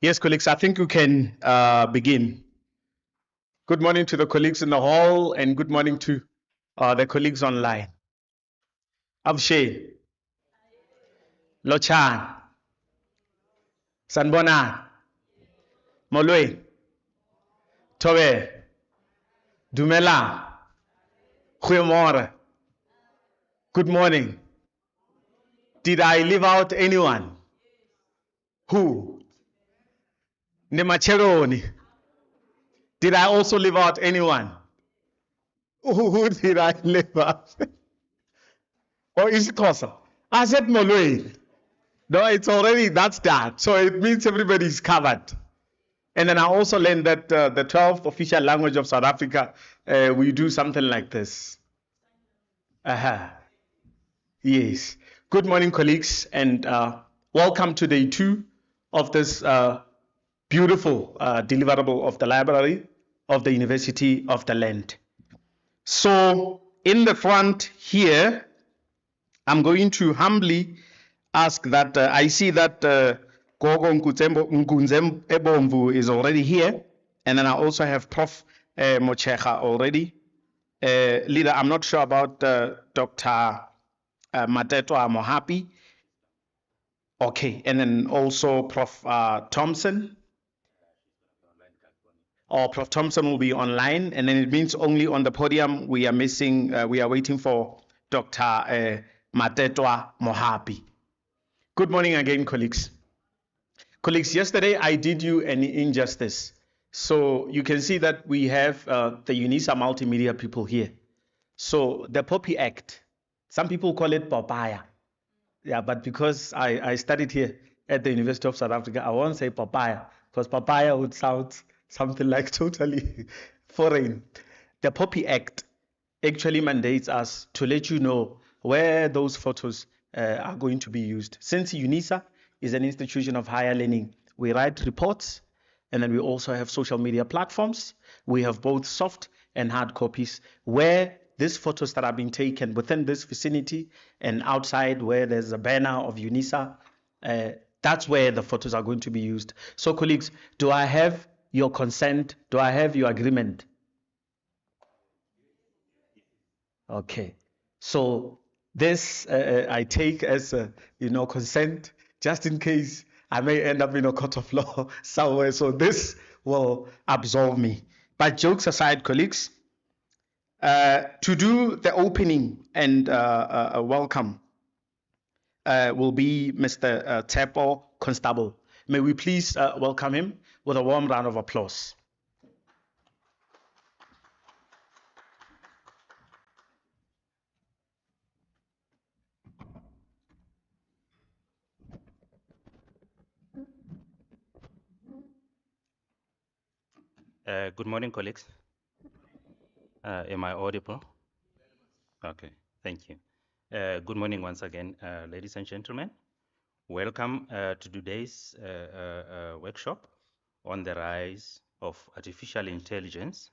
Yes, colleagues, I think we can begin. Good morning to the colleagues in the hall and good morning to the colleagues online. Avshe, Lochan, Sanbona, Molwe, Towe, Dumela, Khuyemore. Good morning. Did I leave out anyone? Who? Nemacheroni. Did I also leave out anyone? Who did I leave out? Or is it Kosa? I said Molwe. No, it's already, that's that. So it means everybody's covered. And then I also learned that the 12th official language of South Africa, we do something like this. Yes. Good morning, colleagues, and welcome to day 2 of this beautiful deliverable of the library of the University of the Land. So in the front here, I'm going to humbly ask that I see that Gogo Nkunzem Ebomvu is already here, and then I also have Prof. Mochecha already. Leader, I'm not sure about Dr. Matetwa Mohapi. Okay, and then also Prof. Thompson. Or Prof. Thompson will be online, and then it means only on the podium we are missing, we are waiting for Dr. Matetwa Mohapi. Good morning again, colleagues. Colleagues, yesterday I did you an injustice. So you can see that we have the Unisa multimedia people here. So the Poppy Act, some people call it papaya. Yeah, but because I studied here at the University of South Africa, I won't say papaya, because papaya would sound something like totally foreign. The Poppy Act actually mandates us to let you know where those photos are going to be used. Since Unisa is an institution of higher learning, we write reports, and then we also have social media platforms. We have both soft and hard copies where these photos that are being taken within this vicinity and outside where there's a banner of Unisa, that's where the photos are going to be used. So colleagues, do I have your consent? Do I have your agreement? Okay. So this I take as consent, just in case I may end up in a court of law somewhere. So this will absolve me. But jokes aside, colleagues, to do the opening and welcome will be Mr. Tepo Constable. May we please welcome him with a warm round of applause. Good morning, colleagues. Am I audible? Okay, thank you. Good morning once again, ladies and gentlemen. Welcome to today's workshop on the rise of artificial intelligence,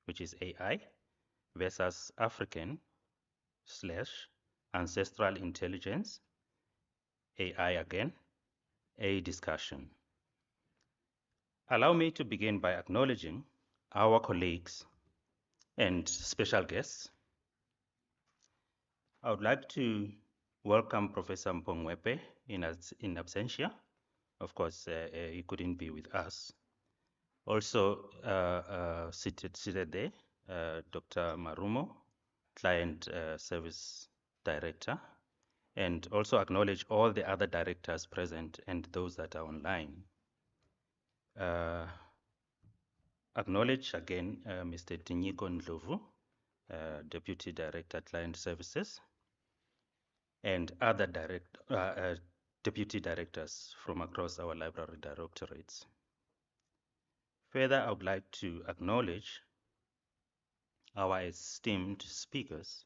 which is AI, versus African/ancestral intelligence, AI again, a discussion. Allow me to begin by acknowledging our colleagues and special guests. I would like to welcome Professor Mpongwepe in absentia. Of course, he couldn't be with us. Also seated there, Dr. Marumo, Client Service Director, and also acknowledge all the other directors present and those that are online. Acknowledge again Mr. Tinyiko Ndlovu, Deputy Director, Client Services, and other deputy directors from across our library directorates. Further, I would like to acknowledge our esteemed speakers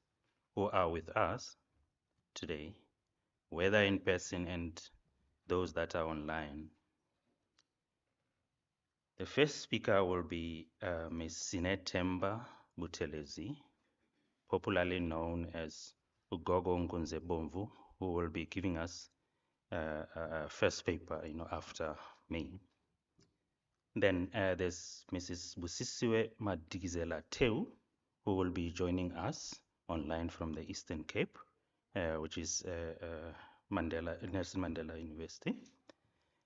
who are with us today, whether in person and those that are online. The first speaker will be Ms. Sinet Temba Buthelezi, popularly known as Ugogo Nkunzebomvu, who will be giving us a first paper after me. Then there's Mrs. Busisiwe Madikizela-Mandela, who will be joining us online from the Eastern Cape, which is Nelson Mandela University.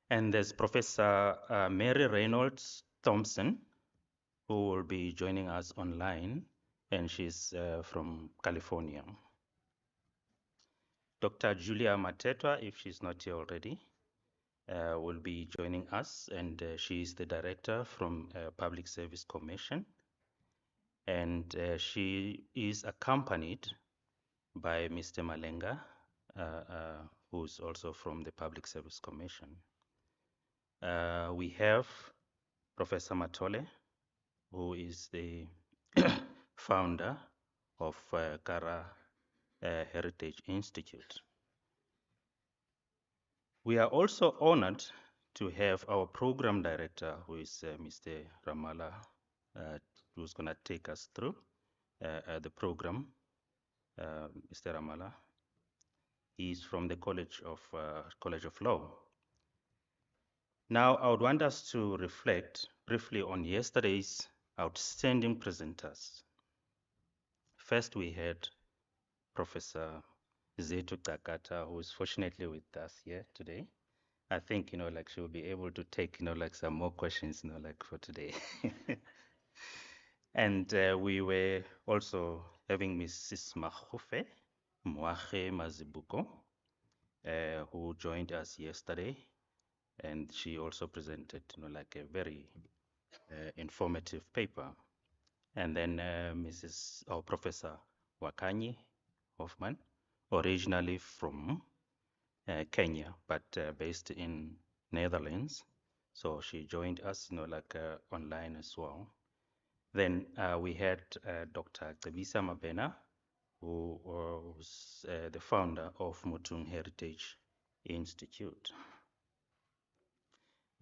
And there's Professor Mary Reynolds Thompson, who will be joining us online, and she's from California. Dr. Julia Matetwa, if she's not here already, will be joining us, and she is the director from Public Service Commission, and she is accompanied by Mr. Malenga, who's also from the Public Service Commission. We have Professor Matole, who is the founder of Kara Heritage Institute. We are also honored to have our program director, who is Mr. Ramala, who's going to take us through the program. Mr. Ramala, he's from the College of Law. Now, I would want us to reflect briefly on yesterday's outstanding presenters. First, we had Professor Zetu Takata, who is fortunately with us here today. I think, like she will be able to take, like some more questions, like for today. And we were also having Mrs. Mahufe Moache Mazibuko, who joined us yesterday. And she also presented, like a very informative paper. And then Professor Wakanyi Hoffman, originally from Kenya, but based in Netherlands. So she joined us, like online as well. Then we had Dr. Tabisa Mabena, who was the founder of Mutung Heritage Institute.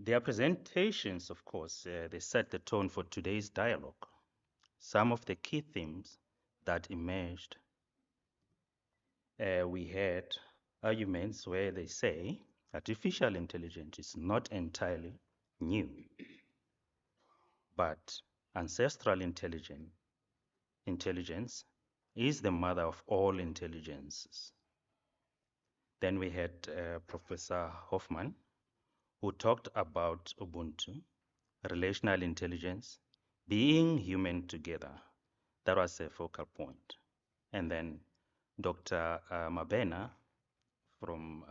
Their presentations, of course, they set the tone for today's dialogue. Some of the key themes that emerged, we had arguments where they say artificial intelligence is not entirely new, but ancestral intelligence is the mother of all intelligences. Then we had Professor Hoffman, who talked about Ubuntu, relational intelligence, being human together. That was a focal point. And then Dr. Mabena from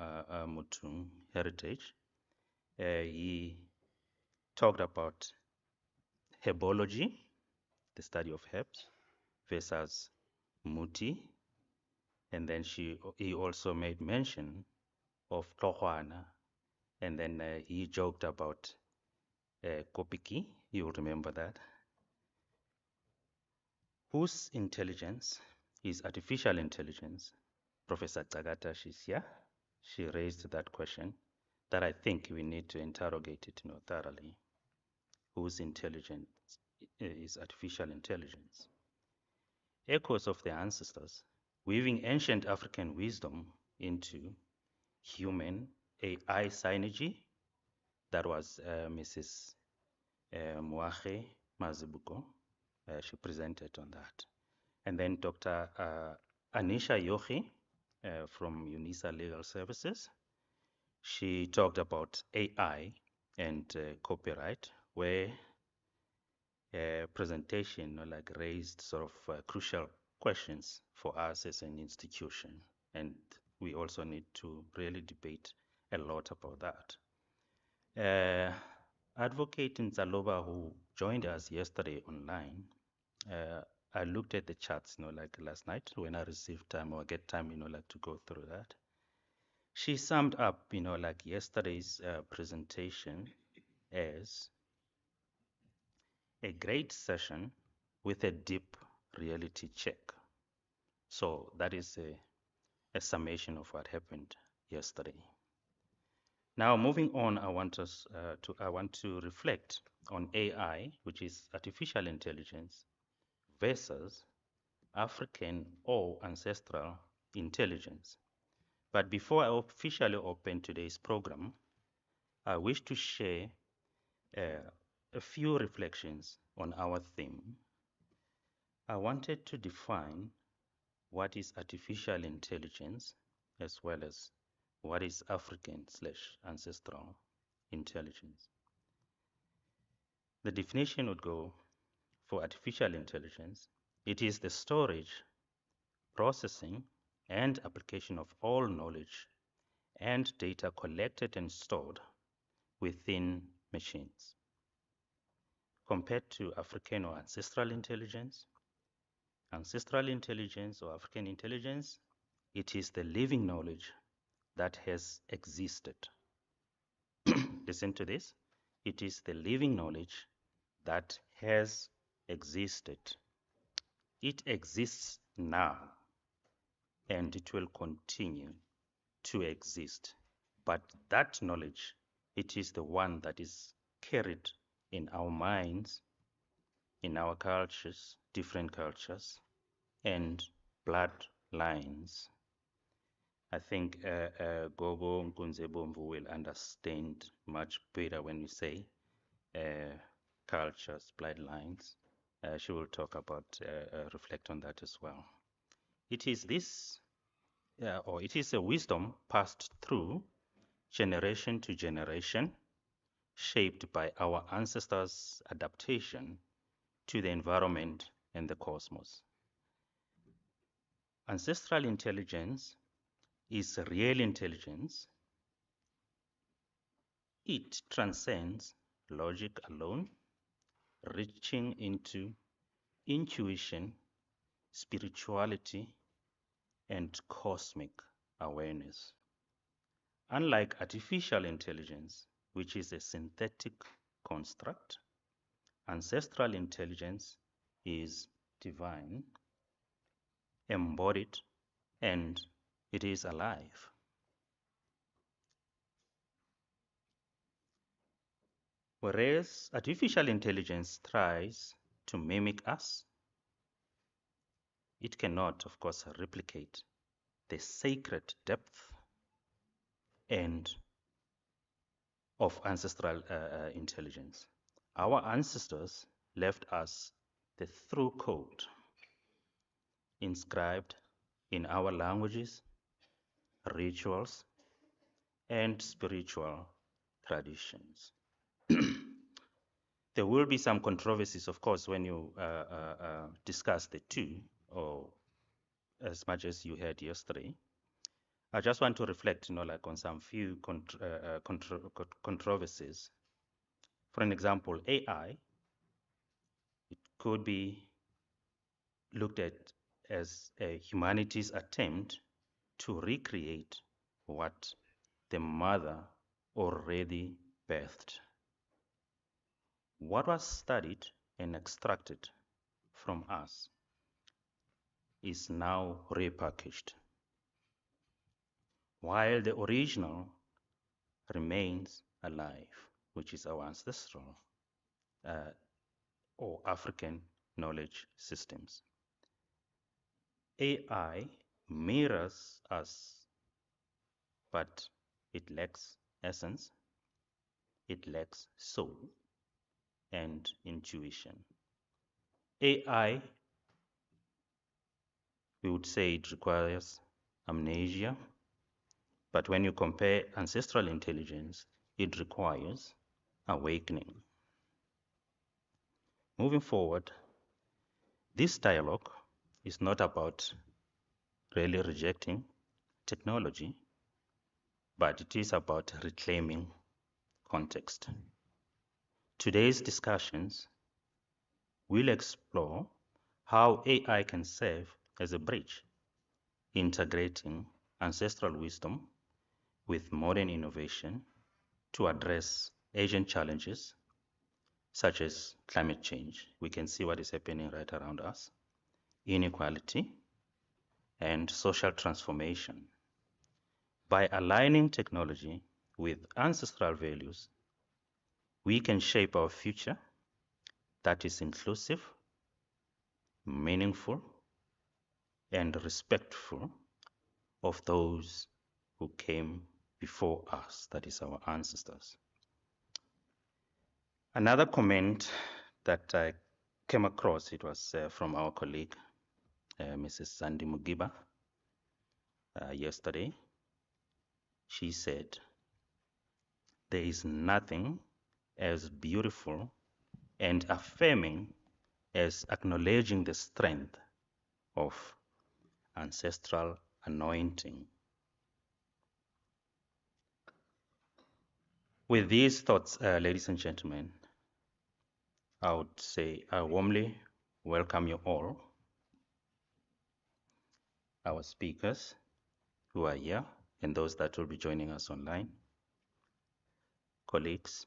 Mutung Heritage, he talked about herbology, the study of herbs, versus Muti. And then he also made mention of Tohwana. And then he joked about Kopiki, you remember that. Whose intelligence is artificial intelligence? Professor Tagata, she's here. She raised that question that I think we need to interrogate it thoroughly. Whose intelligence is artificial intelligence? Echoes of the ancestors, weaving ancient African wisdom into human AI synergy. That was Mrs. Moache Mazibuko. She presented on that. And then Dr. Anisha Yohi from Unisa Legal Services. She talked about AI and copyright, where presentation like raised sort of crucial questions for us as an institution. And we also need to really debate a lot about that. Advocate Nzaloba, who joined us yesterday online, I looked at the charts, like last night when I received time or get time, like to go through that. She summed up, like yesterday's presentation as a great session with a deep reality check. So that is a summation of what happened yesterday. Now, moving on, I want to reflect on AI, which is artificial intelligence, versus African or ancestral intelligence. But before I officially open today's program, I wish to share a few reflections on our theme. I wanted to define what is artificial intelligence as well as what is African/ancestral intelligence. The definition would go for artificial intelligence. It is the storage, processing, and application of all knowledge and data collected and stored within machines. Compared to African or ancestral intelligence or African intelligence, it is the living knowledge that has existed. Listen to this. It is the living knowledge that has existed. It exists now, and it will continue to exist. But that knowledge, it is the one that is carried in our minds, in our cultures, different cultures, and bloodlines. I think Gogo Nkunzebomvu will understand much better when we say cultures, bloodlines. She will talk about, reflect on that as well. It is this, or it is a wisdom passed through generation to generation, shaped by our ancestors' adaptation to the environment and the cosmos. Ancestral intelligence is real intelligence. It transcends logic alone, reaching into intuition, spirituality, and cosmic awareness. Unlike artificial intelligence, which is a synthetic construct, ancestral intelligence is divine, embodied, and it is alive. Whereas artificial intelligence tries to mimic us, it cannot, of course, replicate the sacred depth and of ancestral intelligence. Our ancestors left us the true code inscribed in our languages, rituals, and spiritual traditions. There will be some controversies, of course, when you discuss the two, or as much as you heard yesterday. I just want to reflect, like on some few controversies. For an example, AI, it could be looked at as a humanity's attempt to recreate what the mother already birthed. What was studied and extracted from us is now repackaged, while the original remains alive, which is our ancestral or African knowledge systems. AI mirrors us, but it lacks essence, it lacks soul and intuition. AI, we would say it requires amnesia, but when you compare ancestral intelligence, it requires awakening. Moving forward, this dialogue is not about really rejecting technology, but it is about reclaiming context. Today's discussions will explore how AI can serve as a bridge, integrating ancestral wisdom with modern innovation to address urgent challenges such as climate change. We can see what is happening right around us, inequality, and social transformation. By aligning technology with ancestral values, we can shape our future that is inclusive, meaningful, and respectful of those who came before us, that is our ancestors. Another comment that I came across, it was from our colleague, Mrs. Sandy Mugiba, yesterday. She said, there is nothing as beautiful and affirming as acknowledging the strength of ancestral anointing. With these thoughts, ladies and gentlemen, I would say I warmly welcome you all, our speakers who are here and those that will be joining us online, colleagues,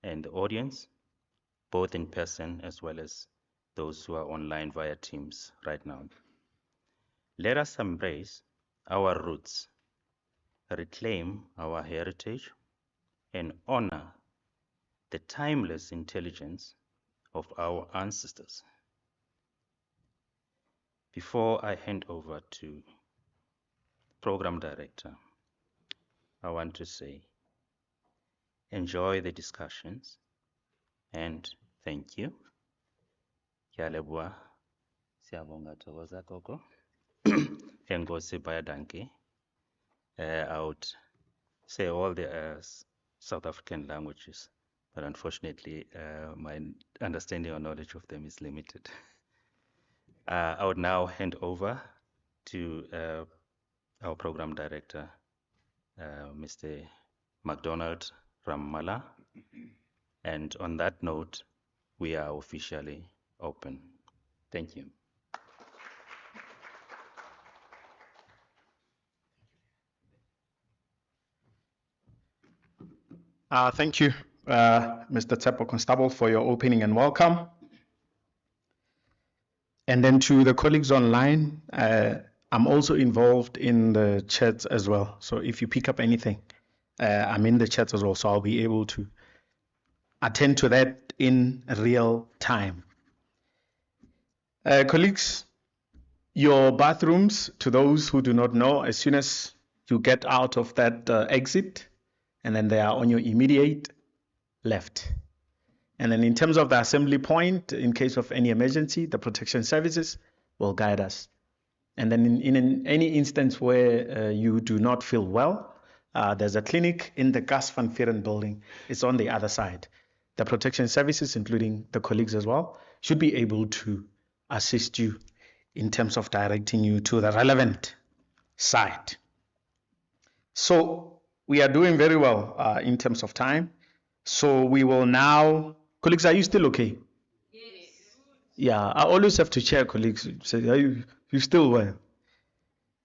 and the audience, both in person as well as those who are online via Teams right now. Let us embrace our roots, reclaim our heritage, and honor the timeless intelligence of our ancestors. Before I hand over to Program Director, I want to say, enjoy the discussions and thank you. Kyalebwa, siyabonga thokoza koko. Enkosi bayadanki. I would say all the South African languages, but unfortunately, my understanding or knowledge of them is limited. I would now hand over to our Program Director, Mr. McDonald Rammala. And on that note, we are officially open. Thank you. Thank you, Mr. Tsepo Constable, for your opening and welcome. And then to the colleagues online, I'm also involved in the chat as well. So if you pick up anything, I'm in the chat as well, so I'll be able to attend to that in real time. Colleagues, your bathrooms, to those who do not know, as soon as you get out of that exit, and then they are on your immediate left. And then in terms of the assembly point, in case of any emergency, the protection services will guide us. And then in any instance where you do not feel well, there's a clinic in the Gas van Vieren building. It's on the other side. The protection services, including the colleagues as well, should be able to assist you in terms of directing you to the relevant site. So we are doing very well in terms of time. So we will now, colleagues, are you still okay? Yes. Yeah, I always have to check, colleagues. Say, are you still well?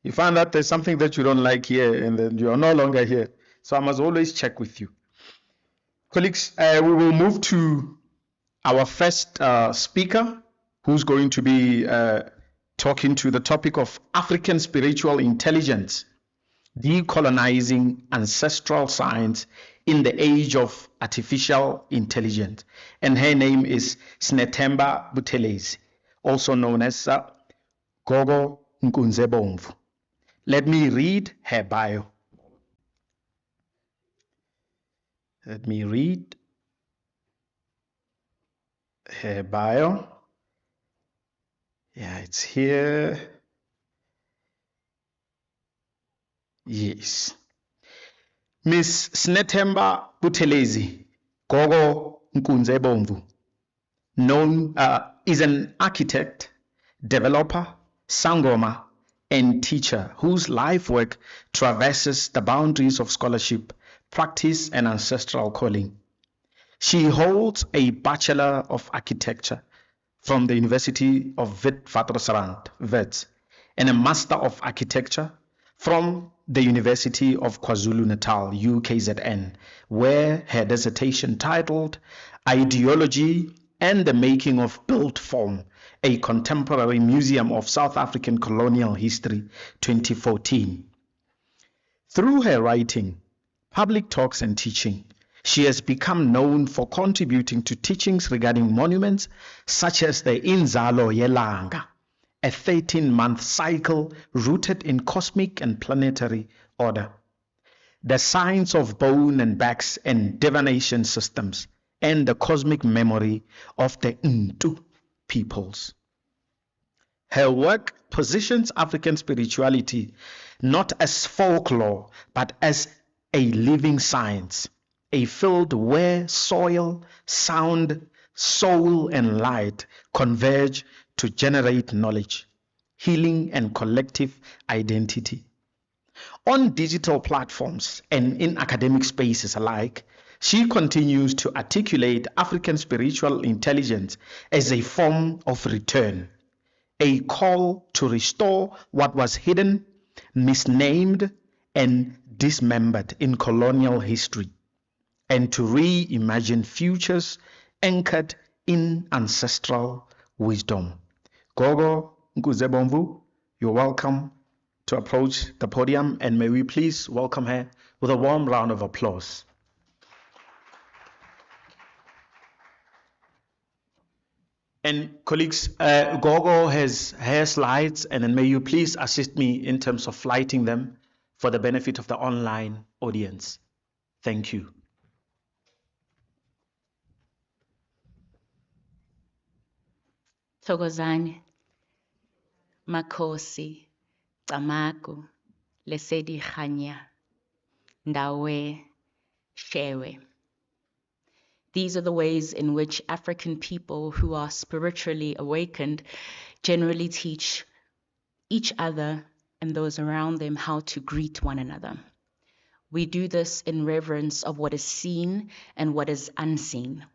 You find that there's something that you don't like here and then you are no longer here. So I must always check with you. Colleagues, we will move to our first speaker, who's going to be talking to the topic of African spiritual intelligence, decolonizing ancestral science in the age of artificial intelligence. And her name is Snethemba Buthelezi, also known as Gogo Nkunzebomvu. Let me read her bio. Let me read her bio. Yeah, it's here. Yes. Miss Snethemba Buthelezi, Gogo Nkunzebomvu, is an architect, developer, sangoma, and teacher whose life work traverses the boundaries of scholarship, practice, and ancestral calling. She holds a Bachelor of Architecture from the University of Witwatersrand, Wits, and a Master of Architecture from the University of KwaZulu-Natal, UKZN, where her dissertation titled Ideology and the Making of Built Form, a Contemporary Museum of South African Colonial History, 2014. Through her writing, public talks and teaching, she has become known for contributing to teachings regarding monuments such as the Inzalo Yelanga, a 13-month cycle rooted in cosmic and planetary order, the science of bone and backs and divination systems, and the cosmic memory of the Ntu peoples. Her work positions African spirituality not as folklore, but as a living science, a field where soil, sound, soul, and light converge to generate knowledge, healing, and collective identity. On digital platforms and in academic spaces alike, she continues to articulate African spiritual intelligence as a form of return, a call to restore what was hidden, misnamed, and dismembered in colonial history, and to reimagine futures anchored in ancestral wisdom. Gogo Nkuzebomvu, you're welcome to approach the podium, and may we please welcome her with a warm round of applause. And colleagues, Gogo has her slides, and then may you please assist me in terms of flighting them for the benefit of the online audience. Thank you. Thokozani, Makosi, Tamaku, Lesedi Khanya, Ndawe, Shewe. These are the ways in which African people who are spiritually awakened generally teach each other and those around them how to greet one another. We do this in reverence of what is seen and what is unseen.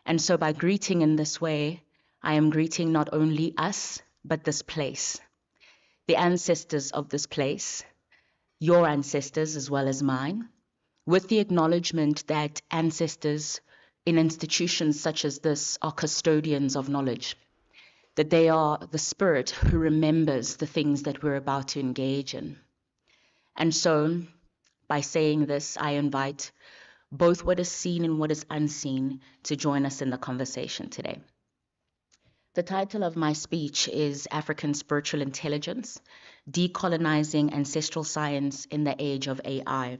And so by greeting in this way, I am greeting not only us, but this place, the ancestors of this place, your ancestors as well as mine, with the acknowledgement that ancestors in institutions such as this are custodians of knowledge, that they are the spirit who remembers the things that we're about to engage in. And so, by saying this, I invite both what is seen and what is unseen to join us in the conversation today. The title of my speech is African Spiritual Intelligence, Decolonizing Ancestral Science in the Age of AI.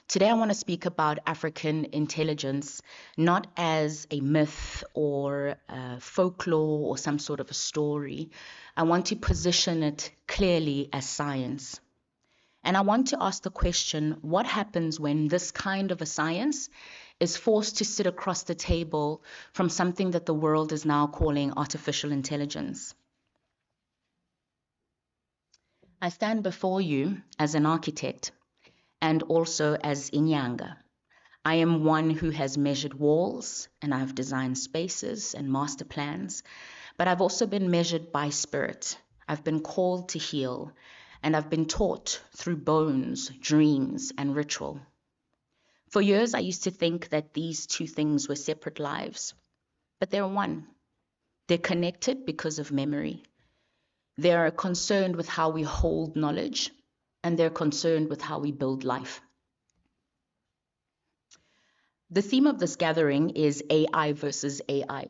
Today I want to speak about African intelligence not as a myth or folklore or some sort of a story. I want to position it clearly as science. And I want to ask the question, what happens when this kind of a science is forced to sit across the table from something that the world is now calling artificial intelligence? I stand before you as an architect and also as Inyanga. I am one who has measured walls and I've designed spaces and master plans, but I've also been measured by spirit. I've been called to heal, and I've been taught through bones, dreams, and ritual. For years, I used to think that these two things were separate lives, but they're one. They're connected because of memory. They're concerned with how we hold knowledge, and they're concerned with how we build life. The theme of this gathering is AI versus AI.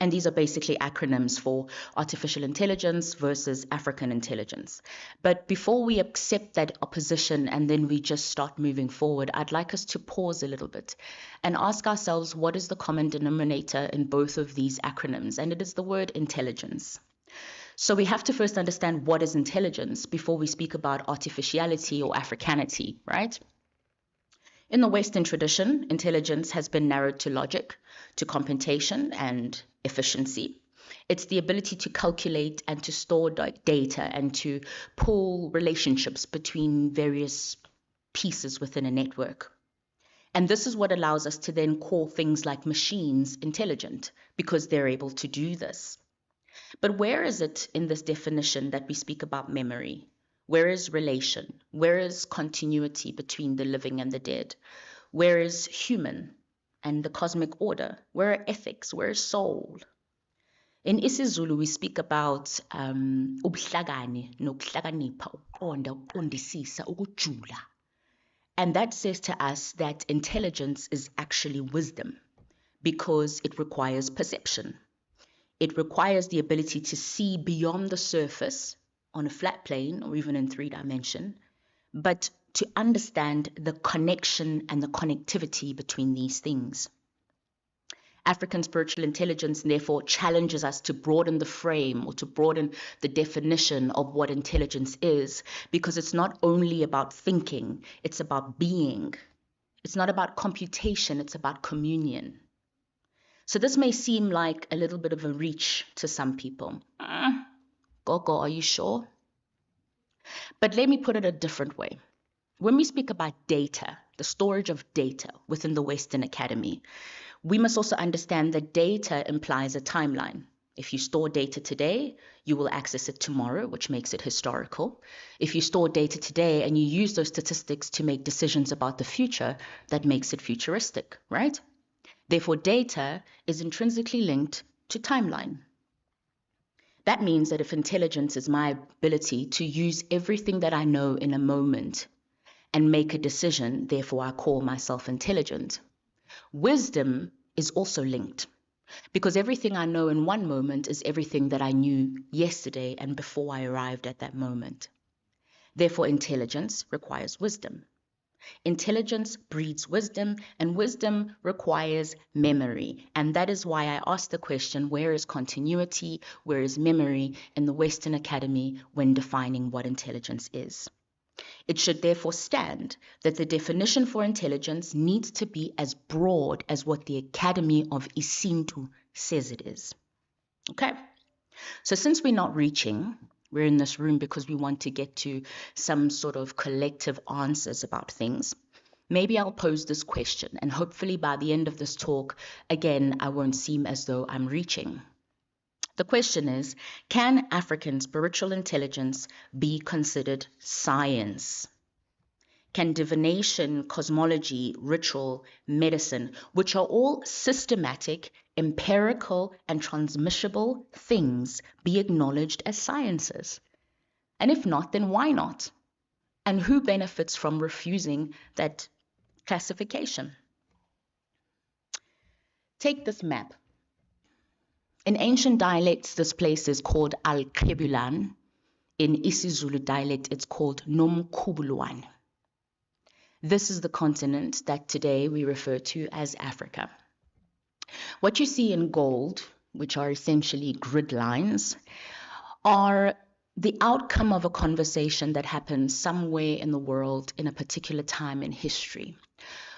And these are basically acronyms for artificial intelligence versus African intelligence. But before we accept that opposition and then we just start moving forward, I'd like us to pause a little bit and ask ourselves, what is the common denominator in both of these acronyms? And it is the word intelligence. So we have to first understand what is intelligence before we speak about artificiality or Africanity, right? In the Western tradition, intelligence has been narrowed to logic, to computation and efficiency. It's the ability to calculate and to store data and to pull relationships between various pieces within a network. And this is what allows us to then call things like machines intelligent, because they're able to do this. But where is it in this definition that we speak about memory? Where is relation? Where is continuity between the living and the dead? Where is human and the cosmic order? Where are ethics? Where is soul? In isiZulu, we speak about ubuhlakani nokuhlakanipha, ukuqonda, ukuqondisisa, ukujula. And that says to us that intelligence is actually wisdom because it requires perception. It requires the ability to see beyond the surface on a flat plane or even in 3 dimension, but to understand the connection and the connectivity between these things. African spiritual intelligence, therefore, challenges us to broaden the frame or to broaden the definition of what intelligence is, because it's not only about thinking, it's about being. It's not about computation, it's about communion. So this may seem like a little bit of a reach to some people. Gogo, are you sure? But let me put it a different way. When we speak about data, the storage of data within the Western Academy, we must also understand that data implies a timeline. If you store data today, you will access it tomorrow, which makes it historical. If you store data today and you use those statistics to make decisions about the future, that makes it futuristic, right? Therefore, data is intrinsically linked to timeline. That means that if intelligence is my ability to use everything that I know in a moment and make a decision, therefore I call myself intelligent. Wisdom is also linked, because everything I know in one moment is everything that I knew yesterday and before I arrived at that moment. Therefore, intelligence requires wisdom. Intelligence breeds wisdom, and wisdom requires memory. And that is why I asked the question, where is continuity, where is memory in the Western Academy when defining what intelligence is? It should therefore stand that the definition for intelligence needs to be as broad as what the Academy of Isintu says it is. Okay? So since we're not reaching, we're in this room because we want to get to some sort of collective answers about things, maybe I'll pose this question, and hopefully by the end of this talk, again, I won't seem as though I'm reaching. The question is, can African spiritual intelligence be considered science? Can divination, cosmology, ritual, medicine, which are all systematic, empirical, and transmissible things, be acknowledged as sciences? And if not, then why not? And who benefits from refusing that classification? Take this map. In ancient dialects, this place is called Al-Kebulan. In isiZulu dialect, it's called Nomkhubulwane. This is the continent that today we refer to as Africa. What you see in gold, which are essentially grid lines, are the outcome of a conversation that happened somewhere in the world in a particular time in history,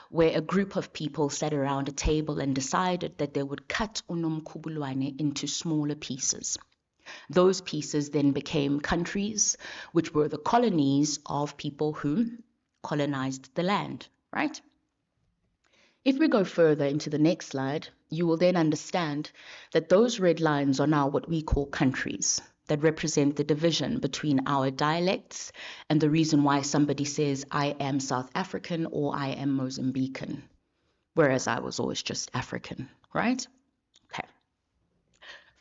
where a group of people sat around a table and decided that they would cut uNomkhubulwane into smaller pieces. Those pieces then became countries, which were the colonies of people who colonized the land, right? If we go further into the next slide, you will then understand that those red lines are now what we call countries that represent the division between our dialects and the reason why somebody says, I am South African or I am Mozambican, whereas I was always just African, right? Okay.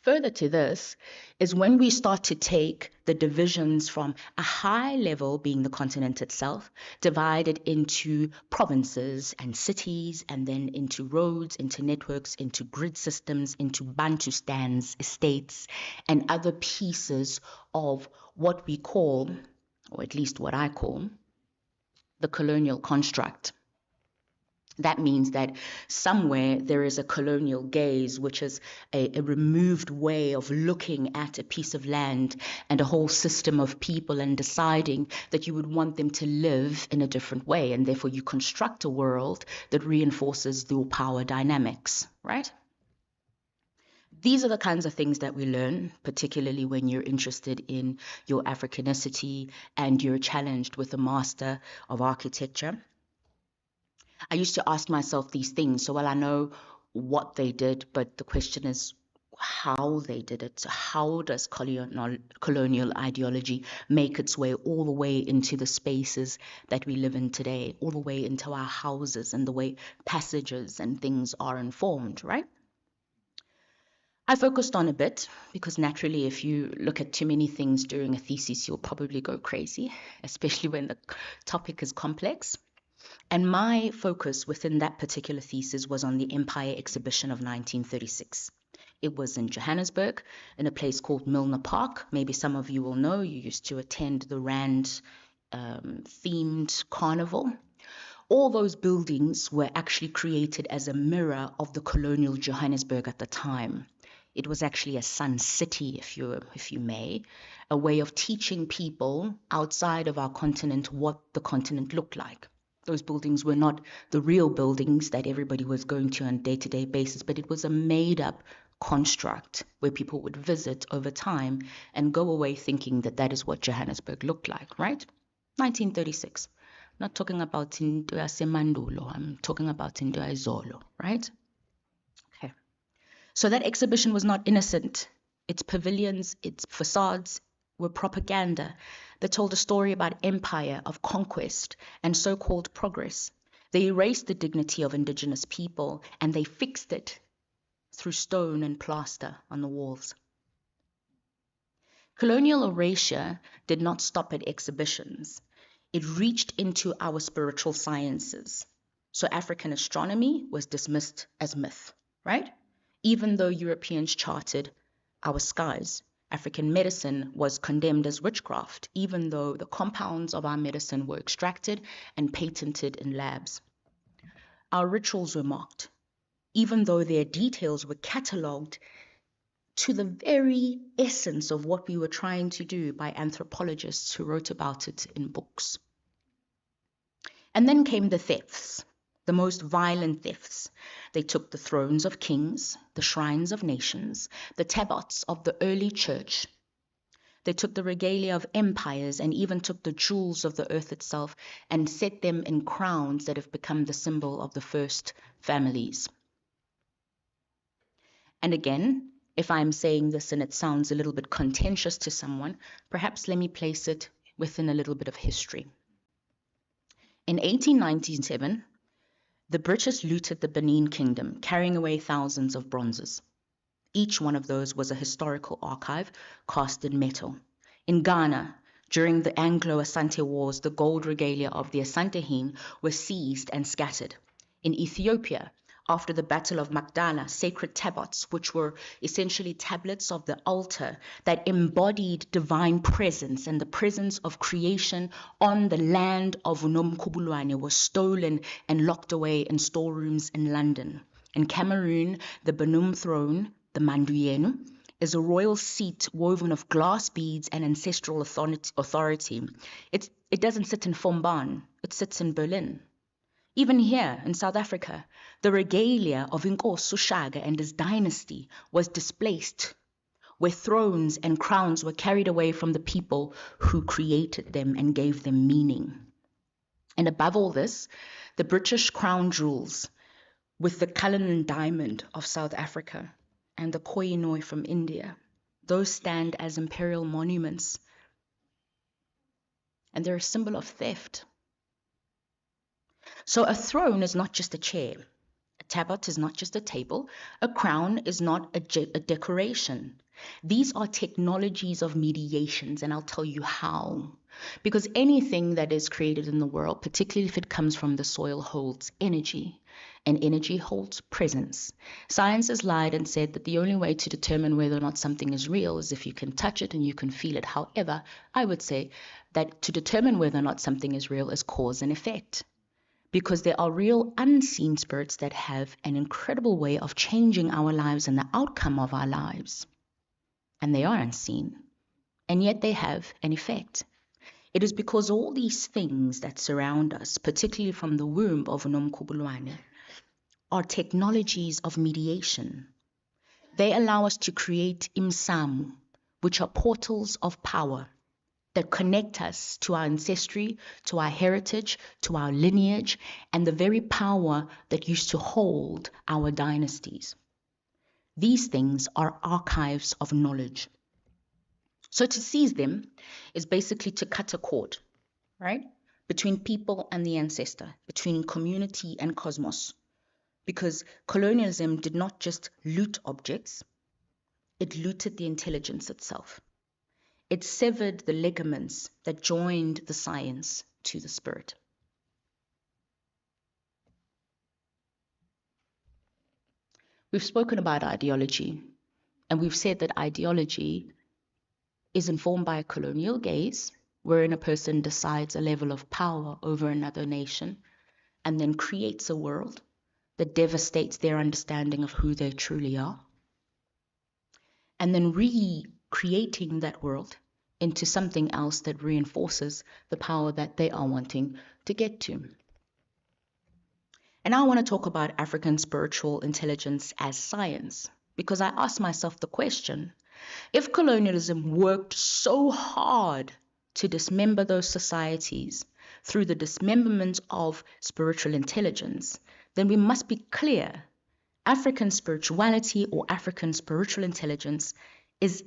Further to this is when we start to take the divisions from a high level, being the continent itself, divided into provinces and cities, and then into roads, into networks, into grid systems, into Bantustans, estates, and other pieces of what we call, or at least what I call, the colonial construct. That means that somewhere there is a colonial gaze, which is a removed way of looking at a piece of land and a whole system of people and deciding that you would want them to live in a different way. And therefore you construct a world that reinforces your power dynamics, right? These are the kinds of things that we learn, particularly when you're interested in your Africanicity and you're challenged with a master of architecture. I used to ask myself these things. So, well, I know what they did, but the question is how they did it. So how does colonial ideology make its way all the way into the spaces that we live in today, all the way into our houses and the way passages and things are informed, right? I focused on a bit because naturally, if you look at too many things during a thesis, you'll probably go crazy, especially when the topic is complex. And my focus within that particular thesis was on the Empire Exhibition of 1936. It was in Johannesburg, in a place called Milner Park. Maybe some of you will know, you used to attend the Rand themed carnival. All those buildings were actually created as a mirror of the colonial Johannesburg at the time. It was actually a sun city, if you may, a way of teaching people outside of our continent what the continent looked like. Those buildings were not the real buildings that everybody was going to on a day-to-day basis, but it was a made-up construct where people would visit over time and go away thinking that that is what Johannesburg looked like, right? 1936. Not talking about into Semandulo, I'm talking into Izolo, right? Okay. So that exhibition was not innocent. Its pavilions, its facades were propaganda that told a story about empire, of conquest, and so-called progress. They erased the dignity of indigenous people and they fixed it through stone and plaster on the walls. Colonial erasure did not stop at exhibitions. It reached into our spiritual sciences. So African astronomy was dismissed as myth, right? Even though Europeans charted our skies. African medicine was condemned as witchcraft, even though the compounds of our medicine were extracted and patented in labs. Our rituals were mocked, even though their details were catalogued to the very essence of what we were trying to do by anthropologists who wrote about it in books. And then came the thefts, the most violent thefts. They took the thrones of kings, the shrines of nations, the tabots of the early church. They took the regalia of empires and even took the jewels of the earth itself and set them in crowns that have become the symbol of the first families. And again, if I'm saying this and it sounds a little bit contentious to someone, perhaps let me place it within a little bit of history. In 1897, the British looted the Benin Kingdom, carrying away thousands of bronzes. Each one of those was a historical archive cast in metal. In Ghana, during the Anglo-Asante Wars, the gold regalia of the Asantehene was seized and scattered. In Ethiopia, after the Battle of Magdala, sacred tabots, which were essentially tablets of the altar that embodied divine presence and the presence of creation on the land of Unomkhubulwane, were stolen and locked away in storerooms in London. In Cameroon, the Benum throne, the Manduyenu, is a royal seat woven of glass beads and ancestral authority. It doesn't sit in Vomban, it sits in Berlin. Even here in South Africa, the regalia of Inkosi Shaka and his dynasty was displaced, where thrones and crowns were carried away from the people who created them and gave them meaning. And above all this, the British crown jewels with the Cullinan diamond of South Africa and the Koh-i-Noor from India, those stand as imperial monuments, and they're a symbol of theft. So a throne is not just a chair. A tabot is not just a table. A crown is not a decoration. These are technologies of mediations, and I'll tell you how. Because anything that is created in the world, particularly if it comes from the soil, holds energy, and energy holds presence. Science has lied and said that the only way to determine whether or not something is real is if you can touch it and you can feel it. However, I would say that to determine whether or not something is real is cause and effect. Because there are real unseen spirits that have an incredible way of changing our lives and the outcome of our lives. And they are unseen, and yet they have an effect. It is because all these things that surround us, particularly from the womb of Unomkhubulwane, are technologies of mediation. They allow us to create imsamu, which are portals of power that connect us to our ancestry, to our heritage, to our lineage, and the very power that used to hold our dynasties. These things are archives of knowledge. So to seize them is basically to cut a cord, right? Between people and the ancestor, between community and cosmos. Because colonialism did not just loot objects, it looted the intelligence itself. It severed the ligaments that joined the science to the spirit. We've spoken about ideology, and we've said that ideology is informed by a colonial gaze, wherein a person decides a level of power over another nation and then creates a world that devastates their understanding of who they truly are, and then recreating that world into something else that reinforces the power that they are wanting to get to. And I want to talk about African spiritual intelligence as science, because I ask myself the question, if colonialism worked so hard to dismember those societies through the dismemberment of spiritual intelligence, then we must be clear African spirituality or African spiritual intelligence is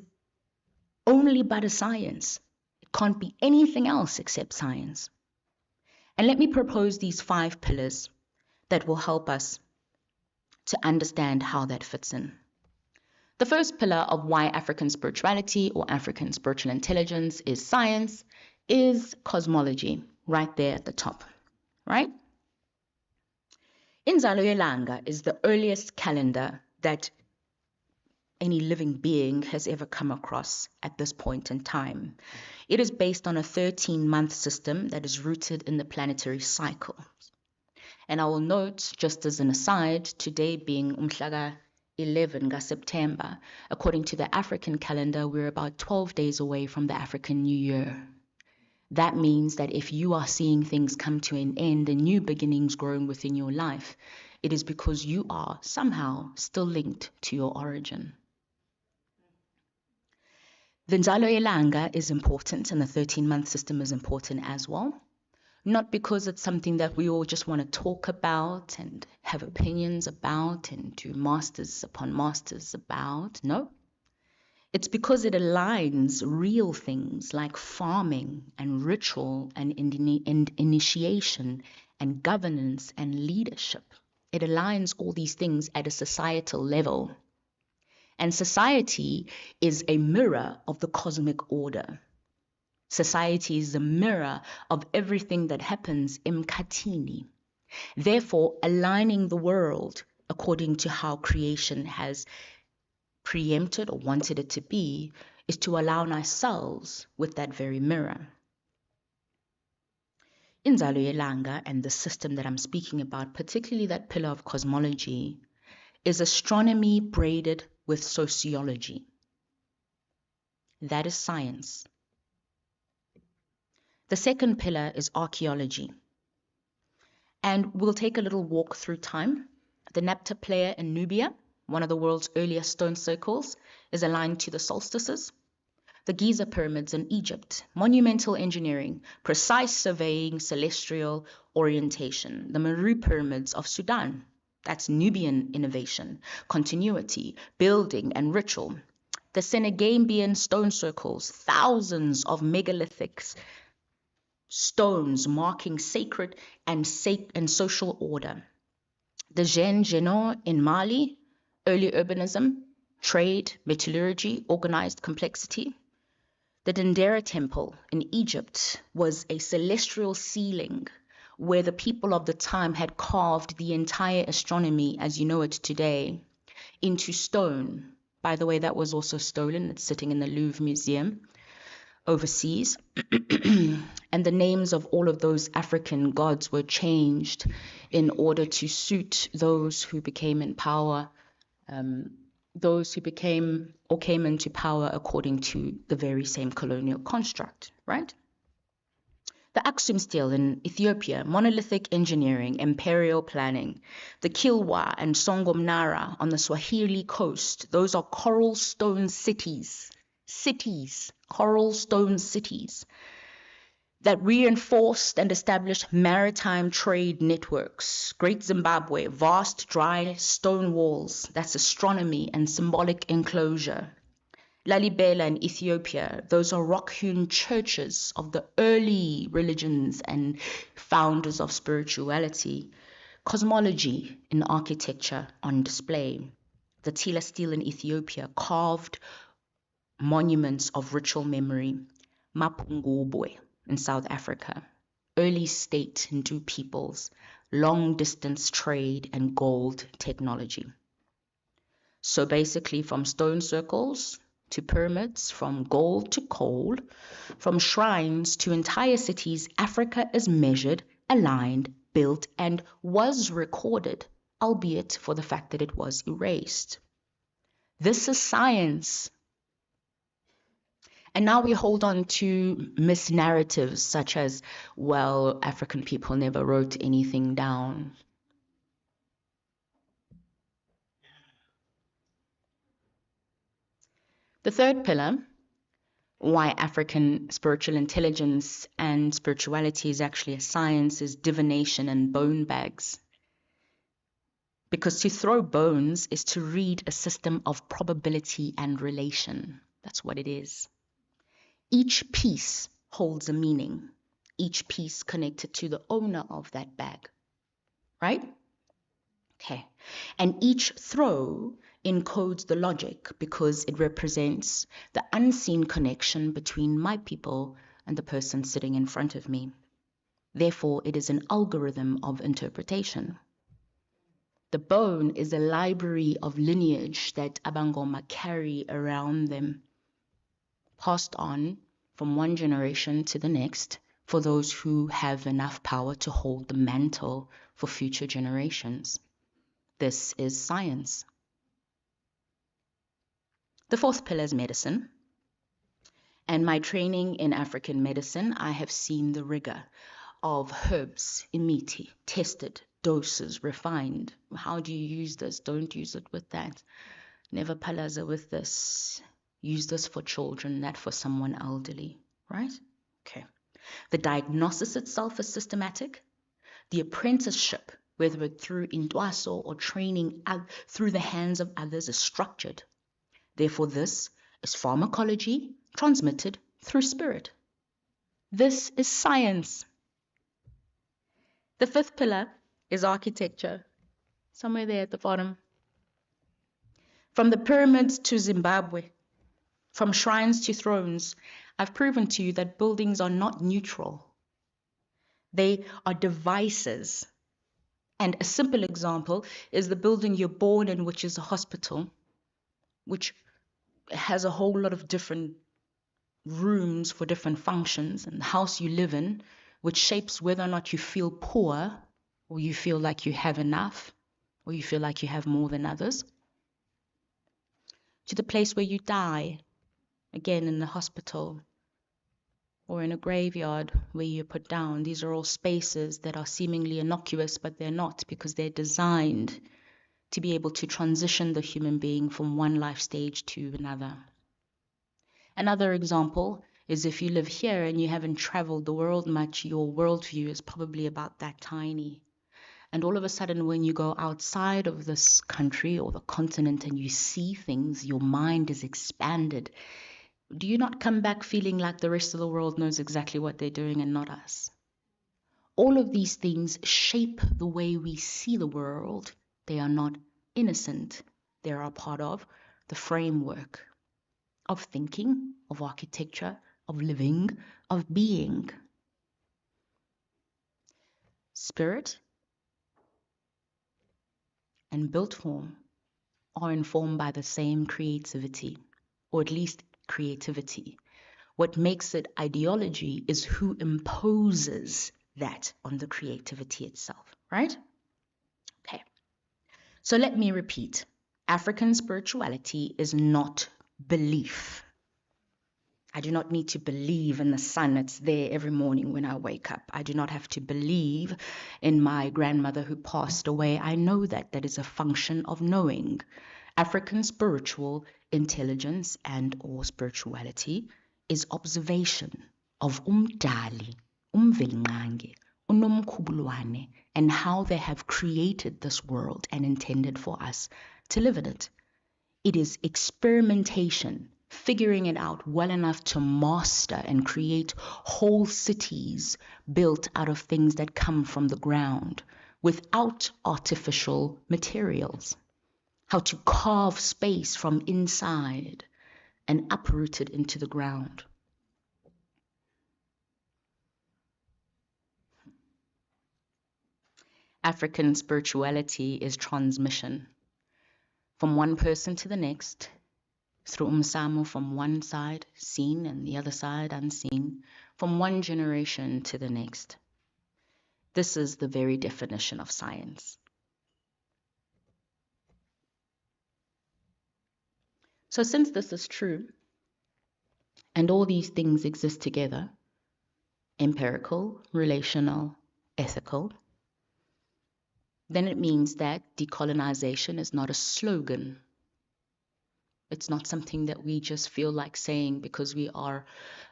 only but a science. It can't be anything else except science. And let me propose these 5 pillars that will help us to understand how that fits in. The first pillar of why African spirituality or African spiritual intelligence is science is cosmology, right there at the top, right? Inzalo Yelanga is the earliest calendar that any living being has ever come across at this point in time. It is based on a 13-month system that is rooted in the planetary cycle. And I will note, just as an aside, today being Umhlaga 11 September, according to the African calendar, we're about 12 days away from the African New Year. That means that if you are seeing things come to an end and new beginnings growing within your life, it is because you are somehow still linked to your origin. The Nzalo Yelanga is important, and the 13-month system is important as well. Not because it's something that we all just want to talk about and have opinions about and do masters upon masters about. No. It's because it aligns real things like farming and ritual and initiation and governance and leadership. It aligns all these things at a societal level. And society is a mirror of the cosmic order. Society is a mirror of everything that happens emkhathini. Therefore, aligning the world according to how creation has preempted or wanted it to be is to align ourselves with that very mirror. Inzalo Yelanga and the system that I'm speaking about, particularly that pillar of cosmology, is astronomy braided with sociology. That is science. The second pillar is archaeology. And we'll take a little walk through time. The Napta player in Nubia, one of the world's earliest stone circles, is aligned to the solstices. The Giza pyramids in Egypt, monumental engineering, precise surveying, celestial orientation. The Meru pyramids of Sudan, that's Nubian innovation, continuity, building and ritual. The Senegambian stone circles, thousands of megalithics, stones marking sacred and social order. The Geno in Mali, early urbanism, trade, metallurgy, organized complexity. The Dendera temple in Egypt was a celestial ceiling where the people of the time had carved the entire astronomy as you know it today into stone. By the way, that was also stolen. It's sitting in the Louvre Museum overseas. And the names of all of those African gods were changed in order to suit those who became in power, those who became or came into power according to the very same colonial construct, right? The Aksum stele in Ethiopia, monolithic engineering, imperial planning. The Kilwa and Songomnara on the Swahili coast, those are coral stone cities, coral stone cities that reinforced and established maritime trade networks. Great Zimbabwe, vast dry stone walls, that's astronomy and symbolic enclosure. Lalibela in Ethiopia, those are rock-hewn churches of the early religions and founders of spirituality. Cosmology in architecture on display. The Tila stele in Ethiopia, carved monuments of ritual memory. Mapungubwe in South Africa, early state Hindu peoples, long-distance trade and gold technology. So basically from stone circles to pyramids, from gold to coal, from shrines to entire cities, Africa is measured, aligned, built, and was recorded, albeit for the fact that it was erased. This is science. And now we hold on to misnarratives such as, well, African people never wrote anything down. The third pillar, why African spiritual intelligence and spirituality is actually a science, is divination and bone bags. Because to throw bones is to read a system of probability and relation. That's what it is. Each piece holds a meaning. Each piece connected to the owner of that bag. Right? Okay. And each throw encodes the logic because it represents the unseen connection between my people and the person sitting in front of me. Therefore, it is an algorithm of interpretation. The bone is a library of lineage that Abangoma carry around them, passed on from one generation to the next for those who have enough power to hold the mantle for future generations. This is science. The fourth pillar is medicine. And my training in African medicine, I have seen the rigor of herbs, imiti, tested, doses, refined. How do you use this? Don't use it with that. Never palaza with this. Use this for children, that for someone elderly, right? Okay. The diagnosis itself is systematic. The apprenticeship, whether it through indwaso or training through the hands of others, is structured. Therefore, this is pharmacology transmitted through spirit. This is science. The fifth pillar is architecture, somewhere there at the bottom. From the pyramids to Zimbabwe, from shrines to thrones, I've proven to you that buildings are not neutral. They are devices. And a simple example is the building you're born in, which is a hospital, which has a whole lot of different rooms for different functions, and the house you live in, which shapes whether or not you feel poor, or you feel like you have enough, or you feel like you have more than others, to the place where you die, again in the hospital, or in a graveyard where you're put down. These are all spaces that are seemingly innocuous, but they're not, because they're designed to be able to transition the human being from one life stage to another. Another example is if you live here and you haven't traveled the world much, your worldview is probably about that tiny. And all of a sudden, when you go outside of this country or the continent and you see things, your mind is expanded. Do you not come back feeling like the rest of the world knows exactly what they're doing and not us? All of these things shape the way we see the world. They are not innocent. They are a part of the framework of thinking, of architecture, of living, of being. Spirit and built form are informed by the same creativity, or at least creativity. What makes it ideology is who imposes that on the creativity itself, right? Okay. So let me repeat. African spirituality is not belief. I do not need to believe in the sun that's there every morning when I wake up. I do not have to believe in my grandmother who passed away. I know that that is a function of knowing. African spiritual intelligence and or spirituality is observation of Umdali, Umvelingange, Unomkhubulwane, and how they have created this world and intended for us to live in it. It is experimentation, figuring it out well enough to master and create whole cities built out of things that come from the ground without artificial materials. How to carve space from inside and uproot it into the ground. African spirituality is transmission from one person to the next, through umsamo from one side seen and the other side unseen, from one generation to the next. This is the very definition of science. So since this is true, and all these things exist together, empirical, relational, ethical, then it means that decolonization is not a slogan. It's not something that we just feel like saying because we are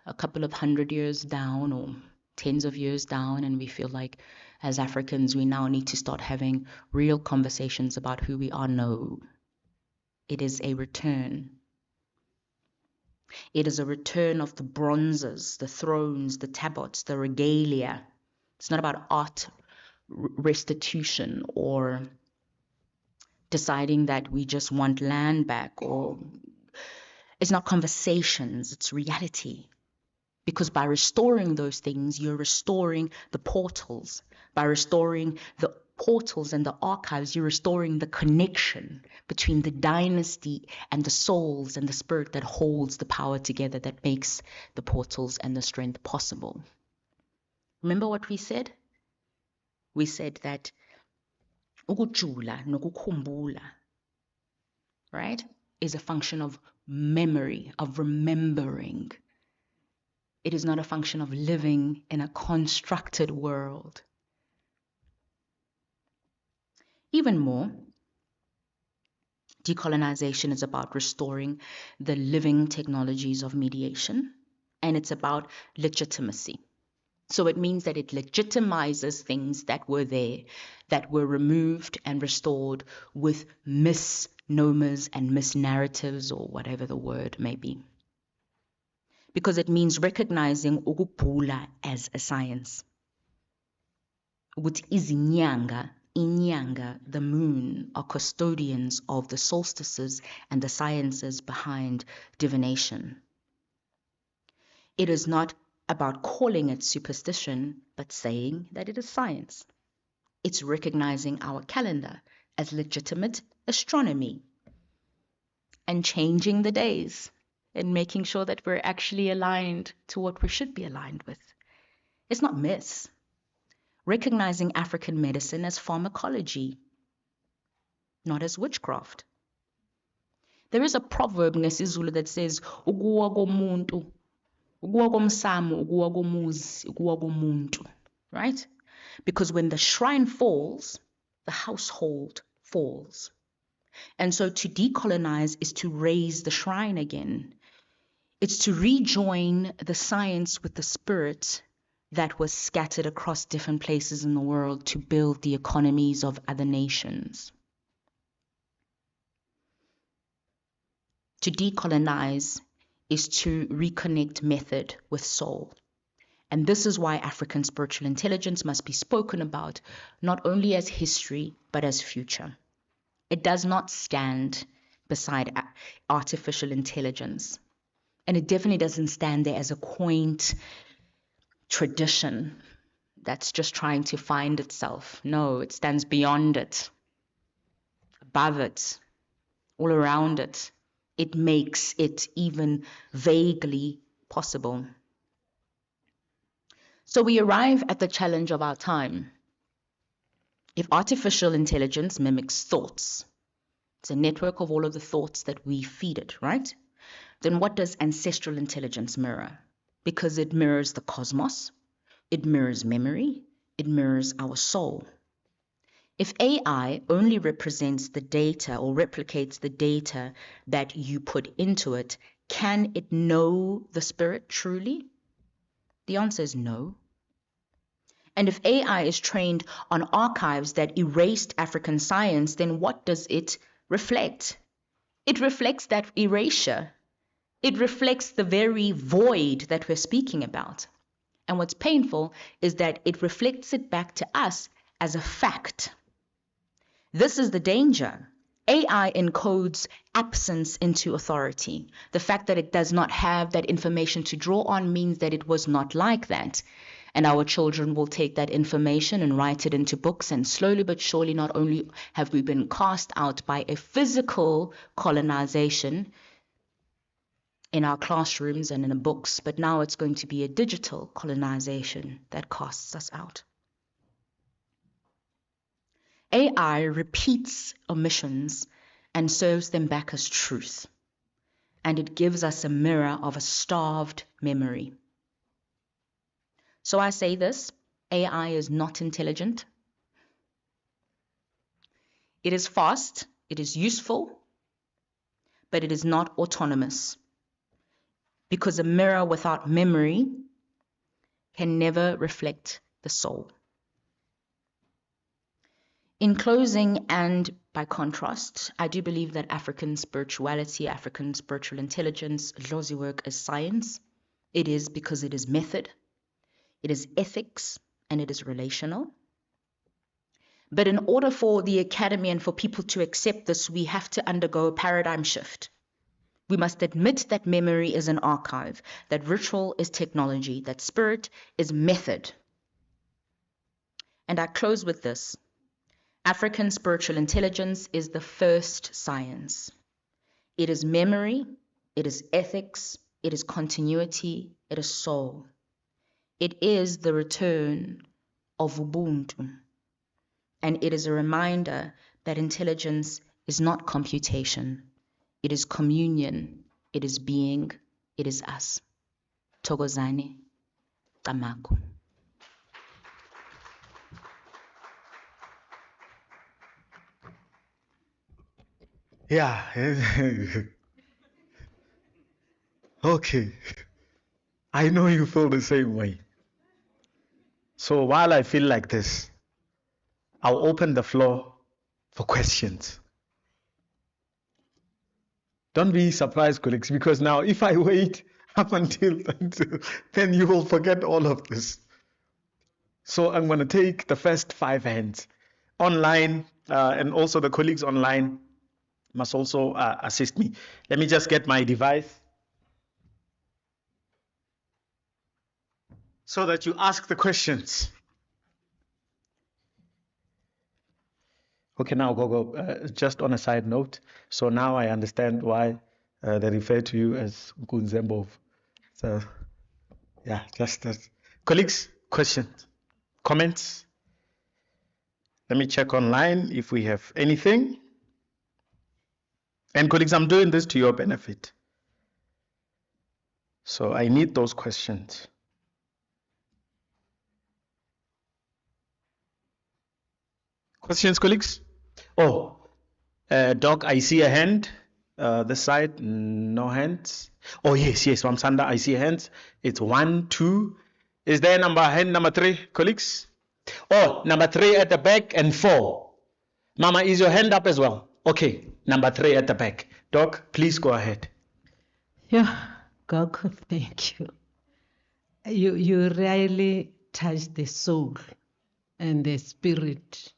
a couple of 100 years down or tens of years down, and we feel like as Africans we now need to start having real conversations about who we are. No, it is a return. It is a return of the bronzes, the thrones, the tabots, the regalia. It's not about art restitution or deciding that we just want land back, or it's not conversations, it's reality. Because by restoring those things, you're restoring the portals. By restoring the portals and the archives, you're restoring the connection between the dynasty and the souls and the spirit that holds the power together, that makes the portals and the strength possible. Remember what we said? We said that ukujula nokukhumbula, right, is a function of memory, of remembering. It is not a function of living in a constructed world. Even more, decolonization is about restoring the living technologies of mediation, and it's about legitimacy. So it means that it legitimizes things that were there, that were removed and restored with misnomers and misnarratives, or whatever the word may be. Because it means recognizing ukubhula as a science. Ukuthi izinyanga, inyanga, the moon, are custodians of the solstices and the sciences behind divination. It is not about calling it superstition, but saying that it is science. It's recognizing our calendar as legitimate astronomy and changing the days and making sure that we're actually aligned to what we should be aligned with. It's not myths. Recognizing African medicine as pharmacology, not as witchcraft. There is a proverb in isiZulu that says, ukuwa komuntu, ukuwa komsamo, ukuwa komuzi, ukuwa komuntu, right? Because when the shrine falls, the household falls. And so to decolonize is to raise the shrine again. It's to rejoin the science with the spirit that was scattered across different places in the world to build the economies of other nations. To decolonize is to reconnect method with soul. And this is why African spiritual intelligence must be spoken about, not only as history, but as future. It does not stand beside artificial intelligence. And it definitely doesn't stand there as a quaint tradition that's just trying to find itself. No, it stands beyond it, above it, all around it. It makes it even vaguely possible. So we arrive at the challenge of our time. If artificial intelligence mimics thoughts, it's a network of all of the thoughts that we feed it, right? Then what does ancestral intelligence mirror? Because it mirrors the cosmos, it mirrors memory, it mirrors our soul. If AI only represents the data or replicates the data that you put into it, can it know the spirit truly? The answer is no. And if AI is trained on archives that erased African science, then what does it reflect? It reflects that erasure. It reflects the very void that we're speaking about. And what's painful is that it reflects it back to us as a fact. This is the danger. AI encodes absence into authority. The fact that it does not have that information to draw on means that it was not like that. And our children will take that information and write it into books, and slowly but surely not only have we been cast out by a physical colonization, in our classrooms and in the books, but now it's going to be a digital colonization that casts us out. AI repeats omissions and serves them back as truth, and it gives us a mirror of a starved memory. So I say this, AI is not intelligent. It is fast, it is useful, but it is not autonomous, because a mirror without memory can never reflect the soul. In closing, and by contrast, I do believe that African spirituality, African spiritual intelligence, Dlozi work is science. It is because it is method, it is ethics, and it is relational. But in order for the academy and for people to accept this, we have to undergo a paradigm shift. We must admit that memory is an archive, that ritual is technology, that spirit is method. And I close with this. African spiritual intelligence is the first science. It is memory, it is ethics, it is continuity, it is soul. It is the return of Ubuntu. And it is a reminder that intelligence is not computation. It is communion, it is being, it is us. Thokozani, Tamaku. Yeah. Okay. I know you feel the same way. So while I feel like this, I'll open the floor for questions. Don't be surprised, colleagues, because now if I wait up until then you will forget all of this. So I'm going to take the first 5 hands online, and also the colleagues online must also assist me. Let me just get my device so that you ask the questions. Okay, now go. Just on a side note, so now I understand why they refer to you as Nkunzembov. So, yeah, just colleagues, questions, comments. Let me check online if we have anything. And colleagues, I'm doing this to your benefit. So I need those questions. Questions, colleagues? Oh, Doc, I see a hand. This side, no hands. Oh, yes, Wamsanda, I see hands. It's 1, 2. Is there hand number 3, colleagues? Oh, number 3 at the back and 4. Mama, is your hand up as well? Okay, number 3 at the back. Doc, please go ahead. Yeah, Gogo, thank you. You really touch the soul and the spirit.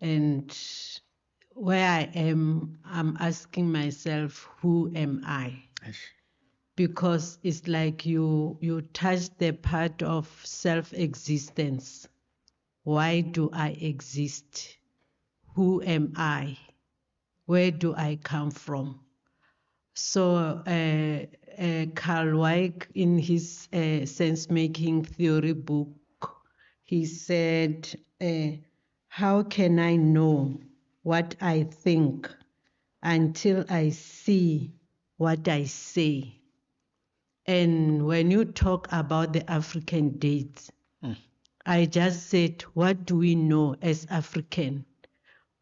And where I am, I'm asking myself, who am I? Because it's like you touch the part of self-existence. Why do I exist? Who am I? Where do I come from? So Carl Weick, in his sense-making theory book, he said, how can I know what I think until I see what I say? And when you talk about the African dates, I just said, what do we know as African?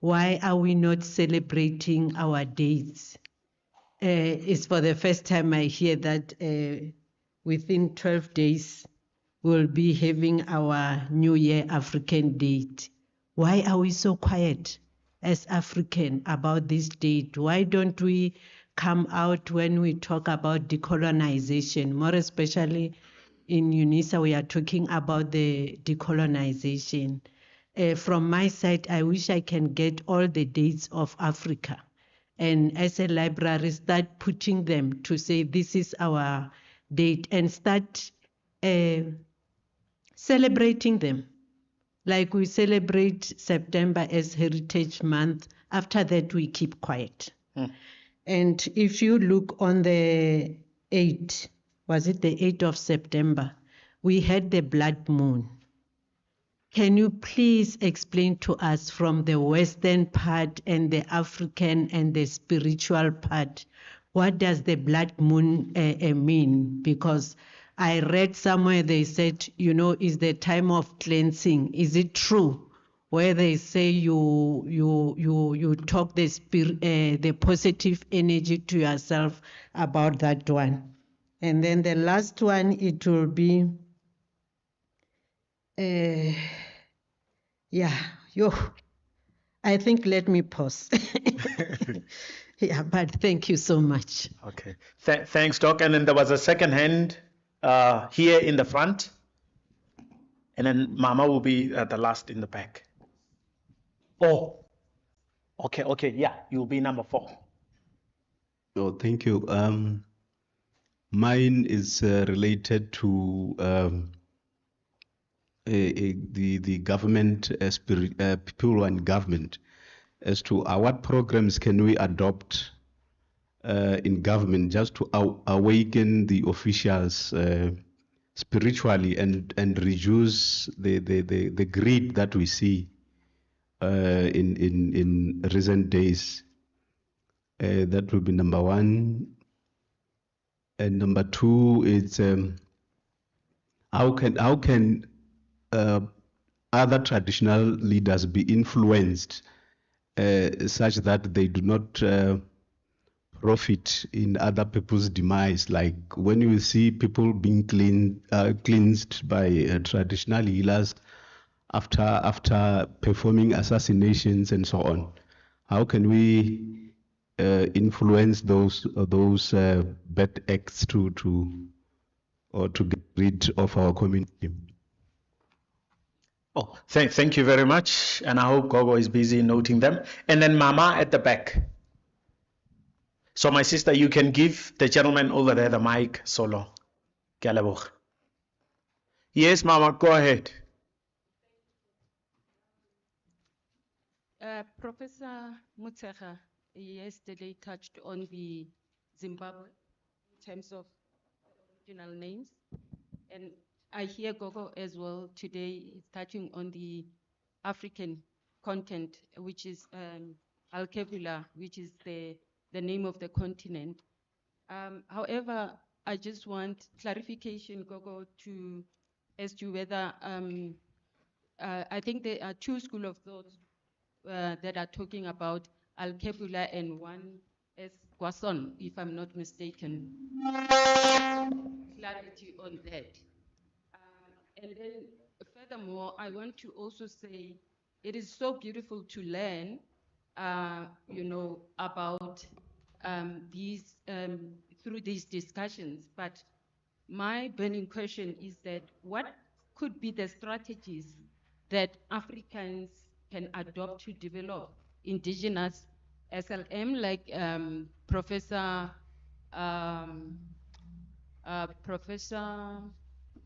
Why are we not celebrating our dates? It's for the first time I hear that within 12 days we'll be having our New Year African date. Why are we so quiet as African about this date? Why don't we come out when we talk about decolonization? More especially in Unisa, we are talking about the decolonization. From my side, I wish I can get all the dates of Africa. And as a library, start putting them to say this is our date and start celebrating them. Like we celebrate September as Heritage Month. After that, we keep quiet. And if you look on the 8, was it the 8th of September, we had the blood moon. Can you please explain to us from the Western part and the African and the spiritual part, what does the blood moon mean? Because I read somewhere they said, you know, is the time of cleansing. Is it true? Where they say you talk the positive energy to yourself about that one. And then the last one, it will be, I think let me pause. Yeah, but thank you so much. Okay. Thanks, Doc. And then there was a second hand here in the front. And then Mama will be the last in the back. Oh, okay. Yeah, you'll be number 4. Oh, thank you. Mine is related to the government, people and government, as to what programs can we adopt in government just to awaken the officials spiritually and reduce the greed that we see in recent days. That will be number 1. And number 2 is how can other traditional leaders be influenced such that they do not profit in other people's demise? Like when you see people being cleansed by traditional healers after performing assassinations and so on, how can we influence those bad acts to get rid of our community? Oh, thank you very much. And I hope Gogo is busy noting them. And then Mama at the back. So my sister, you can give the gentleman over there the mic solo. Yes, Mama, go ahead. Professor Mutsaga yesterday touched on the Zimbabwe in terms of original names. And I hear Gogo as well today is touching on the African content, which is Alkebula, which is the name of the continent. However, I just want clarification, Gogo, as to whether I think there are 2 schools of thought that are talking about Alkebula and one as Gwason, if I'm not mistaken. Clarity on that. And then furthermore, I want to also say it is so beautiful to learn, about these through these discussions. But my burning question is that what could be the strategies that Africans can adopt to develop indigenous SLM, like Professor,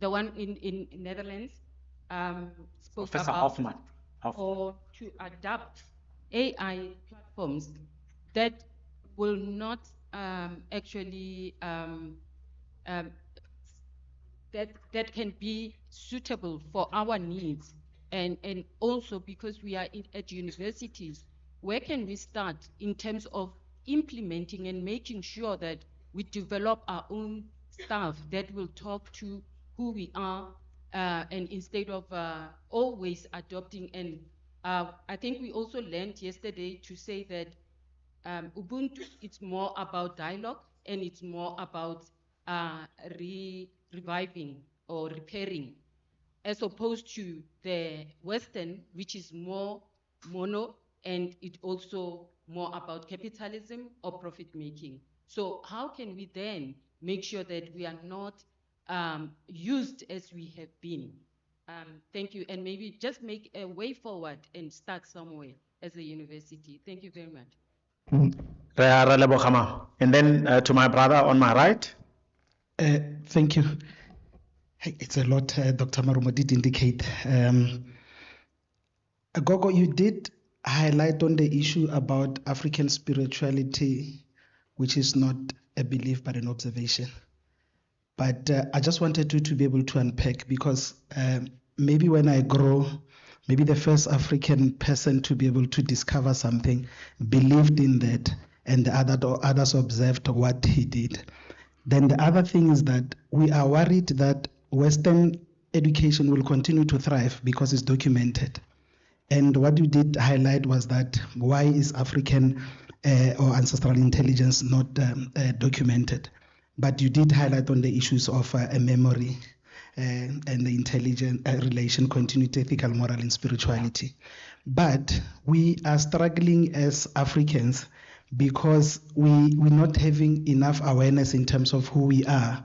the one in Netherlands, spoke Professor about, Hoffman. or to adapt AI platforms that will not actually that can be suitable for our needs, and also because we are at universities, where can we start in terms of implementing and making sure that we develop our own staff that will talk to who we are, and instead of always adopting. And I think we also learned yesterday to say that Ubuntu, it's more about dialogue, and it's more about reviving or repairing, as opposed to the Western, which is more mono, and it also more about capitalism or profit making. So how can we then make sure that we are not used as we have been? Thank you, and maybe just make a way forward and start somewhere as a university. Thank you very much. And then to my brother on my right. Thank you. Hey, it's a lot Dr. Marumo did indicate. Gogo, you did highlight on the issue about African spirituality, which is not a belief but an observation. But I just wanted to be able to unpack, because maybe when I grow, maybe the first African person to be able to discover something believed in that, and the others observed what he did. Then the other thing is that we are worried that Western education will continue to thrive because it's documented. And what you did highlight was that why is African or ancestral intelligence not documented? But you did highlight on the issues of memory and the intelligent relation, continuity, ethical, moral, and spirituality. But we are struggling as Africans because we're not having enough awareness in terms of who we are.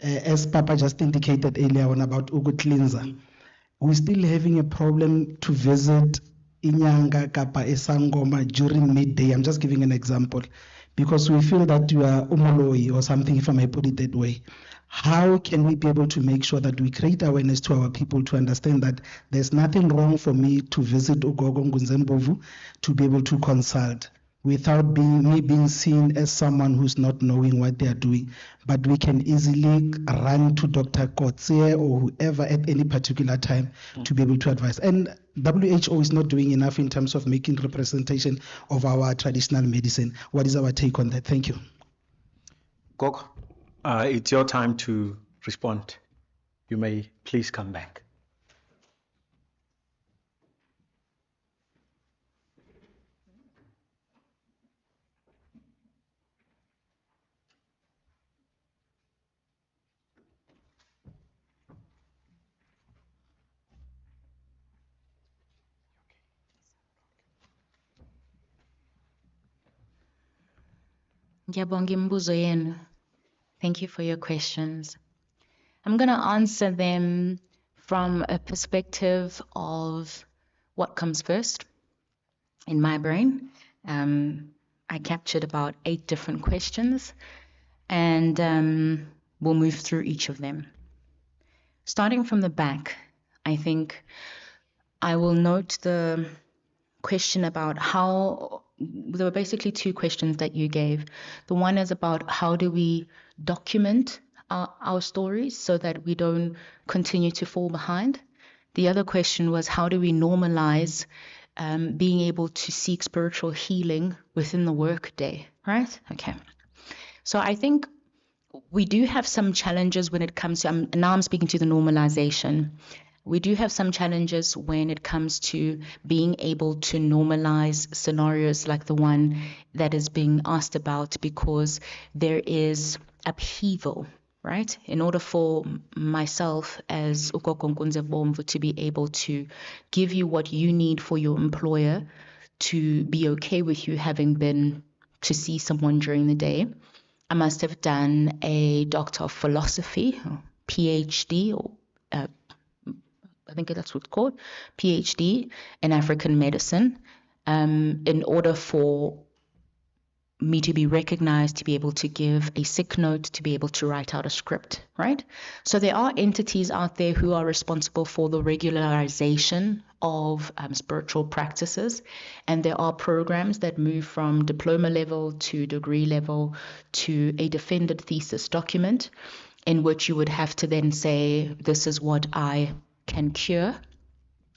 As Papa just indicated earlier on about Ugu Cleanser, we're still having a problem to visit Inyanga Kapa Esangoma during midday. I'm just giving an example, because we feel that you are umoloi or something, if I may put it that way. How can we be able to make sure that we create awareness to our people to understand that there's nothing wrong for me to visit Ugogo Ngunzembovu, to be able to consult, without being seen as someone who's not knowing what they are doing, but we can easily run to Dr. Kotse or whoever at any particular time to be able to advise. And WHO is not doing enough in terms of making representation of our traditional medicine. What is our take on that? Thank you. Gogo, it's your time to respond. You may please come back. Ngiyabonga imibuzo yenu. Thank you for your questions. I'm going to answer them from a perspective of what comes first in my brain. I captured about 8 different questions, and we'll move through each of them. Starting from the back, I think I will note the question about how. There were basically 2 questions that you gave. The one is about how do we document our stories so that we don't continue to fall behind. The other question was how do we normalize being able to seek spiritual healing within the workday, right? Okay. So I think we do have some challenges when it comes to, now I'm speaking to the normalization. We do have some challenges when it comes to being able to normalize scenarios like the one that is being asked about, because there is upheaval, right? In order for myself as Ukoko Nkunzebomvu to be able to give you what you need for your employer to be okay with you having been to see someone during the day, I must have done a Doctor of Philosophy, PhD, or I think that's what's called, PhD in African medicine, in order for me to be recognized, to be able to give a sick note, to be able to write out a script, right? So there are entities out there who are responsible for the regularization of spiritual practices, and there are programs that move from diploma level to degree level to a defended thesis document, in which you would have to then say, this is what I can cure,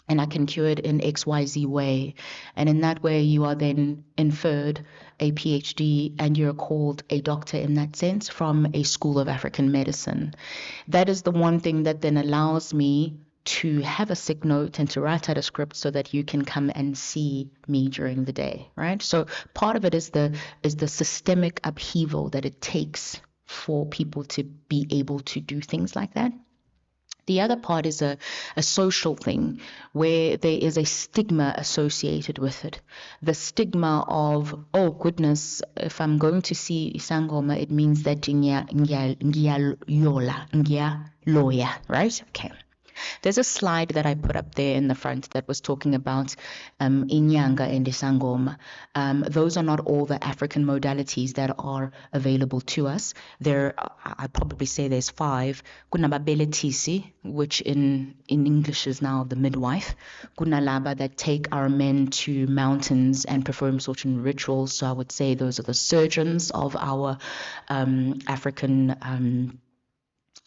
and I can cure it in XYZ way. And in that way, you are then inferred a PhD, and you're called a doctor in that sense from a school of African medicine. That is the one thing that then allows me to have a sick note and to write out a script so that you can come and see me during the day, right? So part of it is the systemic upheaval that it takes for people to be able to do things like that. The other part is a social thing where there is a stigma associated with it. The stigma of, oh goodness, if I'm going to see Isangoma, it means that loya, right? Okay. There's a slide that I put up there in the front that was talking about Inyanga and Isangoma. Those are not all the African modalities that are available to us. There, I probably say there's 5. Kuna Babeletisi, which in English is now the midwife. Kuna Laba, that take our men to mountains and perform certain rituals. So I would say those are the surgeons of our African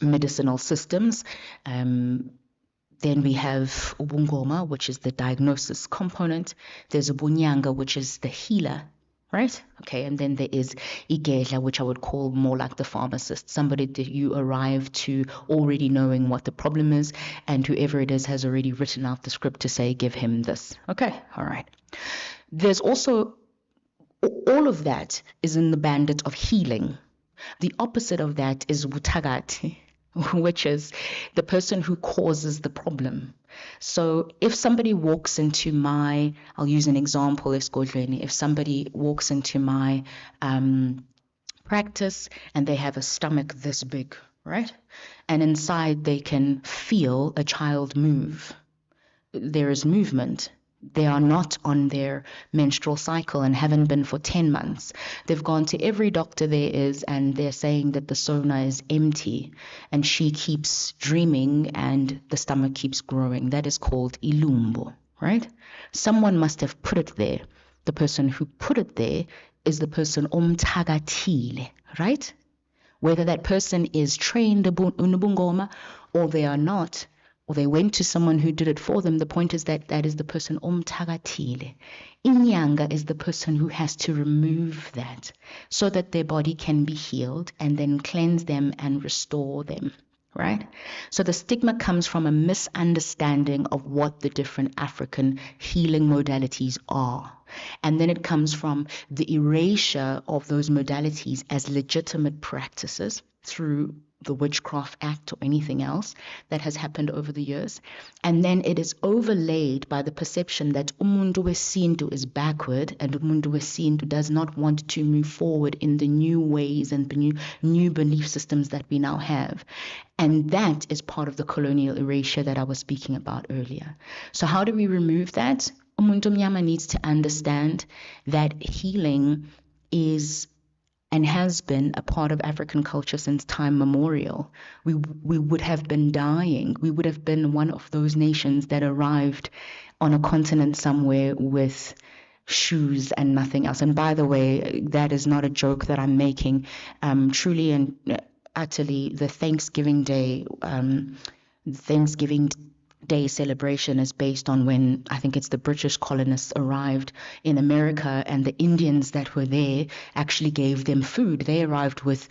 medicinal systems. Then we have ubungoma, which is the diagnosis component. There's ubunyanga, which is the healer, right? Okay, and then there is igedla, which I would call more like the pharmacist, somebody that you arrive to already knowing what the problem is, and whoever it is has already written out the script to say, give him this. Okay, all right. There's also, all of that is in the bandit of healing. The opposite of that is wutagati, which is the person who causes the problem. So if somebody walks into my, I'll use an example, if somebody walks into my practice and they have a stomach this big, right? And inside they can feel a child move. There is movement. They are not on their menstrual cycle and haven't been for 10 months. They've gone to every doctor there is and they're saying that the sona is empty and she keeps dreaming and the stomach keeps growing. That is called ilumbo, right? Someone must have put it there. The person who put it there is the person omtagatile, right? Whether that person is trained unubungoma or they are not, or they went to someone who did it for them, the point is that that is the person omtagatile. Inyanga is the person who has to remove that so that their body can be healed and then cleanse them and restore them, right? So the stigma comes from a misunderstanding of what the different African healing modalities are. And then it comes from the erasure of those modalities as legitimate practices through the Witchcraft Act or anything else that has happened over the years. And then it is overlaid by the perception that umuntu wesintu is backward and umuntu wesintu does not want to move forward in the new ways and the new belief systems that we now have. And that is part of the colonial erasure that I was speaking about earlier. So how do we remove that? Umuntu mnyama needs to understand that healing is and has been a part of African culture since time memorial. We would have been dying. We would have been one of those nations that arrived on a continent somewhere with shoes and nothing else. And by the way, that is not a joke that I'm making. Truly and utterly, the Thanksgiving Day celebration is based on when I think it's the British colonists arrived in America and the Indians that were there actually gave them food. They arrived with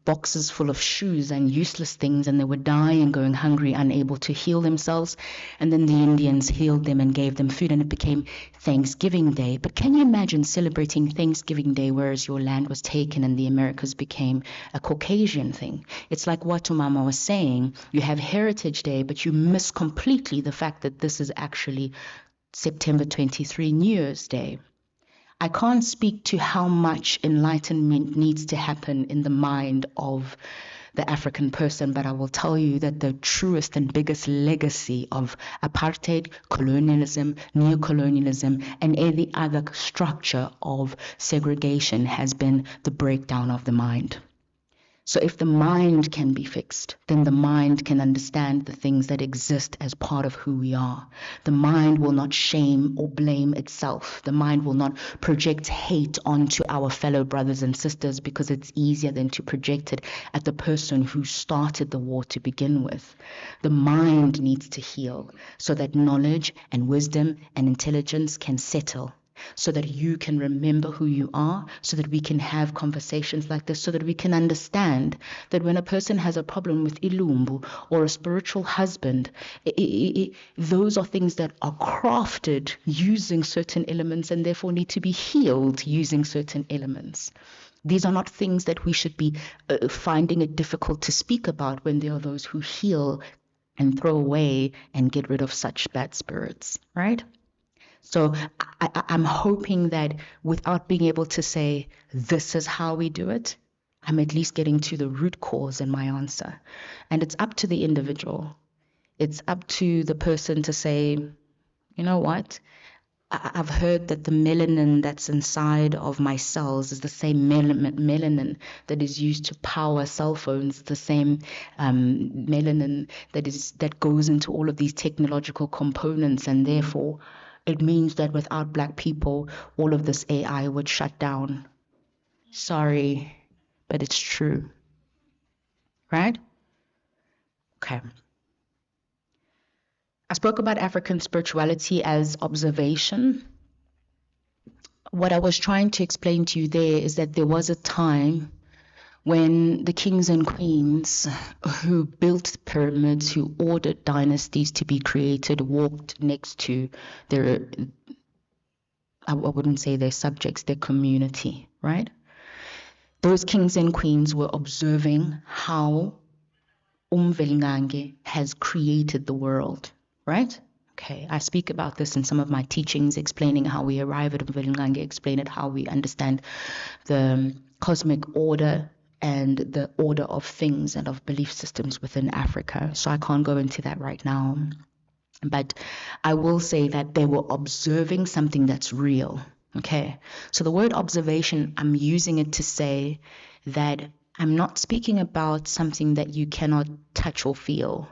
boxes full of shoes and useless things and they were dying, going hungry, unable to heal themselves. And then the Indians healed them and gave them food and it became Thanksgiving Day. But can you imagine celebrating Thanksgiving Day whereas your land was taken and the Americas became a Caucasian thing? It's like what Mama was saying. You have Heritage Day, but you miss completely the fact that this is actually September 23, New Year's Day. I can't speak to how much enlightenment needs to happen in the mind of the African person, but I will tell you that the truest and biggest legacy of apartheid, colonialism, neocolonialism, and every other structure of segregation has been the breakdown of the mind. So if the mind can be fixed, then the mind can understand the things that exist as part of who we are. The mind will not shame or blame itself. The mind will not project hate onto our fellow brothers and sisters because it's easier than to project it at the person who started the war to begin with. The mind needs to heal so that knowledge and wisdom and intelligence can settle, so that you can remember who you are, so that we can have conversations like this, so that we can understand that when a person has a problem with ilumbu or a spiritual husband, those are things that are crafted using certain elements and therefore need to be healed using certain elements. These are not things that we should be finding it difficult to speak about when there are those who heal and throw away and get rid of such bad spirits, right? So I'm hoping that without being able to say, this is how we do it, I'm at least getting to the root cause in my answer. And it's up to the individual. It's up to the person to say, you know what? I've heard that the melanin that's inside of my cells is the same melanin that is used to power cell phones, the same melanin that goes into all of these technological components, and therefore it means that without Black people, all of this AI would shut down. Sorry, but it's true, right? Okay. I spoke about African spirituality as observation. What I was trying to explain to you there is that there was a time when the kings and queens who built pyramids, who ordered dynasties to be created, walked next to their, I wouldn't say their subjects, their community, right? Those kings and queens were observing how Umvelingange has created the world, right? Okay, I speak about this in some of my teachings, explaining how we arrive at Umvelingange, explain it how we understand the cosmic order and the order of things and of belief systems within Africa. So I can't go into that right now. But I will say that they were observing something that's real. Okay, so the word observation, I'm using it to say that I'm not speaking about something that you cannot touch or feel.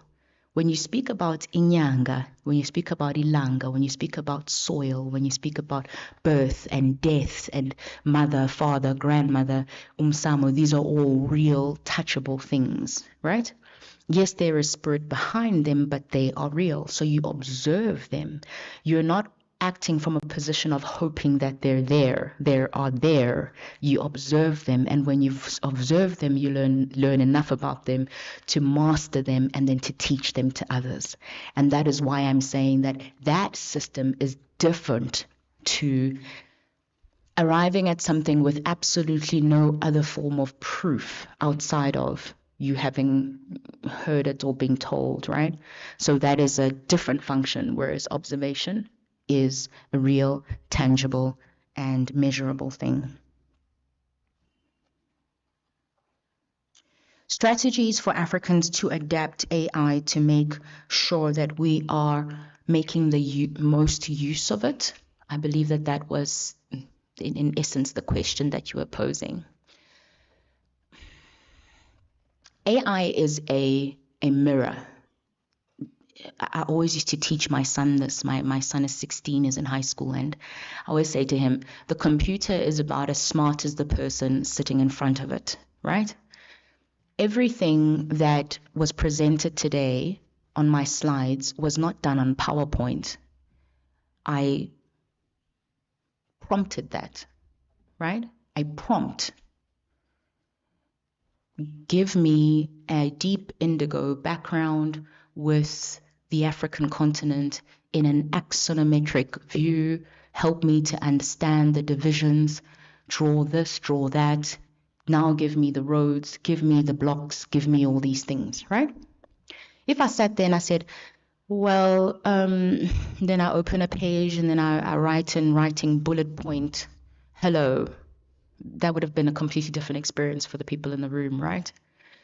When you speak about inyanga, when you speak about ilanga, when you speak about soil, when you speak about birth and death and mother, father, grandmother, umsamo, these are all real, touchable things, right? Yes, there is spirit behind them, but they are real. So you observe them. You're not acting from a position of hoping that they're there. They are there. You observe them, and when you've observed them, you learn enough about them to master them and then to teach them to others. And that is why I'm saying that that system is different to arriving at something with absolutely no other form of proof outside of you having heard it or being told, right? So that is a different function, whereas observation is a real, tangible, and measurable thing. Strategies for Africans to adapt AI to make sure that we are making the most use of it. I believe that that was, in essence, the question that you were posing. AI is a mirror. I always used to teach my son this. My son is 16, is in high school, and I always say to him, the computer is about as smart as the person sitting in front of it, right? Everything that was presented today on my slides was not done on PowerPoint. I prompted that, right? I prompt. Give me a deep indigo background with the African continent in an axonometric view, help me to understand the divisions, draw this, draw that, now give me the roads, give me the blocks, give me all these things, right? If I sat there and I said, well, then I open a page and then I write in writing bullet point, hello, that would have been a completely different experience for the people in the room, right?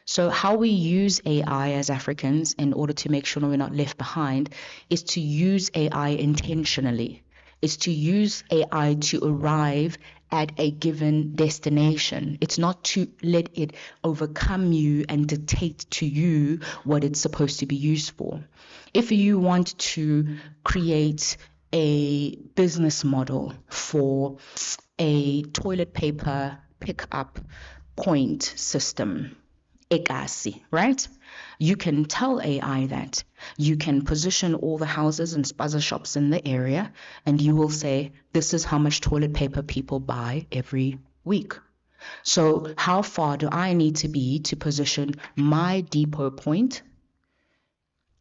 So how we use AI as Africans in order to make sure we're not left behind is to use AI intentionally. It's to use AI to arrive at a given destination. It's not to let it overcome you and dictate to you what it's supposed to be used for. If you want to create a business model for a toilet paper pick-up point system, Ekasi, right? You can tell AI that. You can position all the houses and spaza shops in the area, and you will say, this is how much toilet paper people buy every week. So how far do I need to be to position my depot point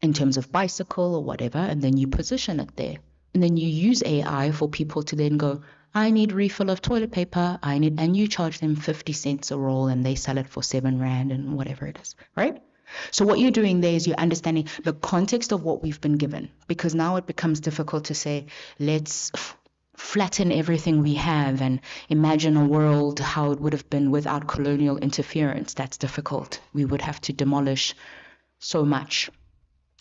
in terms of bicycle or whatever, and then you position it there. And then you use AI for people to then go, I need refill of toilet paper, and you charge them 50 cents a roll and they sell it for 7 Rand and whatever it is, right? So what you're doing there is you're understanding the context of what we've been given, because now it becomes difficult to say, let's flatten everything we have and imagine a world how it would have been without colonial interference. That's difficult. We would have to demolish so much.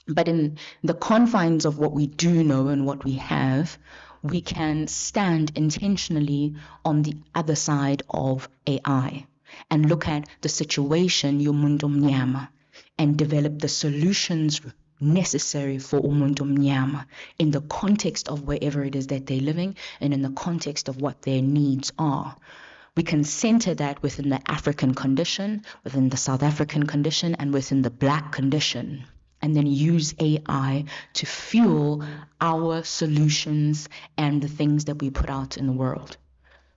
But in the confines of what we do know and what we have, we can stand intentionally on the other side of AI and look at the situation, umuntu mnyama, and develop the solutions necessary for umuntu mnyama in the context of wherever it is that they're living and in the context of what their needs are. We can center that within the African condition, within the South African condition, and within the Black condition. and then use AI to fuel our solutions and the things that we put out in the world.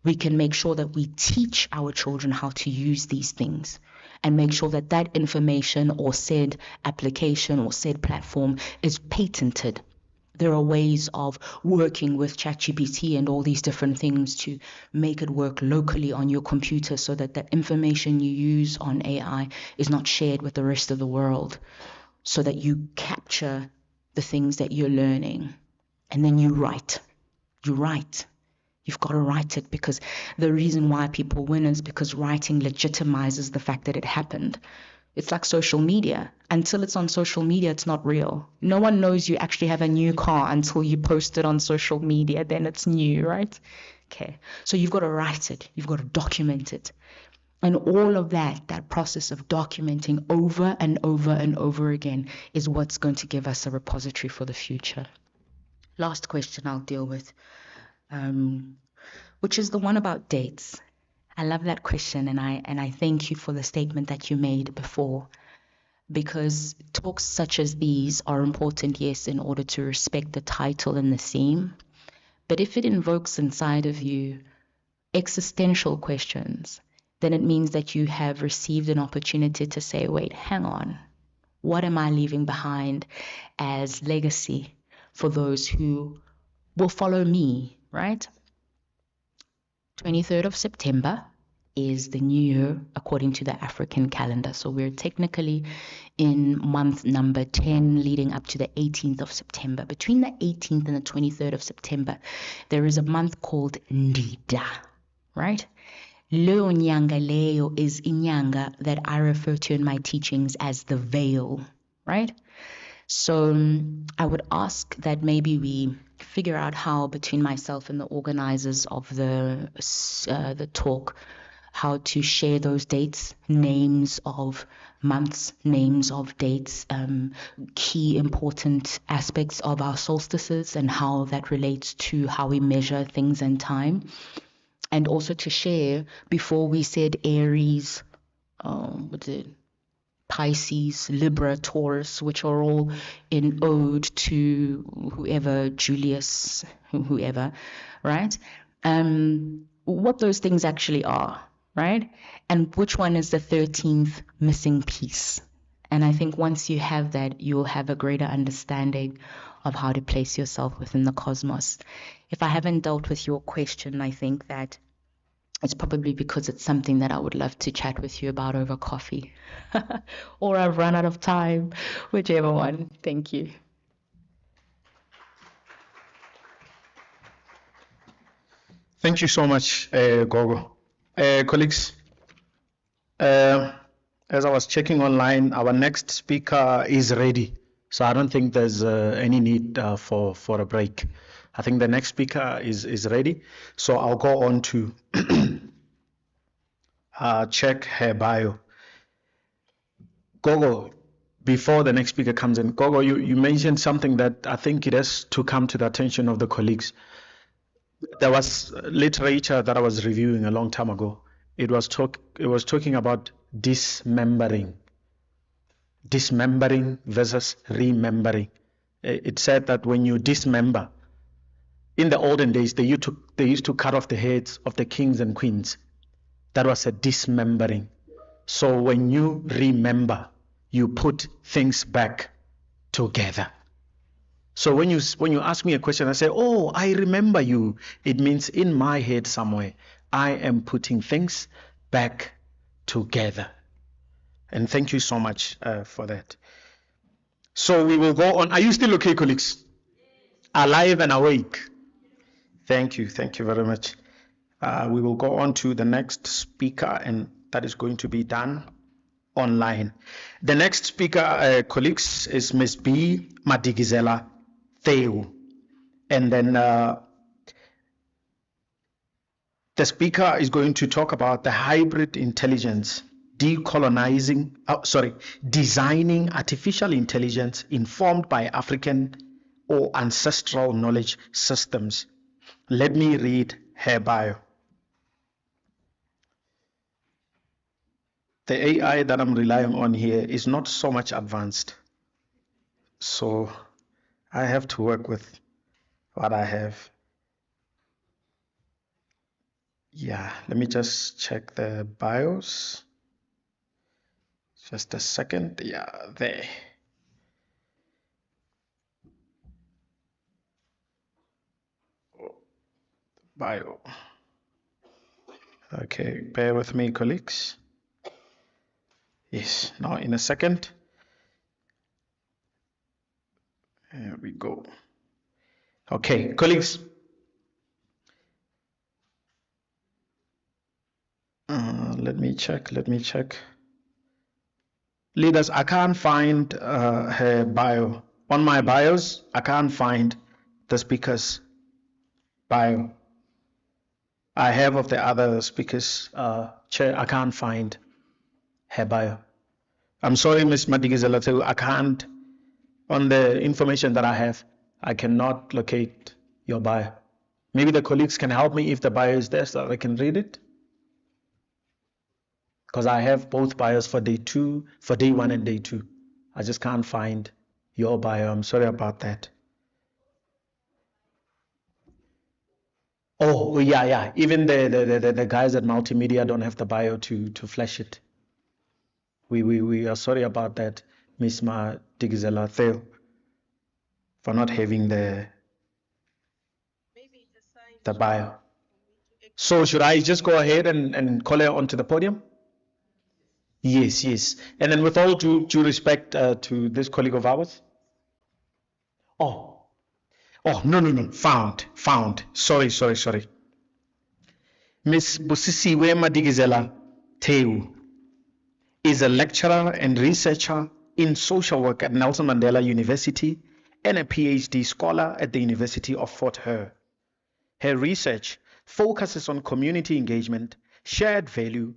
We can make sure that we teach our children how to use these things and make sure that that information or said application or said platform is patented. There are ways of working with ChatGPT and all these different things to make it work locally on your computer so that the information you use on AI is not shared with the rest of the world, so that you capture the things that you're learning and then you write. You write. You've got to write it, because the reason why people win is because writing legitimizes the fact that it happened. It's like social media. Until it's on social media, it's not real. No one knows you actually have a new car until you post it on social media. Then it's new, right? Okay. So you've got to write it. You've got to document it. And all of that process of documenting over and over and over again is what's going to give us a repository for the future. Last question I'll deal with. Which is the one about dates. I love that question, and I thank you for the statement that you made before, because talks such as these are important, yes, in order to respect the title and the theme, but if it invokes inside of you existential questions, then it means that you have received an opportunity to say, wait, hang on, what am I leaving behind as legacy for those who will follow me, right? 23rd of September is the new year according to the African calendar. So we're technically in month number 10 leading up to the 18th of September. Between the 18th and the 23rd of September, there is a month called Ndida, right? Leo Nyanga Leo is Inyanga that I refer to in my teachings as the veil, right? So I would ask that maybe we figure out how, between myself and the organizers of the talk, how to share those dates, names of months, names of dates, key important aspects of our solstices and how that relates to how we measure things and time. And also to share, before we said Aries, Pisces, Libra, Taurus, which are all in ode to whoever, Julius, whoever, right? What those things actually are, right? And which one is the 13th missing piece? And I think once you have that, you'll have a greater understanding of how to place yourself within the cosmos. If I haven't dealt with your question, I think that it's probably because it's something that I would love to chat with you about over coffee. Or I've run out of time, whichever one. Thank you. Thank you so much, Gogo. Colleagues, as I was checking online, our next speaker is ready. So I don't think there's any need for a break. I think the next speaker is ready. So I'll go on to check her bio. Gogo, before the next speaker comes in, Gogo, you mentioned something that I think it has to come to the attention of the colleagues. There was literature that I was reviewing a long time ago. It was talking about dismembering versus remembering. It said that when you dismember, in the olden days, they used to cut off the heads of the kings and queens. That was a dismembering. So when you remember, you put things back together. So when you ask me a question, I say, oh, I remember you. It means in my head somewhere, I am putting things back together. And thank you so much for that. So we will go on. Are you still okay, colleagues? Alive and awake? Thank you very much. We will go on to the next speaker, and that is going to be done online. The next speaker, colleagues, is Ms. B. Madikizela-Mandela. And then the speaker is going to talk about the hybrid intelligence, designing artificial intelligence informed by African or ancestral knowledge systems. Let me read her bio. The AI that I'm relying on here is not so much advanced. So I have to work with what I have. Yeah, let me just check the BIOS. Just a second. Yeah, there. Bio. Okay, bear with me, colleagues. Yes, now in a second. Here we go. Okay, colleagues. Let me check. Leaders, I can't find her bio. On my bios, I can't find the speaker's bio. I have of the other speakers, chair, I can't find her bio. I'm sorry, Ms. Madikizela, I can't, on the information that I have, I cannot locate your bio. Maybe the colleagues can help me if the bio is there so that I can read it. Because I have both bios for day 2, for day 1 and day 2. I just can't find your bio. I'm sorry about that. Oh, yeah. Even the guys at multimedia don't have the bio to flash it. We are sorry about that, Ms. Madikizela-Mandela, for not having the bio. So should I just go ahead and call her onto the podium? Yes. And then with all due respect to this colleague of ours. Oh, no. Found. Sorry. Ms. Busisiwe Madikizela-Mandela is a lecturer and researcher in social work at Nelson Mandela University and a PhD scholar at the University of Fort Hare. Her research focuses on community engagement, shared value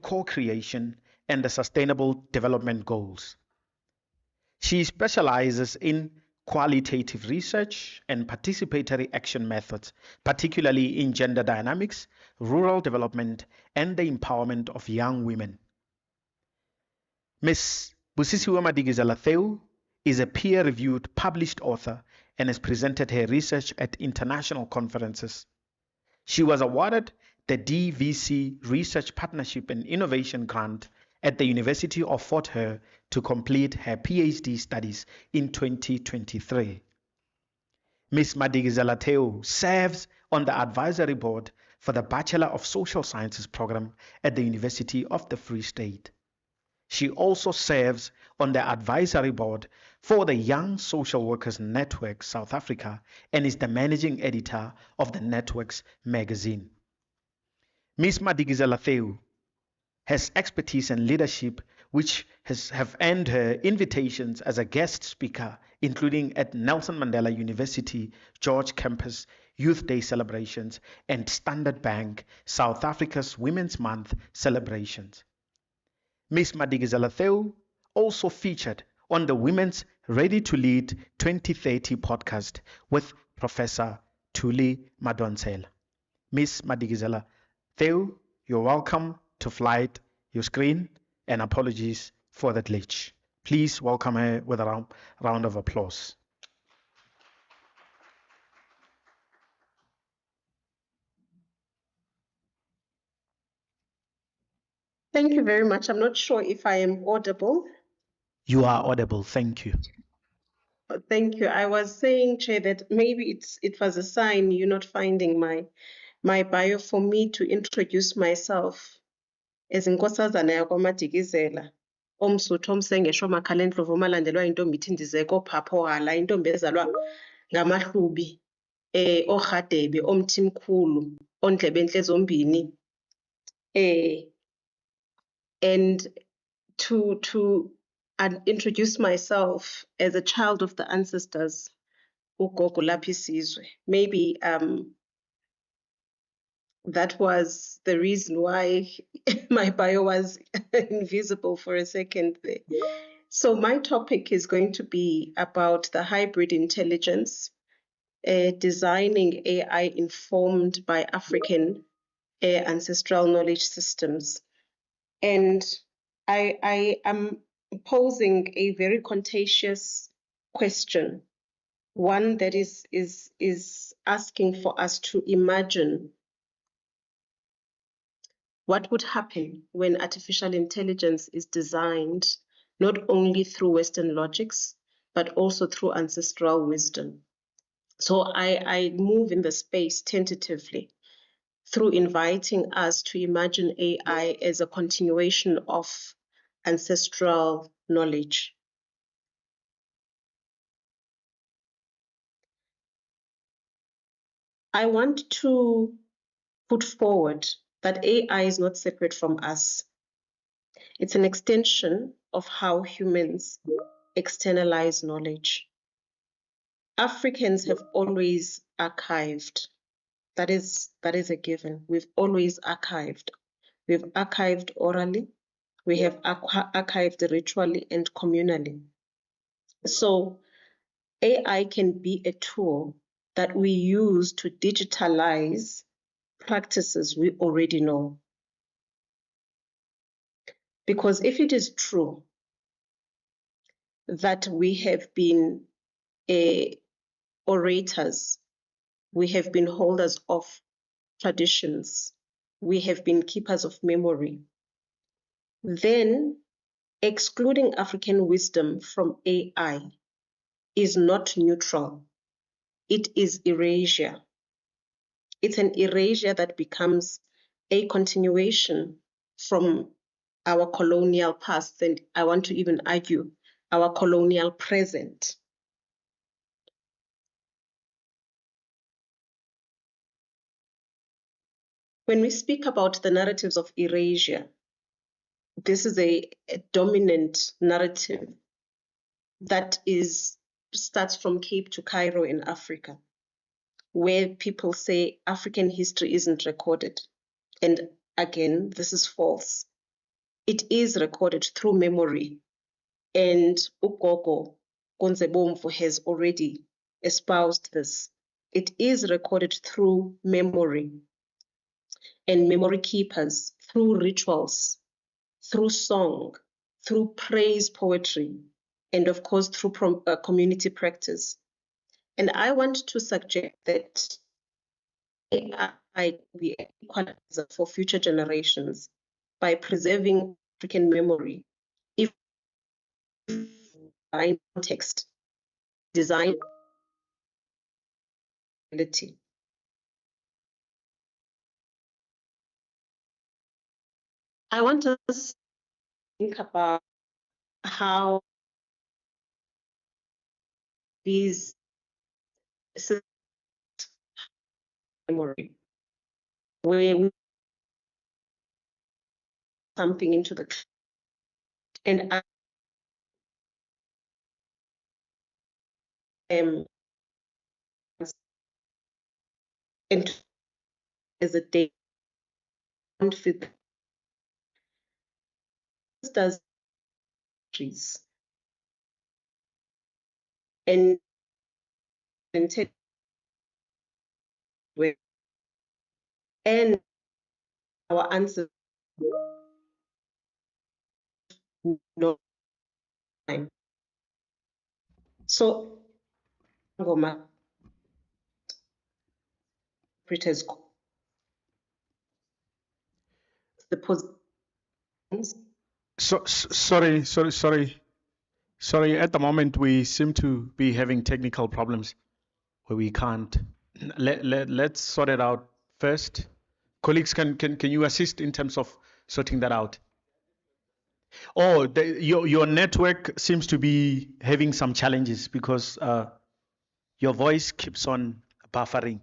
co-creation, and the Sustainable Development Goals. She specializes in qualitative research and participatory action methods, particularly in gender dynamics, rural development, and the empowerment of young women. Ms. Busisiwe Madikizela-Mandela is a peer-reviewed published author and has presented her research at international conferences. She was awarded the DVC Research Partnership and Innovation Grant at the University of Fort Hare to complete her PhD studies in 2023. Ms. Madikizela-Mandela serves on the advisory board for the Bachelor of Social Sciences program at the University of the Free State. She also serves on the advisory board for the Young Social Workers Network South Africa and is the managing editor of the network's magazine. Ms. Madikizela-Mandela has expertise and leadership which have earned her invitations as a guest speaker, including at Nelson Mandela University George Campus Youth Day celebrations and Standard Bank South Africa's Women's Month celebrations. Ms. Madikizela-Mandela also featured on the Women's Ready to Lead 2030 podcast with Professor Thuli Madonsela. Ms. Madikizela-Mandela, you're welcome to Flight Your Screen, and apologies for that glitch. Please welcome her with a round of applause. Thank you very much. I'm not sure if I am audible. You are audible. Thank you. Thank you. I was saying, Chair, that maybe it was a sign you're not finding my bio for me to introduce myself as inkosazana yakwaMadikizela, omSuthu omsengesho makhalendlovu omalandelwa yintombi ithi ndizeko phaphohala, intombi ezalwa ngamahlubi, orhadebe, omthimkhulu, ondlebe entle zombini, and to introduce myself as a child of the ancestors, ugogo lapha isizwe. Maybe that was the reason why my bio was invisible for a second there. So my topic is going to be about the hybrid intelligence, designing AI informed by African ancestral knowledge systems. And I am posing a very contentious question, one that is asking for us to imagine what would happen when artificial intelligence is designed not only through Western logics, but also through ancestral wisdom. So I move in the space tentatively through inviting us to imagine AI as a continuation of ancestral knowledge. I want to put forward that AI is not separate from us. It's an extension of how humans externalize knowledge. Africans have always archived. That is a given. We've always archived. We've archived orally. We have archived ritually and communally. So AI can be a tool that we use to digitalize practices we already know. Because if it is true that we have been orators, we have been holders of traditions, we have been keepers of memory, then excluding African wisdom from AI is not neutral. It is erasure. It's an erasure that becomes a continuation from our colonial past, and I want to even argue our colonial present. When we speak about the narratives of erasure, this is a dominant narrative that starts from Cape to Cairo in Africa, where people say African history isn't recorded. And again, this is false. It is recorded through memory. And Ugogo Konzebomvu has already espoused this. It is recorded through memory and memory keepers, through rituals, through song, through praise poetry, and of course through community practice. And I want to suggest that AI can be an equalizer for future generations by preserving African memory, if in context, design, ability. I want us to think about how these memory, where we something into the and I am and as a day does trees and and our ancestors no time. So Ngoma interpreters the positions. Sorry. At the moment, we seem to be having technical problems where we can't. Let's sort it out first. Colleagues, can you assist in terms of sorting that out? Oh, your network seems to be having some challenges because your voice keeps on buffering,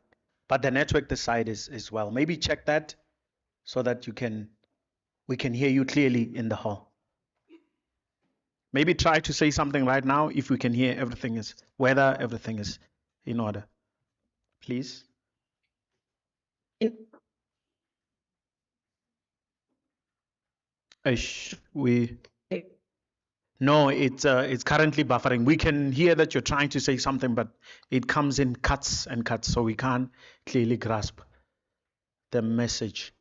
but the network this side is as well. Maybe check that so that we can hear you clearly in the hall. Maybe try to say something right now if we can hear whether everything is in order. Please. No, it's currently buffering. We can hear that you're trying to say something, but it comes in cuts and cuts, so we can't clearly grasp the message.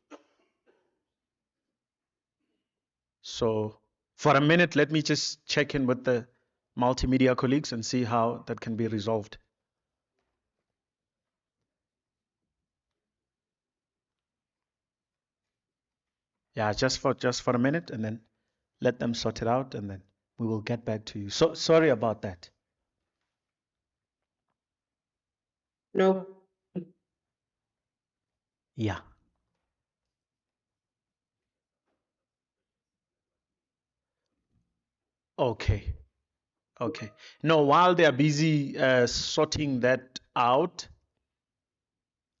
So for a minute, let me just check in with the multimedia colleagues and see how that can be resolved. Yeah, just for a minute, and then let them sort it out, and then we will get back to you. So sorry about that. No. Yeah. Okay. Okay. No, while they are busy sorting that out,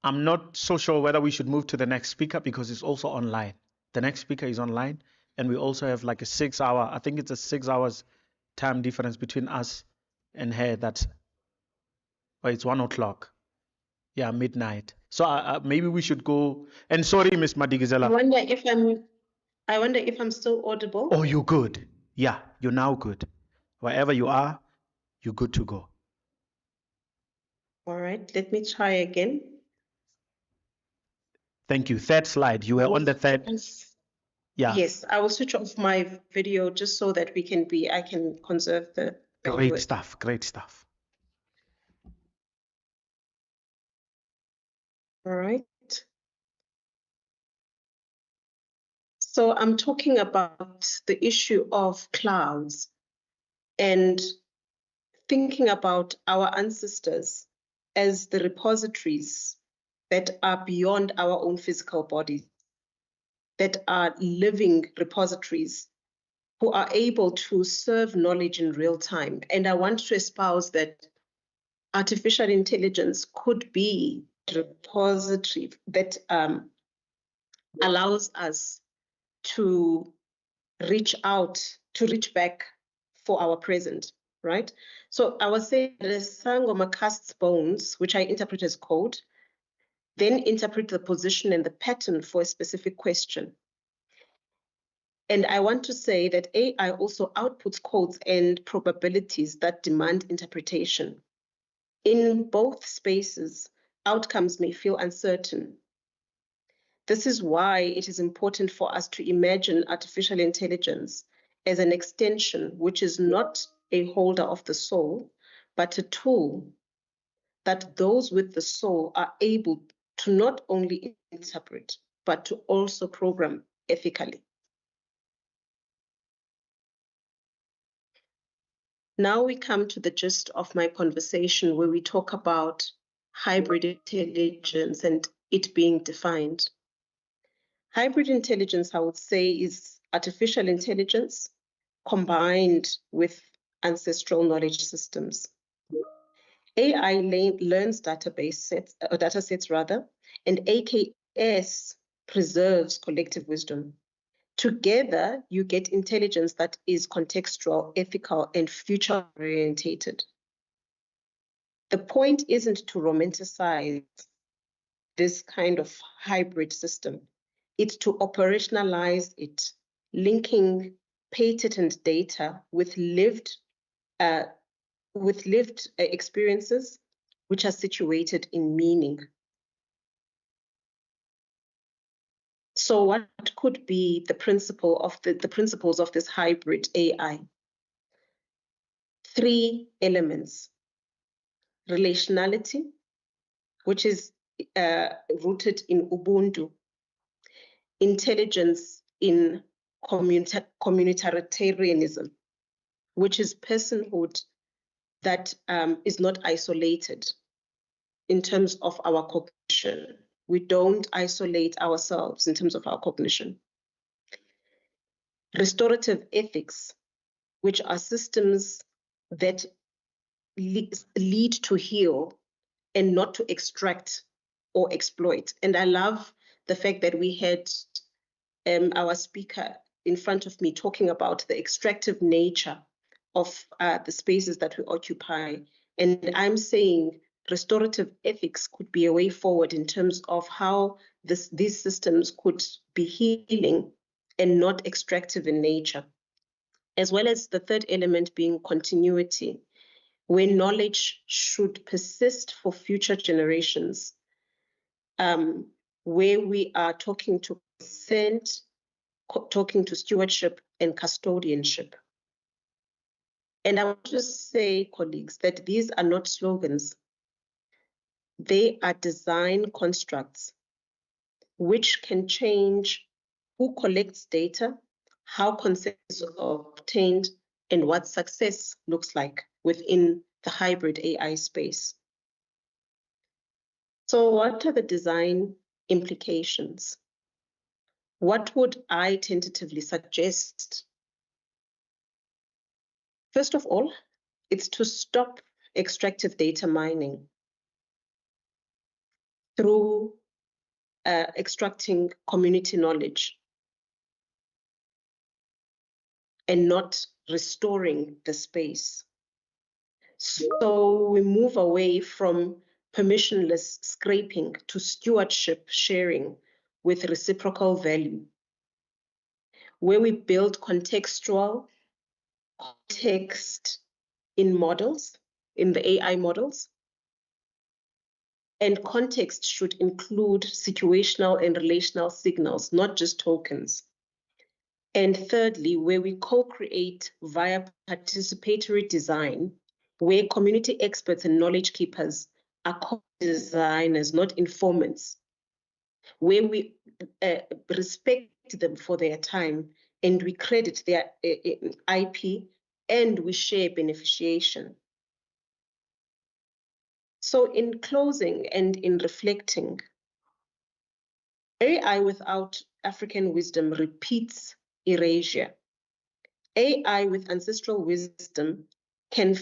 I'm not so sure whether we should move to the next speaker because it's also online. The next speaker is online, and we also have like a 6 hour, I think it's a 6 hours time difference between us and her. That's, or it's 1 o'clock. Yeah, midnight. So maybe we should go. And sorry, Miss I Madikizela. wonder if I'm still audible. Oh, you're good. Yeah, you're now good. Wherever you are, you're good to go. All right, let me try again. Thank you. Third slide. You were on the third. Yeah. Yes, I will switch off my video just so that I can conserve the Great bandwidth. stuff. Great stuff. All right. So I'm talking about the issue of clouds and thinking about our ancestors as the repositories that are beyond our own physical bodies, that are living repositories who are able to serve knowledge in real time. And I want to espouse that artificial intelligence could be a repository that allows us to reach back for our present, right? So I was saying the Sangoma casts bones, which I interpret as code, then interpret the position and the pattern for a specific question. And I want to say that AI also outputs codes and probabilities that demand interpretation. In both spaces, outcomes may feel uncertain. This is why it is important for us to imagine artificial intelligence as an extension, which is not a holder of the soul, but a tool that those with the soul are able to not only interpret, but to also program ethically. Now we come to the gist of my conversation where we talk about hybrid intelligence and it being defined. Hybrid intelligence, I would say, is artificial intelligence combined with ancestral knowledge systems. AI learns data sets, and AKS preserves collective wisdom. Together, you get intelligence that is contextual, ethical, and future-orientated. The point isn't to romanticize this kind of hybrid system. It's to operationalize it, linking patent data with lived experiences which are situated in meaning. So what could be the principles of this hybrid AI? 3 elements: relationality, which is rooted in Ubuntu; intelligence in communitarianism, which is personhood that is not isolated in terms of our cognition. We don't isolate ourselves in terms of our cognition. Restorative ethics, which are systems that lead to heal and not to extract or exploit. And I love the fact that we had our speaker in front of me talking about the extractive nature of the spaces that we occupy. And I'm saying restorative ethics could be a way forward in terms of how these systems could be healing and not extractive in nature. As well as the third element being continuity, where knowledge should persist for future generations, where we are talking to consent, talking to stewardship and custodianship. And I want to say, colleagues, that these are not slogans. They are design constructs which can change who collects data, how consensus are obtained, and what success looks like within the hybrid AI space. So what are the design implications? What would I tentatively suggest? First of all, it's to stop extractive data mining through extracting community knowledge and not restoring the space. So we move away from permissionless scraping to stewardship sharing with reciprocal value, where we build contextual context in models, in the AI models. And context should include situational and relational signals, not just tokens. And thirdly, where we co-create via participatory design, where community experts and knowledge keepers are co-designers, not informants, where we respect them for their time and we credit their IP and we share beneficiation. So in closing and in reflecting, AI without African wisdom repeats erasure. AI with ancestral wisdom can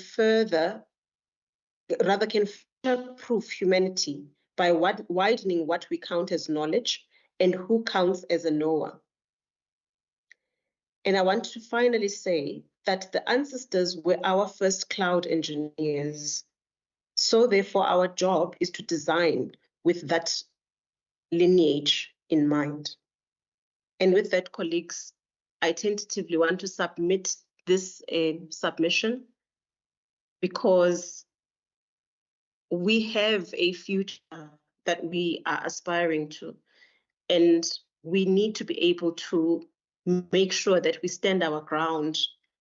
proof humanity by widening what we count as knowledge and who counts as a knower. And I want to finally say that the ancestors were our first cloud engineers. So therefore, our job is to design with that lineage in mind. And with that, colleagues, I tentatively want to submit this submission because we have a future that we are aspiring to, and we need to be able to make sure that we stand our ground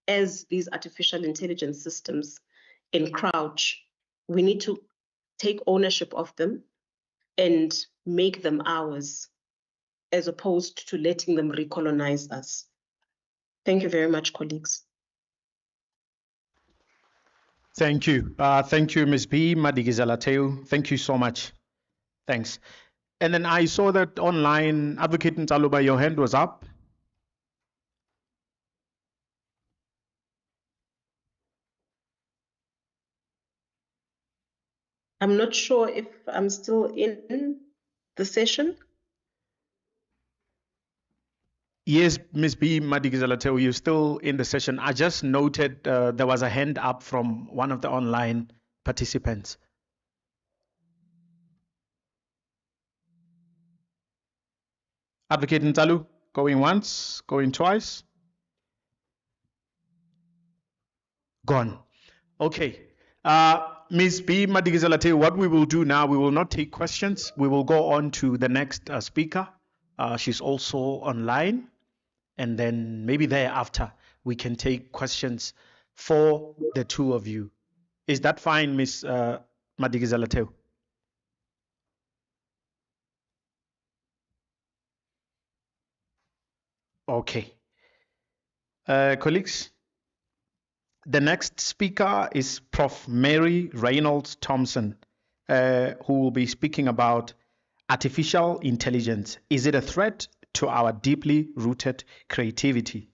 as these artificial intelligence systems encroach. We need to take ownership of them and make them ours, as opposed to letting them recolonize us. Thank you very much, colleagues. Thank you. Thank you, Ms. B. Madikizela-Mandela. Thank you so much. Thanks. And then I saw that online, Advocate Ntaluba, your hand was up. I'm not sure if I'm still in the session. Yes, Ms. B. Madikizela-Mandela, you're still in the session. I just noted there was a hand up from one of the online participants. Advocate Ntalu, going once, going twice. Gone. Okay. Ms. B. Madikizela-Mandela, what we will do now, we will not take questions. We will go on to the next speaker. She's also online. And then maybe thereafter, we can take questions for the two of you. Is that fine, Ms. Madikizela-Mandela? Okay. Colleagues, the next speaker is Prof. Mary Reynolds Thompson, who will be speaking about artificial intelligence. Is it a threat to our deeply rooted creativity?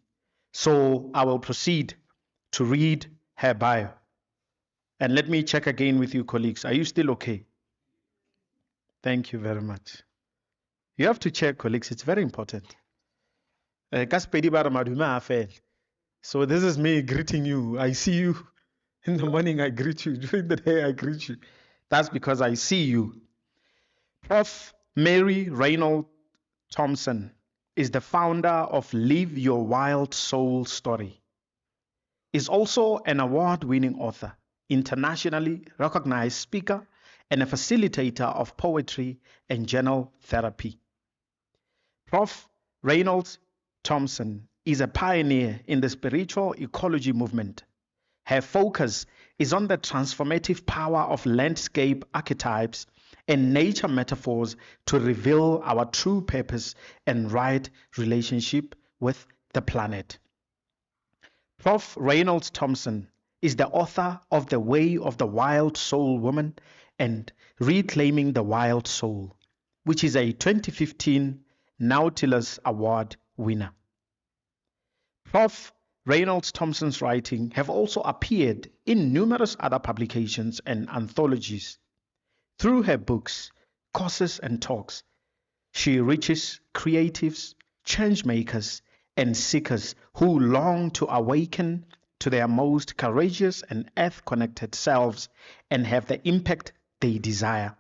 So I will proceed to read her bio. And let me check again with you, colleagues. Are you still okay? Thank you very much. You have to check, colleagues. It's very important. So this is me greeting you. I see you in the morning. I greet you. During the day, I greet you. That's because I see you. Prof. Mary Reynolds Thompson is the founder of Live Your Wild Soul Story. Is also an award-winning author, internationally recognized speaker, and a facilitator of poetry and journal therapy. Prof. Reynolds Thompson is a pioneer in the spiritual ecology movement. Her focus is on the transformative power of landscape archetypes and nature metaphors to reveal our true purpose and right relationship with the planet. Prof. Reynolds Thompson is the author of The Way of the Wild Soul Woman and Reclaiming the Wild Soul, which is a 2015 Nautilus Award winner. Prof. Reynolds Thompson's writings have also appeared in numerous other publications and anthologies. Through her books, courses, and talks, she reaches creatives, changemakers, and seekers who long to awaken to their most courageous and earth-connected selves and have the impact they desire.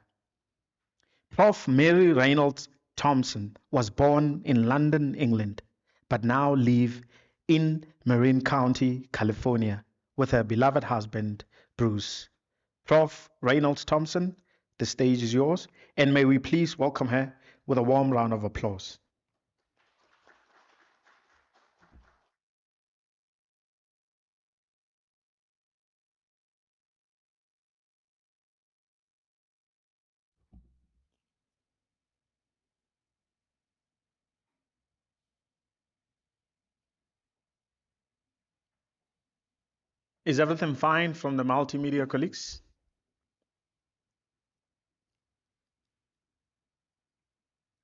Prof. Mary Reynolds Thompson was born in London, England, but now lives in Marin County, California, with her beloved husband, Bruce. Prof. Reynolds Thompson, the stage is yours, and may we please welcome her with a warm round of applause. Is everything fine from the multimedia colleagues?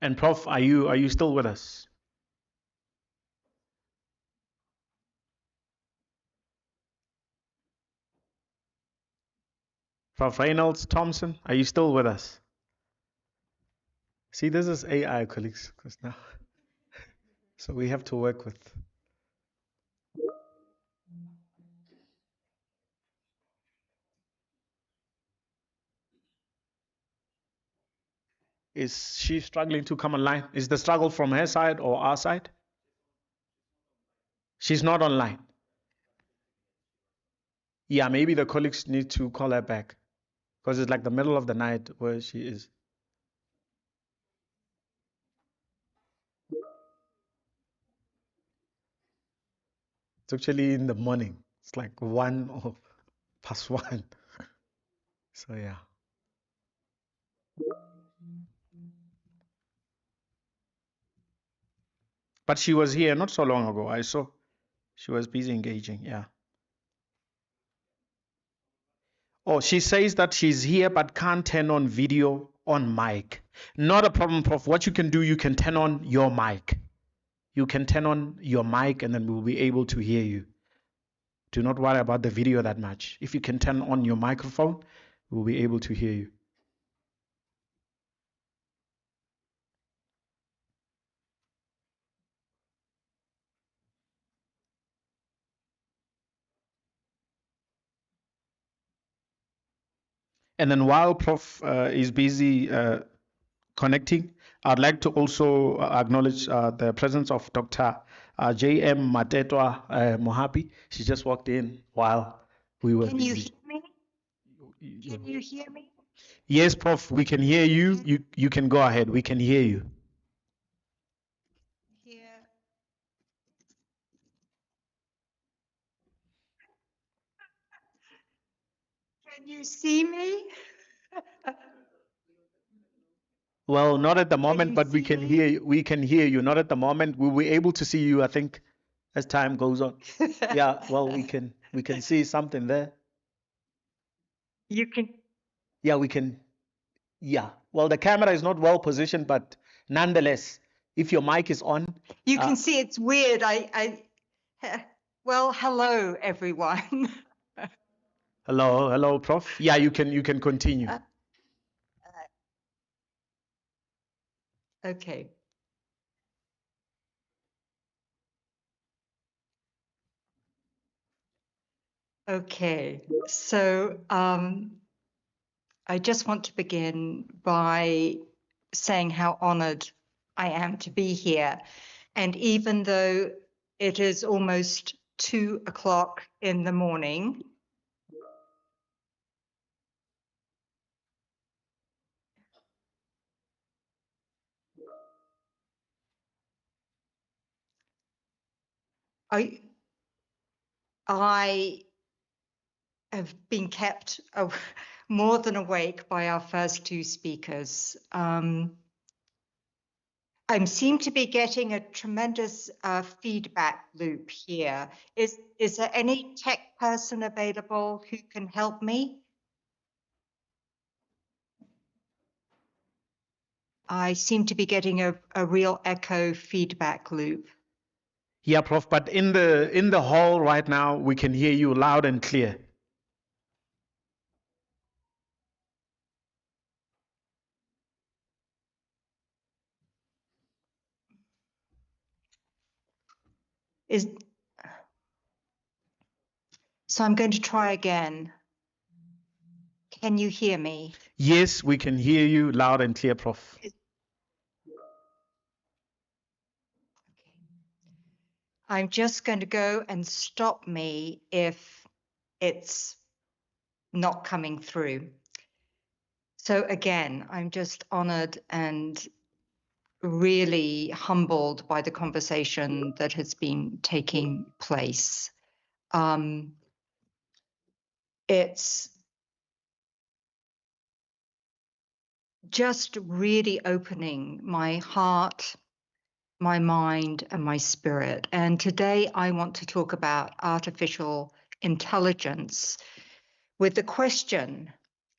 And Prof, are you still with us? Prof. Reynolds Thompson, are you still with us? See, this is AI, colleagues, because now, so we have to work with. Is she struggling to come online? Is the struggle from her side or our side? She's not online. Yeah, maybe the colleagues need to call her back because it's like the middle of the night where she is. It's actually in the morning. It's like 1 or past 1. So yeah. But she was here not so long ago. I saw she was busy engaging. Yeah. Oh, she says that she's here but can't turn on video on mic. Not a problem, Prof. What you can do, you can turn on your mic. You can turn on your mic and then we'll be able to hear you. Do not worry about the video that much. If you can turn on your microphone, we'll be able to hear you. And then while Prof is busy connecting, I'd like to also acknowledge the presence of Dr. J.M. Matetwa Mohapi. She just walked in while we were Can you busy. hear me? Can you hear me? Yes, Prof, we can hear you. You can go ahead. We can hear you. Here. Can you see me? Well, not at the moment, you but we see can me? hear you. We can hear you. Not at the moment. We'll be able to see you, I think, as time goes on. Yeah, well, we can see something there. You can. Yeah, we can. Yeah. Well, the camera is not well positioned, but nonetheless, if your mic is on, You can see it's weird. Well, hello everyone. hello, Prof. Yeah, you can continue. Okay. Okay. So I just want to begin by saying how honored I am to be here. And even though it is almost 2 o'clock in the morning, I have been kept more than awake by our first two speakers. I seem to be getting a tremendous feedback loop here. Is there any tech person available who can help me? I seem to be getting a real echo feedback loop. Yeah, Prof, but in the hall right now, we can hear you loud and clear. So I'm going to try again. Can you hear me? Yes, we can hear you loud and clear, Prof. I'm just going to go and stop me if it's not coming through. So again, I'm just honored and really humbled by the conversation that has been taking place. It's just really opening my heart, my mind, and my spirit. And today I want to talk about artificial intelligence with the question,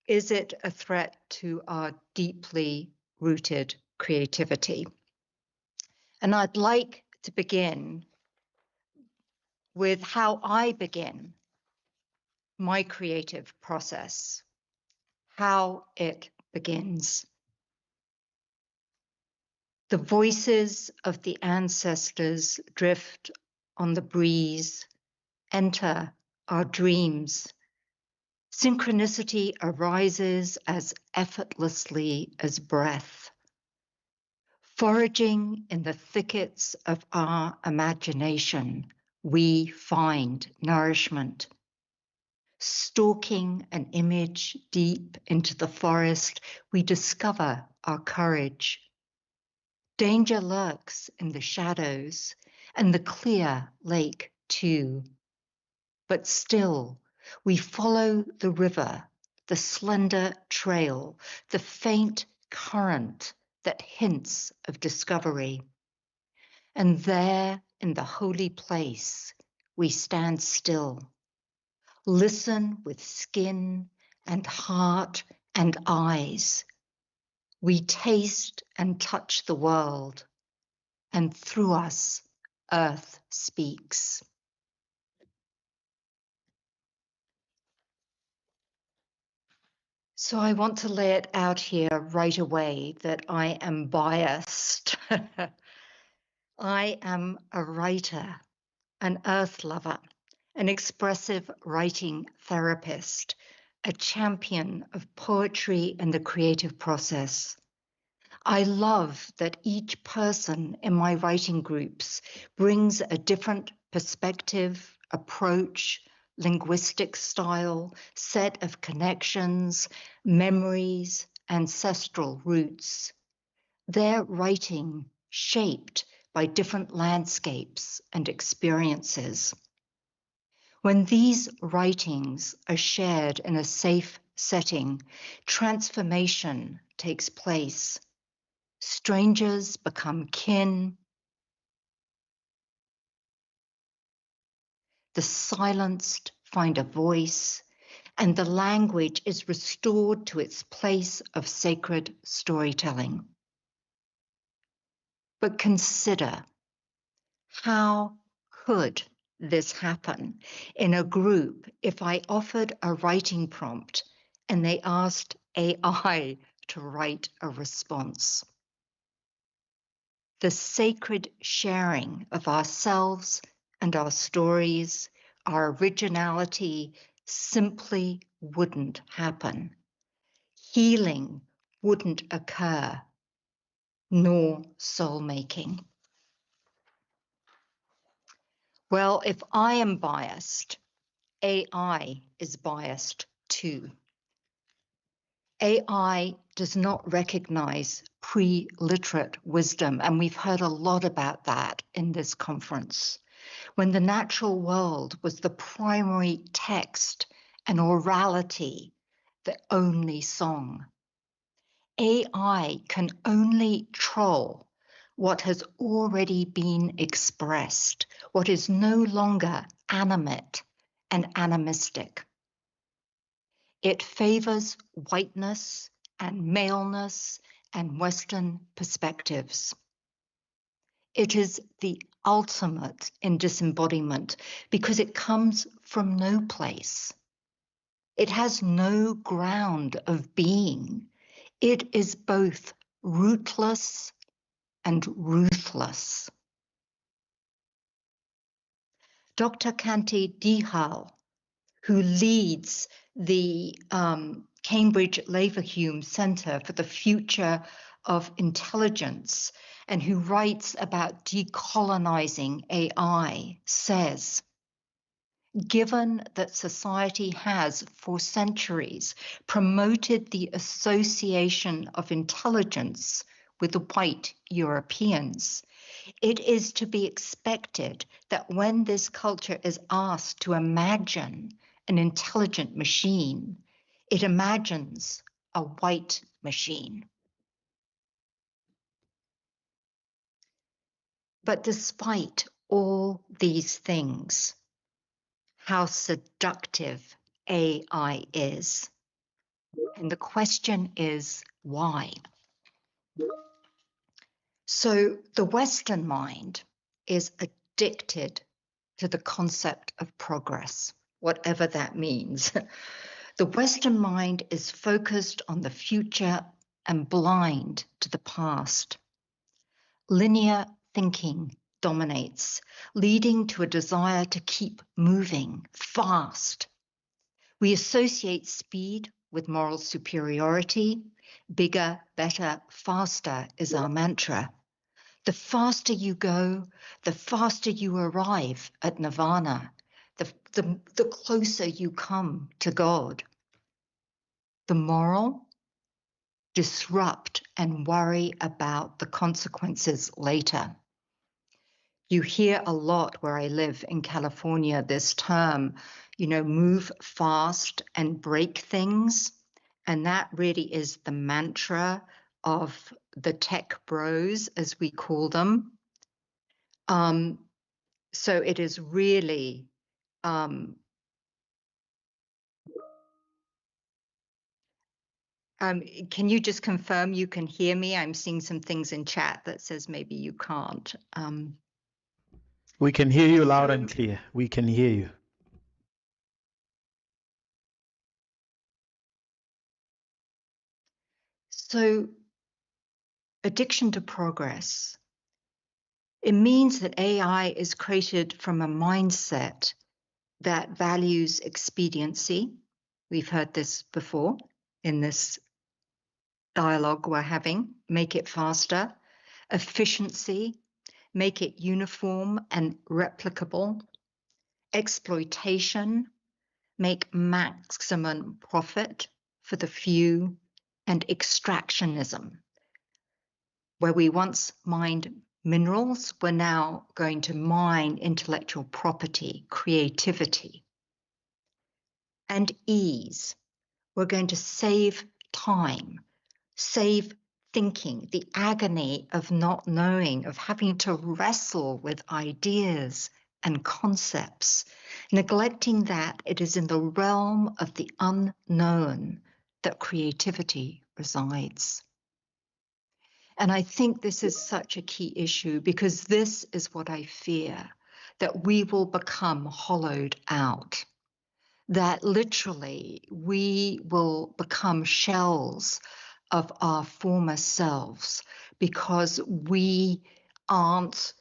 is it a threat to our deeply rooted creativity? And I'd like to begin with how I begin my creative process, how it begins. The voices of the ancestors drift on the breeze, enter our dreams. Synchronicity arises as effortlessly as breath. Foraging in the thickets of our imagination, we find nourishment. Stalking an image deep into the forest, we discover our courage. Danger lurks in the shadows, and the clear lake too. But still, we follow the river, the slender trail, the faint current that hints of discovery. And there, in the holy place, we stand still. Listen with skin and heart and eyes. We taste and touch the world, and through us, earth speaks. So I want to lay it out here right away that I am biased. I am a writer, an earth lover, an expressive writing therapist, a champion of poetry and the creative process. I love that each person in my writing groups brings a different perspective, approach, linguistic style, set of connections, memories, ancestral roots. Their writing shaped by different landscapes and experiences. When these writings are shared in a safe setting, transformation takes place. Strangers become kin. The silenced find a voice, and the language is restored to its place of sacred storytelling. But consider, how could this happen in a group if I offered a writing prompt and they asked AI to write a response? The sacred sharing of ourselves and our stories, our originality simply wouldn't happen. Healing wouldn't occur, nor soul making. Well, if I am biased, AI is biased too. AI does not recognize pre-literate wisdom, and we've heard a lot about that in this conference. When the natural world was the primary text an orality, the only song. AI can only troll what has already been expressed, what is no longer animate and animistic. It favors whiteness and maleness and Western perspectives. It is the ultimate in disembodiment because it comes from no place. It has no ground of being. It is both rootless and ruthless. Dr. Kanti Dihal, who leads the Cambridge Leverhulme Center for the Future of Intelligence and who writes about decolonizing AI, says, given that society has for centuries promoted the association of intelligence with white Europeans, it is to be expected that when this culture is asked to imagine an intelligent machine, it imagines a white machine. But despite all these things, how seductive AI is. And the question is, why? So the Western mind is addicted to the concept of progress, whatever that means. The Western mind is focused on the future and blind to the past. Linear thinking dominates, leading to a desire to keep moving fast. We associate speed with moral superiority. Bigger, better, faster is our mantra. The faster you go, the faster you arrive at nirvana, the closer you come to God. The moral, disrupt and worry about the consequences later. You hear a lot where I live in California this term, move fast and break things. And that really is the mantra of the tech bros, as we call them. So it is really can you just confirm you can hear me? I'm seeing some things in chat that says maybe you can't. We can hear you loud and clear. We can hear you. So addiction to progress, it means that AI is created from a mindset that values expediency. We've heard this before in this dialogue we're having. Make it faster. Efficiency, make it uniform and replicable. Exploitation, make maximum profit for the few. And extractionism, where we once mined minerals, we're now going to mine intellectual property, creativity. And ease, we're going to save time, save thinking, the agony of not knowing, of having to wrestle with ideas and concepts, neglecting that it is in the realm of the unknown that creativity resides. And I think this is such a key issue because this is what I fear, that we will become hollowed out, that literally we will become shells of our former selves because we aren't,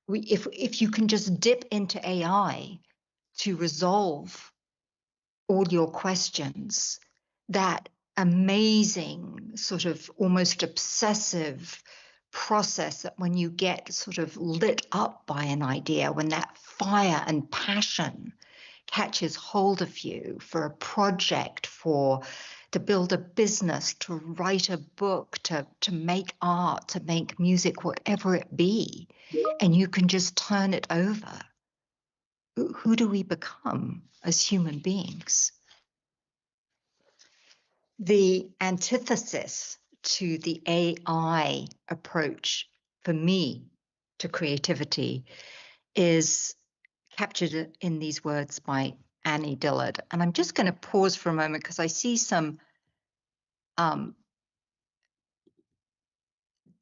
if you can just dip into AI to resolve all your questions, that amazing sort of almost obsessive process that when you get sort of lit up by an idea, when that fire and passion catches hold of you for a project, to build a business, to write a book, to make art, to make music, whatever it be, and you can just turn it over. Who do we become as human beings? The antithesis to the AI approach for me to creativity is captured in these words by Annie Dillard. And I'm just going to pause for a moment because I see some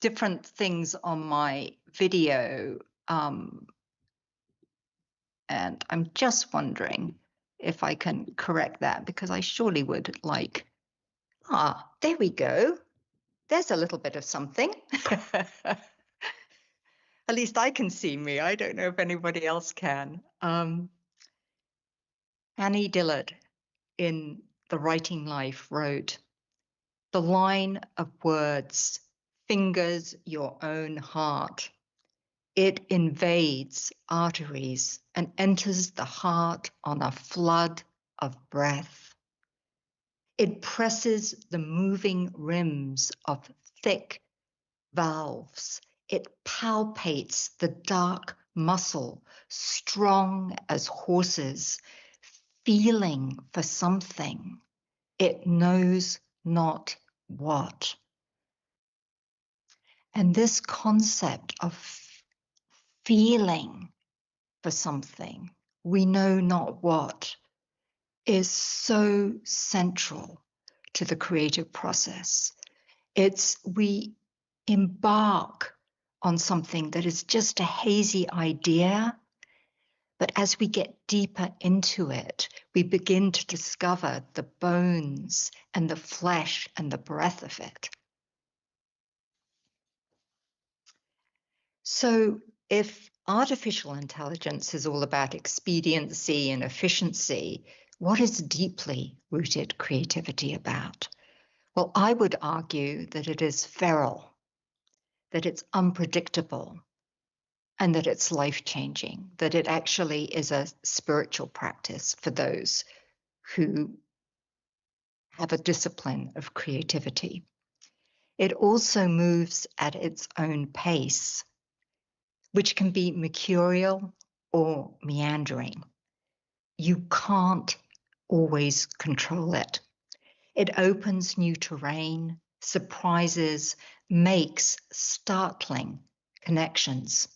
different things on my video. And I'm just wondering if I can correct that, because I surely would like, there we go. There's a little bit of something. At least I can see me. I don't know if anybody else can. Annie Dillard in The Writing Life wrote, "The line of words fingers your own heart. It invades arteries and enters the heart on a flood of breath. It presses the moving rims of thick valves. It palpates the dark muscle, strong as horses, feeling for something. It knows not what." And this concept of feeling for something, we know not what, is so central to the creative process. We embark on something that is just a hazy idea, but as we get deeper into it, we begin to discover the bones and the flesh and the breath of it. So if artificial intelligence is all about expediency and efficiency, what is deeply rooted creativity about? Well, I would argue that it is feral, that it's unpredictable, and that it's life-changing, that it actually is a spiritual practice for those who have a discipline of creativity. It also moves at its own pace, which can be mercurial or meandering. You can't always control it. It opens new terrain, surprises, makes startling connections,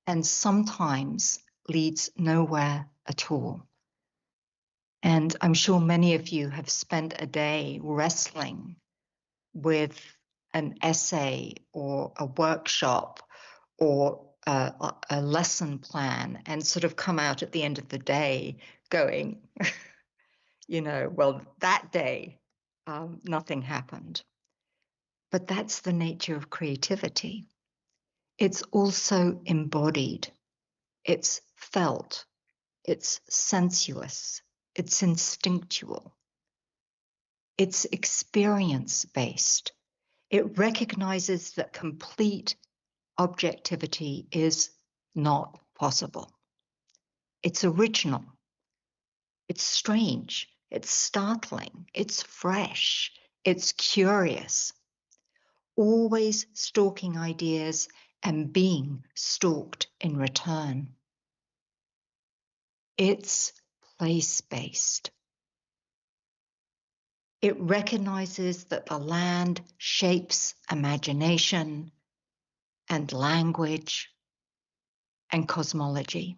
and sometimes leads nowhere at all. And I'm sure many of you have spent a day wrestling with an essay or a workshop or a lesson plan and sort of come out at the end of the day going, well, that day, nothing happened. But that's the nature of creativity. It's also embodied. It's felt. It's sensuous. It's instinctual. It's experience-based. It recognizes that complete objectivity is not possible. It's original. It's strange. It's startling. It's fresh. It's curious. Always stalking ideas and being stalked in return. It's place-based. It recognizes that the land shapes imagination and language and cosmology.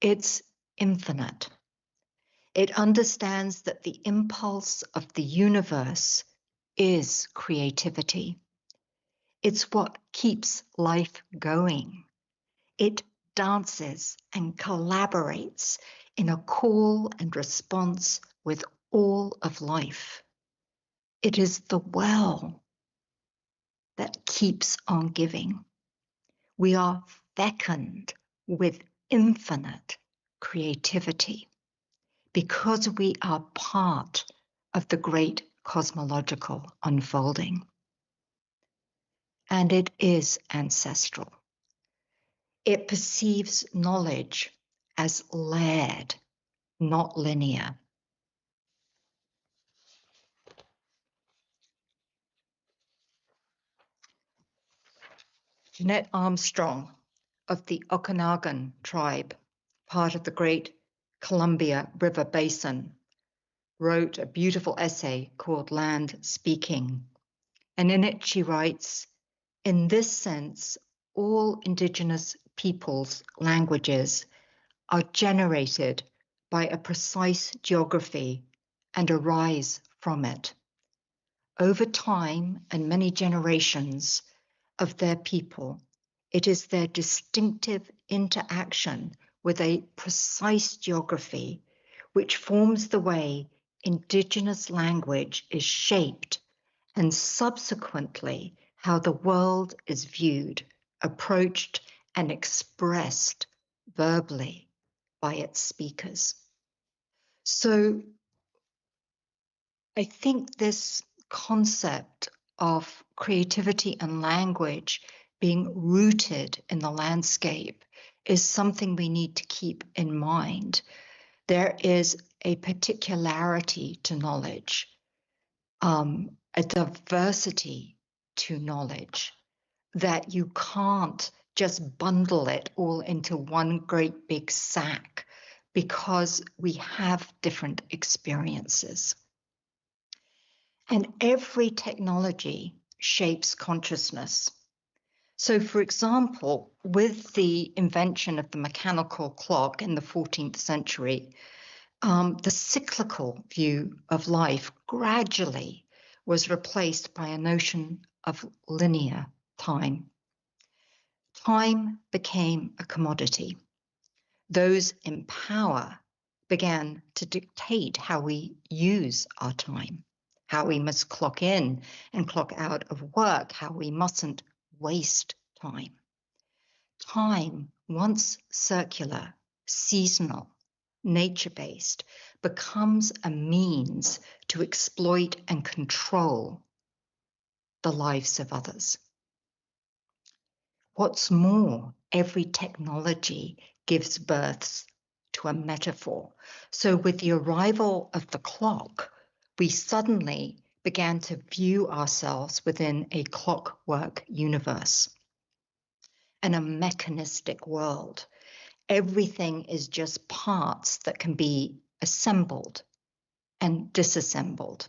It's infinite. It understands that the impulse of the universe is creativity. It's what keeps life going. It dances and collaborates in a call and response with all of life. It is the well that keeps on giving. We are fecund with infinite creativity because we are part of the great cosmological unfolding. And it is ancestral. It perceives knowledge as layered, not linear. Jeanette Armstrong of the Okanagan tribe, part of the Great Columbia River Basin, wrote a beautiful essay called Land Speaking. And in it, she writes, in this sense, all indigenous peoples' languages are generated by a precise geography and arise from it. Over time and many generations of their people, it is their distinctive interaction with a precise geography which forms the way indigenous language is shaped and subsequently how the world is viewed, approached, and expressed verbally by its speakers. So I think this concept of creativity and language being rooted in the landscape is something we need to keep in mind. There is a particularity to knowledge, a diversity to knowledge, that you can't just bundle it all into one great big sack because we have different experiences. And every technology shapes consciousness. So, for example, with the invention of the mechanical clock in the 14th century, the cyclical view of life gradually was replaced by a notion of linear time. Time became a commodity. Those in power began to dictate how we use our time, how we must clock in and clock out of work, how we mustn't waste time. Time, once circular, seasonal, nature-based, becomes a means to exploit and control the lives of others. What's more, every technology gives birth to a metaphor. So with the arrival of the clock, we suddenly began to view ourselves within a clockwork universe and a mechanistic world. Everything is just parts that can be assembled and disassembled.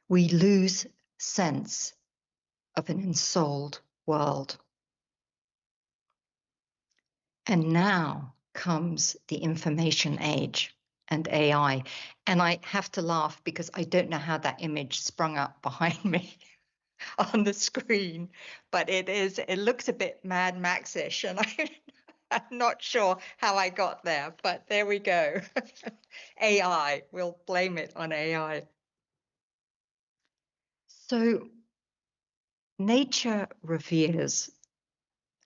We lose sense of an ensouled world. And now comes the information age and AI. And I have to laugh because I don't know how that image sprung up behind me on the screen, but it looks a bit Mad Max-ish, and I'm not sure how I got there, but there we go. AI, we'll blame it on AI. So nature reveres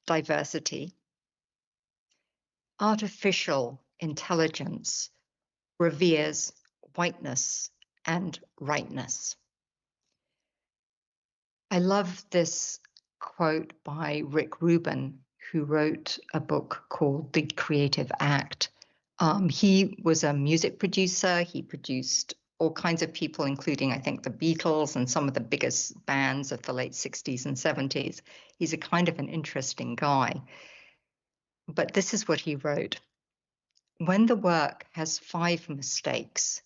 diversity. Artificial intelligence reveres whiteness and rightness. I love this quote by Rick Rubin, who wrote a book called The Creative Act. He was a music producer. He produced all kinds of people, including, I think, the Beatles and some of the biggest bands of the late 60s and 70s. He's a kind of an interesting guy. But this is what he wrote. When the work has 5 mistakes,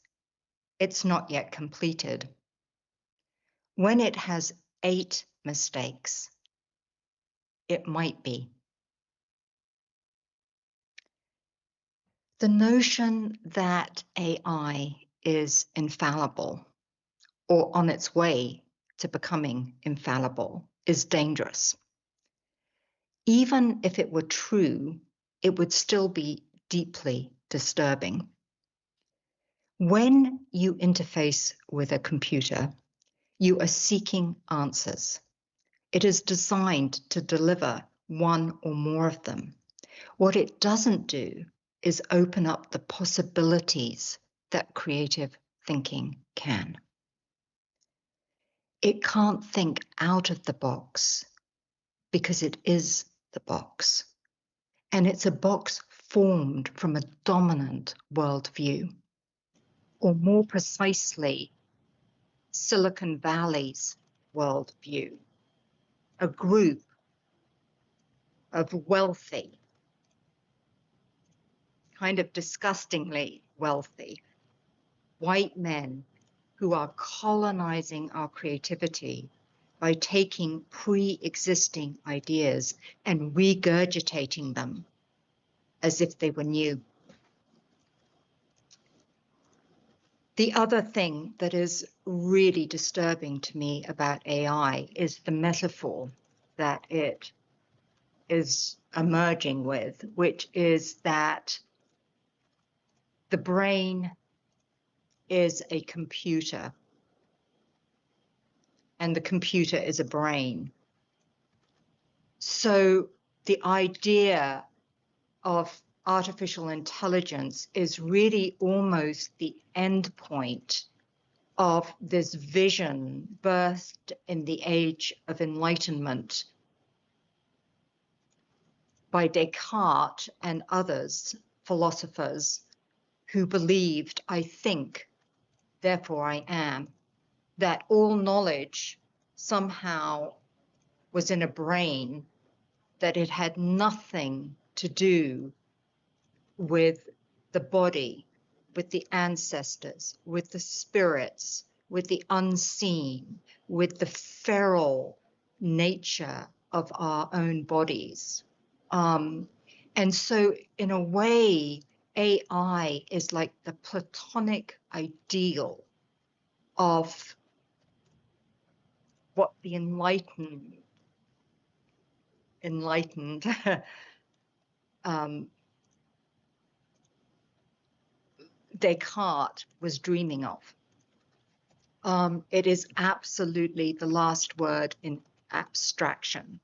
it's not yet completed. When it has 8 mistakes, it might be. The notion that AI is infallible or on its way to becoming infallible is dangerous. Even if it were true, it would still be deeply disturbing. When you interface with a computer, you are seeking answers. It is designed to deliver one or more of them. What it doesn't do is open up the possibilities that creative thinking can. It can't think out of the box because it is the box. And it's a box formed from a dominant worldview, or more precisely, Silicon Valley's worldview, a group of wealthy, kind of disgustingly wealthy, white men who are colonizing our creativity by taking pre-existing ideas and regurgitating them as if they were new. The other thing that is really disturbing to me about AI is the metaphor that it is emerging with, which is that the brain is a computer and the computer is a brain. So the idea of artificial intelligence is really almost the end point of this vision birthed in the age of enlightenment by Descartes and others, philosophers, who believed, I think, therefore I am, that all knowledge somehow was in a brain, that it had nothing to do with the body, with the ancestors, with the spirits, with the unseen, with the feral nature of our own bodies. And so in a way, AI is like the platonic ideal of what the enlightened Descartes was dreaming of. It is absolutely the last word in abstraction.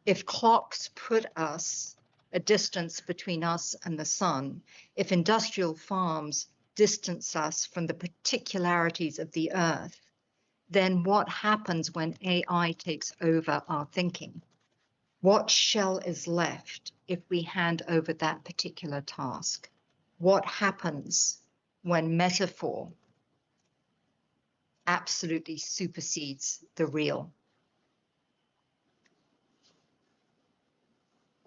If clocks put us a distance between us and the sun, if industrial farms distance us from the particularities of the earth, then what happens when AI takes over our thinking? What shell is left if we hand over that particular task? What happens when metaphor absolutely supersedes the real?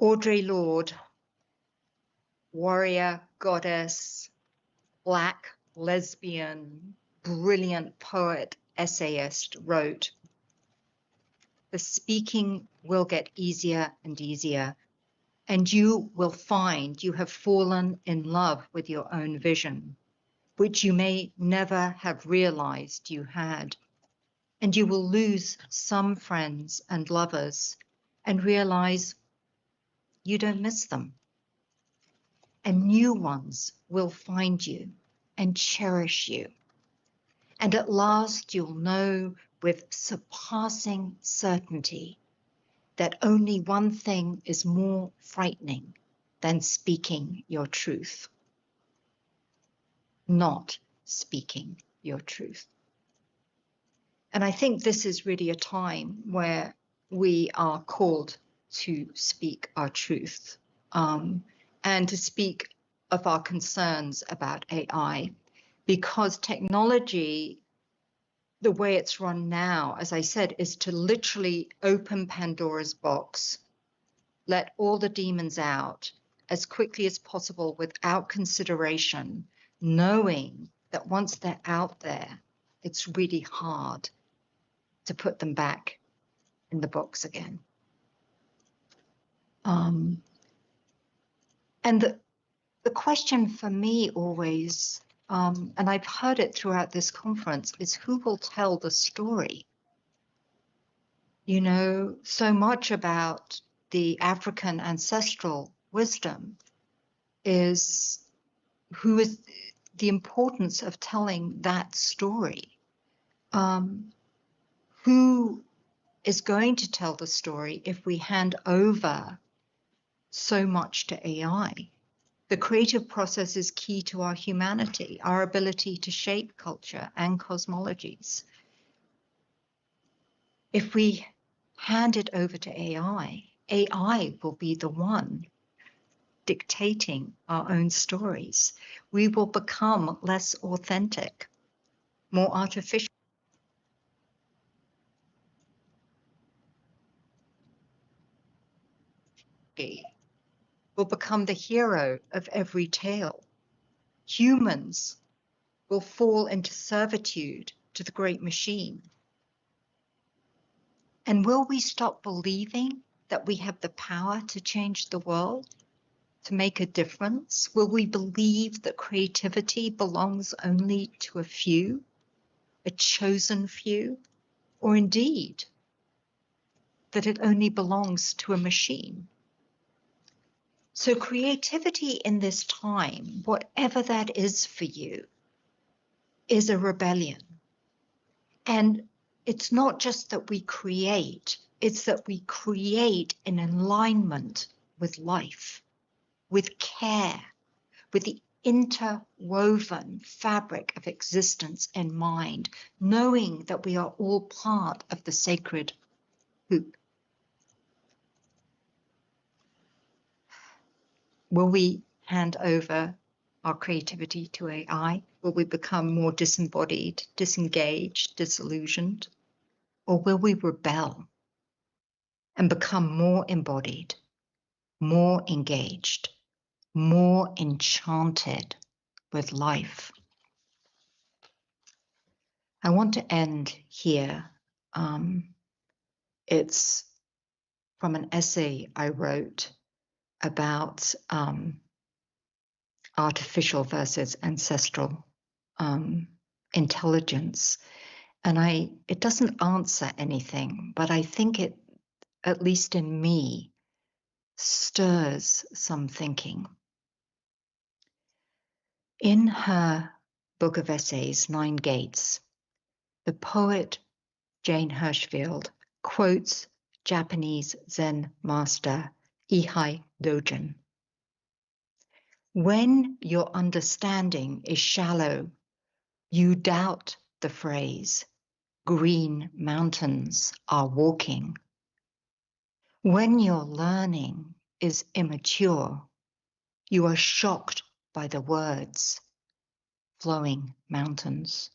Audre Lorde, warrior, goddess, Black, lesbian, brilliant poet, essayist, wrote, "The speaking will get easier and easier, and you will find you have fallen in love with your own vision, which you may never have realized you had. And you will lose some friends and lovers and realize you don't miss them. And new ones will find you and cherish you. And at last you'll know with surpassing certainty that only one thing is more frightening than speaking your truth. Not speaking your truth." And I think this is really a time where we are called to speak our truth, and to speak of our concerns about AI, because technology, the way it's run now, as I said, is to literally open Pandora's box, let all the demons out as quickly as possible without consideration, knowing that once they're out there, it's really hard to put them back in the box again. And the question for me always, and I've heard it throughout this conference, is who will tell the story? You know, so much about the African ancestral wisdom is who is the importance of telling that story. Who is going to tell the story if we hand over so much to AI? The creative process is key to our humanity, our ability to shape culture and cosmologies. If we hand it over to AI, AI will be the one dictating our own stories. We will become less authentic, more artificial. Will become the hero of every tale. humans will fall into servitude to the great machine? And will we stop believing that we have the power to change the world, to make a difference? Will we believe that creativity belongs only to a few, a chosen few, or indeed that it only belongs to a machine? So creativity in this time, whatever that is for you, is a rebellion. And it's not just that we create, it's that we create in alignment with life, with care, with the interwoven fabric of existence in mind, knowing that we are all part of the sacred hoop. Will we hand over our creativity to AI? Will we become more disembodied, disengaged, disillusioned? Or will we rebel and become more embodied, more engaged, more enchanted with life? I want to end here. It's from an essay I wrote about artificial versus ancestral intelligence. And it doesn't answer anything, but I think it, at least in me, stirs some thinking. In her book of essays, Nine Gates, the poet Jane Hirshfield quotes Japanese Zen master Ihai Dogen. When your understanding is shallow, you doubt the phrase, green mountains are walking. When your learning is immature, you are shocked by the words, flowing mountains.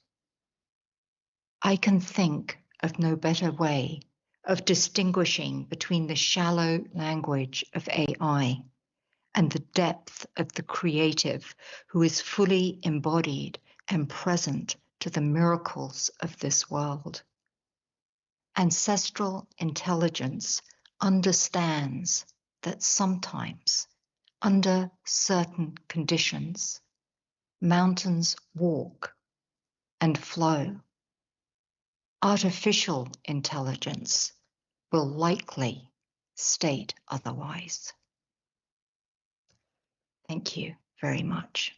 I can think of no better way of distinguishing between the shallow language of AI and the depth of the creative who is fully embodied and present to the miracles of this world. Ancestral intelligence understands that sometimes, under certain conditions, mountains walk and flow. Artificial intelligence will likely state otherwise. Thank you very much.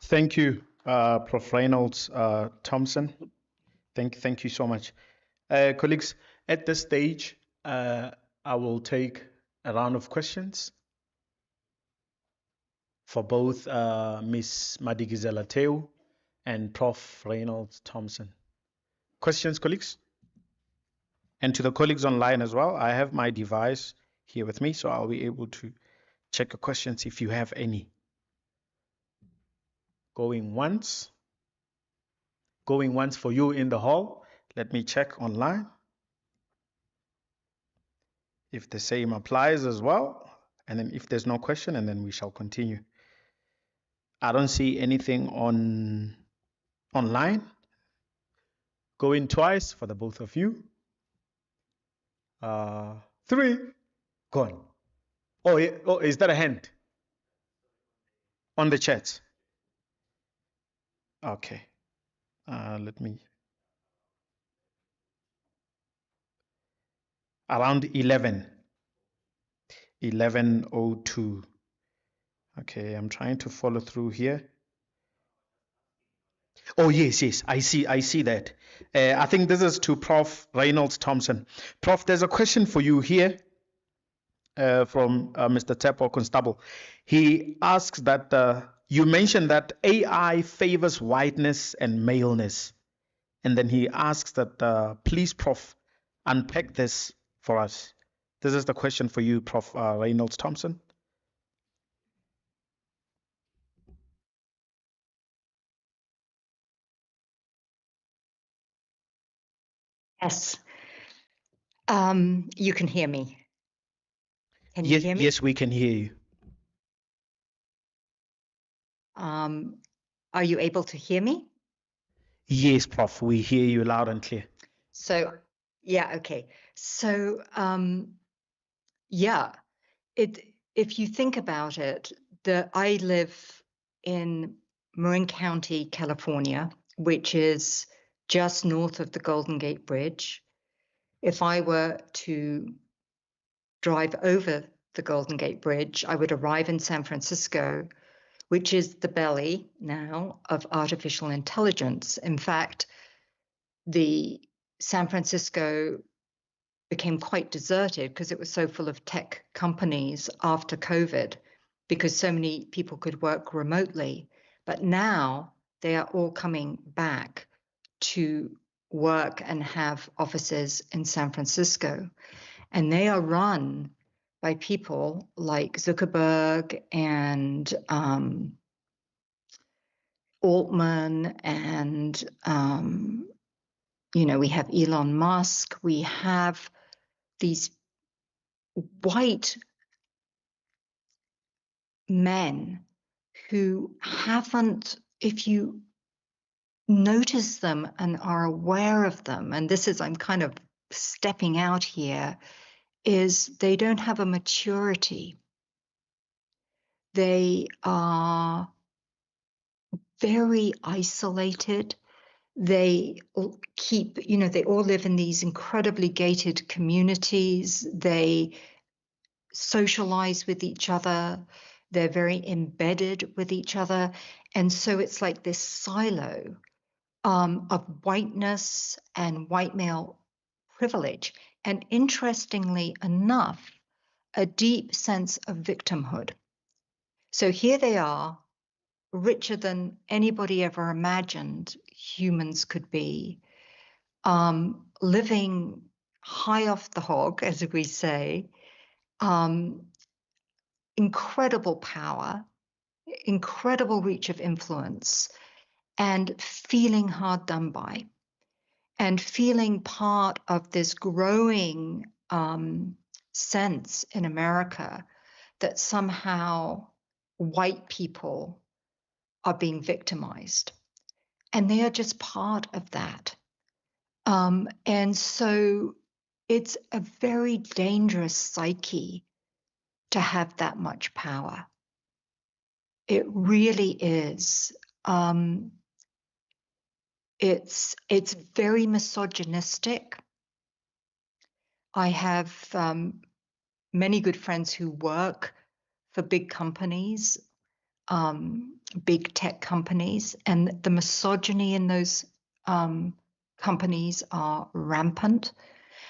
Thank you, Prof. Reynolds Thompson. Thank you so much. Colleagues, at this stage, I will take a round of questions for both Ms. Madikizela-Mandela and Prof. Reynolds Thompson. Questions, colleagues? And to the colleagues online as well, I have my device here with me, so I'll be able to check your questions if you have any. Going once for you in the hall. Let me check online if the same applies as well. And then if there's no question, and then we shall continue. I don't see anything online. Going twice for the both of you. 3. Gone. Oh, is that a hand? On the chat. Okay. Let me. Around 11:02. Okay, I'm trying to follow through here. Oh, yes, I see that. I think this is to Prof. Reynolds Thompson. Prof, there's a question for you here from Mr. Tepo Constable. He asks that you mentioned that AI favors whiteness and maleness. And then he asks that please, Prof, unpack this for us. This is the question for you, Prof. Reynolds Thompson. Yes. You can hear me. Can you Yes, hear me? yes, we can hear you. Are you able to hear me? Yes, Prof, we hear you loud and clear. So, yeah, okay. So, yeah, if you think about it, I live in Marin County, California, which is just north of the Golden Gate Bridge. If I were to drive over the Golden Gate Bridge, I would arrive in San Francisco, which is the belly now of artificial intelligence. In fact, the San Francisco became quite deserted because it was so full of tech companies after COVID, because so many people could work remotely. But now they are all coming back to work and have offices in San Francisco. And they are run by people like Zuckerberg and Altman, and we have Elon Musk. We have these white men who haven't, if you notice them and are aware of them, and this is, I'm kind of stepping out here, is they don't have a maturity. They are very isolated. They keep, they all live in these incredibly gated communities. They socialize with each other. They're very embedded with each other. And so it's like this silo of whiteness and white male privilege. And interestingly enough, a deep sense of victimhood. So here they are, richer than anybody ever imagined humans could be, living high off the hog, as we say, incredible power, incredible reach of influence, and feeling hard done by, and feeling part of this growing sense in America that somehow white people are being victimized. And they are just part of that. And so it's a very dangerous psyche to have that much power. It really is. It's very misogynistic. I have many good friends who work for big companies, big tech companies, and the misogyny in those companies are rampant.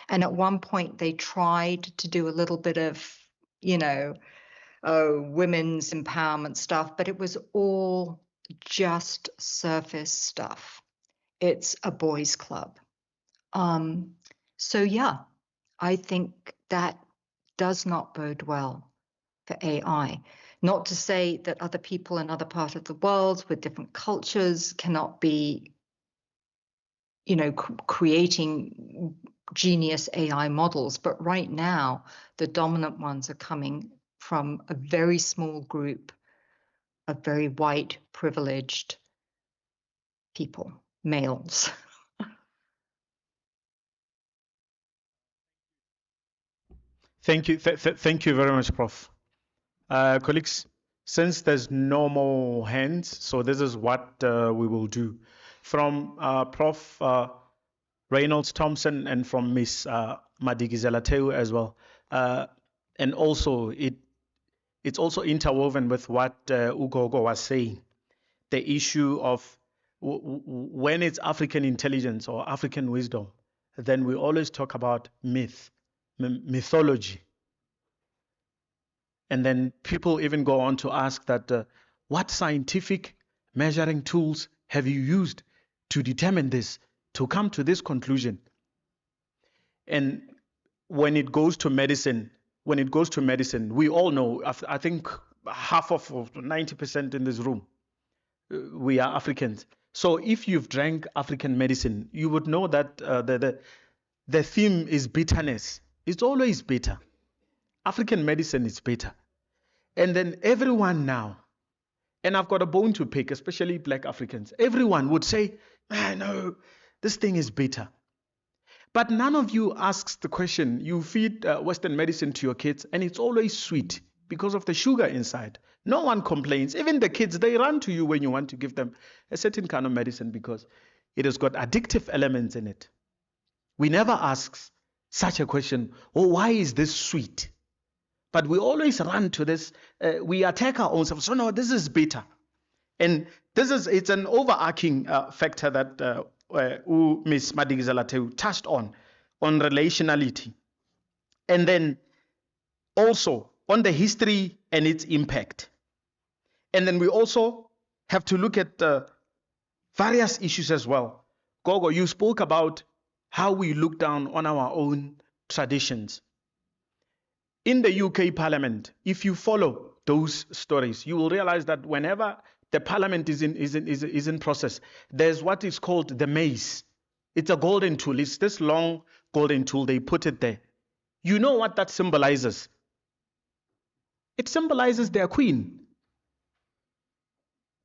And at one point they tried to do a little bit of, women's empowerment stuff, but it was all just surface stuff. It's a boys' club. So yeah, I think that does not bode well for AI. Not to say that other people in other parts of the world with different cultures cannot be, creating genius AI models, but right now the dominant ones are coming from a very small group of very white, privileged people, males. Thank you. Thank you very much, Prof. Colleagues, since there's no more hands, so this is what we will do. From Prof. Reynolds Thompson and from Miss Madikizela-Mandela as well. And also, it's also interwoven with what Ugogo was saying, the issue of when it's African intelligence or African wisdom, then we always talk about mythology. And then people even go on to ask that, what scientific measuring tools have you used to determine this, to come to this conclusion? And when it goes to medicine, we all know, I think half of 90% in this room, we are Africans. So if you've drank African medicine, you would know that the theme is bitterness. It's always bitter. African medicine is better. And then everyone now, and I've got a bone to pick, especially black Africans, everyone would say, no, this thing is better. But none of you asks the question. You feed Western medicine to your kids, and it's always sweet because of the sugar inside. No one complains. Even the kids, they run to you when you want to give them a certain kind of medicine because it has got addictive elements in it. We never ask such a question, oh, why is this sweet? But we always run to this. We attack our own self. So no, this is better. And it's an overarching factor that Ms. Madikizela-Mandela touched on relationality. And then also on the history and its impact. And then we also have to look at various issues as well. Gogo, you spoke about how we look down on our own traditions. In the UK Parliament, if you follow those stories, you will realize that whenever the Parliament is in process, there's what is called the mace. It's a golden tool. It's this long golden tool. They put it there. You know what that symbolizes? It symbolizes their queen.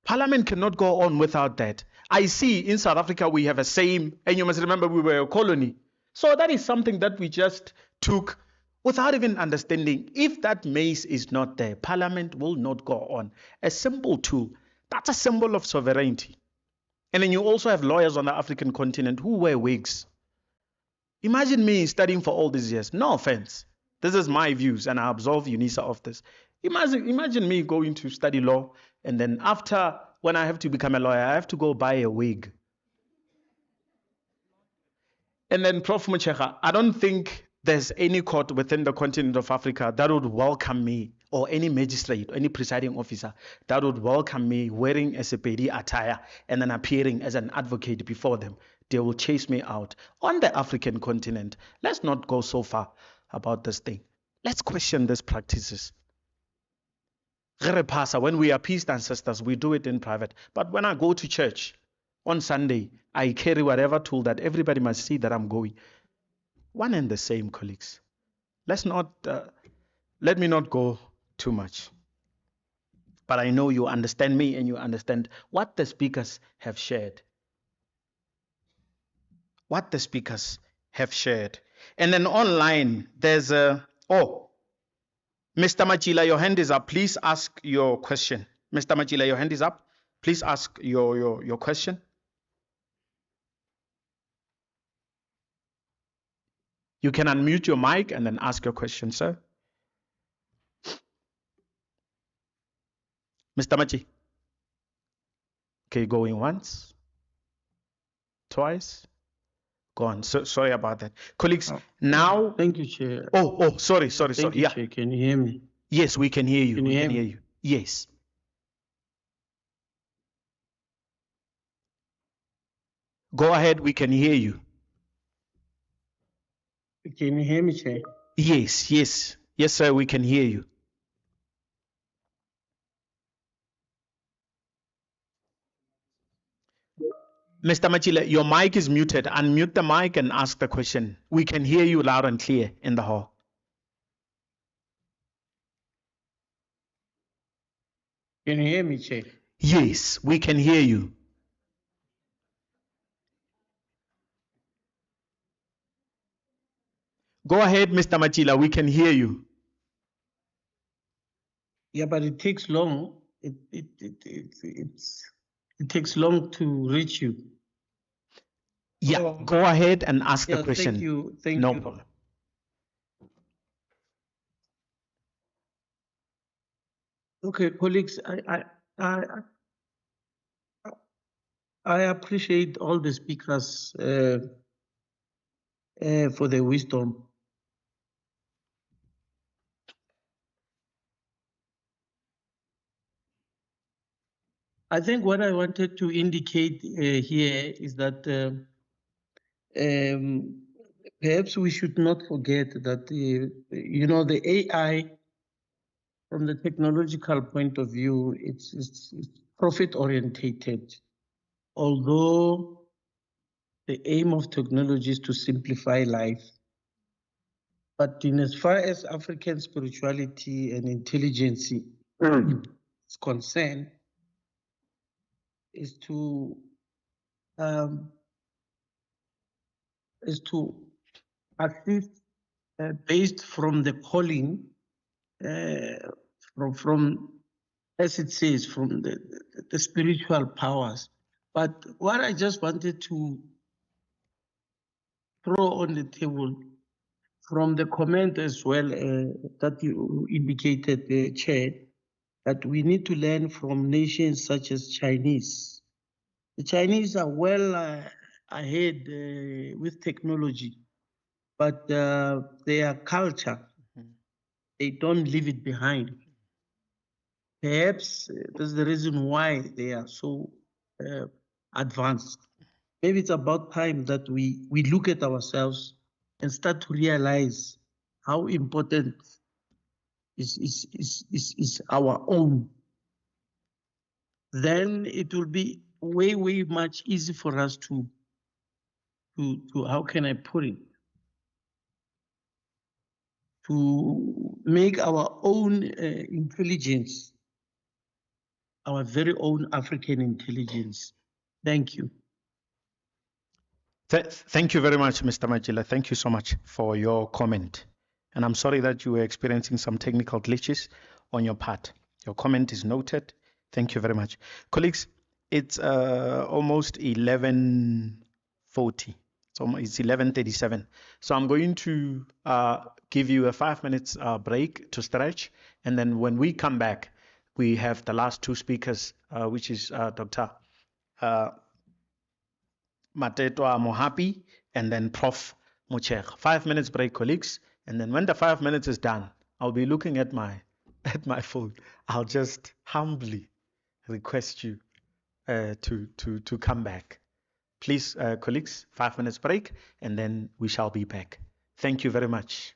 Parliament cannot go on without that. I see in South Africa we have a same, and you must remember we were a colony. So that is something that we just took without even understanding. If that mace is not there, Parliament will not go on. A simple tool. That's a symbol of sovereignty. And then you also have lawyers on the African continent who wear wigs. Imagine me studying for all these years. No offense. This is my views, and I absolve Unisa of this. Imagine me going to study law, and then after, when I have to become a lawyer, I have to go buy a wig. And then, Prof. Muchecha, I don't think there's any court within the continent of Africa that would welcome me, or any magistrate, any presiding officer that would welcome me wearing a Sepedi attire and then appearing as an advocate before them. They will chase me out. On the African continent, let's not go so far about this thing. Let's question these practices. When we appease ancestors, we do it in private. But when I go to church on Sunday, I carry whatever tool that everybody must see that I'm going. One and the same, colleagues. Let me not go too much. But I know you understand me and you understand what the speakers have shared. What the speakers have shared. And then online, there's Mr. Machila, your hand is up. Please ask your question. Mr. Machila, your hand is up. Please ask your question. You can unmute your mic and then ask your question, sir. Mr. Machi. Okay, going once, twice, gone. So sorry about that. Colleagues, now. Thank you, Chair. Sorry. Thank you, Yeah. Chair. Can you hear me? Yes, we can hear you. Can you hear me? Yes. Go ahead, we can hear you. Can you hear me, Chair? Yes, sir, we can hear you. Mr. Machila, your mic is muted. Unmute the mic and ask the question. We can hear you loud and clear in the hall. Can you hear me, Chair? Yes, we can hear you. Go ahead, Mr. Machila, we can hear you. Yeah, but it takes long. It takes long to reach you. Yeah, go ahead and ask the question. Thank you. Thank no you. problem. Okay, colleagues, I appreciate all the speakers for their wisdom. I think what I wanted to indicate here is that perhaps we should not forget that the AI, from the technological point of view, it's profit orientated. Although the aim of technology is to simplify life, But in as far as African spirituality and intelligence is concerned, is to assist based from the calling, from as it says, from the spiritual powers. But what I just wanted to throw on the table from the comment as well that you indicated, Chair, that we need to learn from nations such as Chinese. The Chinese are well ahead with technology, but their culture, they don't leave it behind. Perhaps that's the reason why they are so advanced. Maybe it's about time that we look at ourselves and start to realize how important is our own. Then it will be way much easier for us to how can I put it? To make our own intelligence, our very own African intelligence. Thank you. Thank you very much, Mr. Majila. Thank you so much for your comment. And I'm sorry that you were experiencing some technical glitches on your part. Your comment is noted. Thank you very much. Colleagues, it's almost 11:40. It's 11:37. So I'm going to give you a 5 minutes break to stretch. And then when we come back, we have the last two speakers, which is Dr. Matetwa Mohapi and then Prof. Mocheg. 5 minutes break, colleagues. And then when the 5 minutes is done, I'll be looking at my phone. I'll just humbly request you to come back. Please, colleagues, 5 minutes break, and then we shall be back. Thank you very much.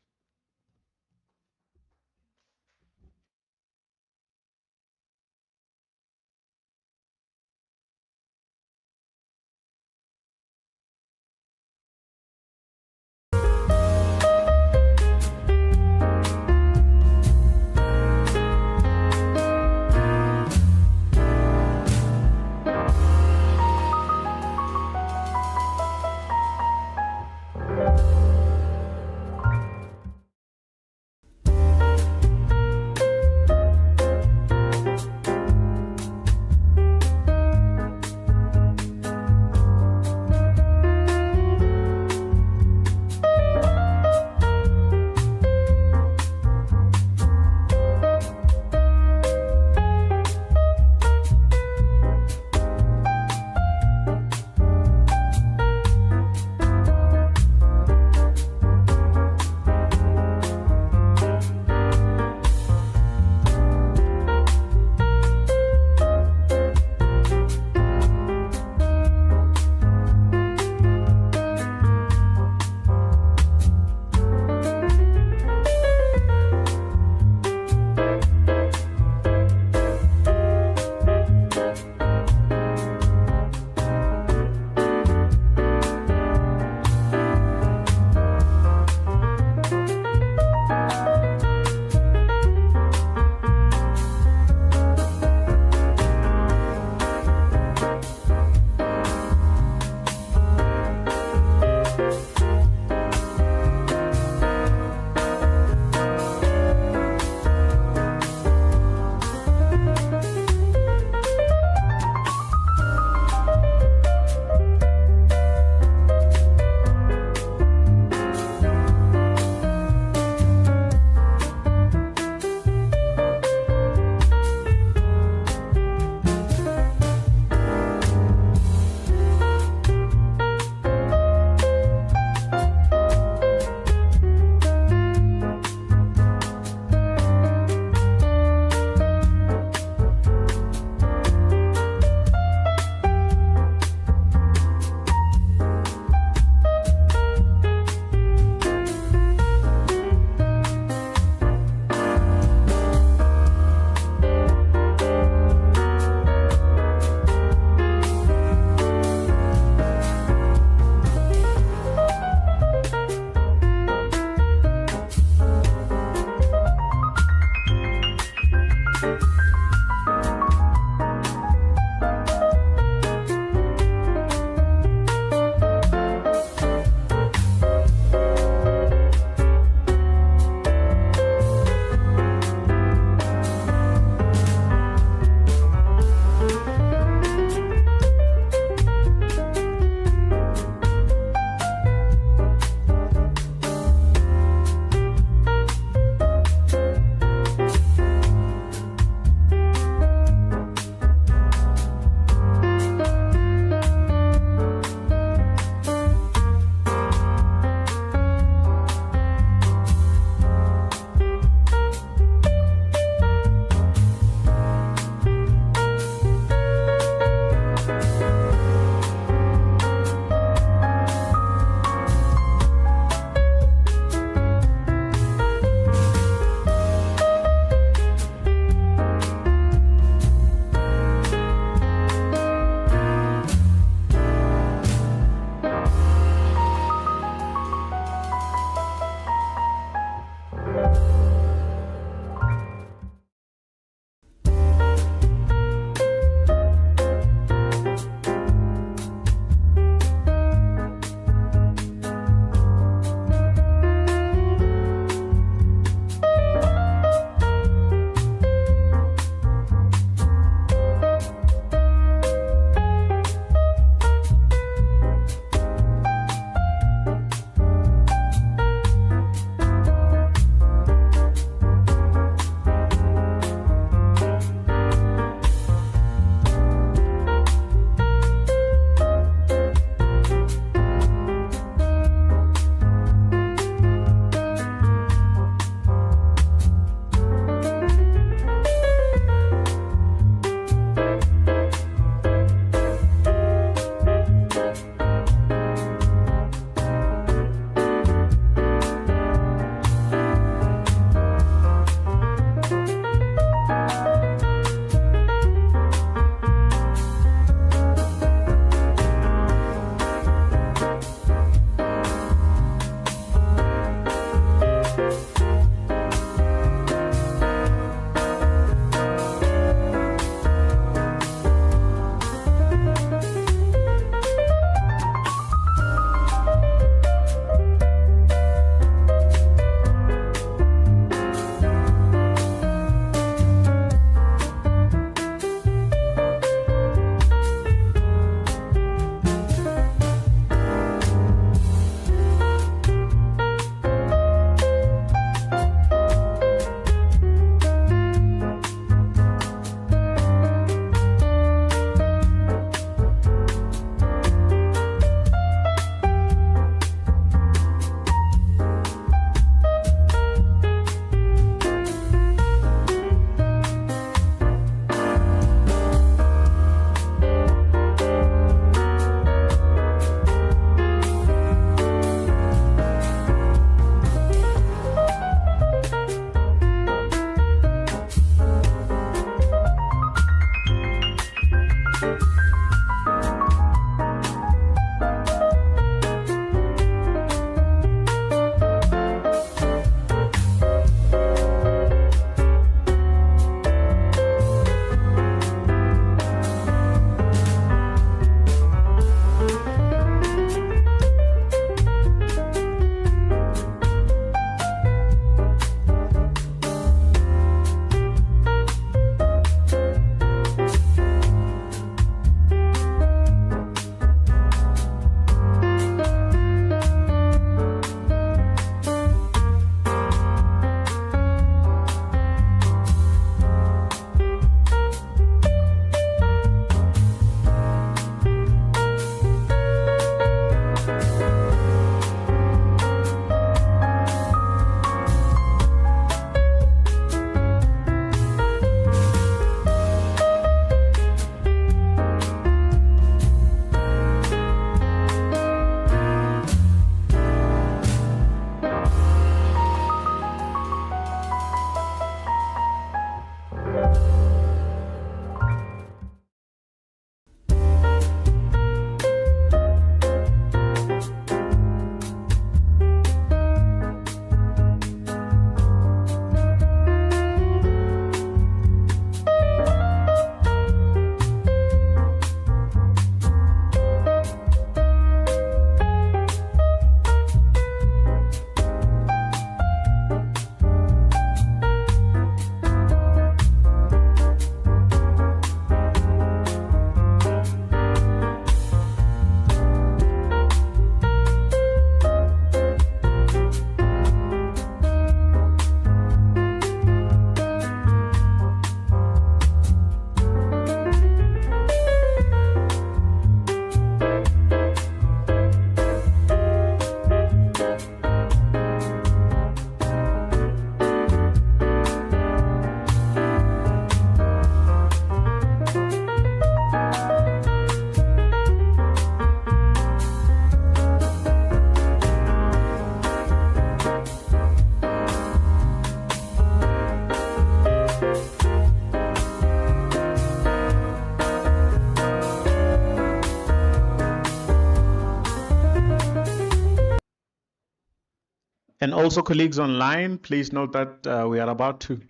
And also, colleagues online, please note that we are about to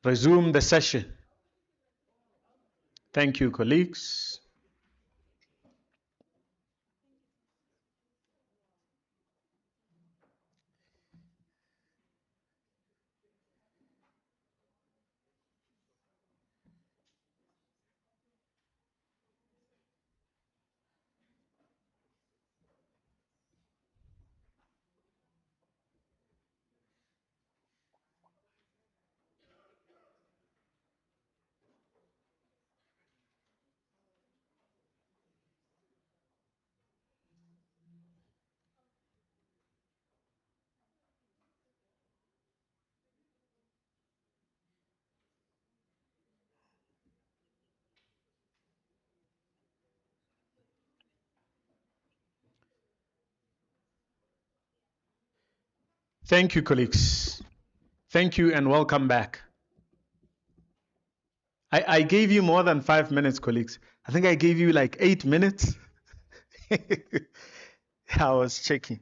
resume the session. Thank you, colleagues. Thank you, colleagues. Thank you and welcome back. I gave you more than 5 minutes, colleagues. I think I gave you like 8 minutes. I was checking.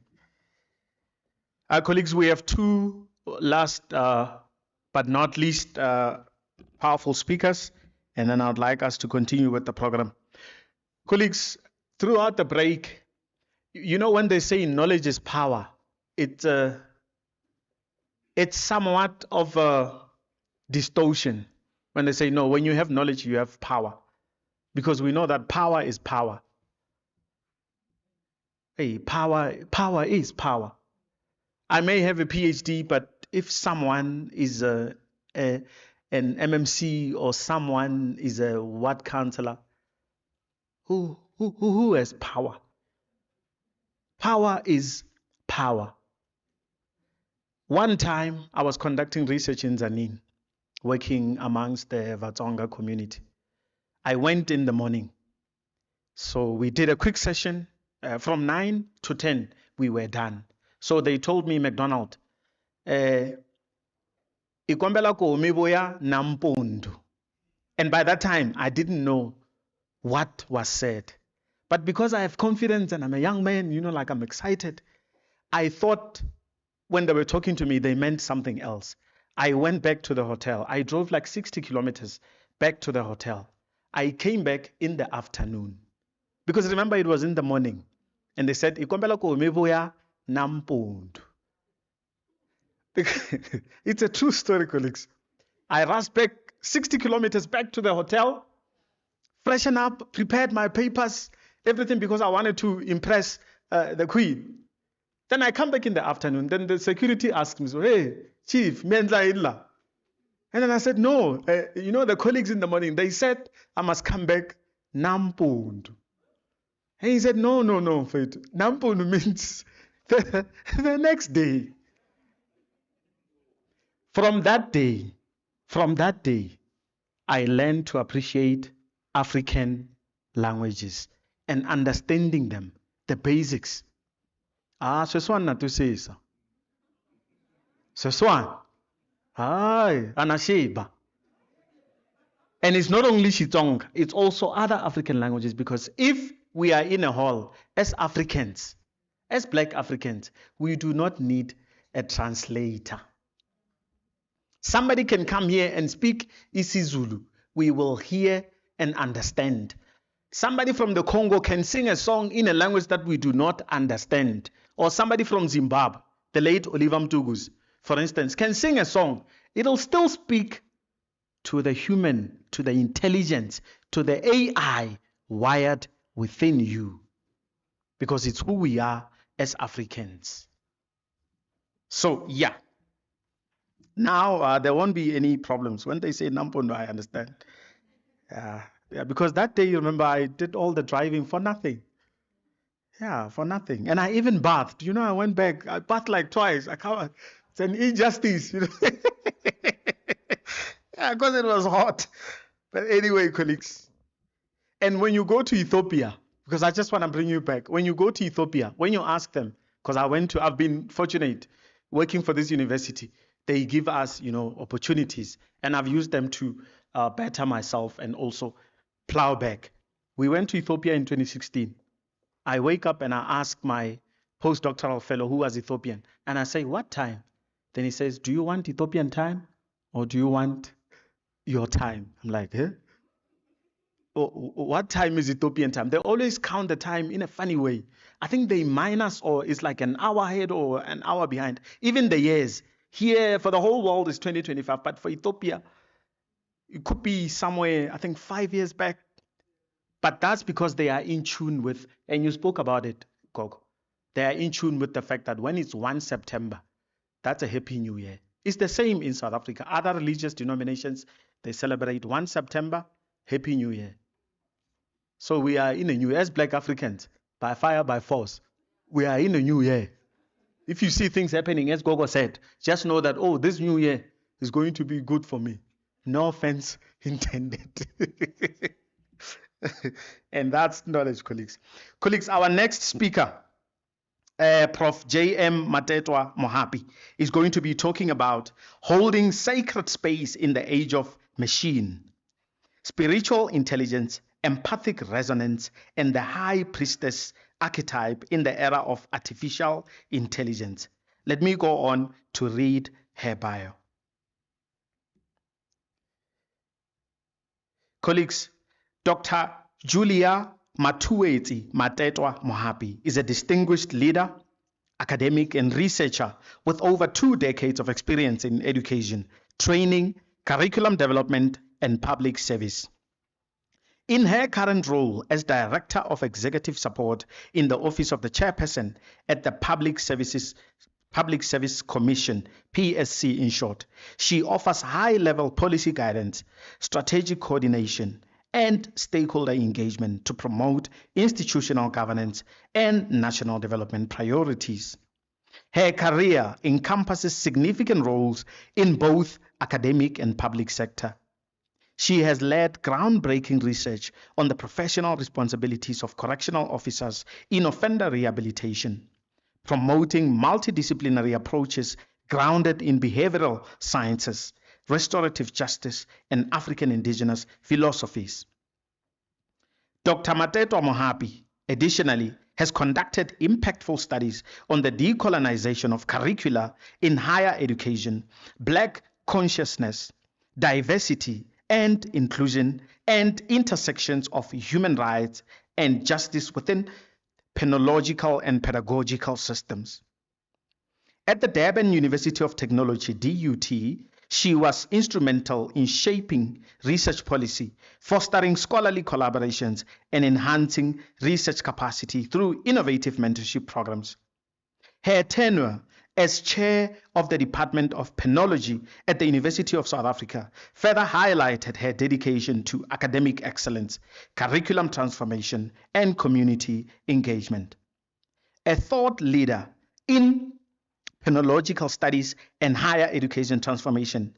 Colleagues, we have two last but not least powerful speakers, and then I'd like us to continue with the program. Colleagues, throughout the break, you know when they say knowledge is power, it's somewhat of a distortion when they say, no, when you have knowledge, you have power. Because we know that power is power. Hey, power is power. I may have a PhD, but if someone is an MMC or someone is a ward counselor, who has power? Power is power. One time, I was conducting research in Zanin, working amongst the Vatsonga community. I went in the morning. So we did a quick session. From 9 to 10, we were done. So they told me, McDonald, ikombela ko umibuya nampundu. And by that time, I didn't know what was said. But because I have confidence and I'm a young man, like I'm excited, I thought when they were talking to me, they meant something else. I went back to the hotel. I drove like 60 kilometers back to the hotel. I came back in the afternoon. Because remember, it was in the morning. And they said, "Ikombela ko umebuya nampundu." It's a true story, colleagues. I rushed back 60 kilometers back to the hotel, freshened up, prepared my papers, everything, because I wanted to impress the Queen. Then I come back in the afternoon. Then the security asked me, so, "Hey, Chief, menza illa." And then I said, "No, the colleagues in the morning, they said I must come back nampundu." And he said, no, Faith. Nampundu means the next day. From that day, I learned to appreciate African languages and understanding them, the basics. Seswan na to say so. Seswan. Anasheba. And it's not only Xitsonga, it's also other African languages, because if we are in a hall as Africans, as Black Africans, we do not need a translator. Somebody can come here and speak isiZulu. We will hear and understand. Somebody from the Congo can sing a song in a language that we do not understand. Or somebody from Zimbabwe, the late Oliver Mtugus, for instance, can sing a song. It'll still speak to the human, to the intelligence, to the AI wired within you. Because it's who we are as Africans. So, yeah. Now, there won't be any problems. When they say Nampondo, I understand. Because that day, you remember, I did all the driving for nothing. Yeah, for nothing. And I even bathed. I went back. I bathed like twice. It's an injustice. Yeah, because it was hot. But anyway, colleagues. And when you go to Ethiopia, because I just want to bring you back. When you go to Ethiopia, when you ask them, because I've been fortunate working for this university, they give us, opportunities, and I've used them to better myself and also plow back. We went to Ethiopia in 2016. I wake up and I ask my postdoctoral fellow, who was Ethiopian, and I say, "What time?" Then he says, "Do you want Ethiopian time or do you want your time?" I'm like, "Huh? What time is Ethiopian time?" They always count the time in a funny way. I think they minus, or it's like an hour ahead or an hour behind. Even the years. Here, for the whole world, is 2025. But for Ethiopia, it could be somewhere, I think, 5 years back. But that's because they are in tune with, and you spoke about it, Gogo. They are in tune with the fact that when it's 1 September, that's a Happy New Year. It's the same in South Africa. Other religious denominations, they celebrate 1 September, Happy New Year. So we are in a new year. As Black Africans, by fire, by force, we are in a new year. If you see things happening, as Gogo said, just know that, this new year is going to be good for me. No offense intended. And that's knowledge, colleagues. Colleagues, our next speaker, Prof. J.M. Matetwa Mohapi, is going to be talking about holding sacred space in the age of machine, spiritual intelligence, empathic resonance, and the high priestess archetype in the era of artificial intelligence. Let me go on to read her bio. Colleagues, Dr. Julia Matueti Matetwa Mohapi is a distinguished leader, academic, and researcher with over 2 decades of experience in education, training, curriculum development, and public service. In her current role as Director of Executive Support in the Office of the Chairperson at the Public Service Commission, PSC in short, she offers high-level policy guidance, strategic coordination, and stakeholder engagement to promote institutional governance and national development priorities. Her career encompasses significant roles in both academic and public sector. She has led groundbreaking research on the professional responsibilities of correctional officers in offender rehabilitation, promoting multidisciplinary approaches grounded in behavioral sciences, restorative justice, and African indigenous philosophies. Dr. Matetwa Mohapi, additionally, has conducted impactful studies on the decolonization of curricula in higher education, Black consciousness, diversity and inclusion, and intersections of human rights and justice within penological and pedagogical systems. At the Durban University of Technology, DUT, she was instrumental in shaping research policy, fostering scholarly collaborations, and enhancing research capacity through innovative mentorship programs. Her tenure as chair of the Department of Penology at the University of South Africa further highlighted her dedication to academic excellence, curriculum transformation, and community engagement. A thought leader in penological studies and higher education transformation,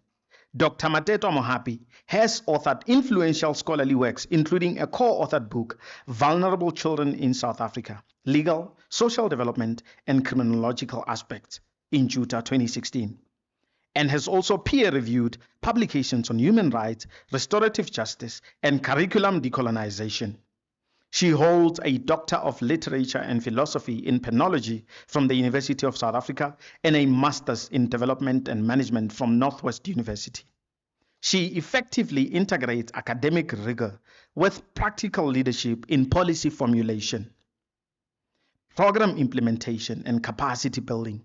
Dr. Matetwa Mohapi has authored influential scholarly works, including a co-authored book, Vulnerable Children in South Africa, Legal, Social Development, and Criminological Aspects in Juta 2016, and has also peer-reviewed publications on human rights, restorative justice, and curriculum decolonization. She holds a Doctor of Literature and Philosophy in Penology from the University of South Africa and a Master's in Development and Management from Northwest University. She effectively integrates academic rigor with practical leadership in policy formulation, program implementation, and capacity building.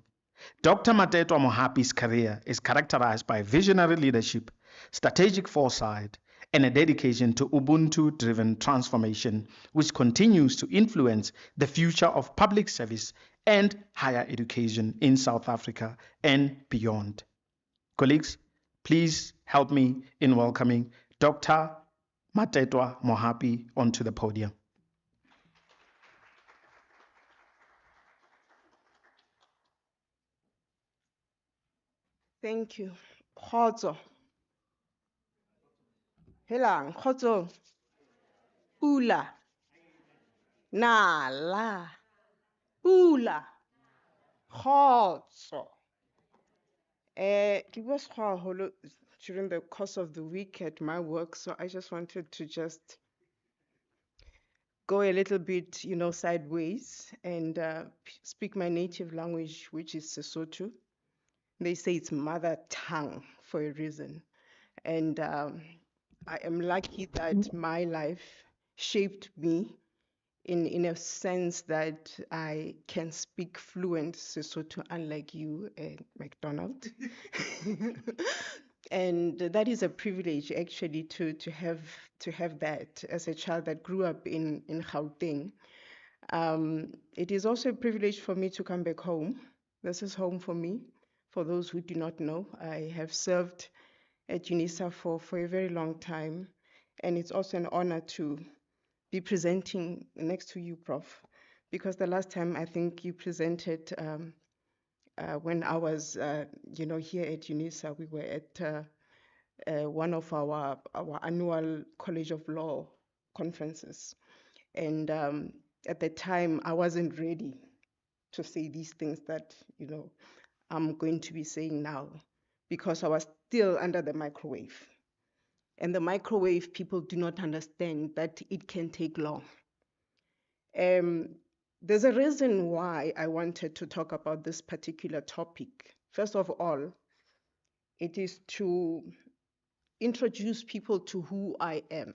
Dr. Matetwa Mohapi's career is characterized by visionary leadership, strategic foresight, and a dedication to Ubuntu-driven transformation, which continues to influence the future of public service and higher education in South Africa and beyond. Colleagues, please help me in welcoming Dr. Matetwa Mohapi onto the podium. Thank you. Kgotso. Helang, kgotso. Pula. Nala. Pula. Kgotso. It was hard during the course of the week at my work, so I just wanted to just go a little bit, sideways and speak my native language, which is Sesotho. They say it's mother tongue for a reason. And I am lucky that my life shaped me in a sense that I can speak fluent Sesotho, unlike you, McDonald. And that is a privilege actually to have that as a child that grew up in Gauteng. It is also a privilege for me to come back home. This is home for me. For those who do not know, I have served at Unisa for a very long time, and it's also an honor to be presenting next to you, Prof, because the last time I think you presented when I was, here at Unisa, we were at one of our annual College of Law conferences, and at the time I wasn't ready to say these things that I'm going to be saying now, because I was still under the microwave. And the microwave, people do not understand that it can take long. There's a reason why I wanted to talk about this particular topic. First of all, it is to introduce people to who I am,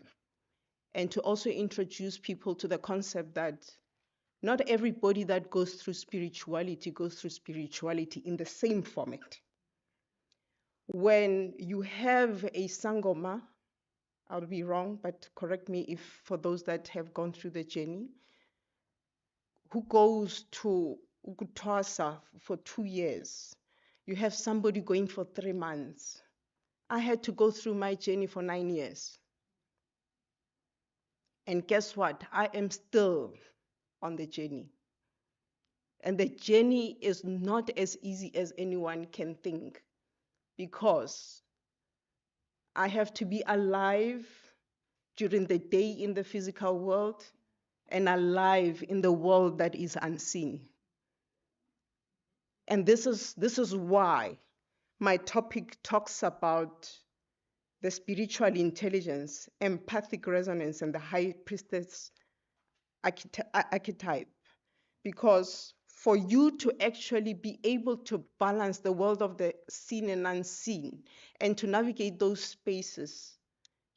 and to also introduce people to the concept that not everybody that goes through spirituality in the same format. When you have a Sangoma, I'll be wrong, but correct me if for those that have gone through the journey, who goes to Ukuthwasa for 2 years, you have somebody going for 3 months. I had to go through my journey for 9 years. And guess what? I am still on the journey. And the journey is not as easy as anyone can think, because I have to be alive during the day in the physical world and alive in the world that is unseen. And this is why my topic talks about the spiritual intelligence, empathic resonance, and the high priestess archetype. Because for you to actually be able to balance the world of the seen and unseen and to navigate those spaces,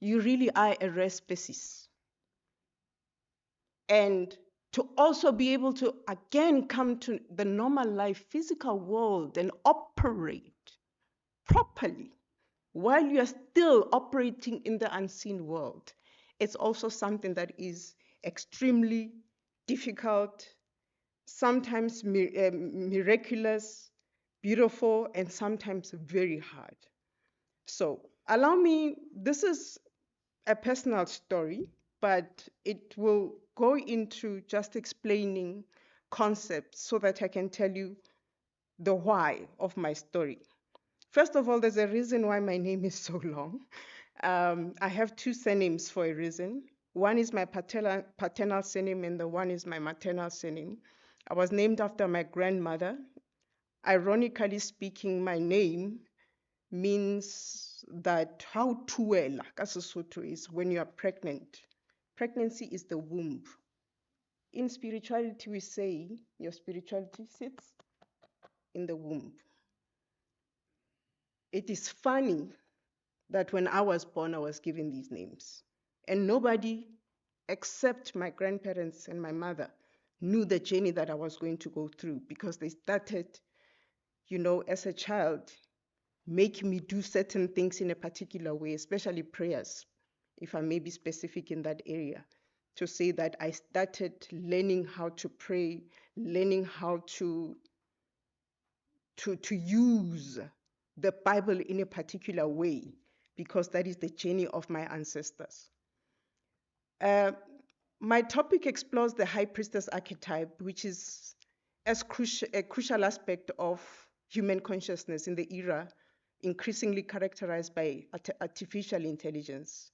you really are a rare species. And to also be able to again come to the normal life, physical world and operate properly while you are still operating in the unseen world, it's also something that is extremely difficult, sometimes miraculous, beautiful, and sometimes very hard. So allow me, this is a personal story, but it will go into just explaining concepts so that I can tell you the why of my story. First of all, there's a reason why my name is so long. I have two surnames for a reason. One is my paternal surname and the one is my maternal surname. I was named after my grandmother. Ironically speaking, my name means that how tuela ka Sesotho is when you are pregnant. Pregnancy is the womb. In spirituality, we say your spirituality sits in the womb. It is funny that when I was born, I was given these names. And nobody except my grandparents and my mother knew the journey that I was going to go through, because they started, as a child, making me do certain things in a particular way, especially prayers, if I may be specific in that area, to say that I started learning how to pray, learning how to use the Bible in a particular way, because that is the journey of my ancestors. My topic explores the high priestess archetype, which is a crucial aspect of human consciousness in the era increasingly characterized by artificial intelligence.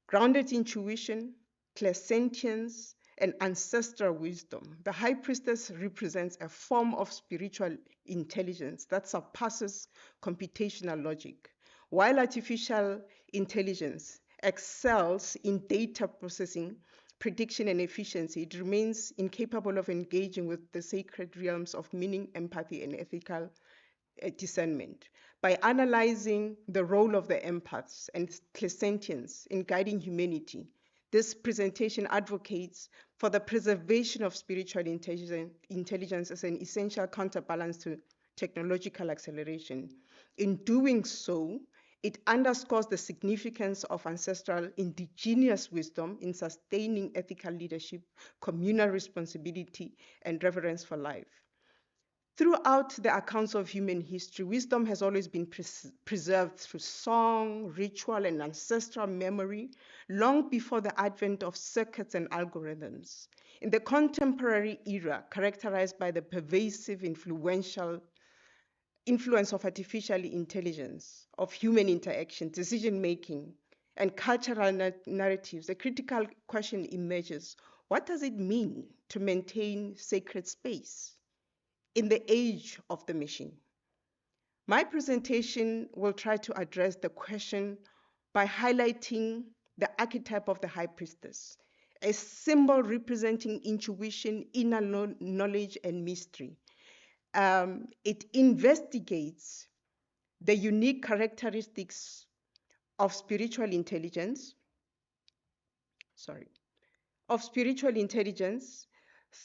Grounded intuition, clairsentience, and ancestral wisdom, the high priestess represents a form of spiritual intelligence that surpasses computational logic, while artificial intelligence excels in data processing, prediction, and efficiency. It remains incapable of engaging with the sacred realms of meaning, empathy, and ethical discernment. By analyzing the role of the empaths and clairsentience in guiding humanity, this presentation advocates for the preservation of spiritual intelligence as an essential counterbalance to technological acceleration. In doing so, it underscores the significance of ancestral indigenous wisdom in sustaining ethical leadership, communal responsibility, and reverence for life. Throughout the accounts of human history, wisdom has always been preserved through song, ritual, and ancestral memory, long before the advent of circuits and algorithms. In the contemporary era, characterized by the pervasive influence of artificial intelligence, of human interaction, decision-making, and cultural narratives, a critical question emerges: what does it mean to maintain sacred space in the age of the machine? My presentation will try to address the question by highlighting the archetype of the high priestess, a symbol representing intuition, inner knowledge, and mystery. It investigates the unique characteristics of spiritual intelligence,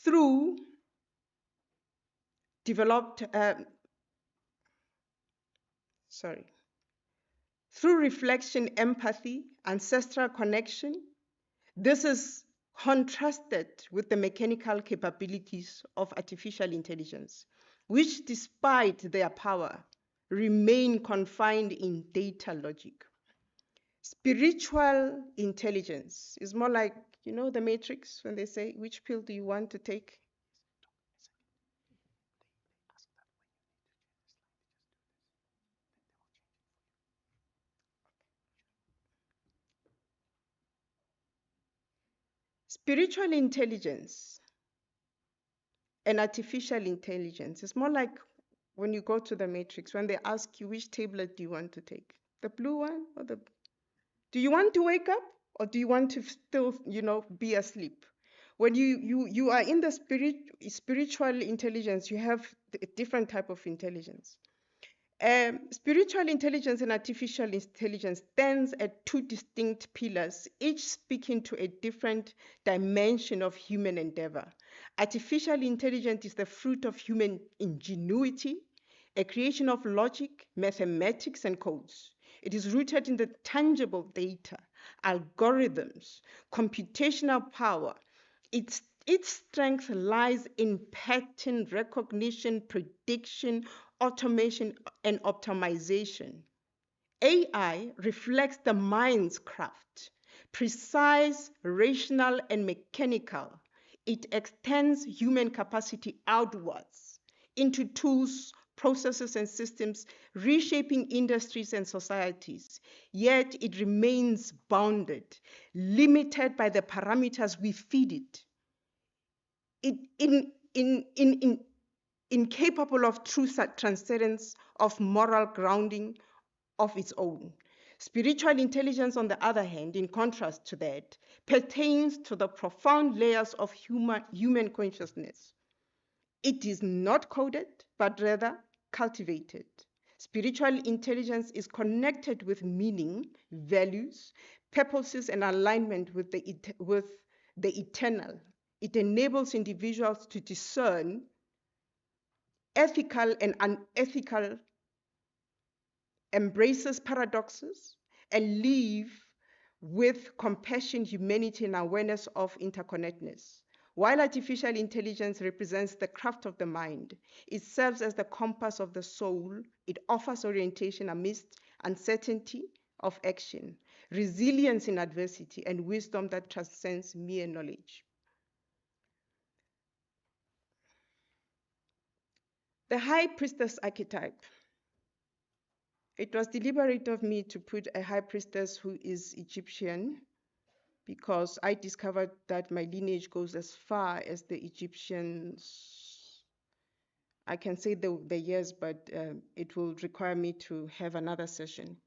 through through reflection, empathy, ancestral connection. This is contrasted with the mechanical capabilities of artificial intelligence, which, despite their power, remain confined in data logic. Spiritual intelligence is more like, the Matrix, when they say, which pill do you want to take? Spiritual intelligence and artificial intelligence is more like when you go to the Matrix, when they ask you which tablet do you want to take, the blue one or the Do you want to wake up, or do you want to still, be asleep? When you are in the spiritual intelligence, you have a different type of intelligence. Spiritual intelligence and artificial intelligence stands at two distinct pillars, each speaking to a different dimension of human endeavor. Artificial intelligence is the fruit of human ingenuity, a creation of logic, mathematics, and codes. It is rooted in the tangible data, algorithms, computational power. Its strength lies in pattern recognition, prediction, automation, and optimization. AI reflects the mind's craft, precise, rational, and mechanical. It extends human capacity outwards into tools, processes, and systems, reshaping industries and societies. Yet it remains bounded, limited by the parameters we feed it. Incapable of true transcendence, of moral grounding of its own. Spiritual intelligence, on the other hand, in contrast to that, pertains to the profound layers of human consciousness. It is not coded, but rather cultivated. Spiritual intelligence is connected with meaning, values, purposes, and alignment with the eternal. It enables individuals to discern ethical and unethical, embraces paradoxes, and live with compassion, humanity, and awareness of interconnectedness. While artificial intelligence represents the craft of the mind, it serves as the compass of the soul. It offers orientation amidst uncertainty of action, resilience in adversity, and wisdom that transcends mere knowledge. The high priestess archetype. It was deliberate of me to put a high priestess who is Egyptian, because I discovered that my lineage goes as far as the Egyptians. I can say the years, but it will require me to have another session.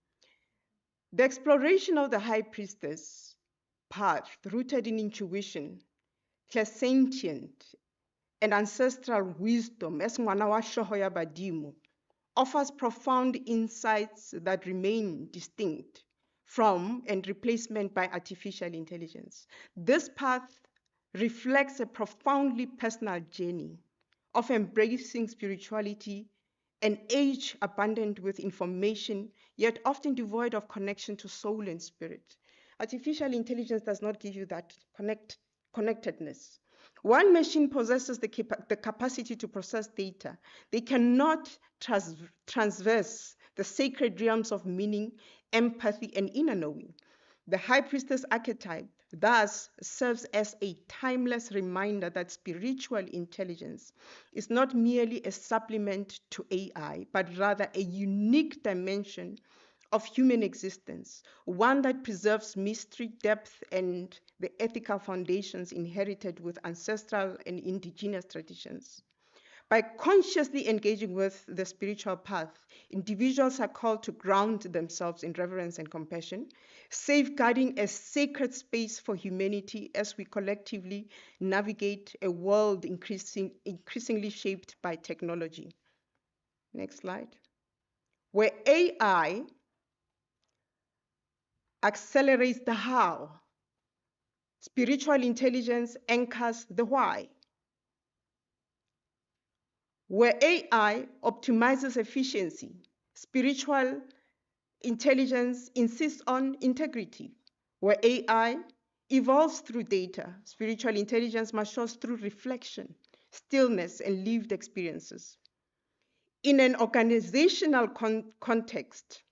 The exploration of the high priestess path, rooted in intuition, clairsentient, and ancestral wisdom, as ngwana wa hloho ya badimo, offers profound insights that remain distinct from and replacement by artificial intelligence. This path reflects a profoundly personal journey of embracing spirituality, an age abundant with information, yet often devoid of connection to soul and spirit. Artificial intelligence does not give you that connectedness. One machine possesses the capacity to process data. They cannot transverse the sacred realms of meaning, empathy, and inner knowing. The high priestess archetype thus serves as a timeless reminder that spiritual intelligence is not merely a supplement to AI, but rather a unique dimension of human existence, one that preserves mystery, depth, and the ethical foundations inherited with ancestral and indigenous traditions. By consciously engaging with the spiritual path, individuals are called to ground themselves in reverence and compassion, safeguarding a sacred space for humanity as we collectively navigate a world increasingly shaped by technology. Next slide. Where AI accelerates the how, spiritual intelligence anchors the why. Where AI optimizes efficiency, spiritual intelligence insists on integrity. Where AI evolves through data, spiritual intelligence matures through reflection, stillness, and lived experiences. In an organizational context,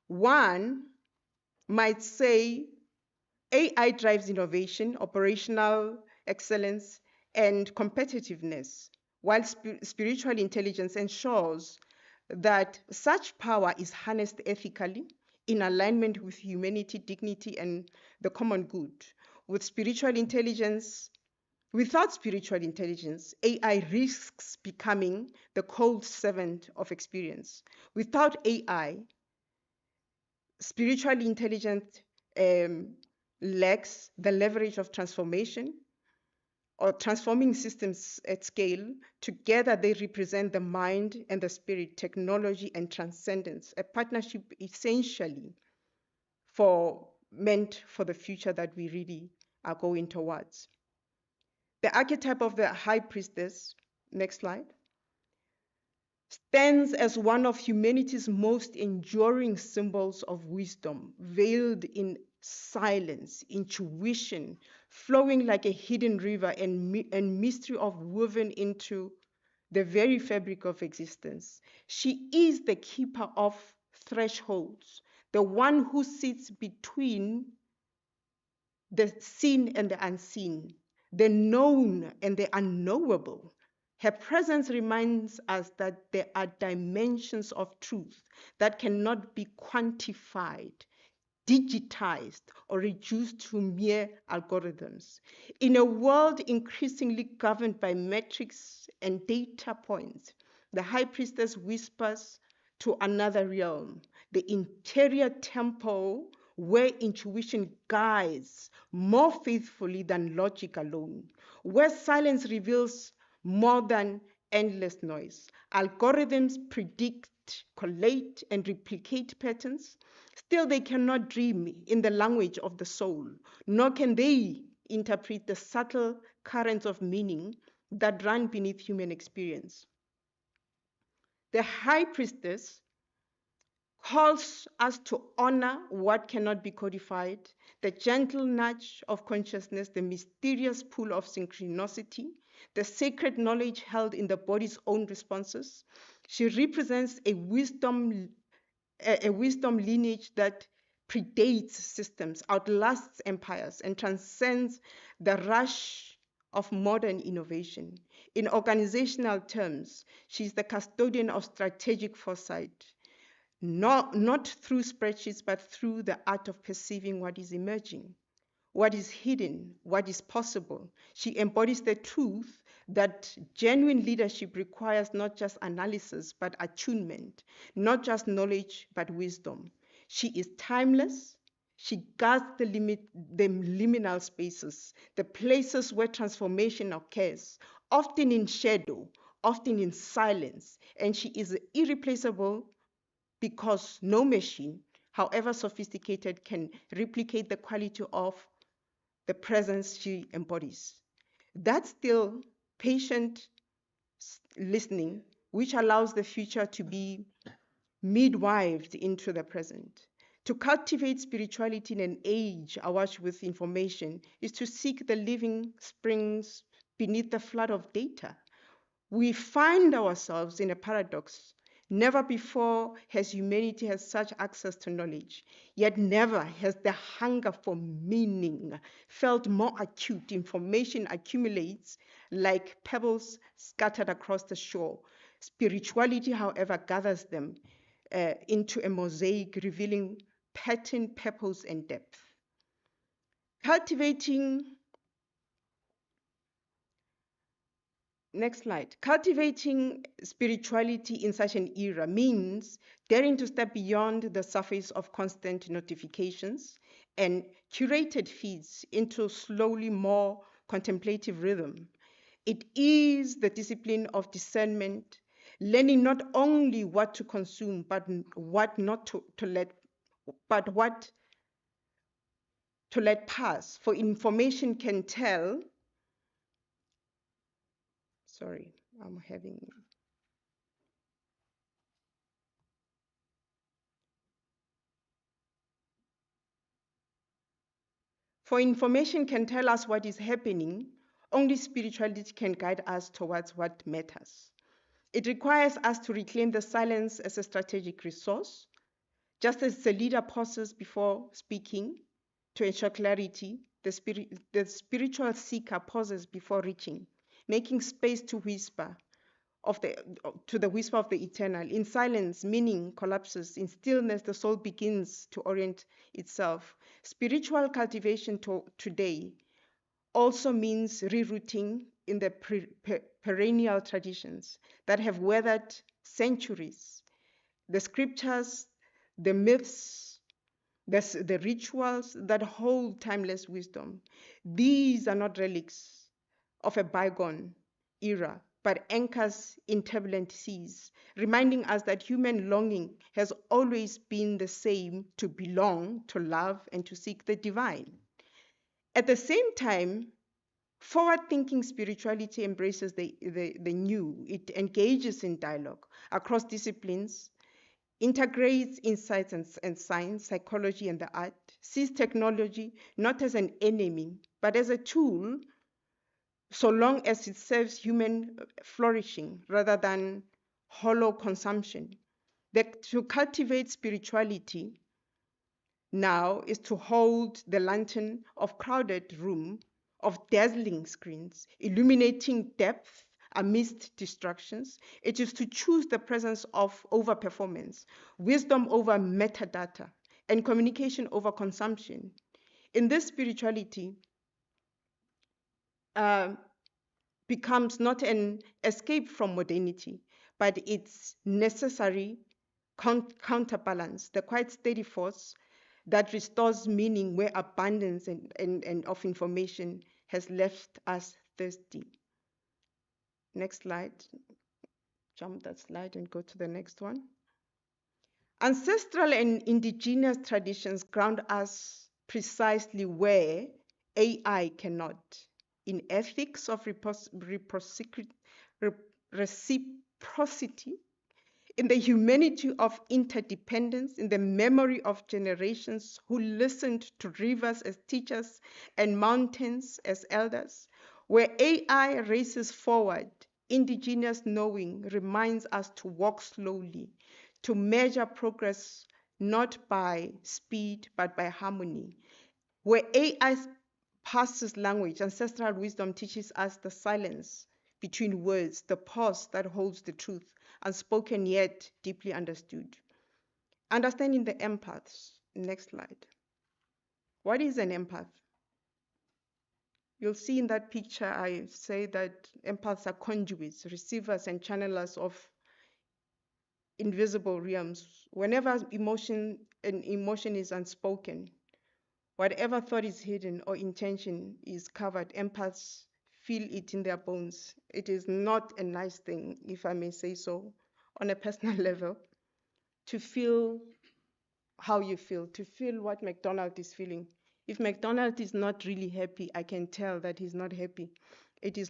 one might say AI drives innovation, operational excellence, and competitiveness, while spiritual intelligence ensures that such power is harnessed ethically in alignment with humanity, dignity, and the common good. Without spiritual intelligence, AI risks becoming the cold servant of experience. Without AI, spiritually intelligent lacks the leverage of transformation or transforming systems at scale. Together, they represent the mind and the spirit, technology and transcendence, a partnership essentially meant for the future that we really are going towards. The archetype of the high priestess, next slide, stands as one of humanity's most enduring symbols of wisdom, veiled in silence, intuition, flowing like a hidden river, and mystery of woven into the very fabric of existence. She is the keeper of thresholds, the one who sits between the seen and the unseen, the known and the unknowable. Her presence reminds us that there are dimensions of truth that cannot be quantified, digitized, or reduced to mere algorithms. In a world increasingly governed by metrics and data points, the high priestess whispers to another realm, the interior temple where intuition guides more faithfully than logic alone, where silence reveals more than endless noise. Algorithms predict, collate, and replicate patterns. Still, they cannot dream in the language of the soul, nor can they interpret the subtle currents of meaning that run beneath human experience. The high priestess calls us to honor what cannot be codified, the gentle nudge of consciousness, the mysterious pull of synchronicity, the sacred knowledge held in the body's own responses. She represents a wisdom lineage that predates systems, outlasts empires, and transcends the rush of modern innovation. In organizational terms, she's the custodian of strategic foresight, not through spreadsheets, but through the art of perceiving what is emerging, what is hidden, what is possible. She embodies the truth that genuine leadership requires not just analysis, but attunement, not just knowledge, but wisdom. She is timeless. She guards the liminal spaces, the places where transformation occurs, often in shadow, often in silence, and she is irreplaceable because no machine, however sophisticated, can replicate the quality of the presence she embodies. That's still patient listening, which allows the future to be midwived into the present. To cultivate spirituality in an age awash with information is to seek the living springs beneath the flood of data. We find ourselves in a paradox. Never before has humanity had such access to knowledge, yet never has the hunger for meaning felt more acute. Information accumulates like pebbles scattered across the shore. Spirituality, however, gathers them into a mosaic revealing pattern, purpose, and depth. Next slide. Cultivating spirituality in such an era means daring to step beyond the surface of constant notifications and curated feeds into slowly more contemplative rhythm. It is the discipline of discernment, learning not only what to consume, but what not to let pass. For information can tell. Sorry, I'm having. For information can tell us what is happening, only spirituality can guide us towards what matters. It requires us to reclaim the silence as a strategic resource, just as the leader pauses before speaking to ensure clarity, the spiritual seeker pauses before reaching, making space to the whisper of the eternal. In silence, meaning collapses. In stillness, the soul begins to orient itself. Spiritual cultivation today also means rerouting in the perennial traditions that have weathered centuries. The scriptures, the myths, the rituals that hold timeless wisdom. These are not relics of a bygone era, but anchors in turbulent seas, reminding us that human longing has always been the same: to belong, to love, and to seek the divine. At the same time, forward-thinking spirituality embraces the new. It engages in dialogue across disciplines, integrates insights and science, psychology, and the art, sees technology not as an enemy, but as a tool, so long as it serves human flourishing rather than hollow consumption. To cultivate spirituality now is to hold the lantern of crowded room, of dazzling screens, illuminating depth amidst distractions. It is to choose the presence of overperformance, wisdom over metadata, and communication over consumption. In this, spirituality becomes not an escape from modernity, but its necessary counterbalance, the quite steady force that restores meaning where abundance and of information has left us thirsty. Next slide. Jump that slide and go to the next one. Ancestral and indigenous traditions ground us precisely where AI cannot: in ethics of reciprocity, in the humanity of interdependence, in the memory of generations who listened to rivers as teachers and mountains as elders. Where AI races forward, indigenous knowing reminds us to walk slowly, to measure progress not by speed but by harmony. Where AI passes language, ancestral wisdom teaches us the silence between words, the pause that holds the truth, unspoken yet deeply understood. Understanding the empaths. Next slide. What is an empath? You'll see in that picture, I say that empaths are conduits, receivers, and channelers of invisible realms. Whenever emotion is unspoken, whatever thought is hidden or intention is covered, empaths feel it in their bones. It is not a nice thing, if I may say so, on a personal level, to feel how you feel, to feel what McDonald is feeling. If McDonald is not really happy, I can tell that he's not happy. It's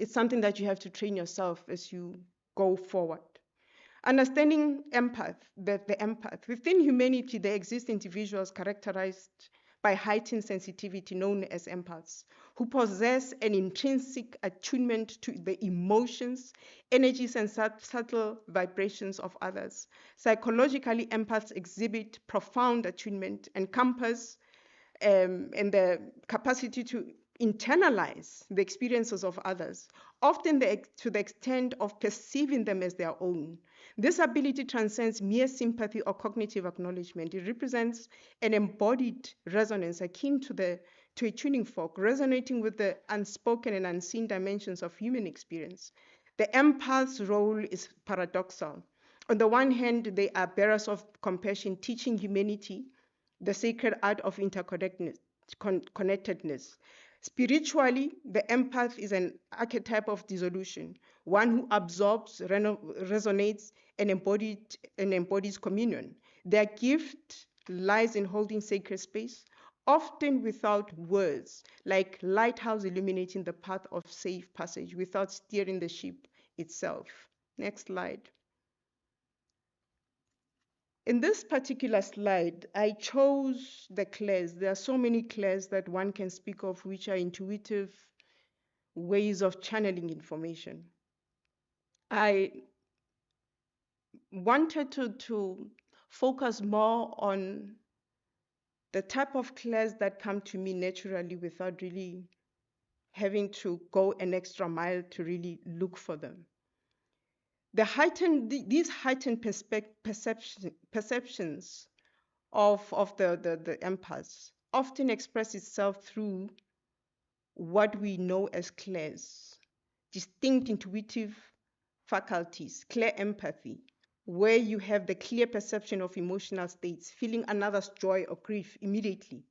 something that you have to train yourself as you go forward. Understanding the empath. Within humanity, there exist individuals characterized by heightened sensitivity known as empaths, who possess an intrinsic attunement to the emotions, energies, and subtle vibrations of others. Psychologically, empaths exhibit profound attunement and compass and the capacity to internalize the experiences of others, often to the extent of perceiving them as their own. This ability transcends mere sympathy or cognitive acknowledgement. It represents an embodied resonance akin to a tuning fork, resonating with the unspoken and unseen dimensions of human experience. The empath's role is paradoxal. On the one hand, they are bearers of compassion, teaching humanity the sacred art of interconnectedness. Spiritually, the empath is an archetype of dissolution, one who absorbs, resonates, and embodies communion. Their gift lies in holding sacred space, often without words, like lighthouse illuminating the path of safe passage without steering the ship itself. Next slide. In this particular slide, I chose the clairs. There are so many clairs that one can speak of, which are intuitive ways of channeling information. I wanted to focus more on the type of clairs that come to me naturally without really having to go an extra mile to really look for them. These heightened perceptions of the empaths often express itself through what we know as clairs: distinct intuitive faculties, clear empathy, where you have the clear perception of emotional states, feeling another's joy or grief immediately.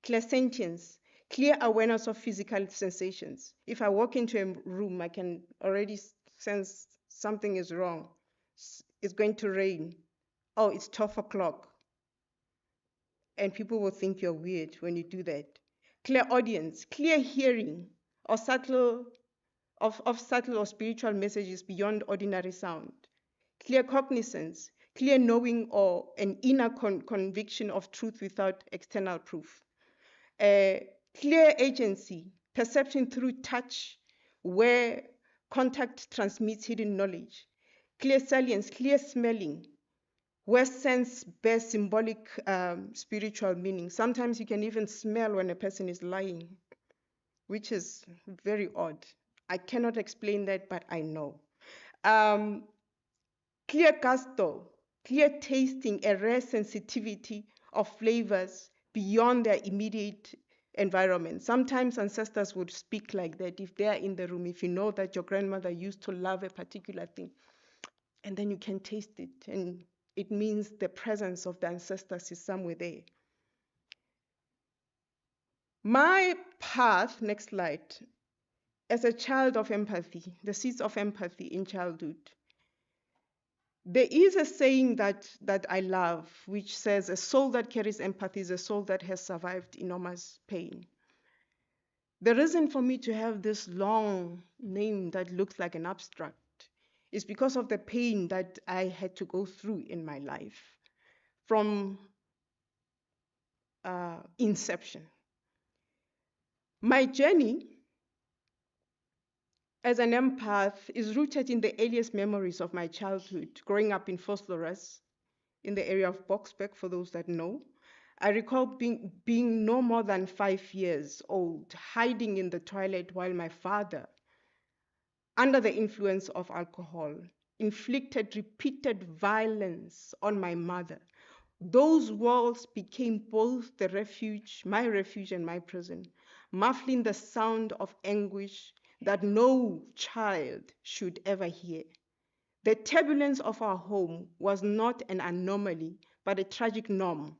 Clairsentience, clear awareness of physical sensations. If I walk into a room, I can already sense something is wrong. It's going to rain. Oh, it's 12 o'clock. And people will think you're weird when you do that. Clear audience, clear hearing or subtle or spiritual messages beyond ordinary sound. Clear cognizance, clear knowing or an inner conviction of truth without external proof. Clear agency, perception through touch, where contact transmits hidden knowledge. Clear salience, clear smelling, where sense bears symbolic spiritual meaning. Sometimes you can even smell when a person is lying, which is very odd. I cannot explain that, but I know. Clear gusto, clear tasting, a rare sensitivity of flavors beyond their immediate environment. Sometimes ancestors would speak like that if they are in the room, if you know that your grandmother used to love a particular thing, and then you can taste it, and it means the presence of the ancestors is somewhere there. My path, next slide, as a child of empathy, the seeds of empathy in childhood. There is a saying that I love, which says, a soul that carries empathy is a soul that has survived enormous pain. The reason for me to have this long name that looks like an abstract is because of the pain that I had to go through in my life from inception. My journey as an empath is rooted in the earliest memories of my childhood, growing up in Vosloorus, in the area of Boksburg, for those that know. I recall being no more than 5 years old, hiding in the toilet while my father, under the influence of alcohol, inflicted repeated violence on my mother. Those walls became both the refuge, my refuge and my prison, muffling the sound of anguish that no child should ever hear. The turbulence of our home was not an anomaly, but a tragic norm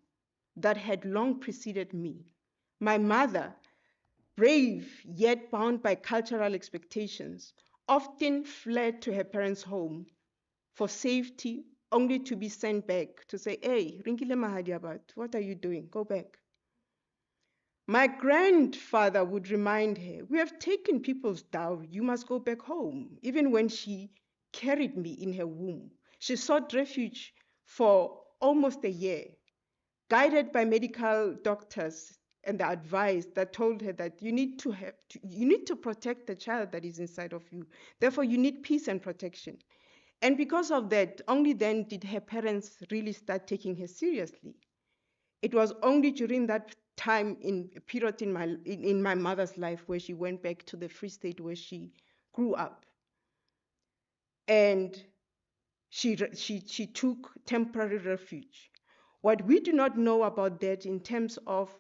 that had long preceded me. My mother, brave yet bound by cultural expectations, often fled to her parents' home for safety, only to be sent back to say, hey, Rinkile Mahadiabat, what are you doing? Go back. My grandfather would remind her, we have taken people's dowry, you must go back home. Even when she carried me in her womb, she sought refuge for almost a year, guided by medical doctors and the advice that told her that you need to protect the child that is inside of you. Therefore, you need peace and protection. And because of that, only then did her parents really start taking her seriously. It was only during that time period in my mother's life where she went back to the Free State where she grew up. And she took temporary refuge. What we do not know about that in terms of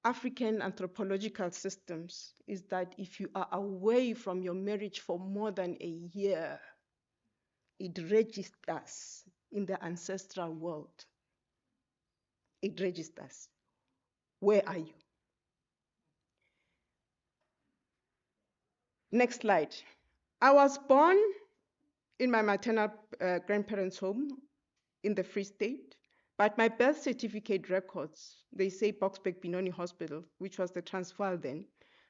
African anthropological systems is that if you are away from your marriage for more than a year, it registers in the ancestral world. It registers. Where are you? Next slide. I was born in my maternal grandparents' home in the Free State, but my birth certificate records, they say Boksburg Benoni Hospital, which was the Transvaal then,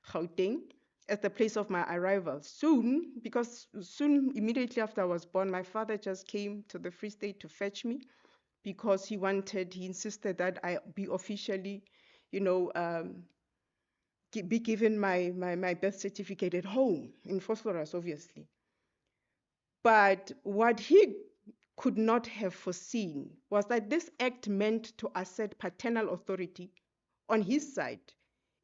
Gauteng, as the place of my arrival. Soon, immediately after I was born, my father just came to the Free State to fetch me because he insisted that I be officially, be given my birth certificate at home in Vosloorus, obviously. But what he could not have foreseen was that this act meant to assert paternal authority on his side.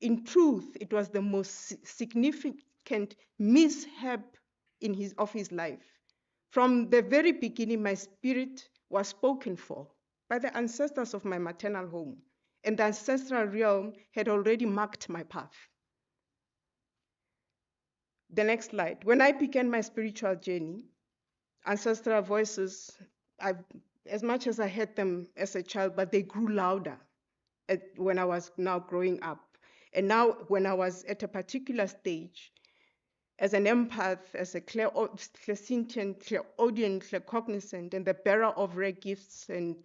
In truth, it was the most significant mishap of his life. From the very beginning, my spirit was spoken for by the ancestors of my maternal home, and the ancestral realm had already marked my path. The next slide. When I began my spiritual journey, ancestral voices as much as I had them as a child, but they grew louder when I was now growing up. And now when I was at a particular stage, as an empath, as a clairsentient, clairaudient, claircognizant, and the bearer of rare gifts, and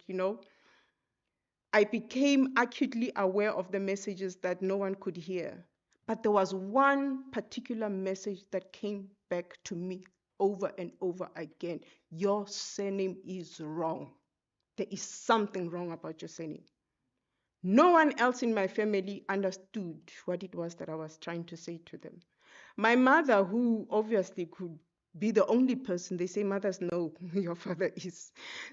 I became acutely aware of the messages that no one could hear. But there was one particular message that came back to me over and over again. Your surname is wrong. There is something wrong about your surname. No one else in my family understood what it was that I was trying to say to them. My mother, who obviously could be the only person, they say mothers know who your father is.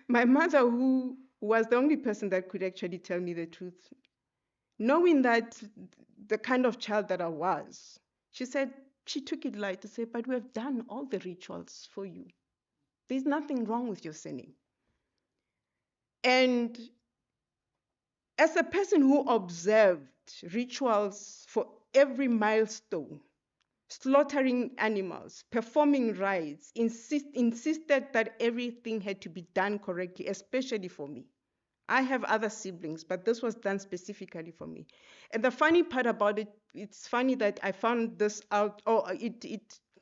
My mother, who was the only person that could actually tell me the truth, knowing that the kind of child that I was, she said, she took it light to say, but we have done all the rituals for you. There's nothing wrong with your surname. And as a person who observed rituals for every milestone, slaughtering animals, performing rites, insisted that everything had to be done correctly, especially for me. I have other siblings, but this was done specifically for me. And the funny part about it, it's funny that I found this out, or it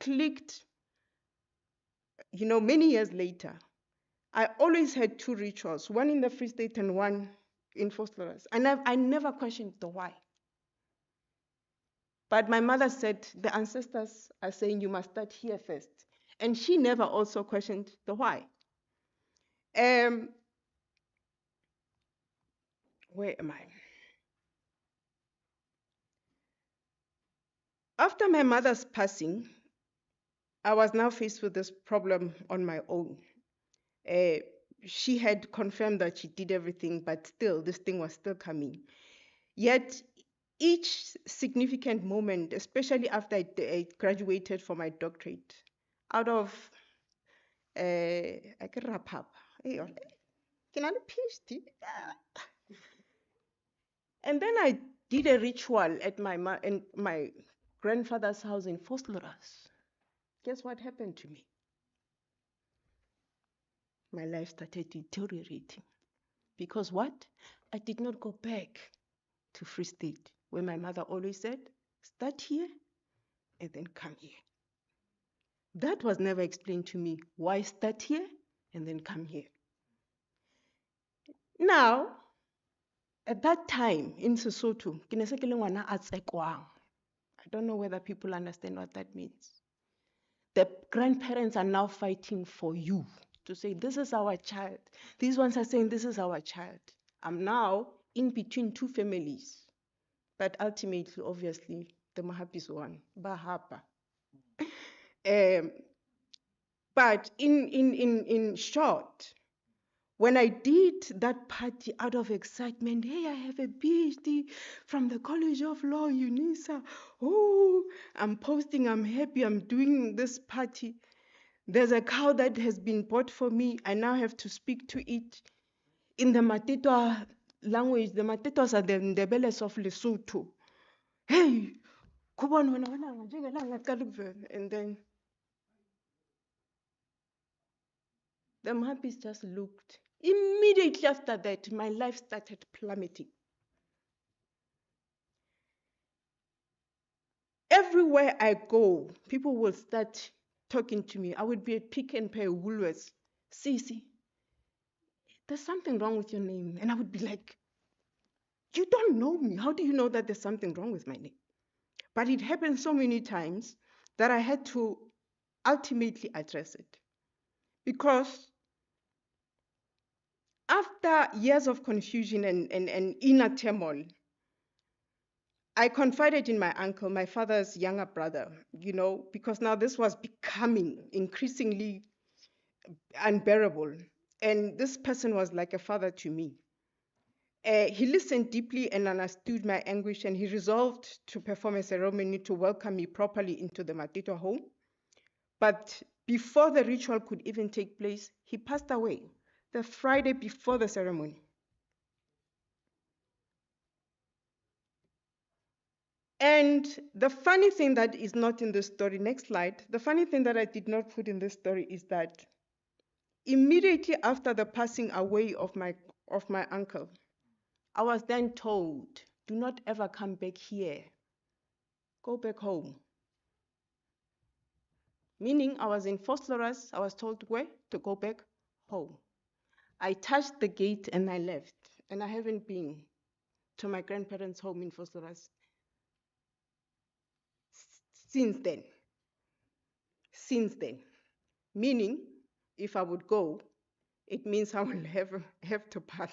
clicked, many years later. I always had two rituals, one in the Free State and one in Vosloorus. And I never questioned the why. But my mother said, the ancestors are saying you must start here first. And she never also questioned the why. Where am I? After my mother's passing, I was now faced with this problem on my own. She had confirmed that she did everything, but still, this thing was still coming. Yet, each significant moment, especially after I graduated for my doctorate, out of I can wrap up. Can I PhD? And then I did a ritual at my grandfather's house in Vosloorus. Guess what happened to me? My life started deteriorating. Because what? I did not go back to Free State, where my mother always said, start here and then come here. That was never explained to me. Why start here and then come here? Now, at that time in Sesotho, I don't know whether people understand what that means. The grandparents are now fighting for you to say, this is our child. These ones are saying, this is our child. I'm now in between two families. But ultimately, obviously, the Mahap is one. Bahapa. But in short, when I did that party out of excitement, hey, I have a PhD from the College of Law, Unisa. Oh, I'm posting, I'm happy, I'm doing this party. There's a cow that has been bought for me. I now have to speak to it in the Matitwa language. The Matitwas are the Ndebeles of Lesotho. Hey, and then the Mahapis just looked. Immediately after that, my life started plummeting. Everywhere I go, people will start talking to me. I would be at Pick and Pay, Woolworths. See, there's something wrong with your name. And I would be like, you don't know me. How do you know that there's something wrong with my name? But it happened so many times that I had to ultimately address it. Because after years of confusion and inner turmoil, I confided in my uncle, my father's younger brother, because now this was becoming increasingly unbearable. And this person was like a father to me. He listened deeply and understood my anguish, and he resolved to perform a ceremony to welcome me properly into the Matitwa home. But before the ritual could even take place, he passed away the Friday before the ceremony. And the funny thing that is not in this story, next slide, the funny thing that I did not put in this story is that Immediately after the passing away of my uncle, I was then told, do not ever come back here. Go back home. Meaning I was in Vosloorus, I was told where to go back home. I touched the gate and I left, and I haven't been to my grandparents' home in Vosloorus since then. Since then. Meaning, if I would go, it means I will have to pass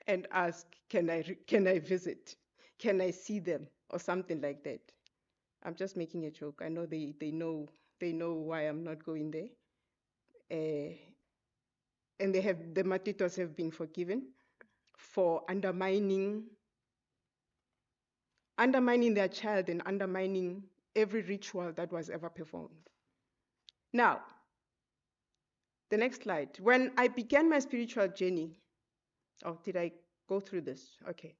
and ask, can I visit? Can I see them? Or something like that. I'm just making a joke. I know they know why I'm not going there. And the Matitos have been forgiven for undermining their child and undermining every ritual that was ever performed. Now, the next slide. When I began my spiritual journey, oh, did I go through this? Okay.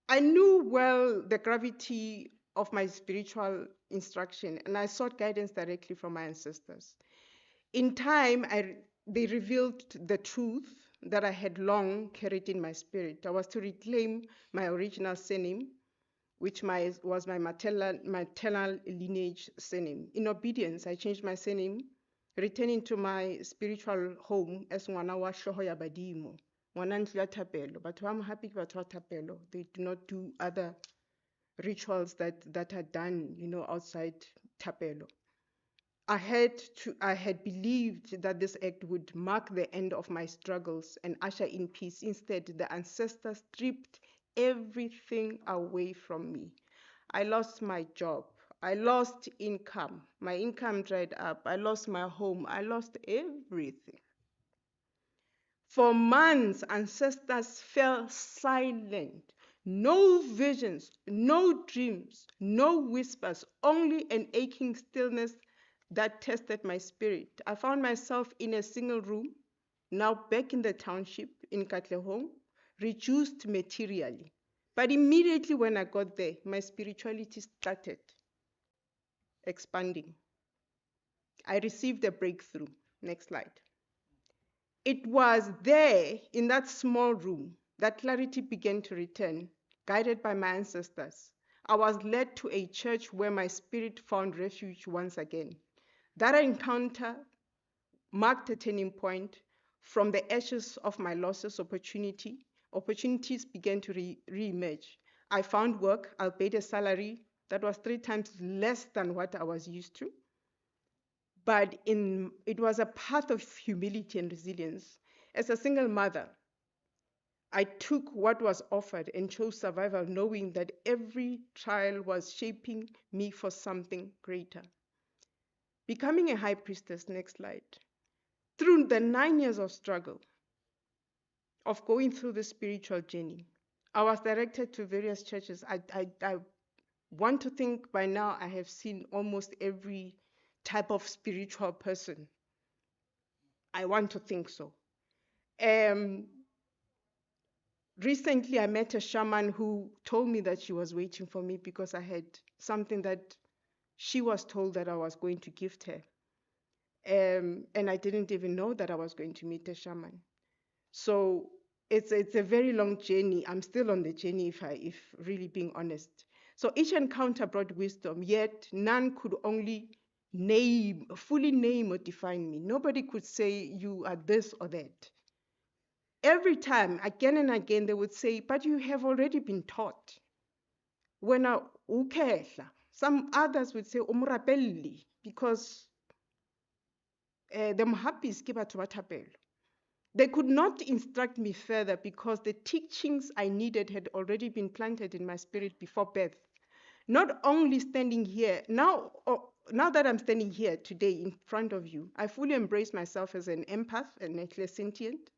I knew well the gravity of my spiritual instruction, and I sought guidance directly from my ancestors. In time, they revealed the truth that I had long carried in my spirit. I was to reclaim my original surname, which was my maternal lineage surname. In obedience, I changed my surname, returning to my spiritual home as ngwana wa hloho ya badimo, ngwana ntlo ya thapelo. Batho ba mohapi ke batho ba thapelo. They do not do other rituals that are done, outside thapelo. I had believed that this act would mark the end of my struggles and usher in peace. Instead, the ancestors stripped everything away from me. I lost my job. I lost income. My income dried up. I lost my home. I lost everything. For months, ancestors fell silent. No visions, no dreams, no whispers, only an aching stillness that tested my spirit. I found myself in a single room, now back in the township in Katlehong, reduced materially. But immediately when I got there, my spirituality started expanding. I received a breakthrough. Next slide. It was there in that small room that clarity began to return, guided by my ancestors. I was led to a church where my spirit found refuge once again. That encounter marked a turning point. From the ashes of my losses, opportunities began to re-emerge. I found work, albeit a salary that was 3 times less than what I was used to. But it was a path of humility and resilience. As a single mother, I took what was offered and chose survival, knowing that every trial was shaping me for something greater. Becoming a high priestess, next slide. Through the 9 years of struggle, of going through the spiritual journey, I was directed to various churches. I want to think by now I have seen almost every type of spiritual person. I want to think so. Recently, I met a shaman who told me that she was waiting for me because I had something that she was told that I was going to gift her. And I didn't even know that I was going to meet a shaman. So it's a very long journey. I'm still on the journey, if really being honest. So each encounter brought wisdom, yet none could fully name or define me. Nobody could say you are this or that. Every time, again and again, they would say, but you have already been taught. When some others would say, umrapelli, because the Mohapis ke batho ba thapelo. They could not instruct me further because the teachings I needed had already been planted in my spirit before birth. Not only standing here, now that I'm standing here today in front of you, I fully embrace myself as an empath and a clairsentient,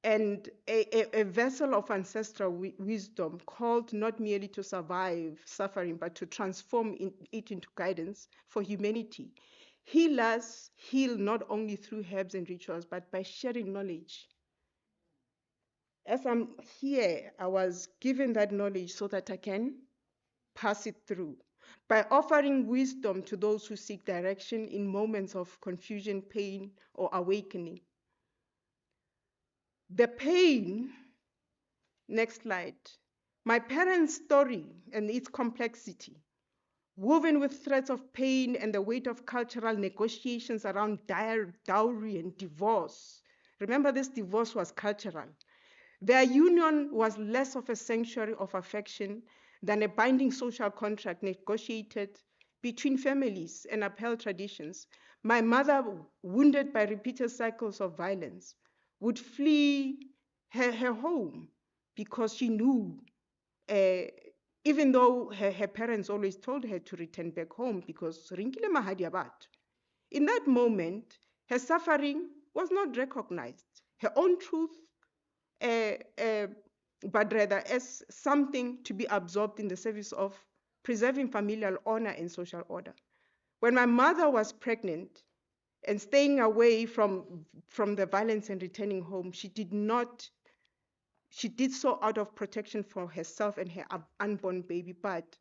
and a vessel of ancestral wisdom called not merely to survive suffering, but to transform it into guidance for humanity. Healers heal not only through herbs and rituals, but by sharing knowledge. As I'm here, I was given that knowledge so that I can pass it through. by offering wisdom to those who seek direction in moments of confusion, pain, or awakening. The pain, next slide, my parents' story and its complexity, woven with threads of pain and the weight of cultural negotiations around dowry and divorce. Remember, this divorce was cultural. Their union was less of a sanctuary of affection than a binding social contract negotiated between families and upheld traditions. My mother, wounded by repeated cycles of violence, would flee her home because she knew, even though her parents always told her to return back home because rinkile mahadi ya batho. In that moment, her suffering was not recognized. Her own truth, but rather as something to be absorbed in the service of preserving familial honor and social order. When my mother was pregnant and staying away from the violence and returning home, she did so out of protection for herself and her unborn baby, but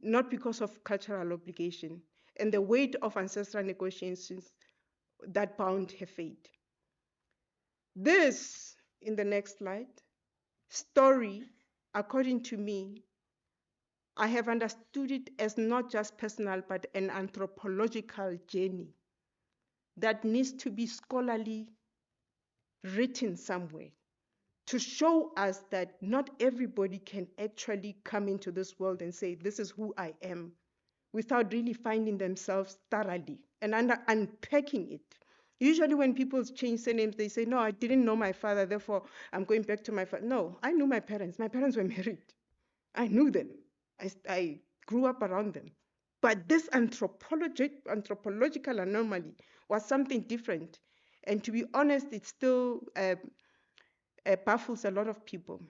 not because of cultural obligation and the weight of ancestral negotiations that bound her fate. This, in the next slide, story, according to me, I have understood it as not just personal, but an anthropological journey that needs to be scholarly written somewhere to show us that not everybody can actually come into this world and say, this is who I am, without really finding themselves thoroughly and unpacking it. Usually when people change their names, they say, no, I didn't know my father, therefore I'm going back to my father. No, I knew my parents. My parents were married. I knew them. I grew up around them. But this anthropological anomaly was something different. And to be honest, it still baffles a lot of people.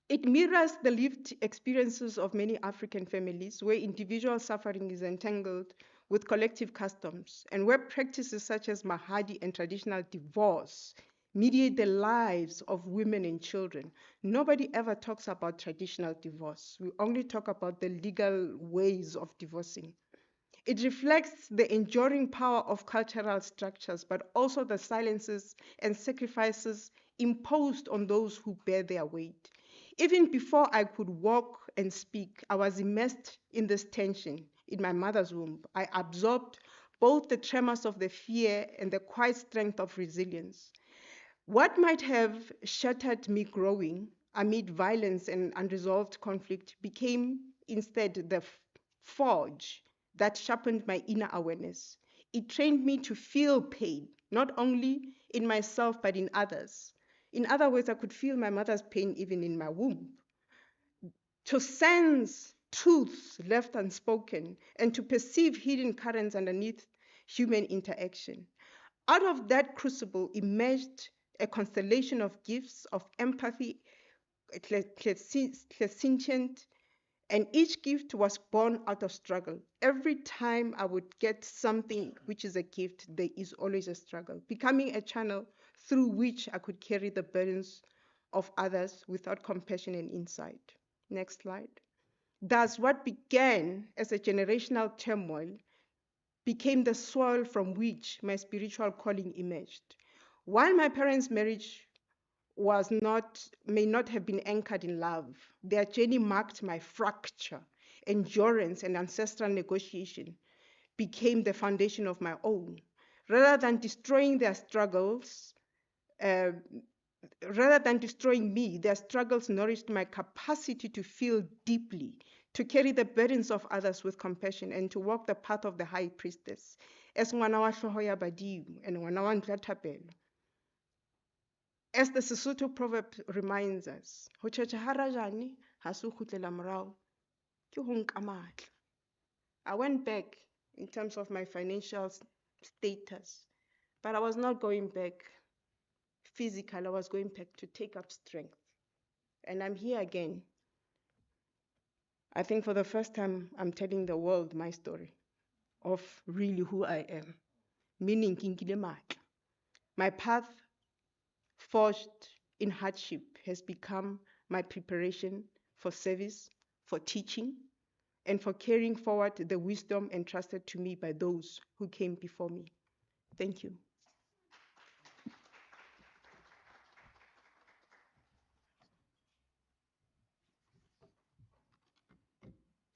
It mirrors the lived experiences of many African families where individual suffering is entangled with collective customs and where practices such as mahadi and traditional divorce mediate the lives of women and children. Nobody ever talks about traditional divorce. We only talk about the legal ways of divorcing. It reflects the enduring power of cultural structures, but also the silences and sacrifices imposed on those who bear their weight. Even before I could walk and speak, I was immersed in this tension in my mother's womb. I absorbed both the tremors of the fear and the quiet strength of resilience. What might have shattered me growing amid violence and unresolved conflict became instead the forge that sharpened my inner awareness. It trained me to feel pain, not only in myself, but in others. In other words, I could feel my mother's pain even in my womb. To sense truths left unspoken and to perceive hidden currents underneath human interaction. Out of that crucible emerged a constellation of gifts of empathy, clairsentient, and each gift was born out of struggle. Every time I would get something which is a gift, there is always a struggle, becoming a channel through which I could carry the burdens of others without compassion and insight. Next slide. Thus, what began as a generational turmoil became the soil from which my spiritual calling emerged. While my parents' marriage may not have been anchored in love, their journey marked my fracture. Endurance and ancestral negotiation became the foundation of my own. Rather than destroying me, their struggles nourished my capacity to feel deeply, to carry the burdens of others with compassion, and to walk the path of the high priestess. As ngwana wa hloho ya badimo and ngwana wa ntlo ya thapelo. As the Sesotho proverb reminds us, ho tjhetjha ha rajane ha se ho kgutlela morao, ke ho nka matla. I went back in terms of my financial status, but I was not going back physical, I was going back to take up strength. And I'm here again. I think for the first time, I'm telling the world my story of really who I am, meaning kinkile matla. My path forged in hardship has become my preparation for service, for teaching, and for carrying forward the wisdom entrusted to me by those who came before me. Thank you.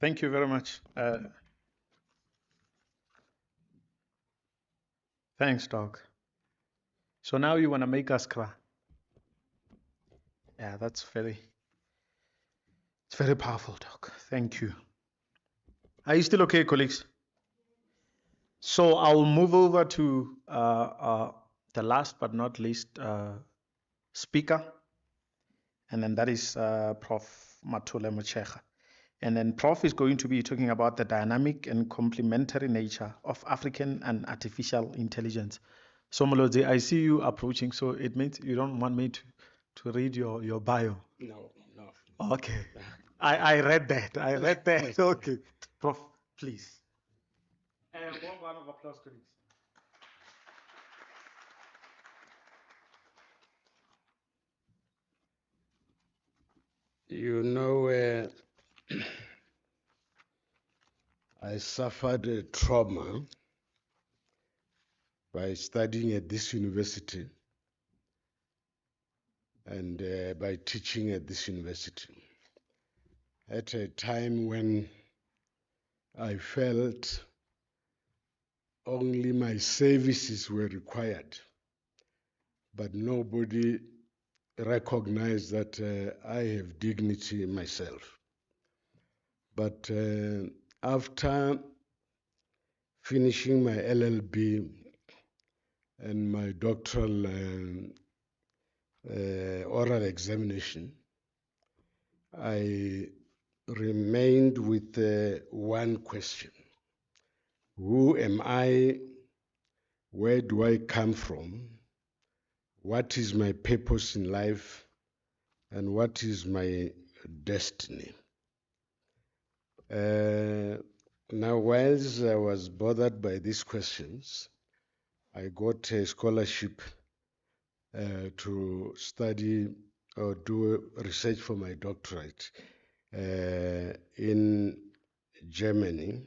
Thank you very much. Thanks, Doc. So now you want to make us cry. Yeah, it's very powerful, Doc. Thank you. Are you still okay, colleagues? So I'll move over to the last but not least speaker, and then that is Prof. Matule Mochega. And then Prof is going to be talking about the dynamic and complementary nature of African and artificial intelligence. So Molodzi, I see you approaching, so it means you don't want me to read your bio. No. Okay. I read that. Okay. Prof, please. Warm round of applause, colleagues. You know, I suffered a trauma by studying at this university and by teaching at this university at a time when I felt only my services were required, but nobody recognized that I have dignity myself. But after finishing my LLB and my doctoral oral examination, I remained with one question. Who am I? Where do I come from? What is my purpose in life? And what is my destiny? Now, whilst I was bothered by these questions, I got a scholarship to study or do research for my doctorate in Germany.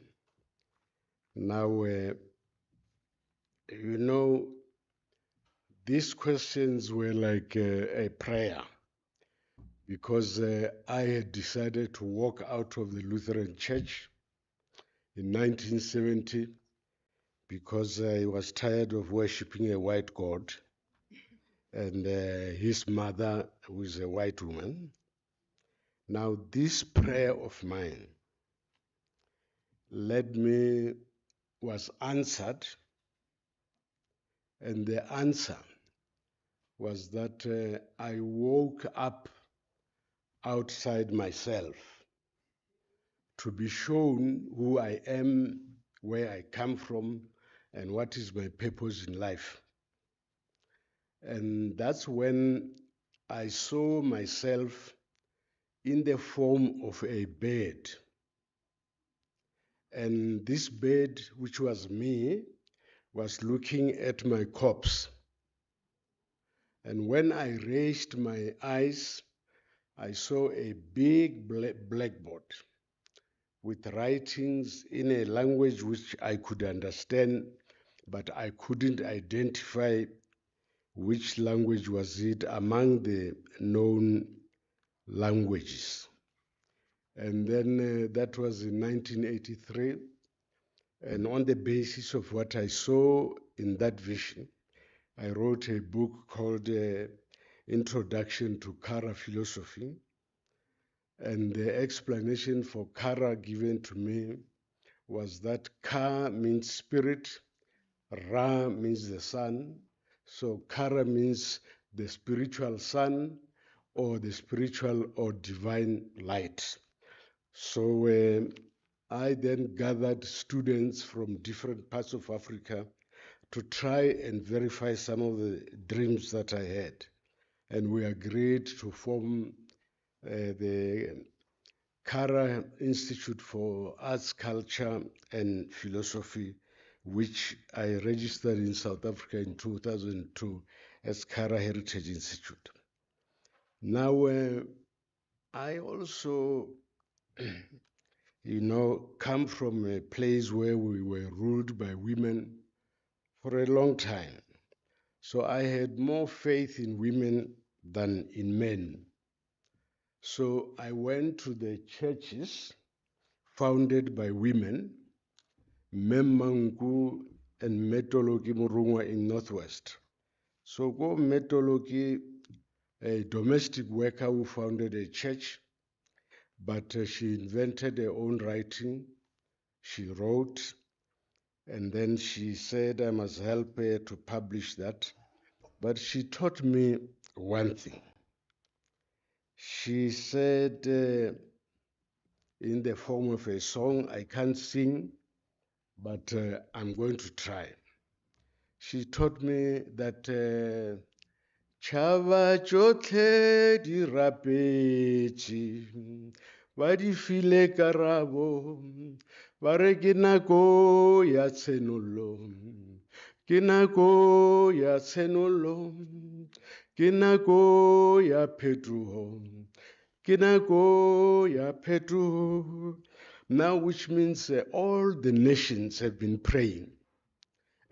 Now, you know, these questions were like a prayer, because I had decided to walk out of the Lutheran Church in 1970 because I was tired of worshiping a white God and his mother, who is a white woman. Now, this prayer of mine was answered, and the answer was that I woke up outside myself to be shown who I am, where I come from, and what is my purpose in life. And that's when I saw myself in the form of a bird. And this bird, which was me, was looking at my corpse. And when I raised my eyes, I saw a big blackboard with writings in a language which I could understand, but I couldn't identify which language was it among the known languages. And then that was in 1983. And on the basis of what I saw in that vision, I wrote a book called Introduction to Kara Philosophy. And the explanation for Kara given to me was that Ka means spirit, Ra means the sun, so Kara means the spiritual sun or the spiritual or divine light. So I then gathered students from different parts of Africa to try and verify some of the dreams that I had. And we agreed to form the Kara Institute for Arts, Culture and Philosophy, which I registered in South Africa in 2002 as Kara Heritage Institute. Now, I also come from a place where we were ruled by women for a long time. So I had more faith in women than in men. So I went to the churches founded by women, Memmangu and Metoloki Murungwa in Northwest. So go Metoloki, a domestic worker who founded a church, but she invented her own writing. She wrote, and then she said I must help her to publish that. But she taught me one thing. She said, in the form of a song, I can't sing, but I'm going to try. She taught me that Chava chotle di rapetši ba di file karabo ba re ke nako ya tshenolo ke nako ya tshenolo ke nako ya phetogo ke nako ya phetogo. Now, which means all the nations have been praying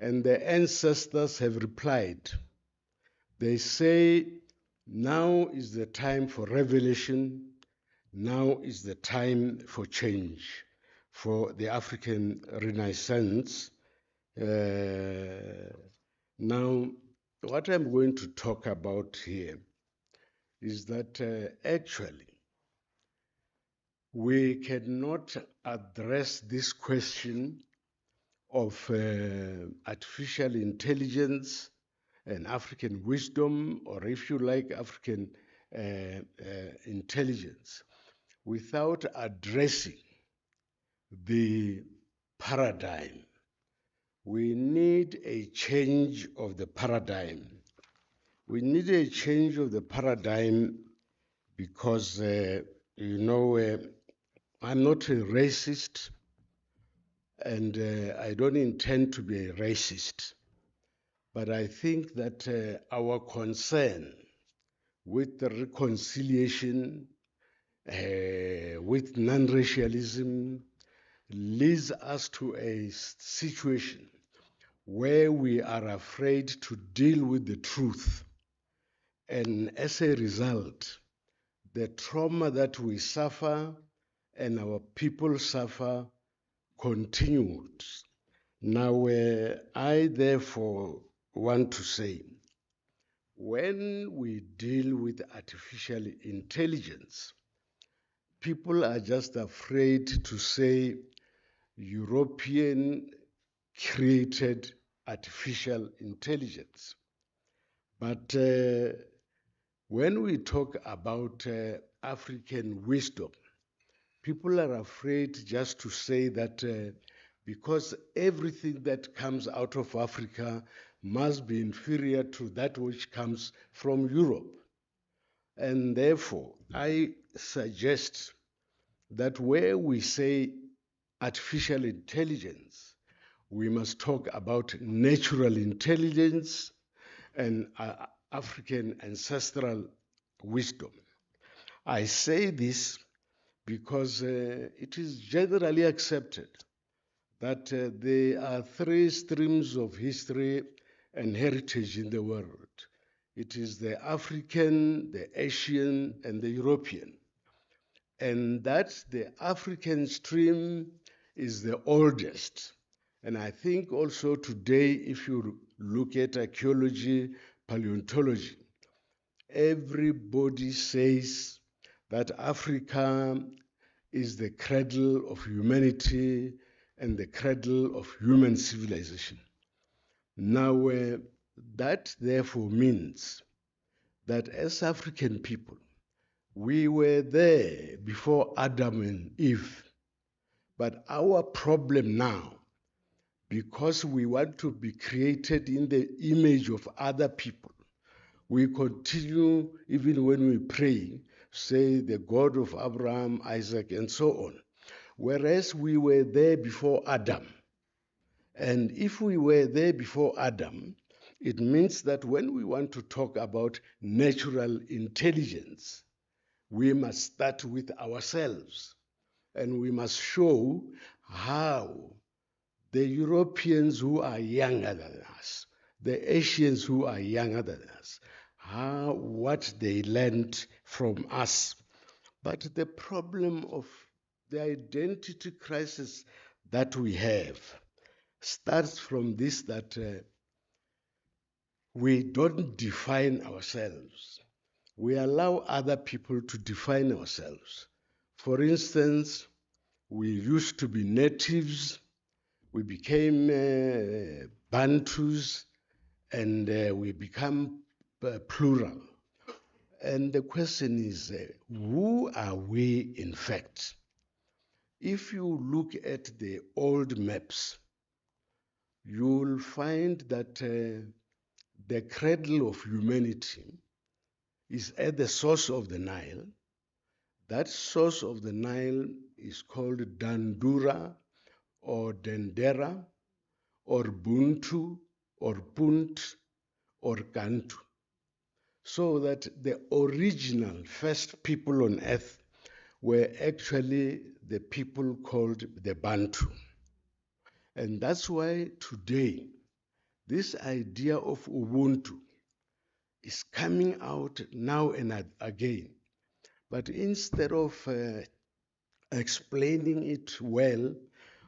and the ancestors have replied. They say, now is the time for revelation. Now is the time for change, for the African Renaissance. Now, what I'm going to talk about here is that actually we cannot address this question of artificial intelligence and African wisdom, or if you like, African intelligence, without addressing the paradigm. We need a change of the paradigm. We need a change of the paradigm because, I'm not a racist, and I don't intend to be a racist. But I think that our concern with the reconciliation, with non-racialism, leads us to a situation where we are afraid to deal with the truth. And as a result, the trauma that we suffer and our people suffer continues. Now, I therefore want to say, when we deal with artificial intelligence, people are just afraid to say European created artificial intelligence. But when we talk about African wisdom, people are afraid just to say that because everything that comes out of Africa must be inferior to that which comes from Europe. And therefore, I suggest that where we say artificial intelligence, we must talk about natural intelligence and African ancestral wisdom. I say this because it is generally accepted that there are three streams of history and heritage in the world. It is the African, the Asian, and the European. And that the African stream is the oldest. And I think also today, if you look at archaeology, paleontology, everybody says that Africa is the cradle of humanity and the cradle of human civilization. Now, that therefore means that as African people, we were there before Adam and Eve. But our problem now, because we want to be created in the image of other people, we continue, even when we pray, say the God of Abraham, Isaac, and so on. Whereas we were there before Adam. And if we were there before Adam, it means that when we want to talk about natural intelligence, we must start with ourselves. and we must show how the Europeans who are younger than us, the Asians who are younger than us, what they learned from us. But the problem of the identity crisis that we have starts from this, that we don't define ourselves. We allow other people to define ourselves. For instance, we used to be natives, we became Bantus, and we become plural. And the question is, who are we in fact? If you look at the old maps, you'll find that the cradle of humanity is at the source of the Nile. That source of the Nile is called Dandura or Dendera or Buntu or Punt or Gantu. So that the original first people on earth were actually the people called the Bantu. And that's why today this idea of Ubuntu is coming out now and again. But instead of explaining it well,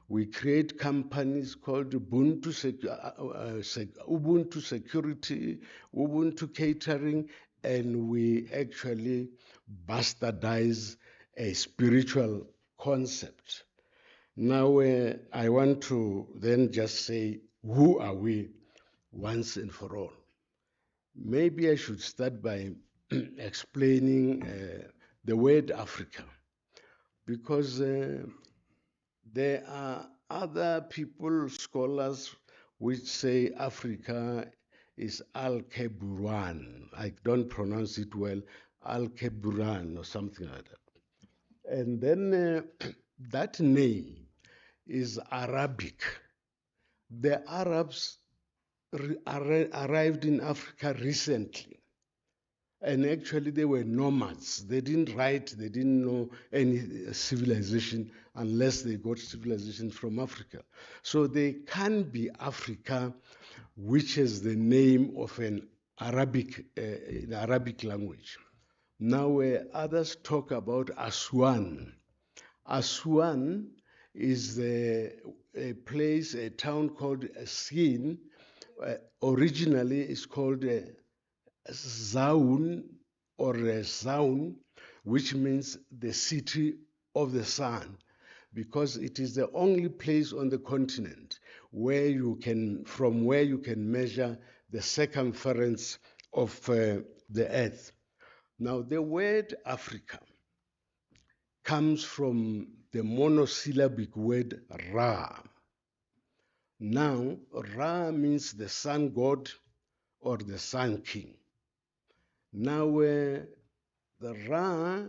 we create companies called Ubuntu Security, Ubuntu Catering, and we actually bastardize a spiritual concept. Now, I want to then just say, who are we once and for all? Maybe I should start by explaining the word Africa, because there are other people, scholars, which say Africa is Al-Keburan. I don't pronounce it well, Al-Keburan or something like that. And then that name is Arabic. The Arabs arrived in Africa recently. And actually, they were nomads. They didn't write, they didn't know any civilization unless they got civilization from Africa. So they can be Africa, which is the name of an Arabic, in Arabic language. Now, others talk about Aswan. Aswan is a place, a town called Sin. Originally, it's called Zaun or Zaun, which means the city of the sun, because it is the only place on the continent where from where you can measure the circumference of the earth. Now, the word Africa comes from the monosyllabic word Ra. Now, Ra means the sun god or the sun king. Now, the Ra,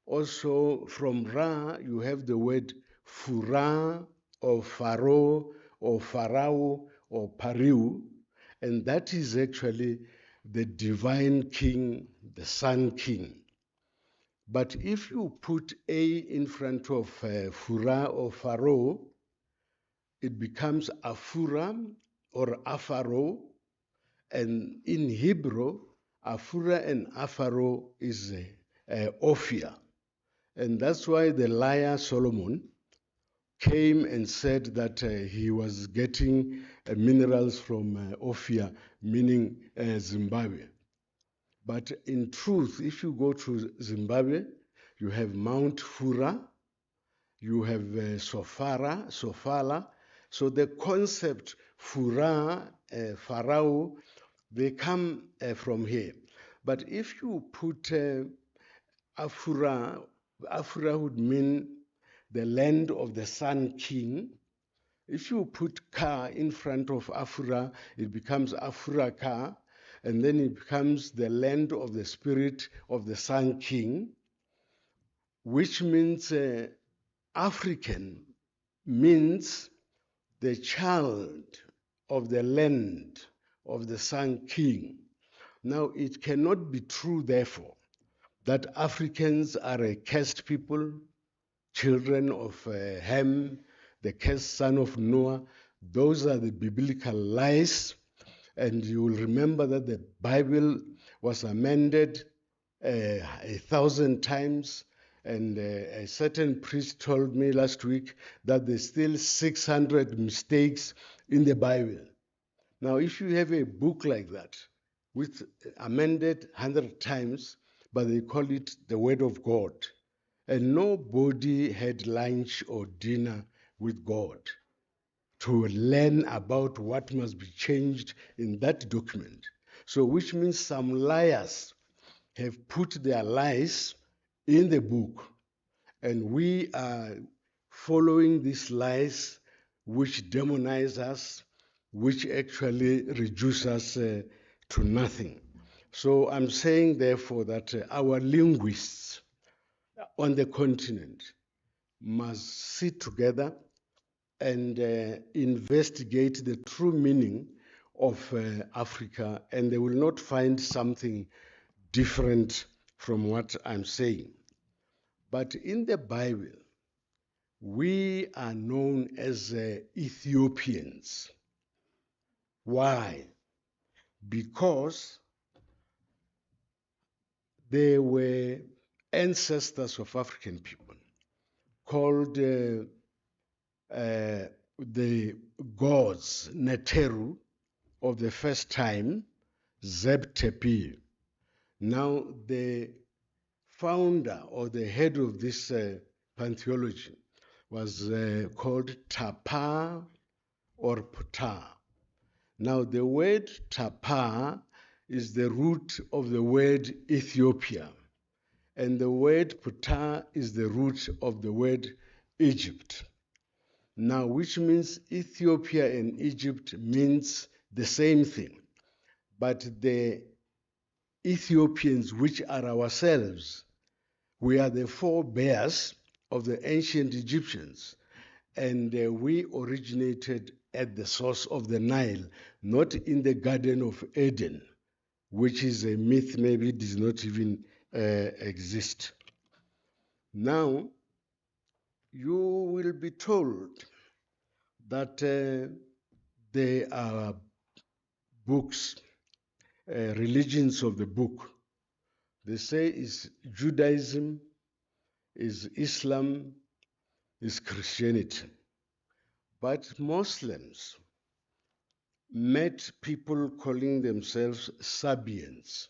also from Ra, you have the word Fura or Pharaoh or Pharaoh or Pariu, and that is actually the divine king, the sun king. But if you put A in front of Fura or Pharaoh, it becomes Afura or Afaro, and in Hebrew, Afura and Afaro is Ophir. And that's why the liar Solomon came and said that he was getting minerals from Ophir, meaning Zimbabwe. But in truth, if you go to Zimbabwe, you have Mount Fura, you have Sofala. So the concept Fura, Pharaoh, they come from here. But if you put Afura would mean the land of the Sun King. If you put Ka in front of Afura, it becomes Afura Ka, and then it becomes the land of the spirit of the Sun King, which means African means the child of the land of the Sun King. Now, it cannot be true, therefore, that Africans are a caste people, children of Ham, the cursed son of Noah. Those are the biblical lies. And you will remember that the Bible was amended 1,000 times. And a certain priest told me last week that there's still 600 mistakes in the Bible. Now, if you have a book like that, with amended 100 times, but they call it the Word of God, and nobody had lunch or dinner with God to learn about what must be changed in that document. So, which means some liars have put their lies in the book, and we are following these lies which demonize us, which actually reduce us to nothing. So I'm saying, therefore, that our linguists on the continent must sit together and investigate the true meaning of Africa, and they will not find something different from what I'm saying. But in the Bible, we are known as Ethiopians. Why? Because they were ancestors of African people called the gods Neteru of the first time, Zeb Tepi. Now, the founder or the head of this pantheology was called Tapa or Ptah. Now, the word Tapa is the root of the word Ethiopia, and the word Ptah is the root of the word Egypt. Now, which means Ethiopia and Egypt means the same thing, but the Ethiopians, which are ourselves, we are the forebears of the ancient Egyptians, and we originated at the source of the Nile, not in the Garden of Eden, which is a myth, maybe it does not even exist. Now, you will be told that there are books, religions of the book. They say is Judaism, is Islam, is Christianity. But Muslims met people calling themselves Sabians.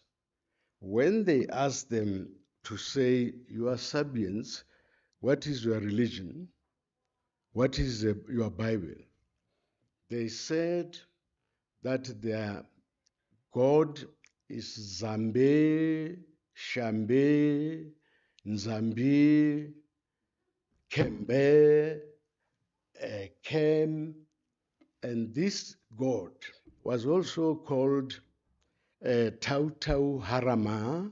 When they asked them to say, you are Sabians, what is your religion? What is your Bible? They said that their God is Zambe, Shambe, Nzambi, Kembe, Kem, and this God was also called Tautau Harama.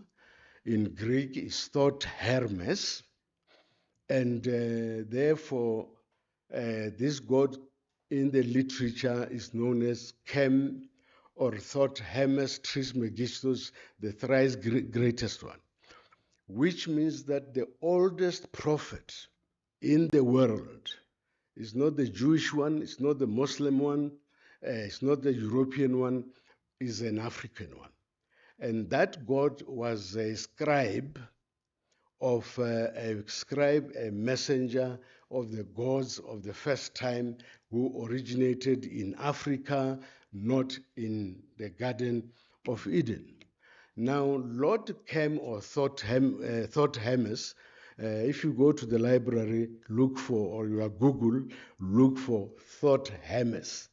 In Greek is thought Hermes, and therefore this God in the literature is known as Kem or thought Hermes Trismegistus, the thrice greatest one, which means that the oldest prophet in the world is not the Jewish one, it's not the Muslim one, it's not the European one, is an African one. And that God was a scribe, a messenger of the gods of the first time who originated in Africa, not in the Garden of Eden. Now, Lord Kem or thought Hermes, if you go to the library, look for, or you are Google, look for thought Hermes,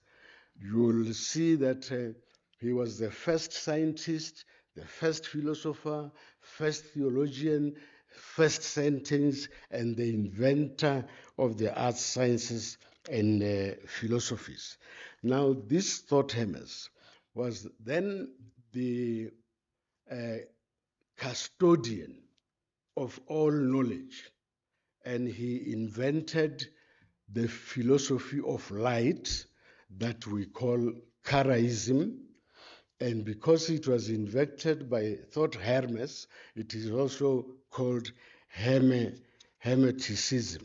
you will see that he was the first scientist, the first philosopher, first theologian, first sentence, and the inventor of the arts, sciences, and philosophies. Now, this thought Hermes was then the custodian of all knowledge, and he invented the philosophy of light that we call Karaism. And because it was invented by thought Hermes, it is also called Hermeticism.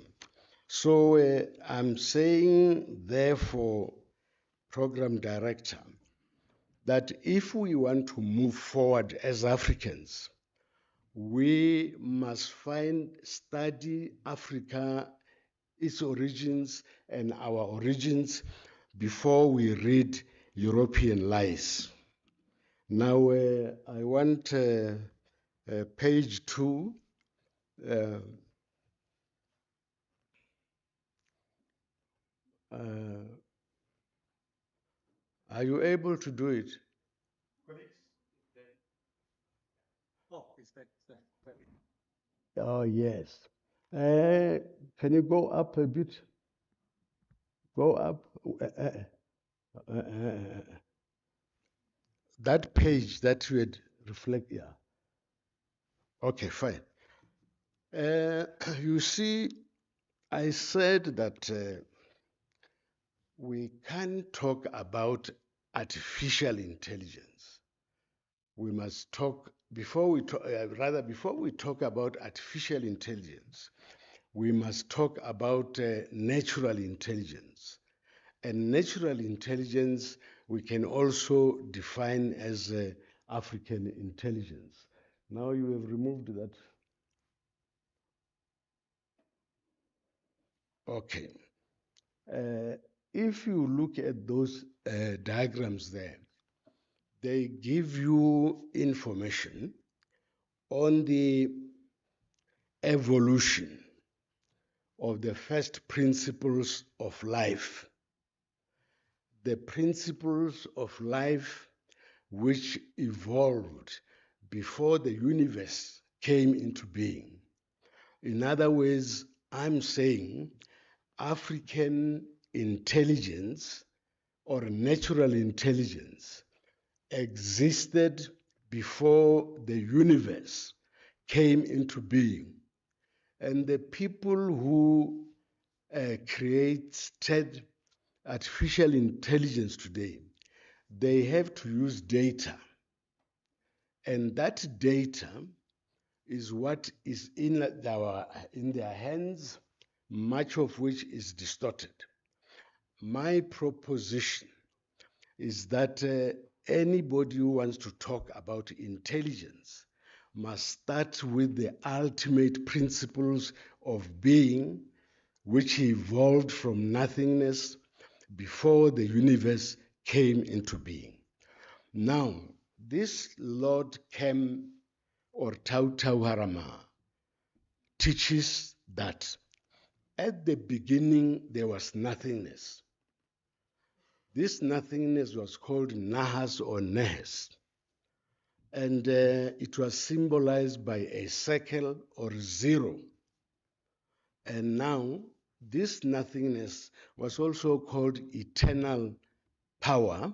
So I'm saying, therefore, Program Director, that if we want to move forward as Africans, we must study Africa, its origins and our origins before we read European lies. Now, I want page 2. Are you able to do it? Oh, yes. Can you go up a bit? Go up. That page that you had reflect, yeah. Okay, fine. You see, I said that we can't talk about artificial intelligence. We must talk, before we talk about artificial intelligence, we must talk about natural intelligence. And natural intelligence we can also define as African intelligence. Now you have removed that. Okay. If you look at those diagrams there, they give you information on the evolution of the first principles of life. The principles of life which evolved before the universe came into being. In other words, I'm saying African intelligence or natural intelligence existed before the universe came into being. And the people who created artificial intelligence today, they have to use data. And that data is what is in their hands, much of which is distorted. My proposition is that anybody who wants to talk about intelligence must start with the ultimate principles of being, which evolved from nothingness before the universe came into being. Now, this Lord Kem or Tau Tau Harama teaches that at the beginning there was nothingness. This nothingness was called Nahas or Nehes, and it was symbolized by a circle or zero. And now this nothingness was also called eternal power,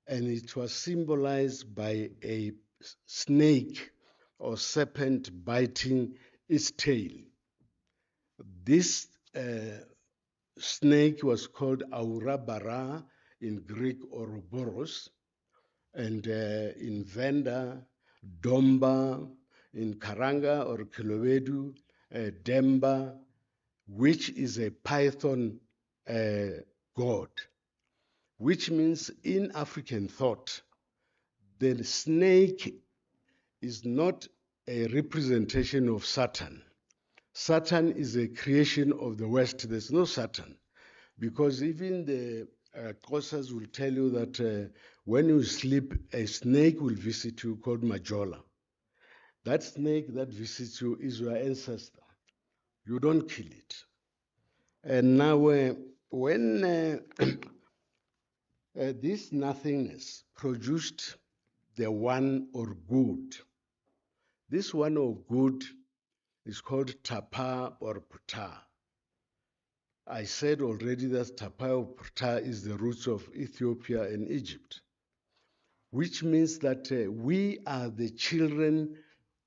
and it was symbolized by a snake or serpent biting its tail. This snake was called Aurabara in Greek, Ouroboros, and in Venda, Domba, in Karanga or Kilowedu, Demba, which is a python god, which means in African thought, the snake is not a representation of Saturn. Saturn is a creation of the West. There's no Saturn, because even the Xhosas will tell you that when you sleep, a snake will visit you called Majola. That snake that visits you is your ancestor. You don't kill it. And now when this nothingness produced the one or good, this one or good is called Tapa or Puta. I said already that Tapa or Puta is the roots of Ethiopia and Egypt, which means that we are the children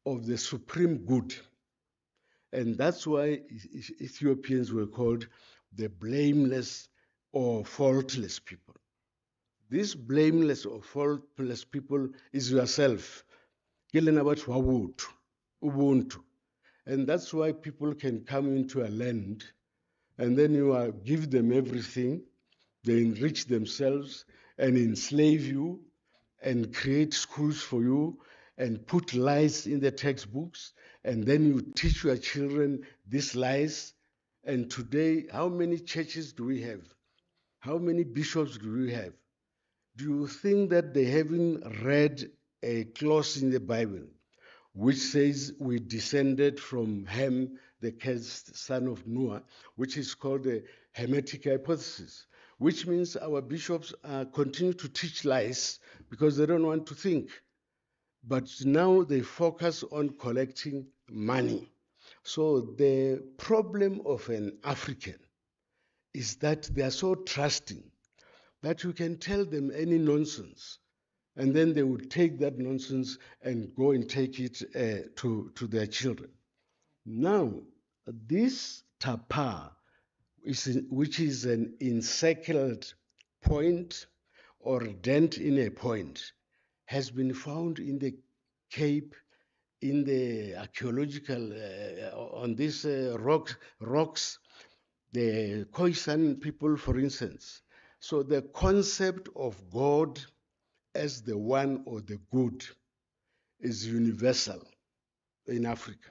of the supreme good. And that's why Ethiopians were called the blameless or faultless people. This blameless or faultless people is yourself. Ubuntu. And that's why people can come into a land and then you give them everything. They enrich themselves and enslave you and create schools for you and put lies in the textbooks, and then you teach your children these lies. And today, how many churches do we have? How many bishops do we have? Do you think that they haven't read a clause in the Bible which says we descended from Ham, the cursed son of Noah, which is called the Hermetic hypothesis, which means our bishops continue to teach lies because they don't want to think. But now they focus on collecting money. So the problem of an African is that they are so trusting that you can tell them any nonsense, and then they would take that nonsense and go and take it to their children. Now, this tapa, which is an encircled point or dent in a point, has been found in the Cape, in the archaeological, on these rocks, the Khoisan people, for instance. So the concept of God as the one or the good is universal in Africa.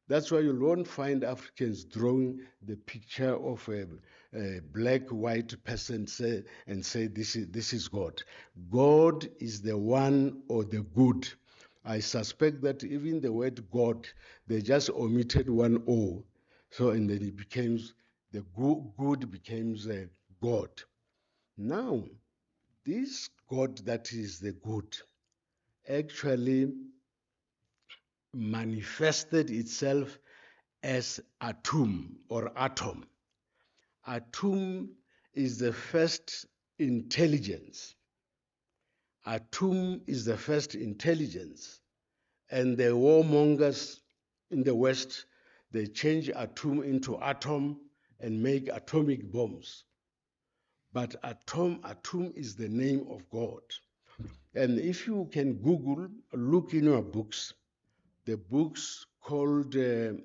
That's why you won't find Africans drawing the picture of a black, white person and say this is God. God is the one or the good. I suspect that even the word God, they just omitted one O. So, and then it becomes, the good becomes God. Now, this God that is the good actually manifested itself as atom or atom. Atom is the first intelligence. Atom is the first intelligence. And the warmongers in the West, they change atom into atom and make atomic bombs. But atom is the name of God. And if you can Google, look in your books, the books called the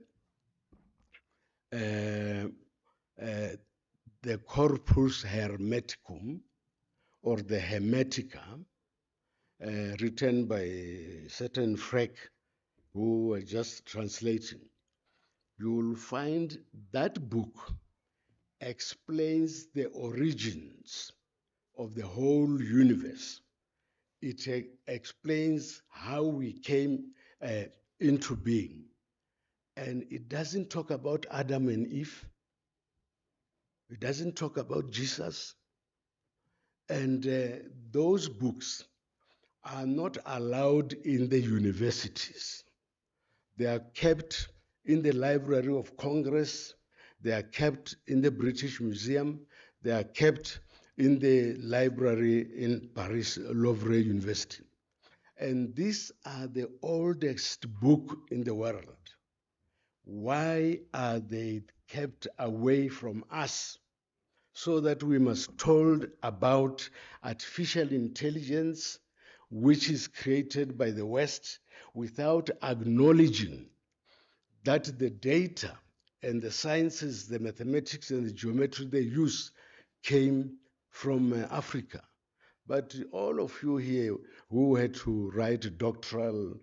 Corpus Hermeticum or the Hermetica, written by a certain Freck who were just translating. You will find that book explains the origins of the whole universe. It explains how we came into being. And it doesn't talk about Adam and Eve. It doesn't talk about Jesus. And those books are not allowed in the universities. They are kept in the Library of Congress. They are kept in the British Museum. They are kept in the library in Paris, Louvre University. And these are the oldest book in the world. Why are they kept away from us? So that we must told about artificial intelligence, which is created by the West, without acknowledging that the data and the sciences, the mathematics and the geometry they use came from Africa. But all of you here who had to write doctoral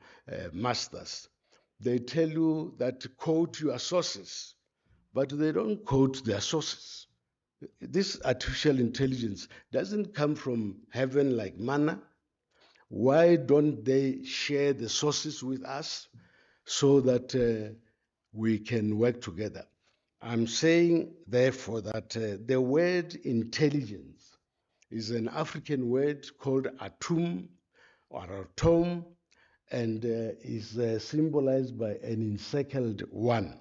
masters, they tell you that quote your sources, but they don't quote their sources. This artificial intelligence doesn't come from heaven like manna. Why don't they share the sources with us so that we can work together? I'm saying, therefore, that the word intelligence is an African word called atum or atom, and is symbolized by an encircled one.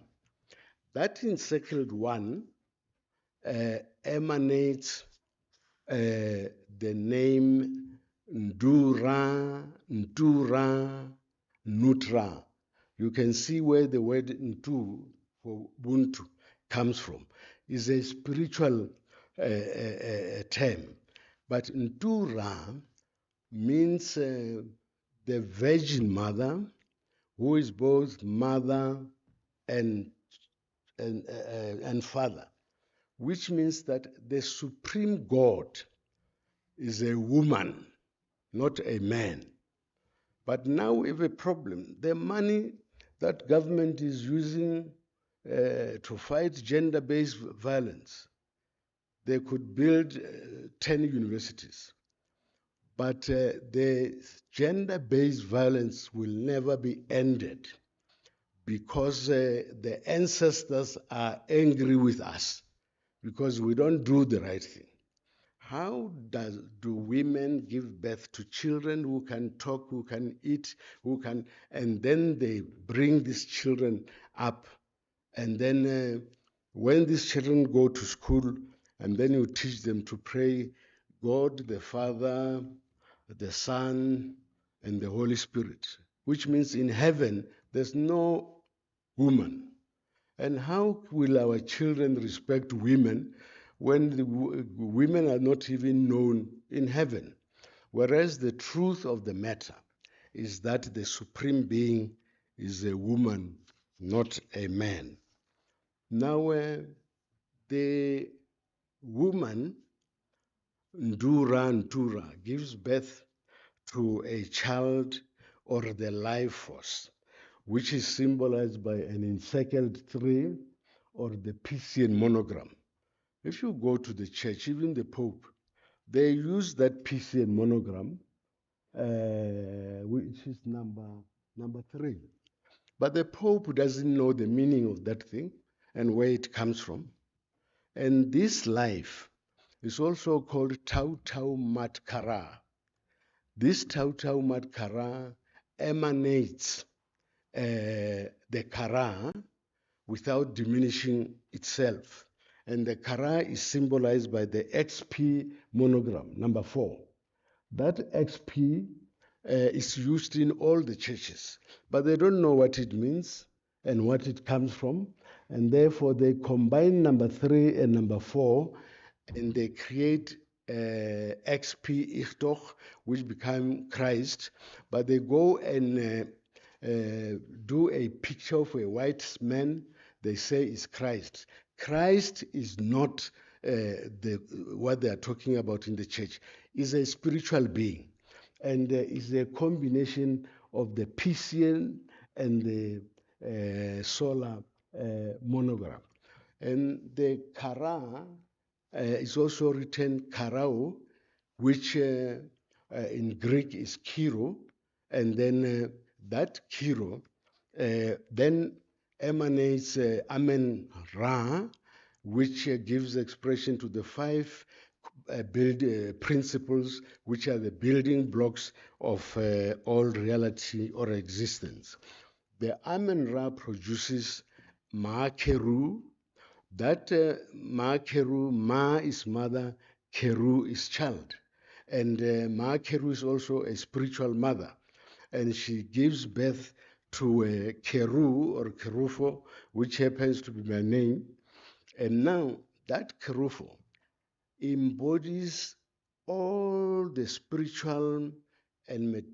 That encircled one emanates the name Ndura, Nutra. You can see where the word Ntu for Ubuntu comes from. It's a spiritual term. But Ndura means the Virgin Mother, who is both mother and father. which means that the supreme God is a woman, not a man. But now we have a problem. The money that government is using to fight gender-based violence, they could build 10 universities. But the gender-based violence will never be ended because the ancestors are angry with us because we don't do the right thing. How do women give birth to children who can talk, who can eat, and then they bring these children up, and then when these children go to school, and then you teach them to pray God the Father, the Son, and the Holy Spirit, which means in heaven there's no woman. And how will our children respect women when the women are not even known in heaven? Whereas the truth of the matter is that the supreme being is a woman, not a man. Now, the woman, Ndura, gives birth to a child or the life force, which is symbolized by an encircled tree or the Piscean monogram. If you go to the church, even the Pope, they use that Piscean monogram, which is number 3. But the Pope doesn't know the meaning of that thing and where it comes from. And this life is also called Tau Tau Mat Kara. This Tau Tau Mat Kara emanates the Kara without diminishing itself. And the Kara is symbolized by the XP monogram, number 4. That XP is used in all the churches, but they don't know what it means and what it comes from. And therefore, they combine number 3 and number 4, and they create XP Ichtoch, which become Christ. But they go and do a picture of a white man, they say is Christ. Christ is not what they are talking about in the church. Is a spiritual being, and is a combination of the Piscean and the solar monogram. And the Kara is also written Karao, which in Greek is Kiro, and then that Kiro then emanates Amen Ra, which gives expression to the 5 principles, which are the building blocks of all reality or existence. The Amen Ra produces Ma Keru. That Ma Keru, Ma is mother, Keru is child. And Ma Keru is also a spiritual mother. And she gives birth to Keru or Kerufo, which happens to be my name. And now that Kerufo embodies all the spiritual and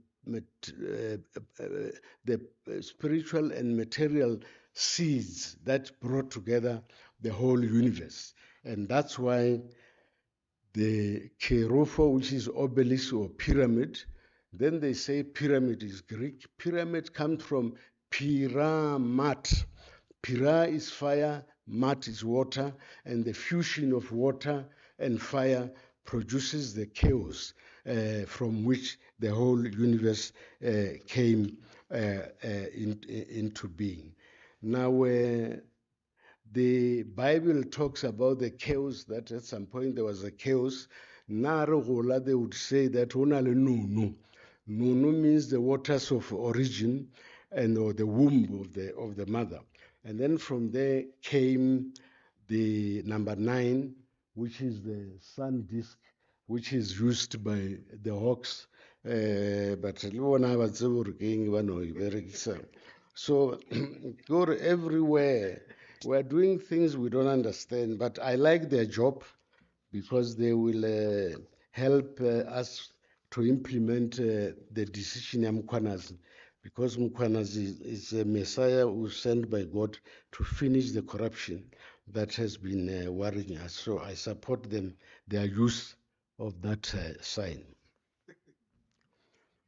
the spiritual and material seeds that brought together the whole universe. And that's why the Kerufo, which is obelisk or pyramid, then they say pyramid is Greek. Pyramid comes from piramat. Pira is fire, mat is water, and the fusion of water and fire produces the chaos from which the whole universe came into being. Now, the Bible talks about the chaos, that at some point there was a chaos. Narogola, they would say that onale nunu. Nunu means the waters of origin and or the womb of the mother. And then from there came the number 9, which is the sun disk, which is used by the hawks. But so go everywhere. We're doing things we don't understand, but I like their job because they will help us to implement the decision of Mkwanazi, because Mkwanazi is a messiah who was sent by God to finish the corruption. that has been worrying us. So I support them, their use of that sign.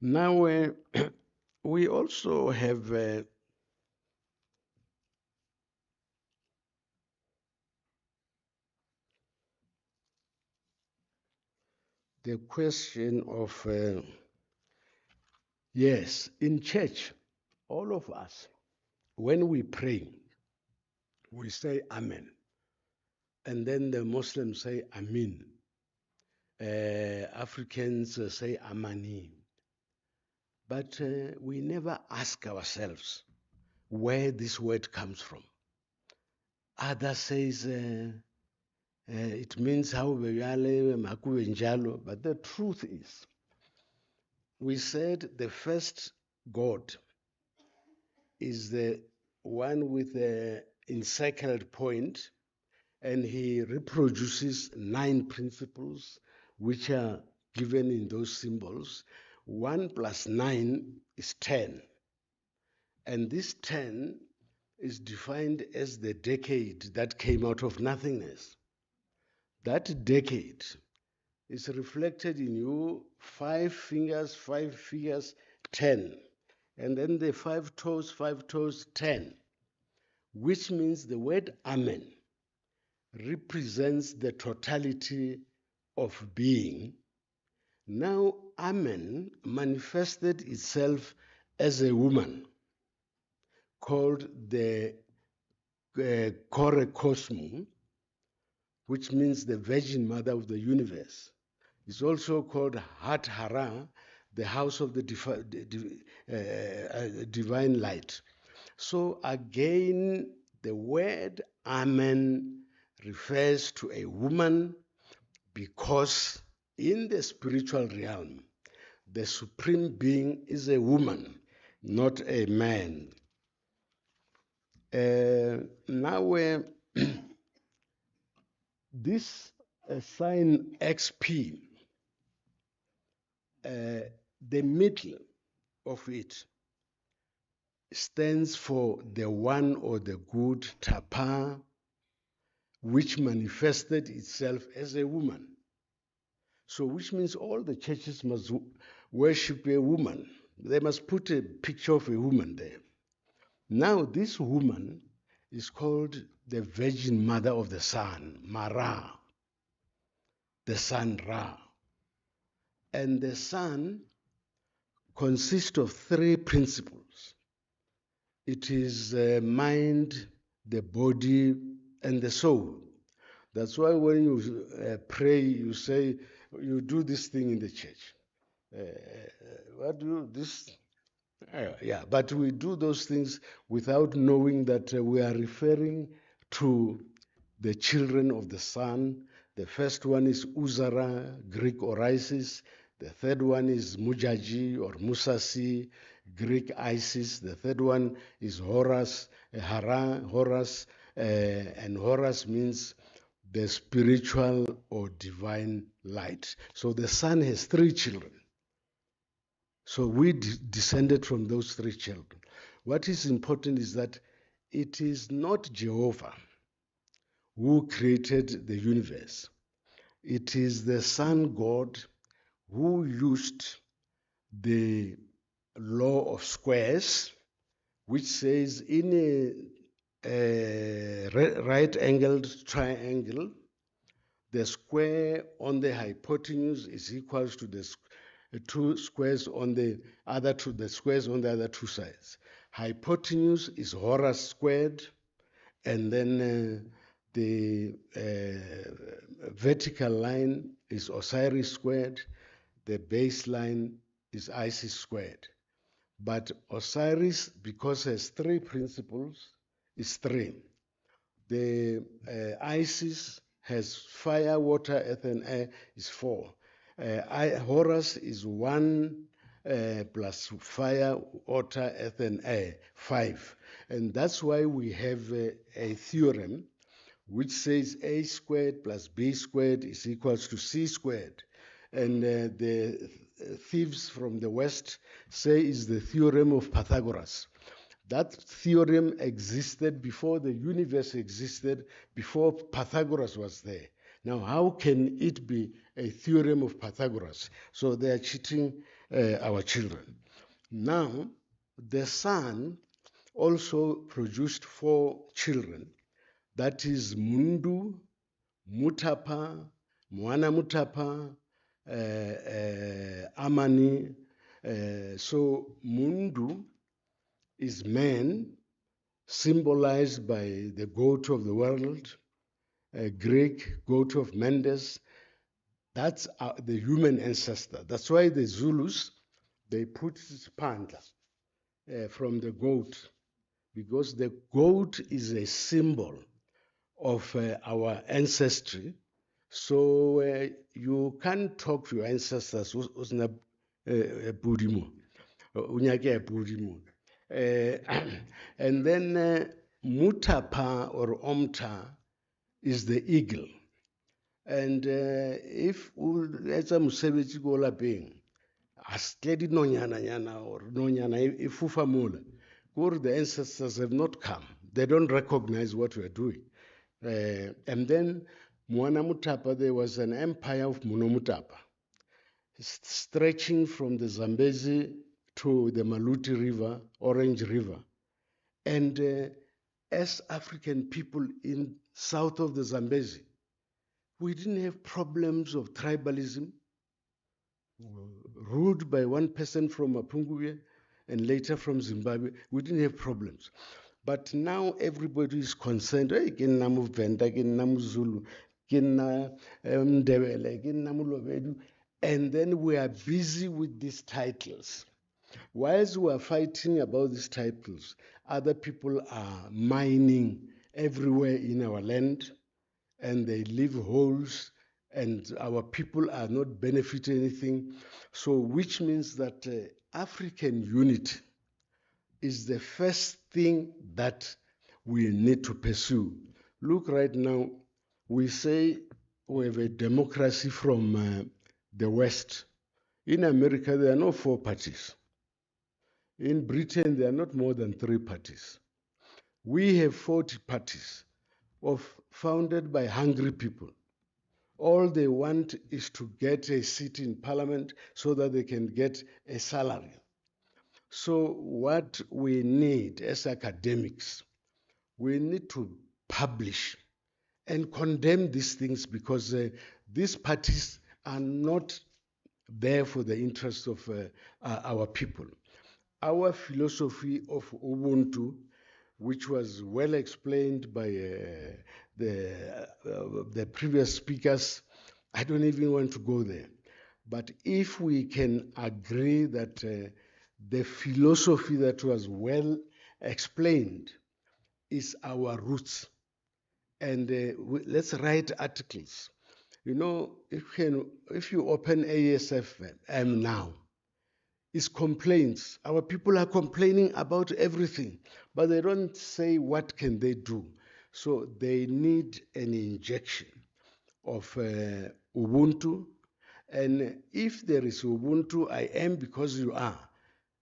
Now, we also have the question of, yes, in church, all of us, when we pray, we say Amen. And then the Muslims say Amin. Africans say Amani. But we never ask ourselves where this word comes from. Others says it means how but the truth is, we said the first God is the one with the encircled point, and he reproduces 9 principles which are given in those symbols. 1 plus 9 is 10. And this 10 is defined as the decade that came out of nothingness. That decade is reflected in you, 5 fingers, 5 fingers, 10. And then the 5 toes, 10. Which means the word Amen represents the totality of being. Now, Amen manifested itself as a woman called the Kore Kosmu, which means the Virgin Mother of the universe. It's also called Hat Hara, the house of the divine light. So again, the word Amen refers to a woman because in the spiritual realm, the supreme being is a woman, not a man. Now, this sign XP, the middle of it stands for the one or the good Tapa, which manifested itself as a woman. So which means all the churches must worship a woman. They must put a picture of a woman there. Now this woman is called the Virgin Mother of the Sun, Mara, the Sun Ra. And the Sun consists of 3 principles. It is mind, the body, and the soul. That's why when you pray, you say, you do this thing in the church. What do you, this? Yeah, but we do those things without knowing that we are referring to the children of the sun. The first one is Uzara, Greek Orisis. The third one is Mujaji or Musasi, Greek Isis. The third one is Horus, Horus, and Horus means the spiritual or divine light. So the sun has 3 children. So we descended from those 3 children. What is important is that it is not Jehovah who created the universe. It is the Sun God who used the law of squares, which says in a right-angled triangle, the square on the hypotenuse is equal to the 2 squares on the other 2, the squares on the other 2 sides. Hypotenuse is Horus squared, and then the vertical line is Osiris squared, the baseline is Isis squared. But Osiris, because it has 3 principles, is 3. The Isis has fire, water, earth, and air, is 4. Horus is 1 plus fire, water, earth, and air, 5. And that's why we have a theorem which says A squared plus B squared is equals to C squared. And the thieves from the West say is the theorem of Pythagoras. That theorem existed before the universe existed, before Pythagoras was there. Now, how can it be a theorem of Pythagoras? So they are cheating our children. Now, the sun also produced 4 children. That is Mundu, Mutapa, Mwana Mutapa, Amani. So Mundu is man, symbolized by the goat of the world, a Greek goat of Mendes. That's the human ancestor. That's why the Zulus, they put Pandla from the goat, because the goat is a symbol of our ancestry. So you can't talk to your ancestors usna budimo, unyake budimo. And then Mutapa or Omta is the eagle. And if let's musebetsi go lapeng, askedi nonyana nyana or nonyana ifufa mula, or the ancestors have not come. They don't recognize what we are doing. And then Mwana Mutapa, there was an empire of Munomutapa, stretching from the Zambezi to the Maluti River, Orange River. And as African people in south of the Zambezi, we didn't have problems of tribalism, ruled by one person from Mapunguwe and later from Zimbabwe. We didn't have problems. But now everybody is concerned, hey, ke nna Muvenda, ke nna Muzulu, ke nna Ndebele, ke nna Molobedu. And then we are busy with these titles. Whilst we are fighting about these titles, other people are mining everywhere in our land, and they leave holes, and our people are not benefiting anything. So, which means that African unity is the first thing that we need to pursue. Look, right now, we say we have a democracy from the West. In America, there are no 4 parties. In Britain, there are not more than 3 parties. We have 40 parties founded by hungry people. All they want is to get a seat in parliament so that they can get a salary. So what we need as academics, we need to publish and condemn these things, because these parties are not there for the interests of our people. Our philosophy of Ubuntu, which was well explained by the previous speakers, I don't even want to go there. But if we can agree that the philosophy that was well explained is our roots, and let's write articles. You know, if you open ASFM now, it's complaints. Our people are complaining about everything, but they don't say what can they do. So they need an injection of Ubuntu. And if there is Ubuntu, I am because you are,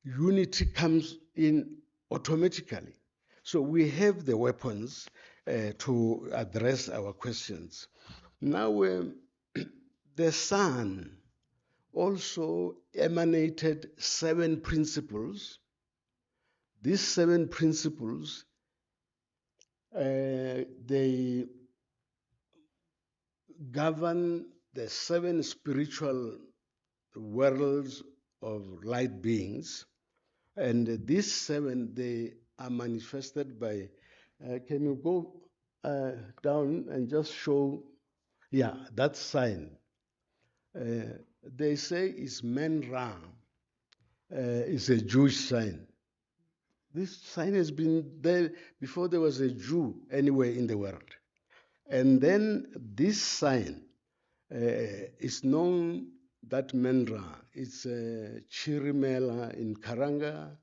unity comes in automatically. So we have the weapons to address our questions. Now, the sun also emanated 7 principles. These 7 principles, they govern the 7 spiritual worlds of light beings. And these 7, they are manifested by, can you go down and just show, yeah, that sign. They say it's Men-Ra, it's a Jewish sign. This sign has been there before there was a Jew anywhere in the world. And then this sign is known, that Men-Ra, it's Chirimela in Karanga,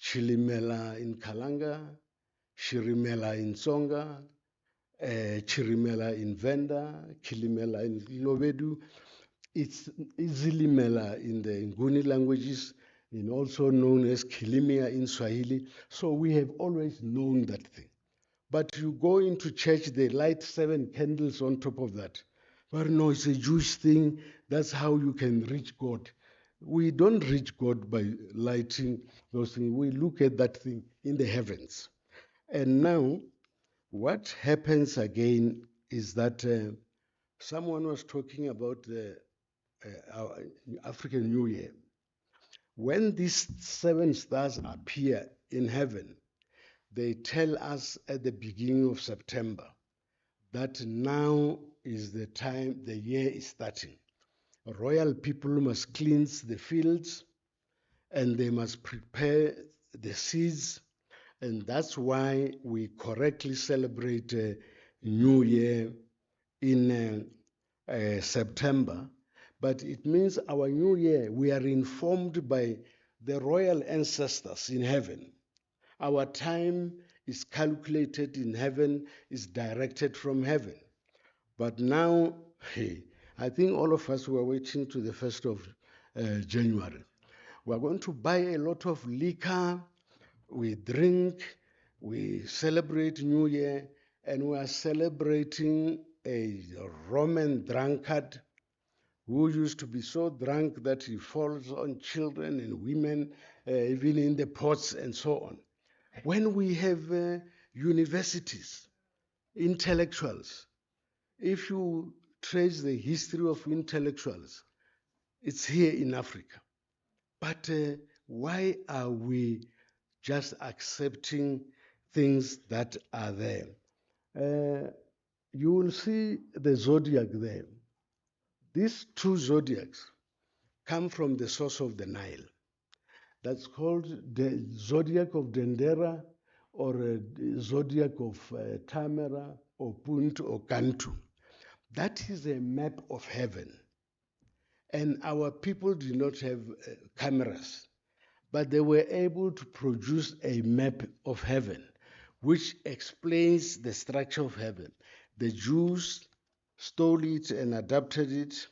Chilimela in Kalanga, Chirimela in Tsonga, Chirimela in Venda, Kilimela in Lobedu. It's Izilimela in the Nguni languages, and also known as Kilimia in Swahili. So we have always known that thing. But you go into church, they light 7 candles on top of that. But no, it's a Jewish thing. That's how you can reach God. We don't reach God by lighting those things. We look at that thing in the heavens. And now, what happens again is that someone was talking about our African New Year. When these 7 stars appear in heaven, they tell us at the beginning of September that now is the time the year is starting. Royal people must cleanse the fields and they must prepare the seeds, and that's why we correctly celebrate New Year in September. But it means our New Year, we are informed by the royal ancestors in heaven. Our time is calculated in heaven, is directed from heaven. But now, hey, I think all of us were waiting to the 1st of January. We're going to buy a lot of liquor, we drink, we celebrate New Year, and we are celebrating a Roman drunkard who used to be so drunk that he falls on children and women, even in the pots and so on. When we have universities, intellectuals, if you trace the history of intellectuals, it's here in Africa. But why are we just accepting things that are there? You will see the zodiac there. These 2 zodiacs come from the source of the Nile. That's called the zodiac of Dendera, or zodiac of Tamara, or Punt, or Kantu. That is a map of heaven. And our people did not have cameras, but they were able to produce a map of heaven, which explains the structure of heaven. The Jews stole it and adapted it.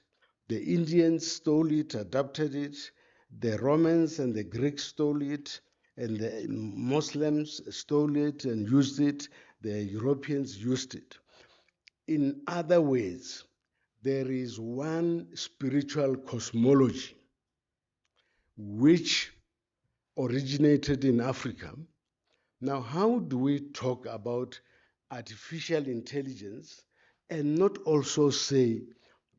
The Indians stole it, adapted it. The Romans and the Greeks stole it, and the Muslims stole it and used it. The Europeans used it. In other words, there is one spiritual cosmology which originated in Africa. Now, how do we talk about artificial intelligence and not also say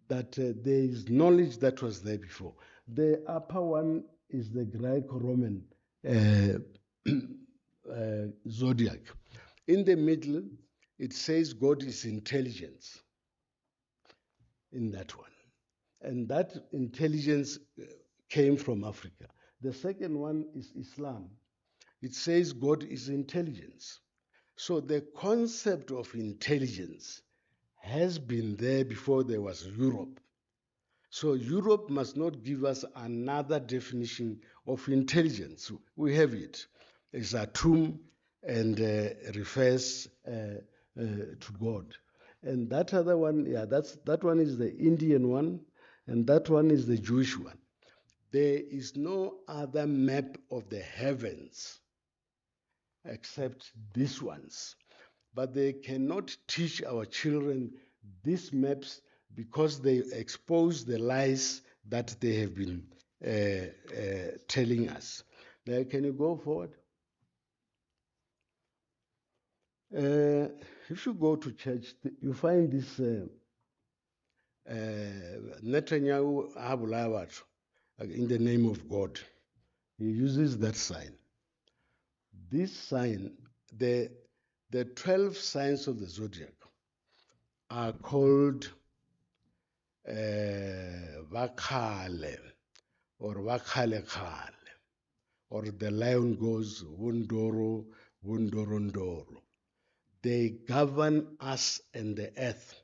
that there is knowledge that was there before? The upper one is the Greco-Roman zodiac. In the middle, it says God is intelligence in that one. And that intelligence came from Africa. The second one is Islam. It says God is intelligence. So the concept of intelligence has been there before there was Europe. So Europe must not give us another definition of intelligence. We have it. It's a tomb and refers to God. And that other one, yeah, that one is the Indian one, and that one is the Jewish one. There is no other map of the heavens except these ones. But they cannot teach our children these maps because they expose the lies that they have been telling us. Now, can you go forward? If you go to church, you find this Netanyahu Habulavat in the name of God. He uses that sign. This sign, the 12 signs of the zodiac are called Vakhale or Vakhalekhale, or the lion goes Wundoro, Wundorondoro. They govern us and the earth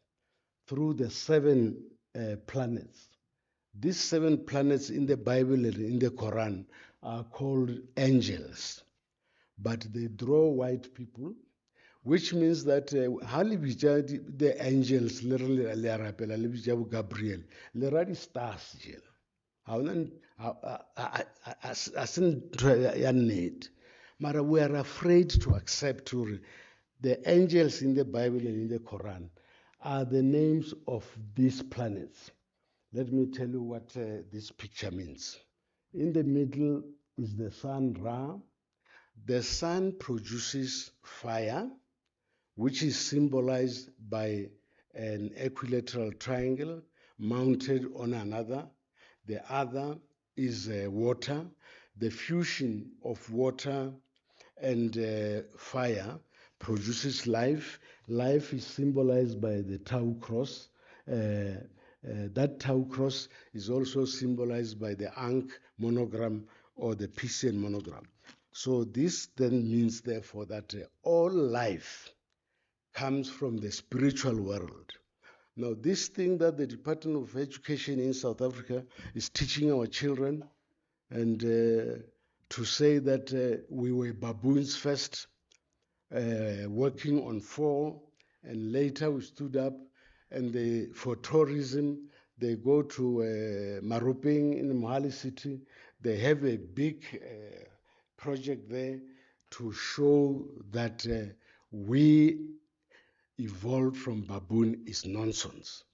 through the 7 planets. These 7 planets in the Bible and in the Quran are called angels, but they draw white people, which means that the angels literally Gabriel, stars. Mara, we are afraid to accept the angels in the Bible and in the Quran are the names of these planets. Let me tell you what this picture means. In the middle is the sun Ra. The sun produces fire, which is symbolized by an equilateral triangle mounted on another. The other is water. The fusion of water and fire produces life. Life is symbolized by the Tau cross. That Tau cross is also symbolized by the Ankh monogram or the Piscean monogram. So this then means, therefore, that all life comes from the spiritual world. Now, this thing that the Department of Education in South Africa is teaching our children, and to say that we were baboons first, working on 4, and later we stood up, and for tourism, they go to Maruping in Mohali City. They have a big project there to show that we evolved from baboon is nonsense.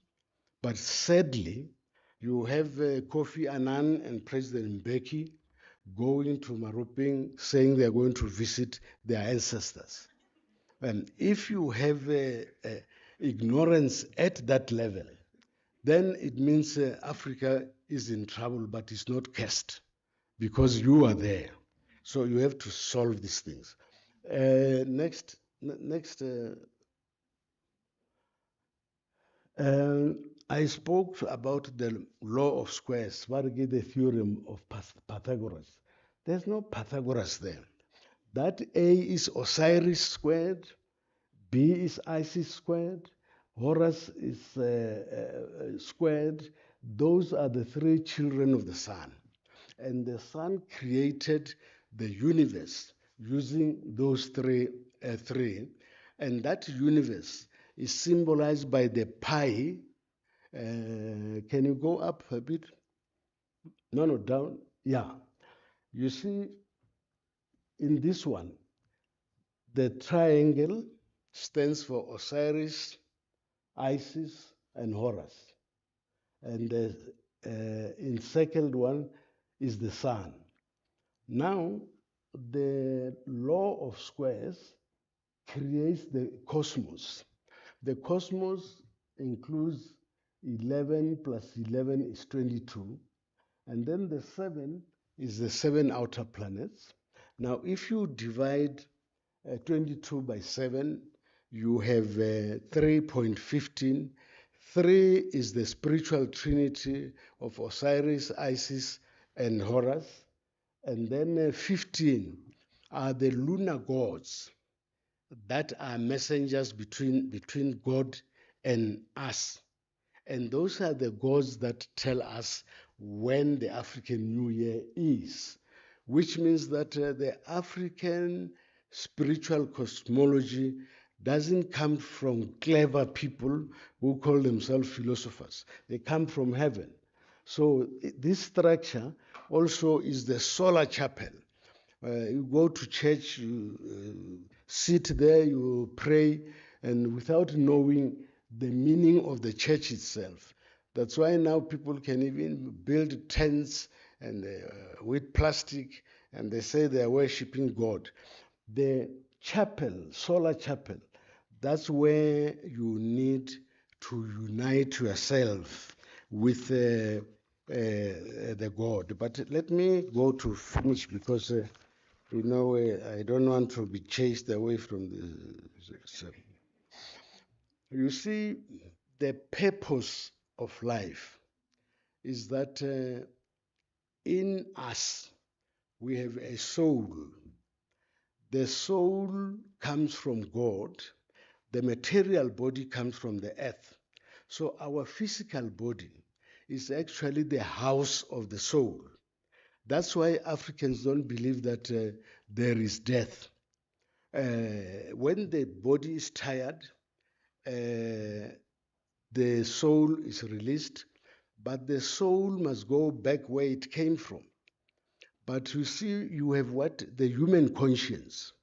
But sadly, you have Kofi Annan and President Mbeki going to Maruping saying they're going to visit their ancestors. And if you have ignorance at that level, then it means Africa is in trouble, but it's not cursed because you are there. So you have to solve these things. Next. I spoke about the law of squares, the theorem of Pythagoras. There's no Pythagoras there. That A is Osiris squared, B is Isis squared, Horus is squared. Those are the 3 children of the sun. And the sun created the universe using those three. And that universe is symbolized by the pi. Can you go up a bit? No, down. Yeah. You see, in this one, the triangle stands for Osiris, Isis, and Horus. And the encircled one is the sun. Now, the law of squares creates the cosmos. The cosmos includes 11 plus 11 is 22. And then the 7 is the 7 outer planets. Now, if you divide 22 by 7, you have 3.15. 3 is the spiritual trinity of Osiris, Isis, and Horus. And then 15 are the lunar gods that are messengers between God and us. And those are the gods that tell us when the African New Year is, which means that the African spiritual cosmology doesn't come from clever people who call themselves philosophers. They come from heaven. So this structure also is the solar chapel. You go to church, you sit there, you pray, and without knowing the meaning of the church itself. That's why now people can even build tents and with plastic, and they say they are worshiping God. The chapel, solar chapel, that's where you need to unite yourself with the God. But let me go to finish because I don't want to be chased away from the. You see, the purpose of life is that in us we have a soul. The soul comes from God. The material body comes from the earth. So our physical body is actually the house of the soul. That's why Africans don't believe that there is death. When the body is tired, the soul is released. but the soul must go back where it came from. But you see, you have what? The human conscience.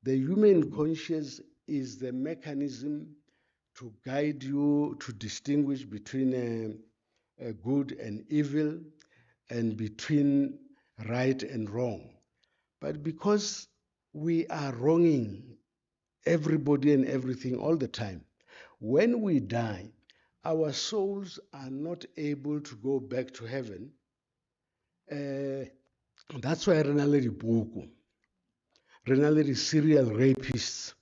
The human conscience is the mechanism to guide you to distinguish between a good and evil and between right and wrong. But because we are wronging everybody and everything all the time, when we die, our souls are not able to go back to heaven. That's why renale dipuku, renale serial rapists,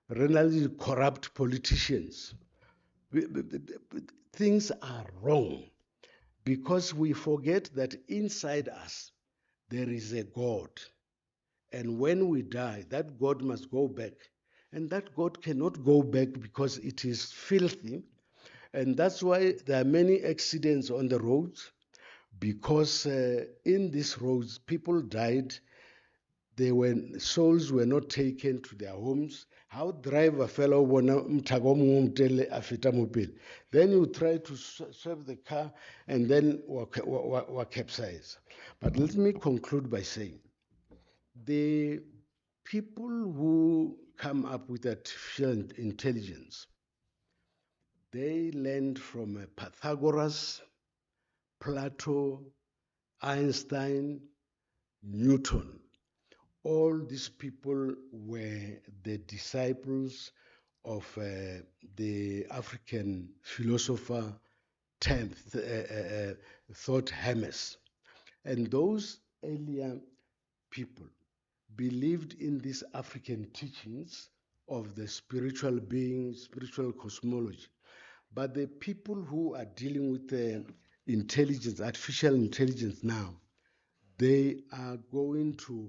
renale corrupt politicians. Things are wrong because we forget that inside us there is a God. And when we die, that God must go back. And that God cannot go back because it is filthy. And that's why there are many accidents on the roads, because in these roads, people died. Souls were not taken to their homes. How driver fellow then you try to serve the car and then capsize. But let me conclude by saying, the people who come up with artificial intelligence, they learned from Pythagoras, Plato, Einstein, Newton. All these people were the disciples of the African philosopher thought Hermes. And those earlier people believed in these African teachings of the spiritual being, spiritual cosmology. But the people who are dealing with the intelligence, artificial intelligence now, they are going to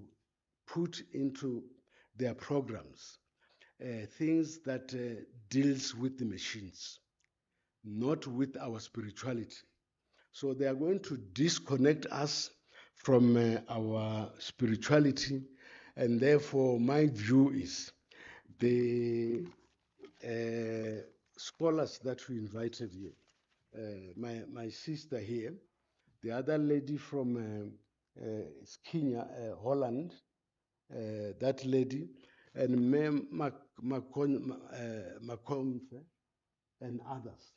put into their programs things that deals with the machines, not with our spirituality. So they are going to disconnect us from our spirituality, and therefore my view is the scholars that we invited here, my sister here, the other lady from Kenya, Holland, that lady, and Mem Macomfe and others.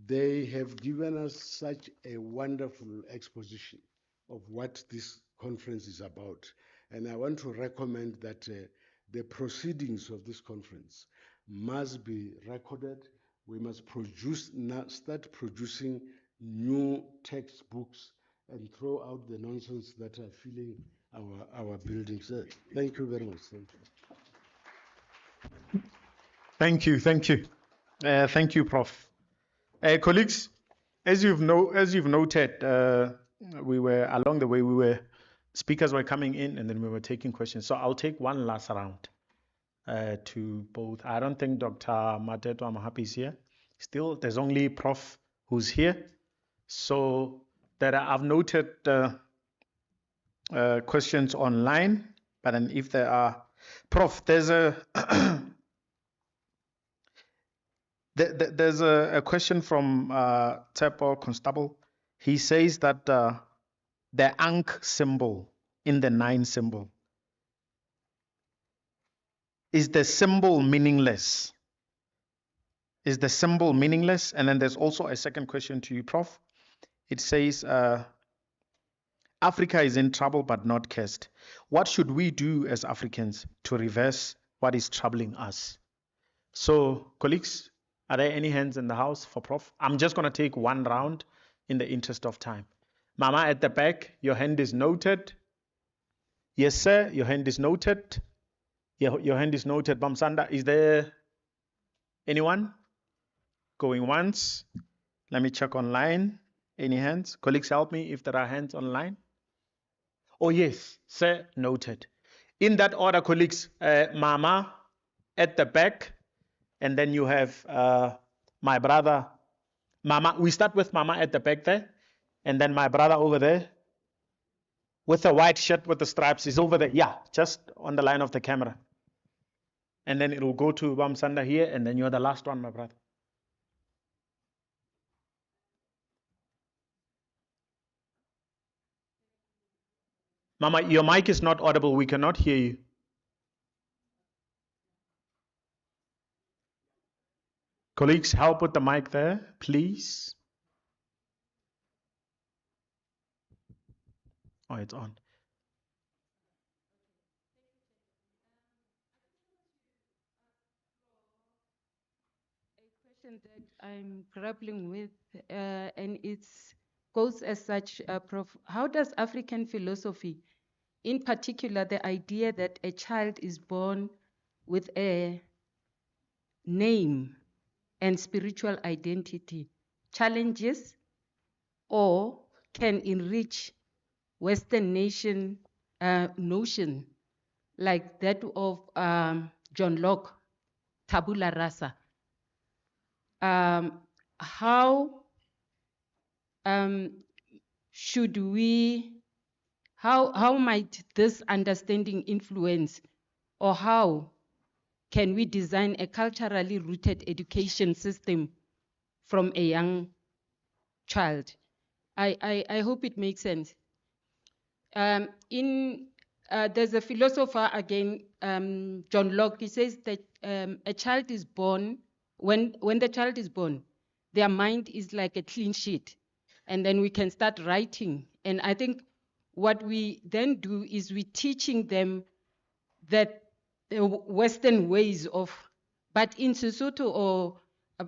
They have given us such a wonderful exposition of what this conference is about. And I want to recommend that the proceedings of this conference must be recorded. We must start producing new textbooks and throw out the nonsense that are filling our buildings. Thank you very much. Thank you. Thank you, Prof. Colleagues, as you've noted, along the way, speakers were coming in and then we were taking questions. So I'll take one last round to both. I don't think Dr. Madikizela-Mandela is here. Still, there's only Prof who's here. So I've noted questions online, but then if there are, Prof, there's a there's a question from Tsepo Constable. He says that the Ankh symbol in the 9 symbol, is the symbol meaningless? Is the symbol meaningless? And then there's also a second question to you, Prof. It says, Africa is in trouble but not cursed. What should we do as Africans to reverse what is troubling us? So, colleagues, are there any hands in the house for Prof? I'm just going to take one round in the interest of time. Mama at the back, your hand is noted. Yes, sir, your hand is noted. Your hand is noted. Bamsanda, is there anyone? Going once. Let me check online. Any hands? Colleagues, help me if there are hands online. Oh, yes, sir, noted. In that order, colleagues, Mama at the back, and then you have my brother, Mama. We start with Mama at the back there, and then my brother over there with the white shirt with the stripes is over there. Yeah, just on the line of the camera. And then it will go to Bamsanda here, and then you're the last one, my brother. Mama, your mic is not audible. We cannot hear you. Colleagues, help with the mic there, please. Oh, it's on. Question that I'm grappling with, and it goes as such, Prof. How does African philosophy, in particular the idea that a child is born with a name and spiritual identity, challenges or can enrich Western nation notion like that of John Locke, tabula rasa? How should we, how might this understanding influence, or how can we design a culturally rooted education system from a young child? I hope it makes sense. There's a philosopher again, John Locke. He says that a child is born, when the child is born, their mind is like a clean sheet, and then we can start writing. And I think what we then do is we teaching them that the Western ways of, but in Sesotho or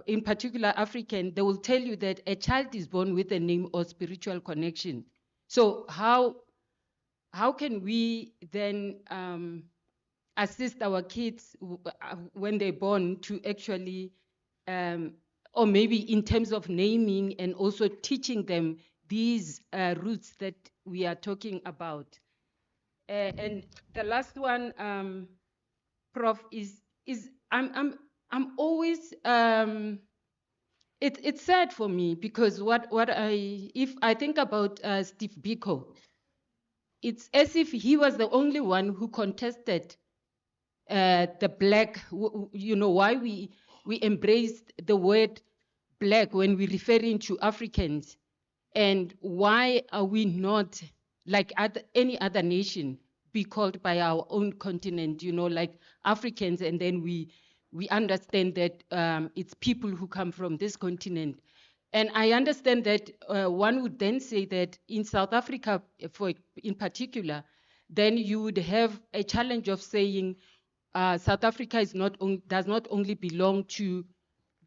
in particular African, they will tell you that a child is born with a name or spiritual connection. So how can we then assist our kids when they're born to actually, or maybe in terms of naming and also teaching them these roots that we are talking about? And the last one, Prof, is I'm always it's sad for me because if I think about Steve Biko, it's as if he was the only one who contested the black, why we embraced the word black when we're referring to Africans, and why are we not, like any other nation, be called by our own continent, like Africans, and then we understand that it's people who come from this continent. And I understand that one would then say that in South Africa, in particular, then you would have a challenge of saying South Africa does not only belong to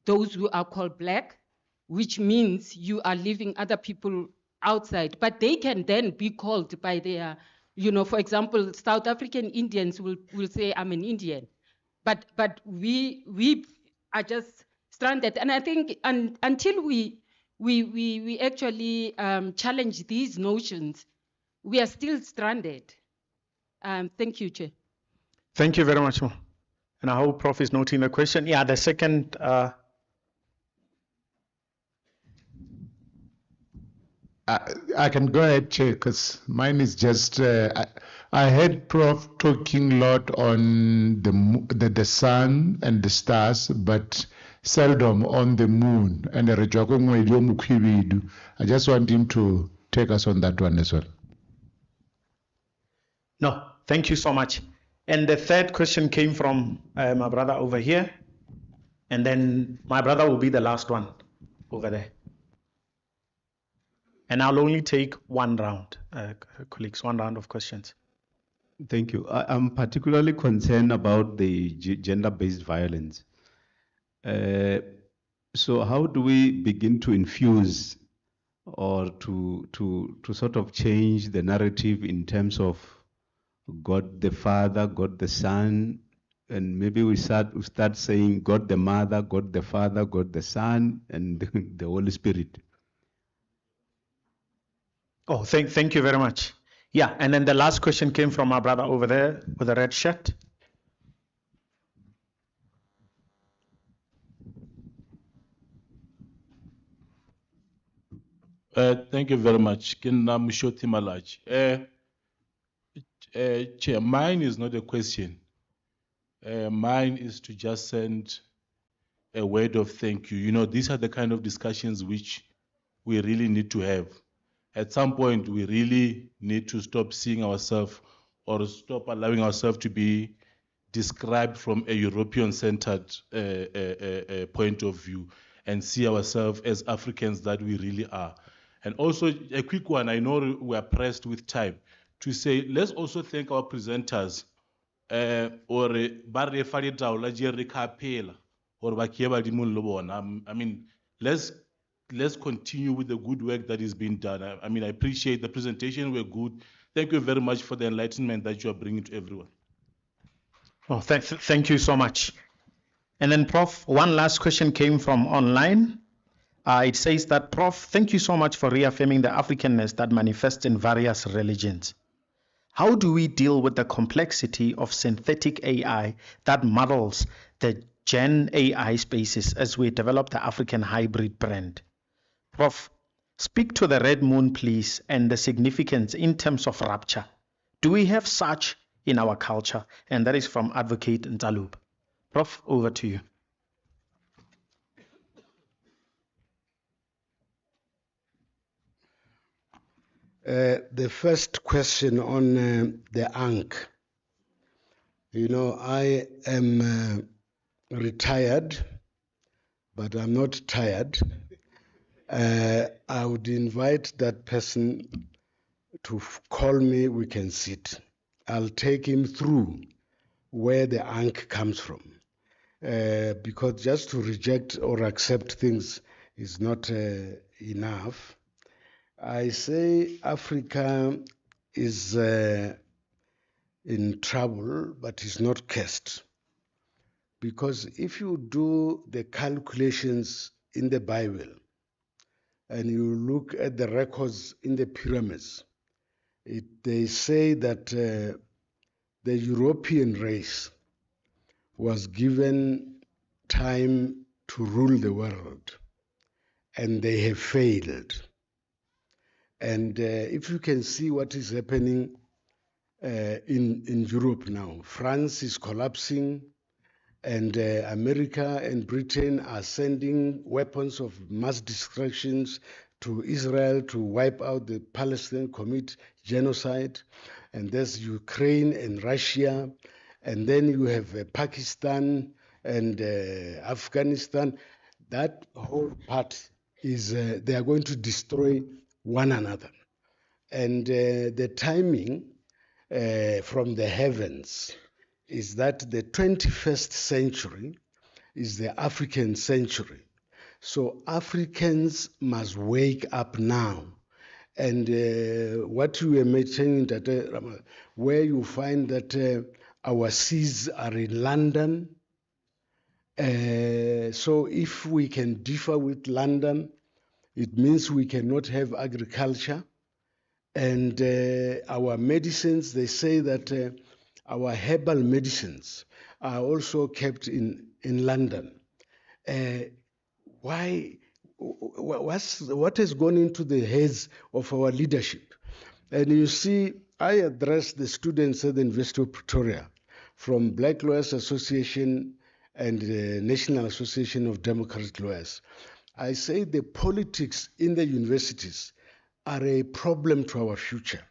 those who are called black, which means you are leaving other people outside, but they can then be called by their, for example, South African Indians will say, I'm an Indian, but we are just stranded. And I think until we actually challenge these notions, we are still stranded. Thank you, Chair. Thank you very much, Ma. And I hope Prof is noting the question. Yeah, the second. I can go ahead, Chair, because mine is just, I heard Prof talking a lot on the sun and the stars, but seldom on the moon. And I just want him to take us on that one as well. No, thank you so much. And the third question came from my brother over here. And then my brother will be the last one over there. And I'll only take one round, colleagues, one round of questions. Thank you. I'm particularly concerned about the gender-based violence. So how do we begin to infuse or to sort of change the narrative in terms of God the Father, God the Son, and maybe we start saying God the Mother, God the Father, God the Son, and the Holy Spirit? Oh, thank you very much. Yeah, and then the last question came from our brother over there with the red shirt. Thank you very much. Chair, mine is not a question. Mine is to just send a word of thank you. These are the kind of discussions which we really need to have. At some point, we really need to stop seeing ourselves or stop allowing ourselves to be described from a European-centered point of view and see ourselves as Africans that we really are. And also, a quick one, I know we are pressed with time, to say, let's also thank our presenters, or ba re fa ditaola je re ka phela gore ba ke badimong le bona. I mean, let's continue with the good work that is being done. I mean, I appreciate the presentation were good. Thank you very much for the enlightenment that you are bringing to everyone. Oh, thank you so much. And then, Prof, one last question came from online. It says that, Prof, thank you so much for reaffirming the Africanness that manifests in various religions. How do we deal with the complexity of synthetic AI that muddles the Gen AI spaces as we develop the African hybrid brand? Prof, speak to the red moon, please, and the significance in terms of rapture. Do we have such in our culture? And that is from Advocate Ntalub. Prof, over to you. The first question on the Ankh. You know, I am retired, but I'm not tired. I would invite that person to call me, we can sit. I'll take him through where the Ankh comes from. Because just to reject or accept things is not enough. I say Africa is in trouble, but is not cursed. Because if you do the calculations in the Bible and you look at the records in the pyramids, they say that the European race was given time to rule the world, and they have failed. And if you can see what is happening in Europe now, France is collapsing, and America and Britain are sending weapons of mass destructions to Israel to wipe out the Palestinians, commit genocide. And there's Ukraine and Russia. And then you have Pakistan and Afghanistan. That whole part is, they are going to destroy one another. And the timing from the heavens is that the 21st century is the African century. So Africans must wake up now. And what you were mentioning, that where you find that our seas are in London. So if we can differ with London, it means we cannot have agriculture. And our medicines, they say that our herbal medicines are also kept in London. What has gone into the heads of our leadership? And you see, I addressed the students at the University of Pretoria from Black Lawyers Association and the National Association of Democratic Lawyers. I say the politics in the universities are a problem to our future.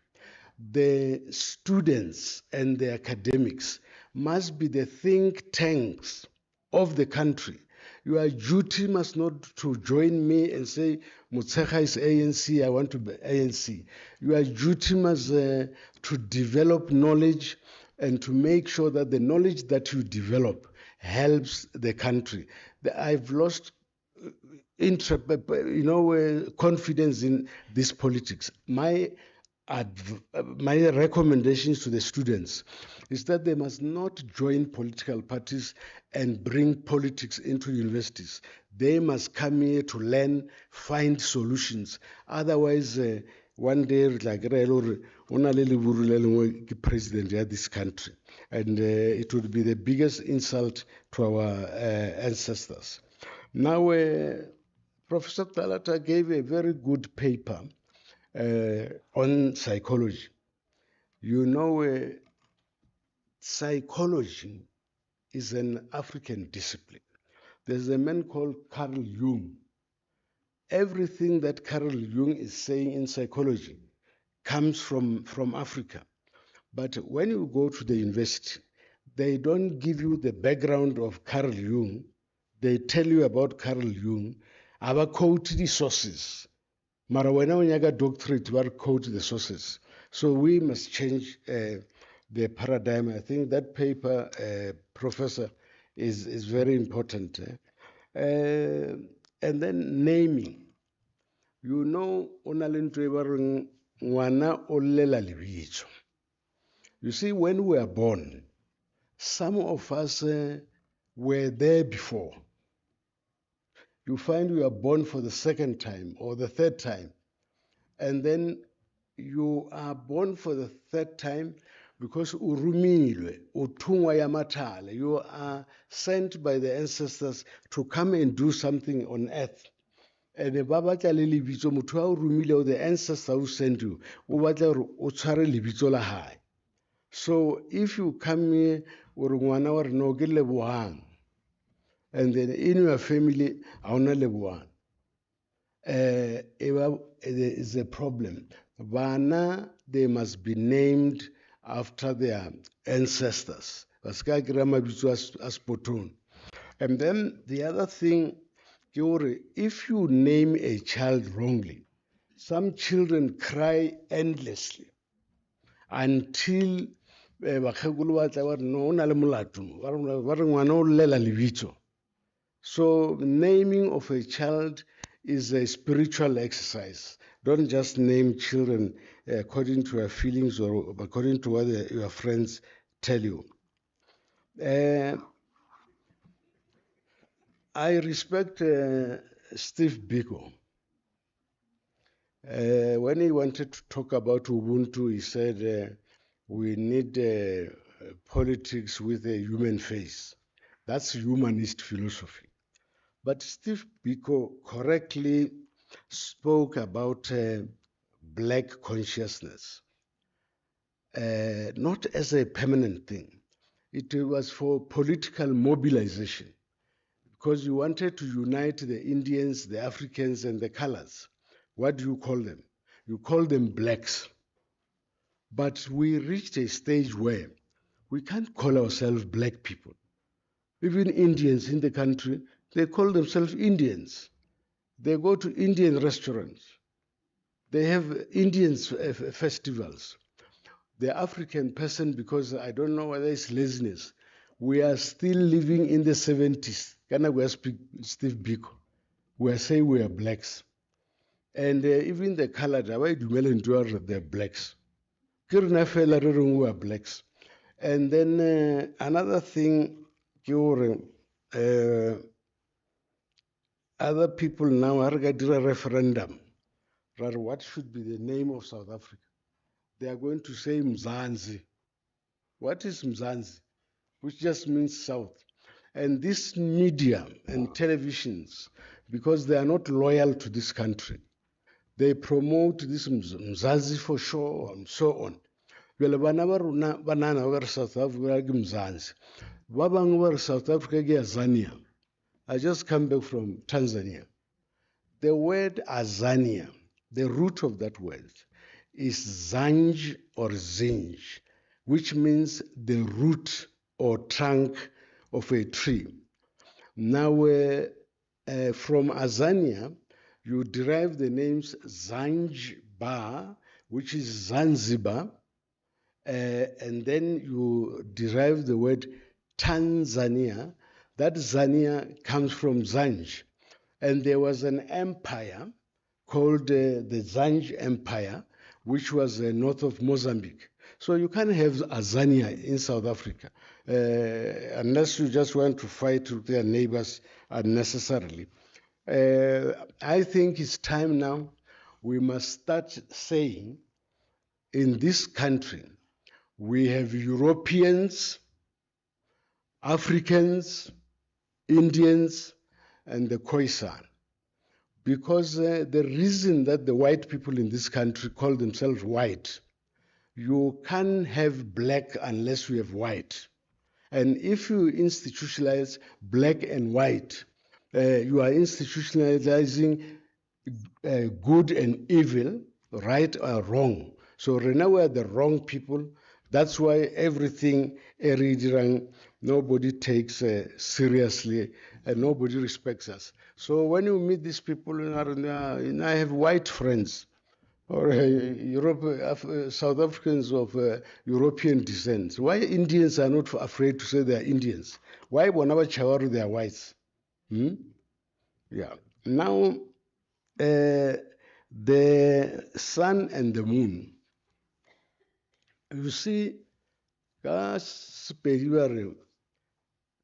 The students and the academics must be the think tanks of the country. Your duty must not to join me and say, Mutsecha is ANC, I want to be ANC. Your duty must to develop knowledge and to make sure that the knowledge that you develop helps the country. I've lost confidence in this politics. My recommendations to the students is that they must not join political parties and bring politics into universities. They must come here to learn, find solutions. Otherwise, one day, like president of this country, and it would be the biggest insult to our ancestors. Now, Professor Talata gave a very good paper on psychology. You know, psychology is an African discipline. There's a man called Carl Jung, everything that Carl Jung is saying in psychology comes from Africa. But when you go to the university, they don't give you the background of Carl Jung. They tell you about Carl Jung, aba quote the sources. Mara wena o nyaka doctorate, you quote the sources. So we must change the paradigm. I think that paper, Professor, is very important. And then naming. You know, ngwana o llela lebitso. You see, when we are born, some of us were there before. You find you are born for the second time or the third time, and then you are born for the third time because urumilwe, uthungwa yamathala. You are sent by the ancestors to come and do something on earth. And ba batla le lebitso, motho a o rumile, the ancestor who sent you, o batla hore o tshware lebitso la hae. So if you come here, or ngwana wa rena o ke Lebohang, and then in your family, ha ona Lebohang, there is a problem. Bana, they must be named after their ancestors. And then the other thing, if you name a child wrongly, some children cry endlessly until so naming of a child is a spiritual exercise. Don't just name children according to your feelings or according to what your friends tell you. I respect Steve Biko. When he wanted to talk about Ubuntu, he said we need politics with a human face. That's humanist philosophy. But Steve Biko correctly spoke about black consciousness, not as a permanent thing. It was for political mobilization, because you wanted to unite the Indians, the Africans, and the colors. What do you call them? You call them blacks. But we reached a stage where we can't call ourselves black people. Even Indians in the country, they call themselves Indians. They go to Indian restaurants. They have Indian festivals. The African person, because I don't know whether it's laziness, we are still living in the 70s. Can I speak Steve Biko? We are saying we are blacks. And even the colored, they're blacks. We are blacks. And then another thing, other people now are going to do a referendum. What should be the name of South Africa? They are going to say Mzansi. What is Mzansi? Which just means South. And this media and televisions, because they are not loyal to this country, they promote this Mzansi for sure and so on. South Africa, South Africa, Azania. I just come back from Tanzania. The word Azania, the root of that word is Zanj or Zinj, which means the root or trunk of a tree. Now, from Azania, you derive the names Zanjbar, which is Zanzibar, and then you derive the word Tanzania. That Zania comes from Zanj. And there was an empire called the Zanj Empire, which was north of Mozambique. So you can't have Azania in South Africa unless you just want to fight with their neighbors unnecessarily. I think it's time now we must start saying in this country we have Europeans, Africans, Indians, and the Khoisan. Because the reason that the white people in this country call themselves white, you can't have black unless you have white. And if you institutionalize black and white, you are institutionalizing good and evil, right or wrong. So right now we are the wrong people. That's why everything nobody takes seriously and nobody respects us. So when you meet these people, I have white friends or South Africans of European descent. Why Indians are not afraid to say they are Indians? Why whenever Chawaru they are whites? Yeah. Now, the sun and the moon. You see,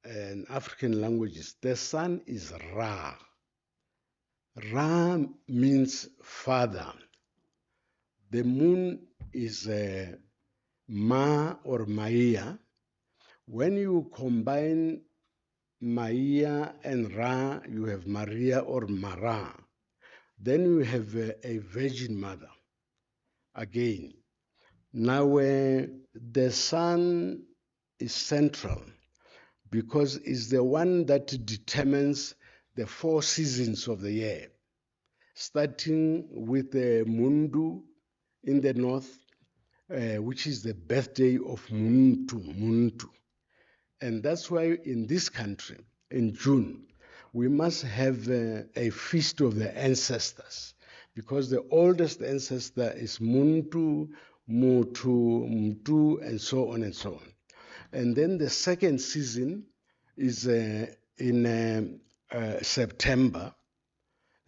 in African languages, the sun is Ra. Ra means father. The moon is Ma or Maia. When you combine Maia and Ra, you have Maria or Mara. Then you have a virgin mother. Again, now the sun is central because it's the one that determines the 4 seasons of the year, starting with the Mundu in the north, which is the birthday of Muntu. And that's why in this country, in June, we must have a feast of the ancestors, because the oldest ancestor is Muntu, Mutu, Mtu, and so on and so on. And then the second season is in September,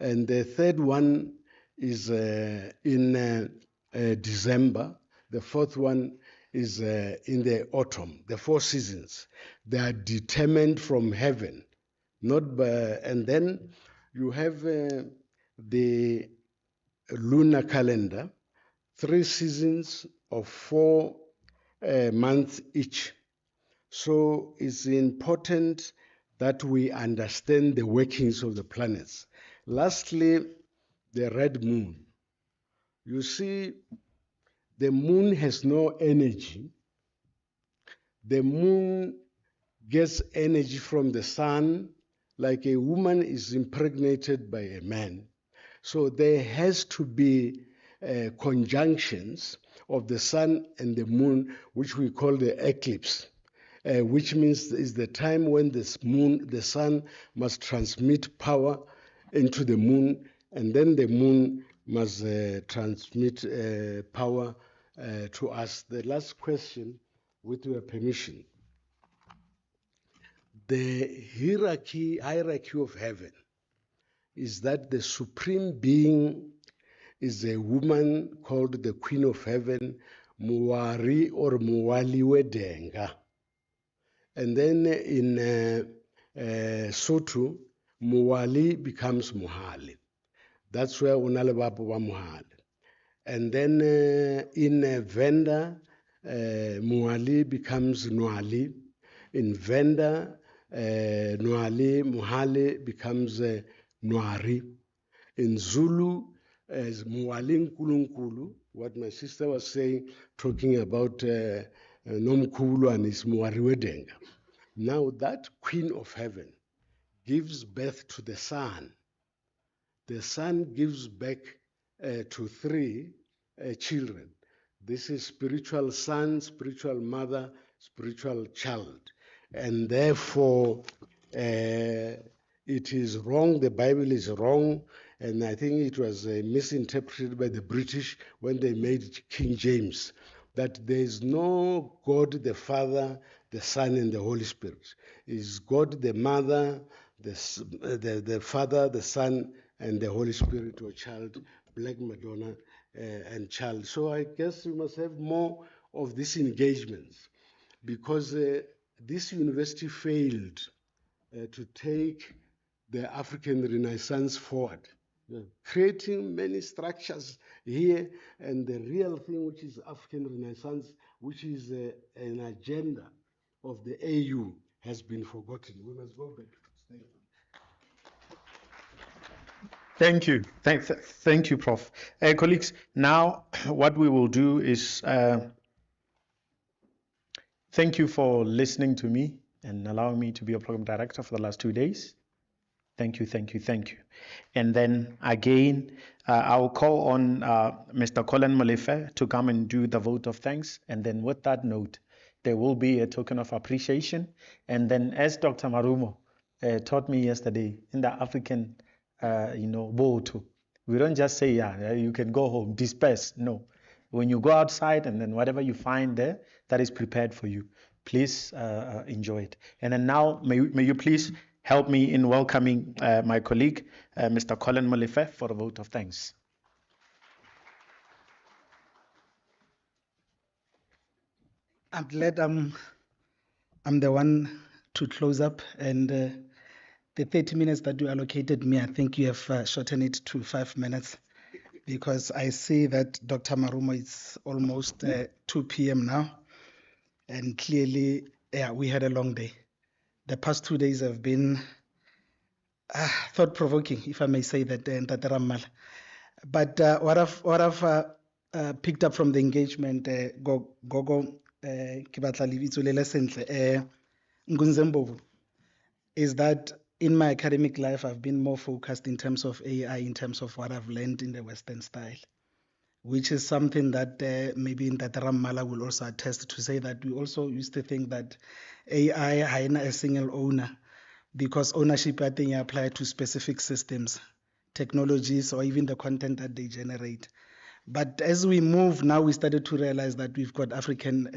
and the third one is in December. The fourth one is in the autumn. The 4 seasons, they are determined from heaven, not by. And then you have the lunar calendar, 3 seasons of 4 months each. So it's important that we understand the workings of the planets. Lastly, the red moon. You see, the moon has no energy. The moon gets energy from the sun, like a woman is impregnated by a man. So there has to be conjunctions of the sun and the moon, which we call the eclipse, which means is the time when the sun must transmit power into the moon, and then the moon must transmit power to us. The last question, with your permission. The hierarchy of heaven is that the supreme being is a woman called the Queen of Heaven, Muwari or Muwali Wedenga. And then in Sotho, Muwali becomes Muhali. That's where Unalababu wa Muhali. And then in Venda, Muwali becomes Nwali. In Venda, Nwali, Muhali becomes Nwari. In Zulu, as Muwali Nkulunkulu, what my sister was saying, talking about Nomkulu and his Muwari Wedenga. Now that Queen of Heaven gives birth to the Son. The Son gives back to 3 children. This is spiritual son, spiritual mother, spiritual child. And therefore, it is wrong, the Bible is wrong, and I think it was misinterpreted by the British when they made King James, that there is no God the Father, the Son, and the Holy Spirit. It is God the Mother, the Father, the Son, and the Holy Spirit, or child, Black Madonna, and child. So I guess we must have more of these engagements, because this university failed to take the African Renaissance forward, creating many structures here, and the real thing, which is African Renaissance, which is an agenda of the AU, has been forgotten. We must go back. Thank you. Thank you, Prof. Colleagues, now what we will do is thank you for listening to me and allowing me to be your program director for the last 2 days. Thank Thank you, thank you, thank you. And then again, I'll call on Mr. Colin Molefe to come and do the vote of thanks. And then with that note, there will be a token of appreciation. And then as Dr. Marumo taught me yesterday in the African, vote, we don't just say, yeah, you can go home, disperse. No. When you go outside and then whatever you find there, that is prepared for you. Please enjoy it. And then now, may you please help me in welcoming my colleague, Mr. Colin Molefe, for a vote of thanks. I'm glad I'm the one to close up, and the 30 minutes that you allocated me, I think you have shortened it to 5 minutes, because I see that Dr. Marumo is almost 2 p.m. now, and clearly, yeah, we had a long day. The past 2 days have been thought-provoking, if I may say that, Ntate Rammala. But what I've picked up from the engagement, Gogo, ke batla lebitso le le sentle, Ngunzembovu, is that in my academic life, I've been more focused in terms of AI, in terms of what I've learned in the Western style, which is something that maybe Ntate Rammala will also attest to, say that we also used to think that AI had a single owner, because ownership, I think, applied to specific systems, technologies, or even the content that they generate. But as we move, now we started to realize that we've got African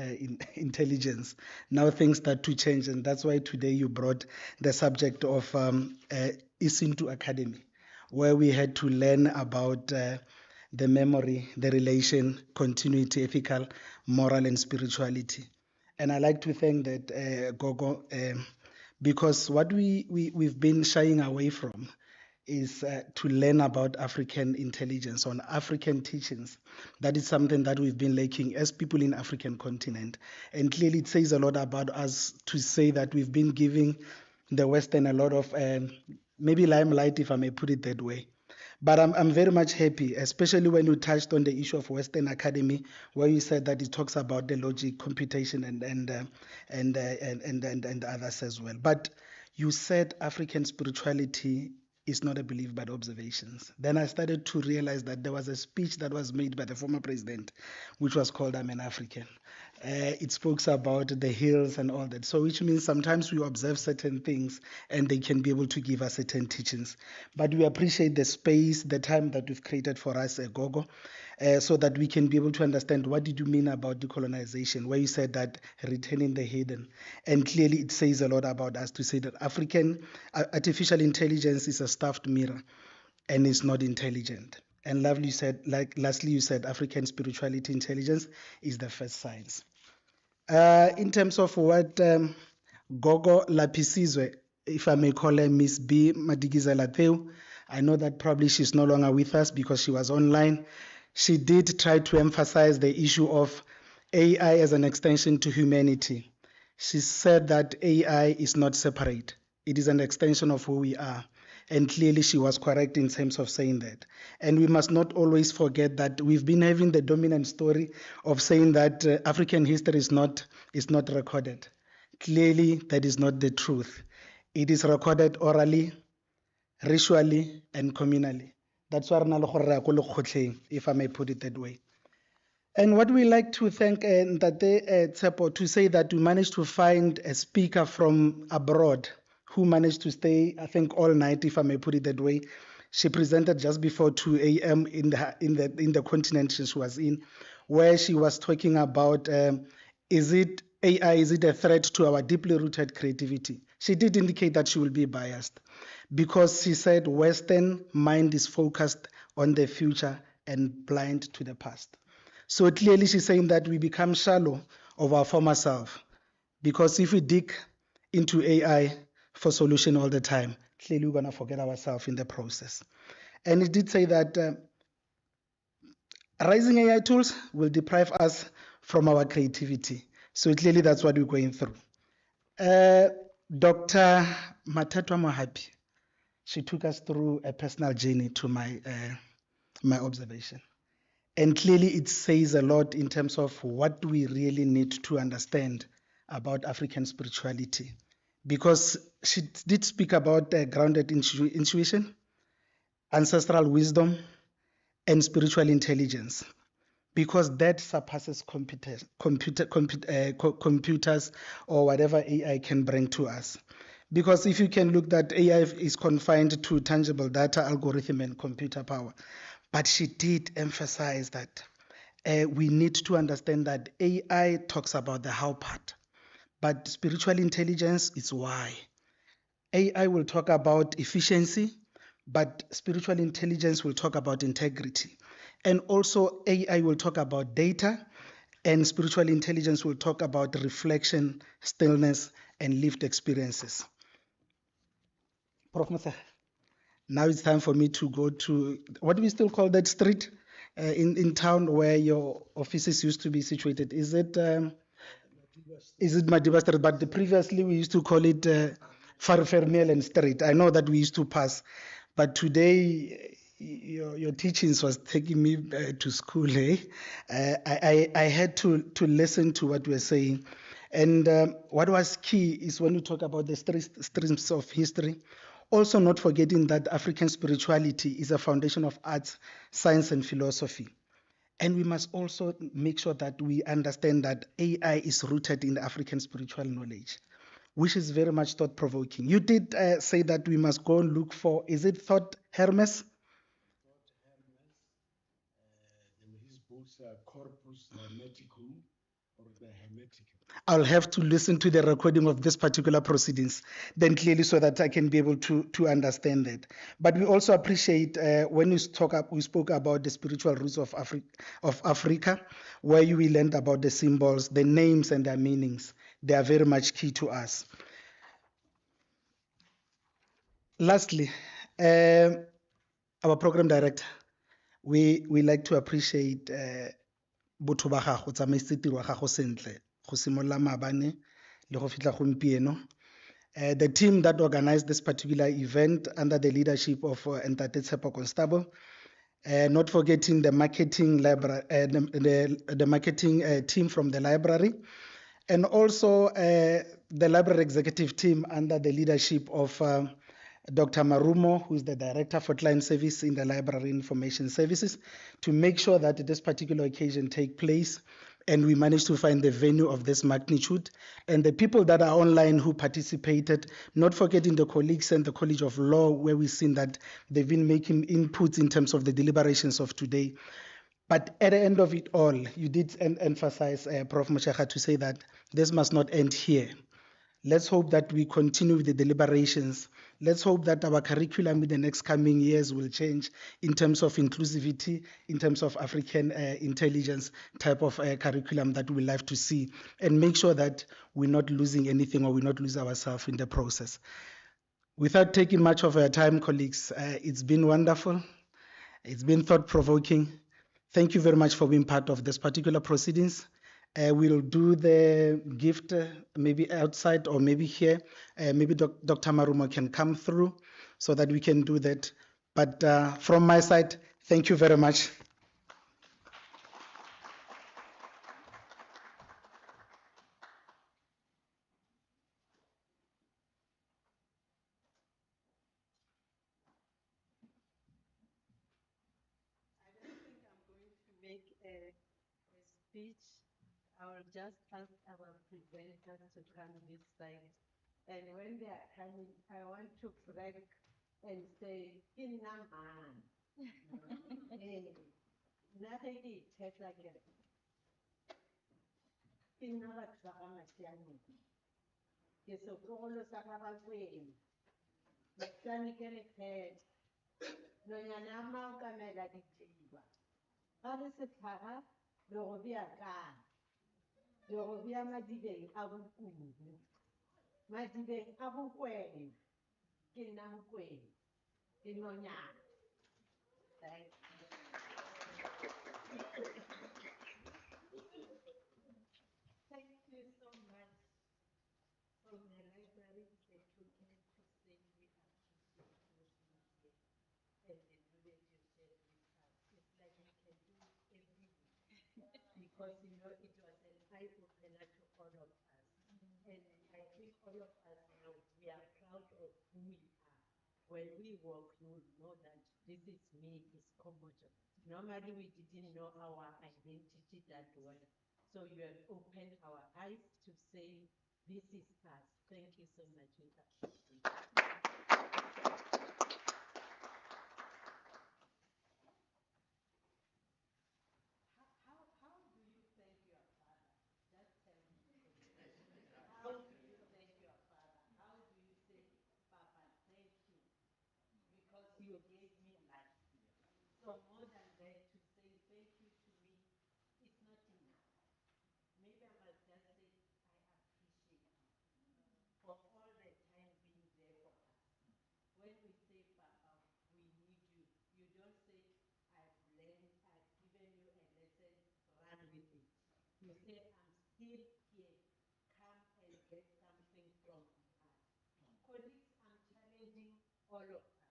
intelligence. Now things start to change, and that's why today you brought the subject of Isintu Academy, where we had to learn about the memory, the relation, continuity, ethical, moral, and spirituality. And I like to thank that Gogo, because what we've been shying away from is to learn about African intelligence, on African teachings. That is something that we've been lacking as people in African continent. And clearly it says a lot about us to say that we've been giving the Western a lot of, maybe limelight, if I may put it that way. But I'm very much happy, especially when you touched on the issue of Western Academy, where you said that it talks about the logic, computation, and others as well. But you said African spirituality is not a belief but observations. Then I started to realize that there was a speech that was made by the former president, which was called I'm an African. It speaks about the hills and all that. So which means sometimes we observe certain things and they can be able to give us certain teachings. But we appreciate the space, the time that you've created for us, Gogo, so that we can be able to understand what did you mean about decolonization, where you said that returning the hidden. And clearly it says a lot about us to say that African artificial intelligence is a stuffed mirror and is not intelligent. And lastly, you said African spirituality intelligence is the first science. In terms of what Gogo Lapisizwe, if I may call her Miss B Madikizela-Mandela, I know that probably she's no longer with us because she was online. She did try to emphasize the issue of AI as an extension to humanity. She said that AI is not separate. It is an extension of who we are. And clearly she was correct in terms of saying that. And we must not always forget that we've been having the dominant story of saying that African history is not recorded. Clearly, that is not the truth. It is recorded orally, ritually, and communally. That's why if I may put it that way. And what we like to thank Ntate Tsepo to say that we managed to find a speaker from abroad who managed to stay, I think, all night, if I may put it that way. She presented just before 2 a.m. in the continent she was in, where she was talking about is it AI, is it a threat to our deeply rooted creativity? She did indicate that she will be biased because she said Western mind is focused on the future and blind to the past. So clearly she's saying that we become shallow of our former self, because if we dig into AI for solution all the time, clearly we're going to forget ourselves in the process. And it did say that rising AI tools will deprive us from our creativity. So clearly that's what we're going through. Dr. Matetwa Mohapi, she took us through a personal journey to my observation. And clearly it says a lot in terms of what we really need to understand about African spirituality. because she did speak about grounded intuition, ancestral wisdom, and spiritual intelligence, because that surpasses computers or whatever AI can bring to us. Because if you can look that AI is confined to tangible data, algorithm, and computer power, but she did emphasize that we need to understand that AI talks about the how part, but spiritual intelligence is why. AI will talk about efficiency, but spiritual intelligence will talk about integrity. And also, AI will talk about data, and spiritual intelligence will talk about reflection, stillness, and lived experiences. Prof. Musa, now it's time for me to go to what do we still call that street in town where your offices used to be situated? Is it Madiba Street? But previously we used to call it Farfermielen Street. I know that we used to pass, but today your teachings was taking me to school. I had to listen to what you were saying. And what was key is when you talk about the streams of history, also not forgetting that African spirituality is a foundation of arts, science, and philosophy. And we must also make sure that we understand that AI is rooted in the African spiritual knowledge, which is very much thought-provoking. You did say that we must go and look for, is it Thought Hermes? His books are Corpus Hermeticum or the Hermeticum. I'll have to listen to the recording of this particular proceedings, then clearly so that I can be able to understand that. But we also appreciate when we spoke about the spiritual roots of Africa, where we learned about the symbols, the names and their meanings. They are very much key to us. Lastly, our program director, we like to appreciate botho ba gago tsamaise tiro ya gago sentle go simolola maabane le go fitlha gompieno. The team that organized this particular event under the leadership of Ntate Tshepo Constable, not forgetting the marketing the marketing team from the library, and also the library executive team under the leadership of Dr. Marumo, who is the Director for Client Service in the Library Information Services, to make sure that this particular occasion take place and we managed to find the venue of this magnitude. And the people that are online who participated, not forgetting the colleagues and the College of Law, where we've seen that they've been making inputs in terms of the deliberations of today. But at the end of it all, you did emphasize, Prof. Moshekga, to say that this must not end here. Let's hope that we continue with the deliberations. Let's hope that our curriculum in the next coming years will change in terms of inclusivity, in terms of African intelligence type of curriculum that we like to see, and make sure that we're not losing anything or we not lose ourselves in the process. Without taking much of our time, colleagues, it's been wonderful. It's been thought-provoking. Thank you very much for being part of this particular proceedings. We'll do the gift maybe outside or maybe here. Maybe Dr. Marumo can come through so that we can do that. But from my side, thank you very much. Speech, I will just ask our presenters to come this side. And when they are coming, I want to brag and say, Inaman. Nothing tastes like it. Inala Kramasiani. Yes, so all the Sakabaquin. The Sanican head. No Yanama Camela di Jiva. How does it have? The Robia Gan. The Robia Madibeng Abuku. Madibeng Abuquay. Kinamquay. Inonya. Thank you so much. From the library, they took me to say we appreciate what you did and the knowledge you shared with us. It's like we can do it every week because you know it was an eye opener to all of us. And I think all of us now we are proud of who we are. When we walk, you will know that this is me, is Komodo. Normally, we didn't know our identity that well. So you have opened our eyes to say, this is us. Thank you so much. We appreciate it. How do you thank your father? Just tell me. How do you thank your father? How do you say, Papa, thank you? Because you gave me life. So more than that, to say thank you to me, it's not enough. Maybe I must just say, I appreciate you for all the time being there for us. When we say, Papa, we need you, you don't say, I've learned, I've given you a lesson, run with it. You say, I'm still here, come and get something from us. Colleagues, I'm challenging all of us.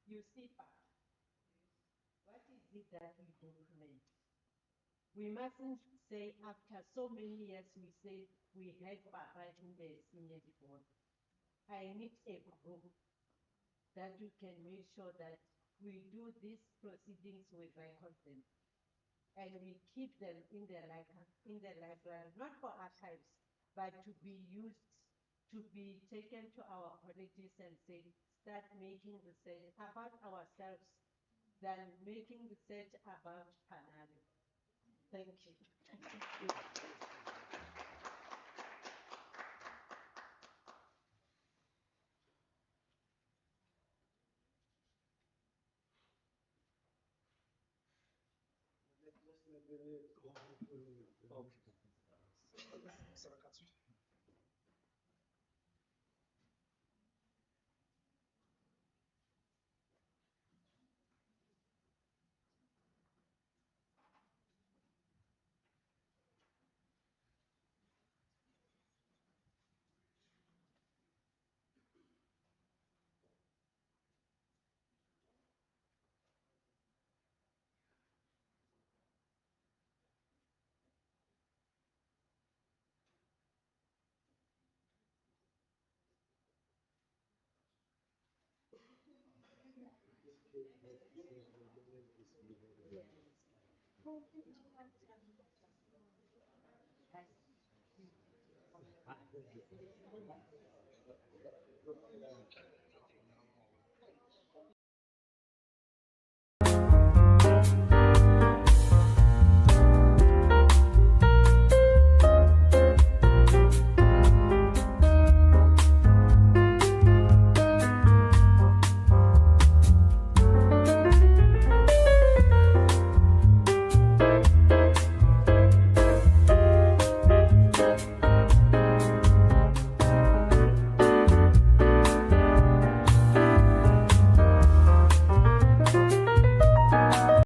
You see, Papa, what is it that we document? We mustn't say after so many years we say we had Papa in the senior board. I need a group that we can make sure that we do these proceedings with record them. And we keep them in the library, not for archives, but to be used, to be taken to our colleges and say, start making research about ourselves than making research about Panado. Thank you.